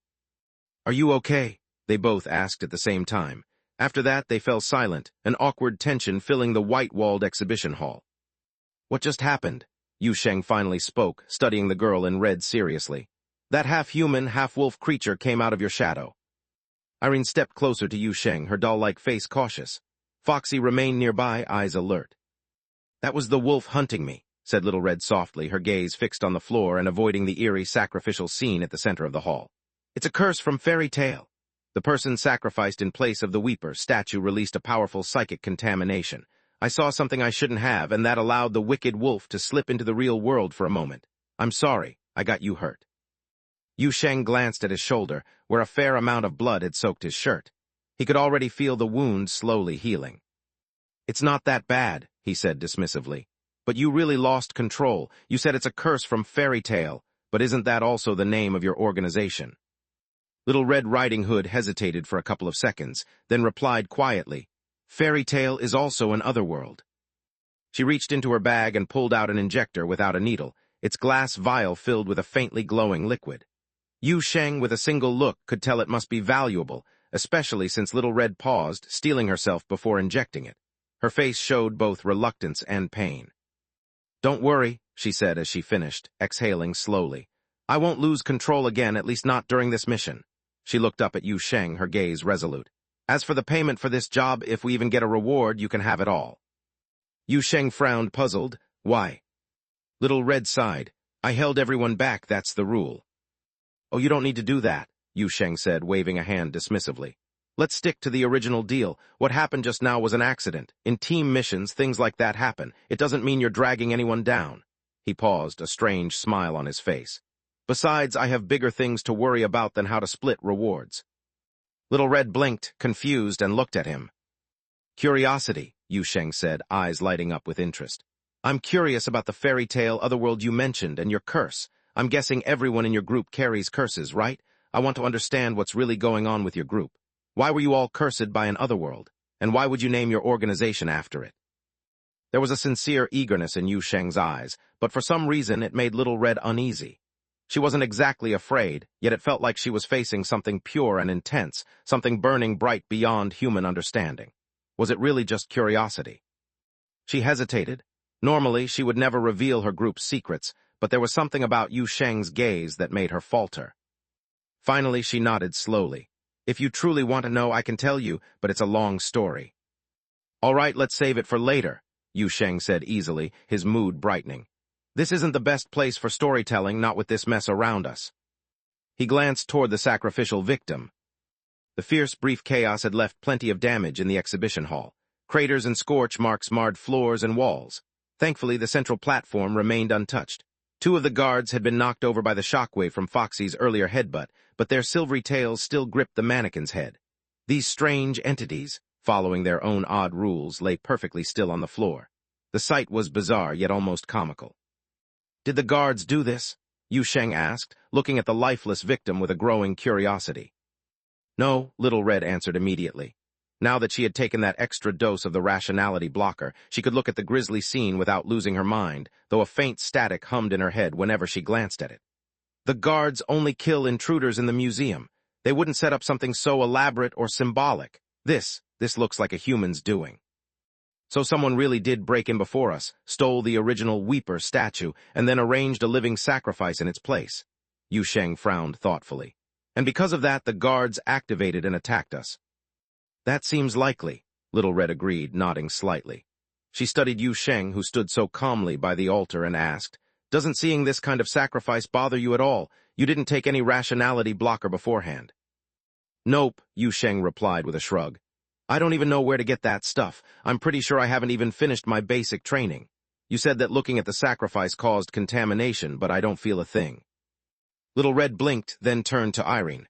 "Are you okay?" they both asked at the same time. After that, they fell silent, an awkward tension filling the white-walled exhibition hall. "What just happened?" Yu Sheng finally spoke, studying the girl in red seriously. "That half-human, half-wolf creature came out of your shadow." Irene stepped closer to Yu Sheng, her doll-like face cautious. Foxy remained nearby, eyes alert. "That was the wolf hunting me," said Little Red softly, her gaze fixed on the floor and avoiding the eerie sacrificial scene at the center of the hall. "It's a curse from fairy tale." The person sacrificed in place of the Weeper statue released a powerful psychic contamination. "I saw something I shouldn't have, and that allowed the wicked wolf to slip into the real world for a moment. I'm sorry, I got you hurt." Yu Sheng glanced at his shoulder, where a fair amount of blood had soaked his shirt. He could already feel the wound slowly healing. "It's not that bad," he said dismissively. "But you really lost control. You said it's a curse from fairy tale, but isn't that also the name of your organization?" Little Red Riding Hood hesitated for a couple of seconds, then replied quietly, "Fairy tale is also an otherworld." She reached into her bag and pulled out an injector without a needle, its glass vial filled with a faintly glowing liquid. Yu Sheng, with a single look, could tell it must be valuable, especially since Little Red paused, steeling herself before injecting it. Her face showed both reluctance and pain. "Don't worry," she said as she finished, exhaling slowly. "I won't lose control again, at least not during this mission." She looked up at Yu Sheng, her gaze resolute. "As for the payment for this job, if we even get a reward, you can have it all." Yu Sheng frowned, puzzled. "Why?" Little Red sighed. "I held everyone back, that's the rule." "Oh, you don't need to do that," Yu Sheng said, waving a hand dismissively. "Let's stick to the original deal. What happened just now was an accident. In team missions, things like that happen. It doesn't mean you're dragging anyone down." He paused, a strange smile on his face. "Besides, I have bigger things to worry about than how to split rewards." Little Red blinked, confused, and looked at him. "Curiosity," Yu Sheng said, eyes lighting up with interest. "I'm curious about the fairy tale otherworld you mentioned and your curse. I'm guessing everyone in your group carries curses, right? I want to understand what's really going on with your group. Why were you all cursed by an otherworld? And why would you name your organization after it?" There was a sincere eagerness in Yu Sheng's eyes, but for some reason it made Little Red uneasy. She wasn't exactly afraid, yet it felt like she was facing something pure and intense, something burning bright beyond human understanding. Was it really just curiosity? She hesitated. Normally, she would never reveal her group's secrets, but there was something about Yu Sheng's gaze that made her falter. Finally, she nodded slowly. "If you truly want to know, I can tell you, but it's a long story." "All right, let's save it for later," Yu Sheng said easily, his mood brightening. "This isn't the best place for storytelling, not with this mess around us." He glanced toward the sacrificial victim. The fierce, brief chaos had left plenty of damage in the exhibition hall. Craters and scorch marks marred floors and walls. Thankfully, the central platform remained untouched. Two of the guards had been knocked over by the shockwave from Foxy's earlier headbutt, but their silvery tails still gripped the mannequin's head. These strange entities, following their own odd rules, lay perfectly still on the floor. The sight was bizarre, yet almost comical. "Did the guards do this?" Yu Sheng asked, looking at the lifeless victim with a growing curiosity. "No," Little Red answered immediately. Now that she had taken that extra dose of the rationality blocker, she could look at the grisly scene without losing her mind, though a faint static hummed in her head whenever she glanced at it. "The guards only kill intruders in the museum. They wouldn't set up something so elaborate or symbolic. This looks like a human's doing." So someone really did break in before us, stole the original Weeper statue, and then arranged a living sacrifice in its place. Yu Sheng frowned thoughtfully. "And because of that, the guards activated and attacked us." "That seems likely," Little Red agreed, nodding slightly. She studied Yu Sheng, who stood so calmly by the altar, and asked, "Doesn't seeing this kind of sacrifice bother you at all? You didn't take any rationality blocker beforehand." "Nope," Yu Sheng replied with a shrug. "I don't even know where to get that stuff. I'm pretty sure I haven't even finished my basic training. You said that looking at the sacrifice caused contamination, but I don't feel a thing." Little Red blinked, then turned to Irene.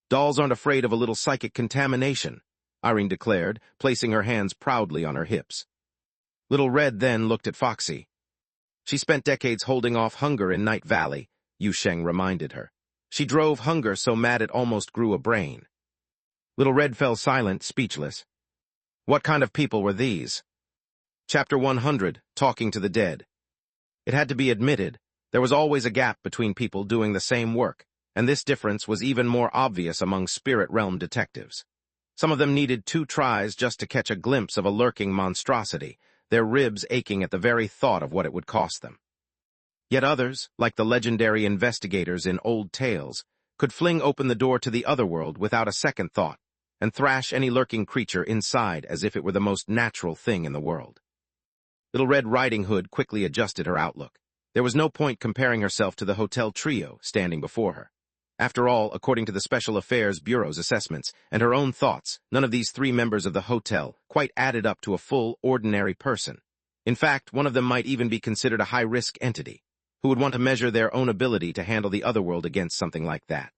"Dolls aren't afraid of a little psychic contamination," Irene declared, placing her hands proudly on her hips. Little Red then looked at Foxy. "She spent decades holding off hunger in Night Valley," Yu Sheng reminded her. "She drove hunger so mad it almost grew a brain." Little Red fell silent, speechless. What kind of people were these? Chapter 100, Talking to the Dead. It had to be admitted, There was always a gap between people doing the same work, and this difference was even more obvious among spirit realm detectives. Some of them needed 2 tries just to catch a glimpse of a lurking monstrosity, their ribs aching at the very thought of what it would cost them. Yet others, like the legendary investigators in old tales, could fling open the door to the other world without a second thought, and thrash any lurking creature inside as if it were the most natural thing in the world. Little Red Riding Hood quickly adjusted her outlook. There was no point comparing herself to the hotel trio standing before her. After all, according to the Special Affairs Bureau's assessments and her own thoughts, none of these 3 members of the hotel quite added up to a full, ordinary person. In fact, one of them might even be considered a high-risk entity, who would want to measure their own ability to handle the other world against something like that.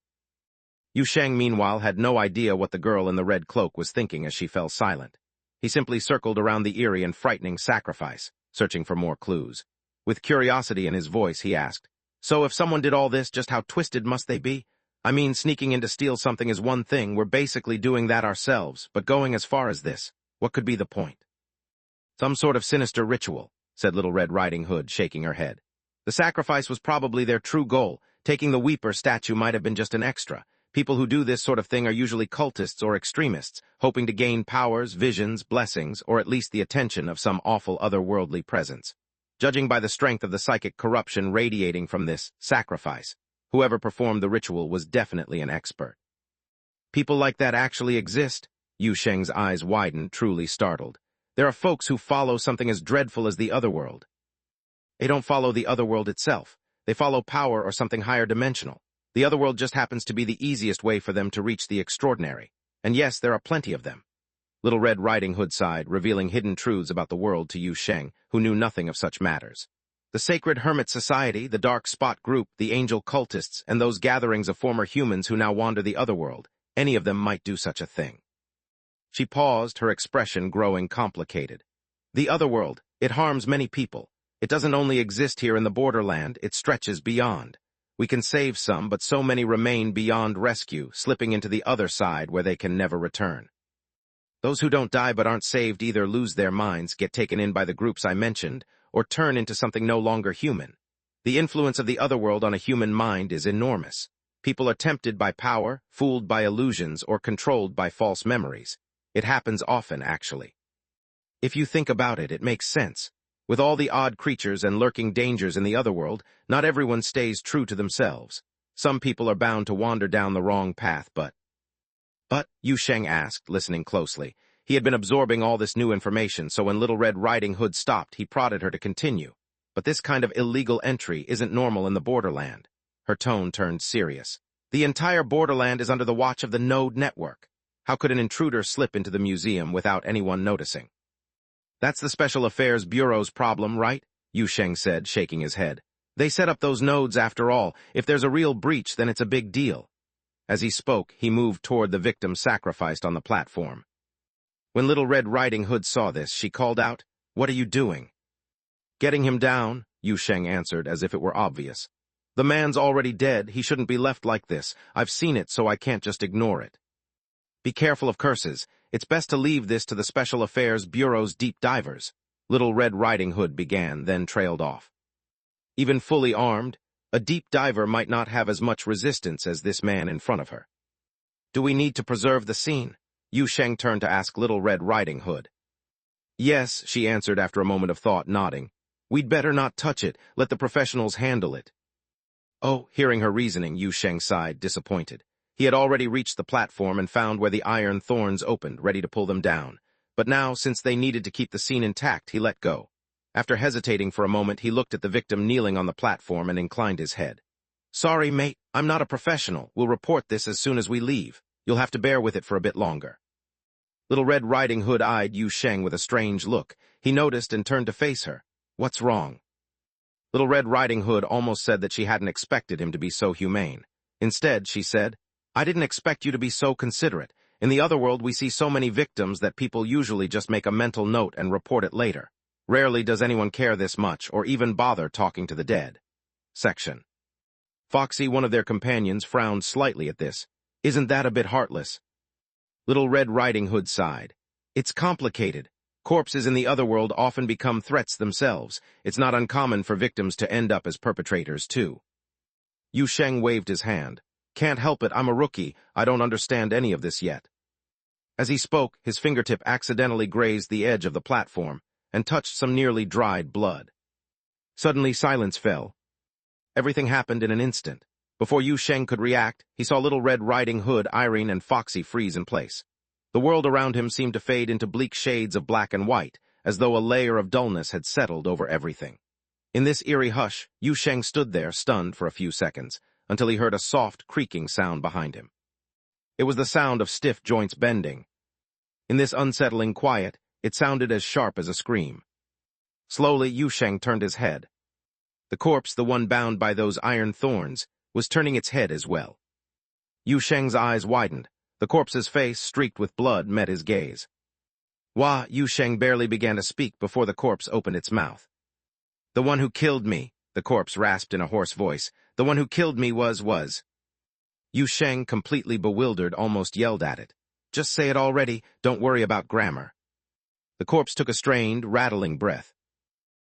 Yu Sheng, meanwhile, had no idea what the girl in the red cloak was thinking as she fell silent. He simply circled around the eerie and frightening sacrifice, searching for more clues. With curiosity in his voice, he asked, "So if someone did all this, just how twisted must they be? I mean, sneaking in to steal something is one thing, we're basically doing that ourselves, but going as far as this, what could be the point?" "Some sort of sinister ritual," said Little Red Riding Hood, shaking her head. "The sacrifice was probably their true goal. Taking the Weeper statue might have been just an extra. People who do this sort of thing are usually cultists or extremists, hoping to gain powers, visions, blessings, or at least the attention of some awful otherworldly presence. Judging by the strength of the psychic corruption radiating from this sacrifice, whoever performed the ritual was definitely an expert." "People like that actually exist?" Yu Sheng's eyes widened, truly startled. "There are folks who follow something as dreadful as the otherworld." "They don't follow the otherworld itself. They follow power or something higher dimensional. The otherworld just happens to be the easiest way for them to reach the extraordinary. And yes, there are plenty of them." Little Red Riding Hood sighed, revealing hidden truths about the world to Yu Sheng, who knew nothing of such matters. The Sacred Hermit Society, the Dark Spot Group, the Angel Cultists, and those gatherings of former humans who now wander the otherworld, any of them might do such a thing. She paused, her expression growing complicated. "The otherworld, it harms many people. It doesn't only exist here in the borderland, it stretches beyond. We can save some, but so many remain beyond rescue, slipping into the other side where they can never return. Those who don't die but aren't saved either lose their minds, get taken in by the groups I mentioned, or turn into something no longer human. The influence of the otherworld on a human mind is enormous. People are tempted by power, fooled by illusions, or controlled by false memories. It happens often, actually. If you think about it, it makes sense. With all the odd creatures and lurking dangers in the otherworld, not everyone stays true to themselves. Some people are bound to wander down the wrong path, but, Yu Sheng asked, listening closely. He had been absorbing all this new information, so when Little Red Riding Hood stopped, he prodded her to continue. But this kind of illegal entry isn't normal in the borderland. Her tone turned serious. The entire borderland is under the watch of the Node Network. How could an intruder slip into the museum without anyone noticing? "That's the Special Affairs Bureau's problem, right?" Yu Sheng said, shaking his head. "They set up those nodes after all. If there's a real breach, then it's a big deal." As he spoke, he moved toward the victim sacrificed on the platform. When Little Red Riding Hood saw this, she called out, "What are you doing?" "Getting him down," Yu Sheng answered, as if it were obvious. "The man's already dead. He shouldn't be left like this. I've seen it, so I can't just ignore it." "Be careful of curses. It's best to leave this to the Special Affairs Bureau's deep divers," Little Red Riding Hood began, then trailed off. Even fully armed, a deep diver might not have as much resistance as this man in front of her. "Do we need to preserve the scene?" Yu Sheng turned to ask Little Red Riding Hood. "Yes," she answered after a moment of thought, nodding. "We'd better not touch it. Let the professionals handle it." Oh, hearing her reasoning, Yu Sheng sighed, disappointed. He had already reached the platform and found where the iron thorns opened, ready to pull them down. But now, since they needed to keep the scene intact, he let go. After hesitating for a moment, he looked at the victim kneeling on the platform and inclined his head. "Sorry, mate, I'm not a professional. We'll report this as soon as we leave. You'll have to bear with it for a bit longer." Little Red Riding Hood eyed Yu Sheng with a strange look. He noticed and turned to face her. "What's wrong?" Little Red Riding Hood almost said that she hadn't expected him to be so humane. Instead, she said, "I didn't expect you to be so considerate. In the other world, we see so many victims that people usually just make a mental note and report it later. Rarely does anyone care this much or even bother talking to the dead." Section. Foxy, one of their companions, frowned slightly at this. "Isn't that a bit heartless?" Little Red Riding Hood sighed. "It's complicated. Corpses in the other world often become threats themselves. It's not uncommon for victims to end up as perpetrators, too. Yu Sheng waved his hand. Can't help it, I'm a rookie. I don't understand any of this yet. As he spoke, his fingertip accidentally grazed the edge of the platform and touched some nearly dried blood. Suddenly, silence fell. Everything happened in an instant. Before Yu Sheng could react, he saw Little Red Riding Hood, Irene, and Foxy freeze in place. The world around him seemed to fade into bleak shades of black and white, as though a layer of dullness had settled over everything. In this eerie hush, Yu Sheng stood there, stunned for a few seconds, until he heard a soft, creaking sound behind him. It was the sound of stiff joints bending. In this unsettling quiet, it sounded as sharp as a scream. Slowly, Yu Sheng turned his head. The corpse, the one bound by those iron thorns, was turning its head as well. Yu Sheng's eyes widened. The corpse's face, streaked with blood, met his gaze. Wah! Yu Sheng barely began to speak before the corpse opened its mouth. The one who killed me, the corpse rasped in a hoarse voice. The one who killed me was. Yu Sheng, completely bewildered, almost yelled at it. Just say it already, don't worry about grammar. The corpse took a strained, rattling breath.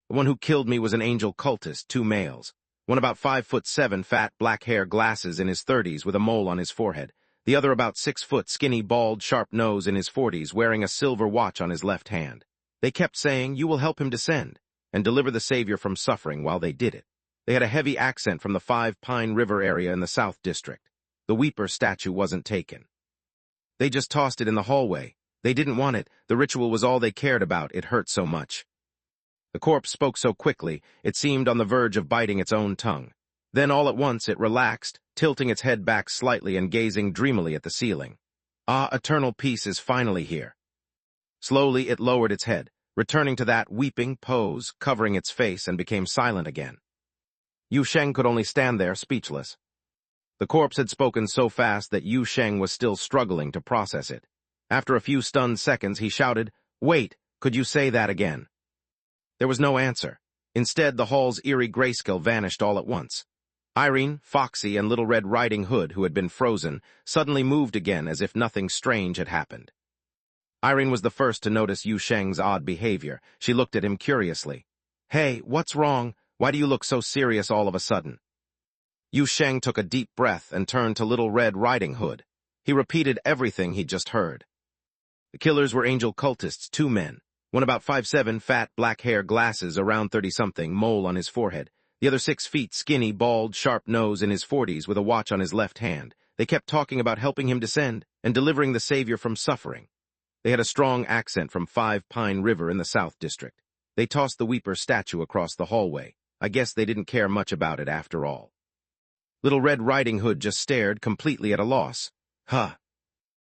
The one who killed me was an angel cultist, 2 males. One about 5'7", fat, black hair, glasses, in his 30s with a mole on his forehead. The other about 6 foot, skinny, bald, sharp nose, in his 40s, wearing a silver watch on his left hand. They kept saying, you will help him descend, and deliver the Savior from suffering while they did it. They had a heavy accent from the 5 Pine River area in the South District. The Weeper statue wasn't taken. They just tossed it in the hallway. They didn't want it. The ritual was all they cared about. It hurt so much. The corpse spoke so quickly, it seemed on the verge of biting its own tongue. Then all at once it relaxed, tilting its head back slightly and gazing dreamily at the ceiling. Ah, eternal peace is finally here. Slowly it lowered its head, returning to that weeping pose, covering its face, and became silent again. Yu Sheng could only stand there, speechless. The corpse had spoken so fast that Yu Sheng was still struggling to process it. After a few stunned seconds, he shouted, Wait, could you say that again? There was no answer. Instead, the hall's eerie grayscale vanished all at once. Irene, Foxy, and Little Red Riding Hood, who had been frozen, suddenly moved again as if nothing strange had happened. Irene was the first to notice Yu Sheng's odd behavior. She looked at him curiously. Hey, what's wrong? Why do you look so serious all of a sudden? Yu Sheng took a deep breath and turned to Little Red Riding Hood. He repeated everything he'd just heard. The killers were angel cultists, 2 men. One about 5'7", fat, black hair, glasses, around 30-something, mole on his forehead. The other 6 feet, skinny, bald, sharp nose, in his 40s with a watch on his left hand. They kept talking about helping him descend and delivering the Savior from suffering. They had a strong accent from 5 Pine River in the South District. They tossed the Weeper statue across the hallway. I guess they didn't care much about it after all. Little Red Riding Hood just stared, completely at a loss. Huh,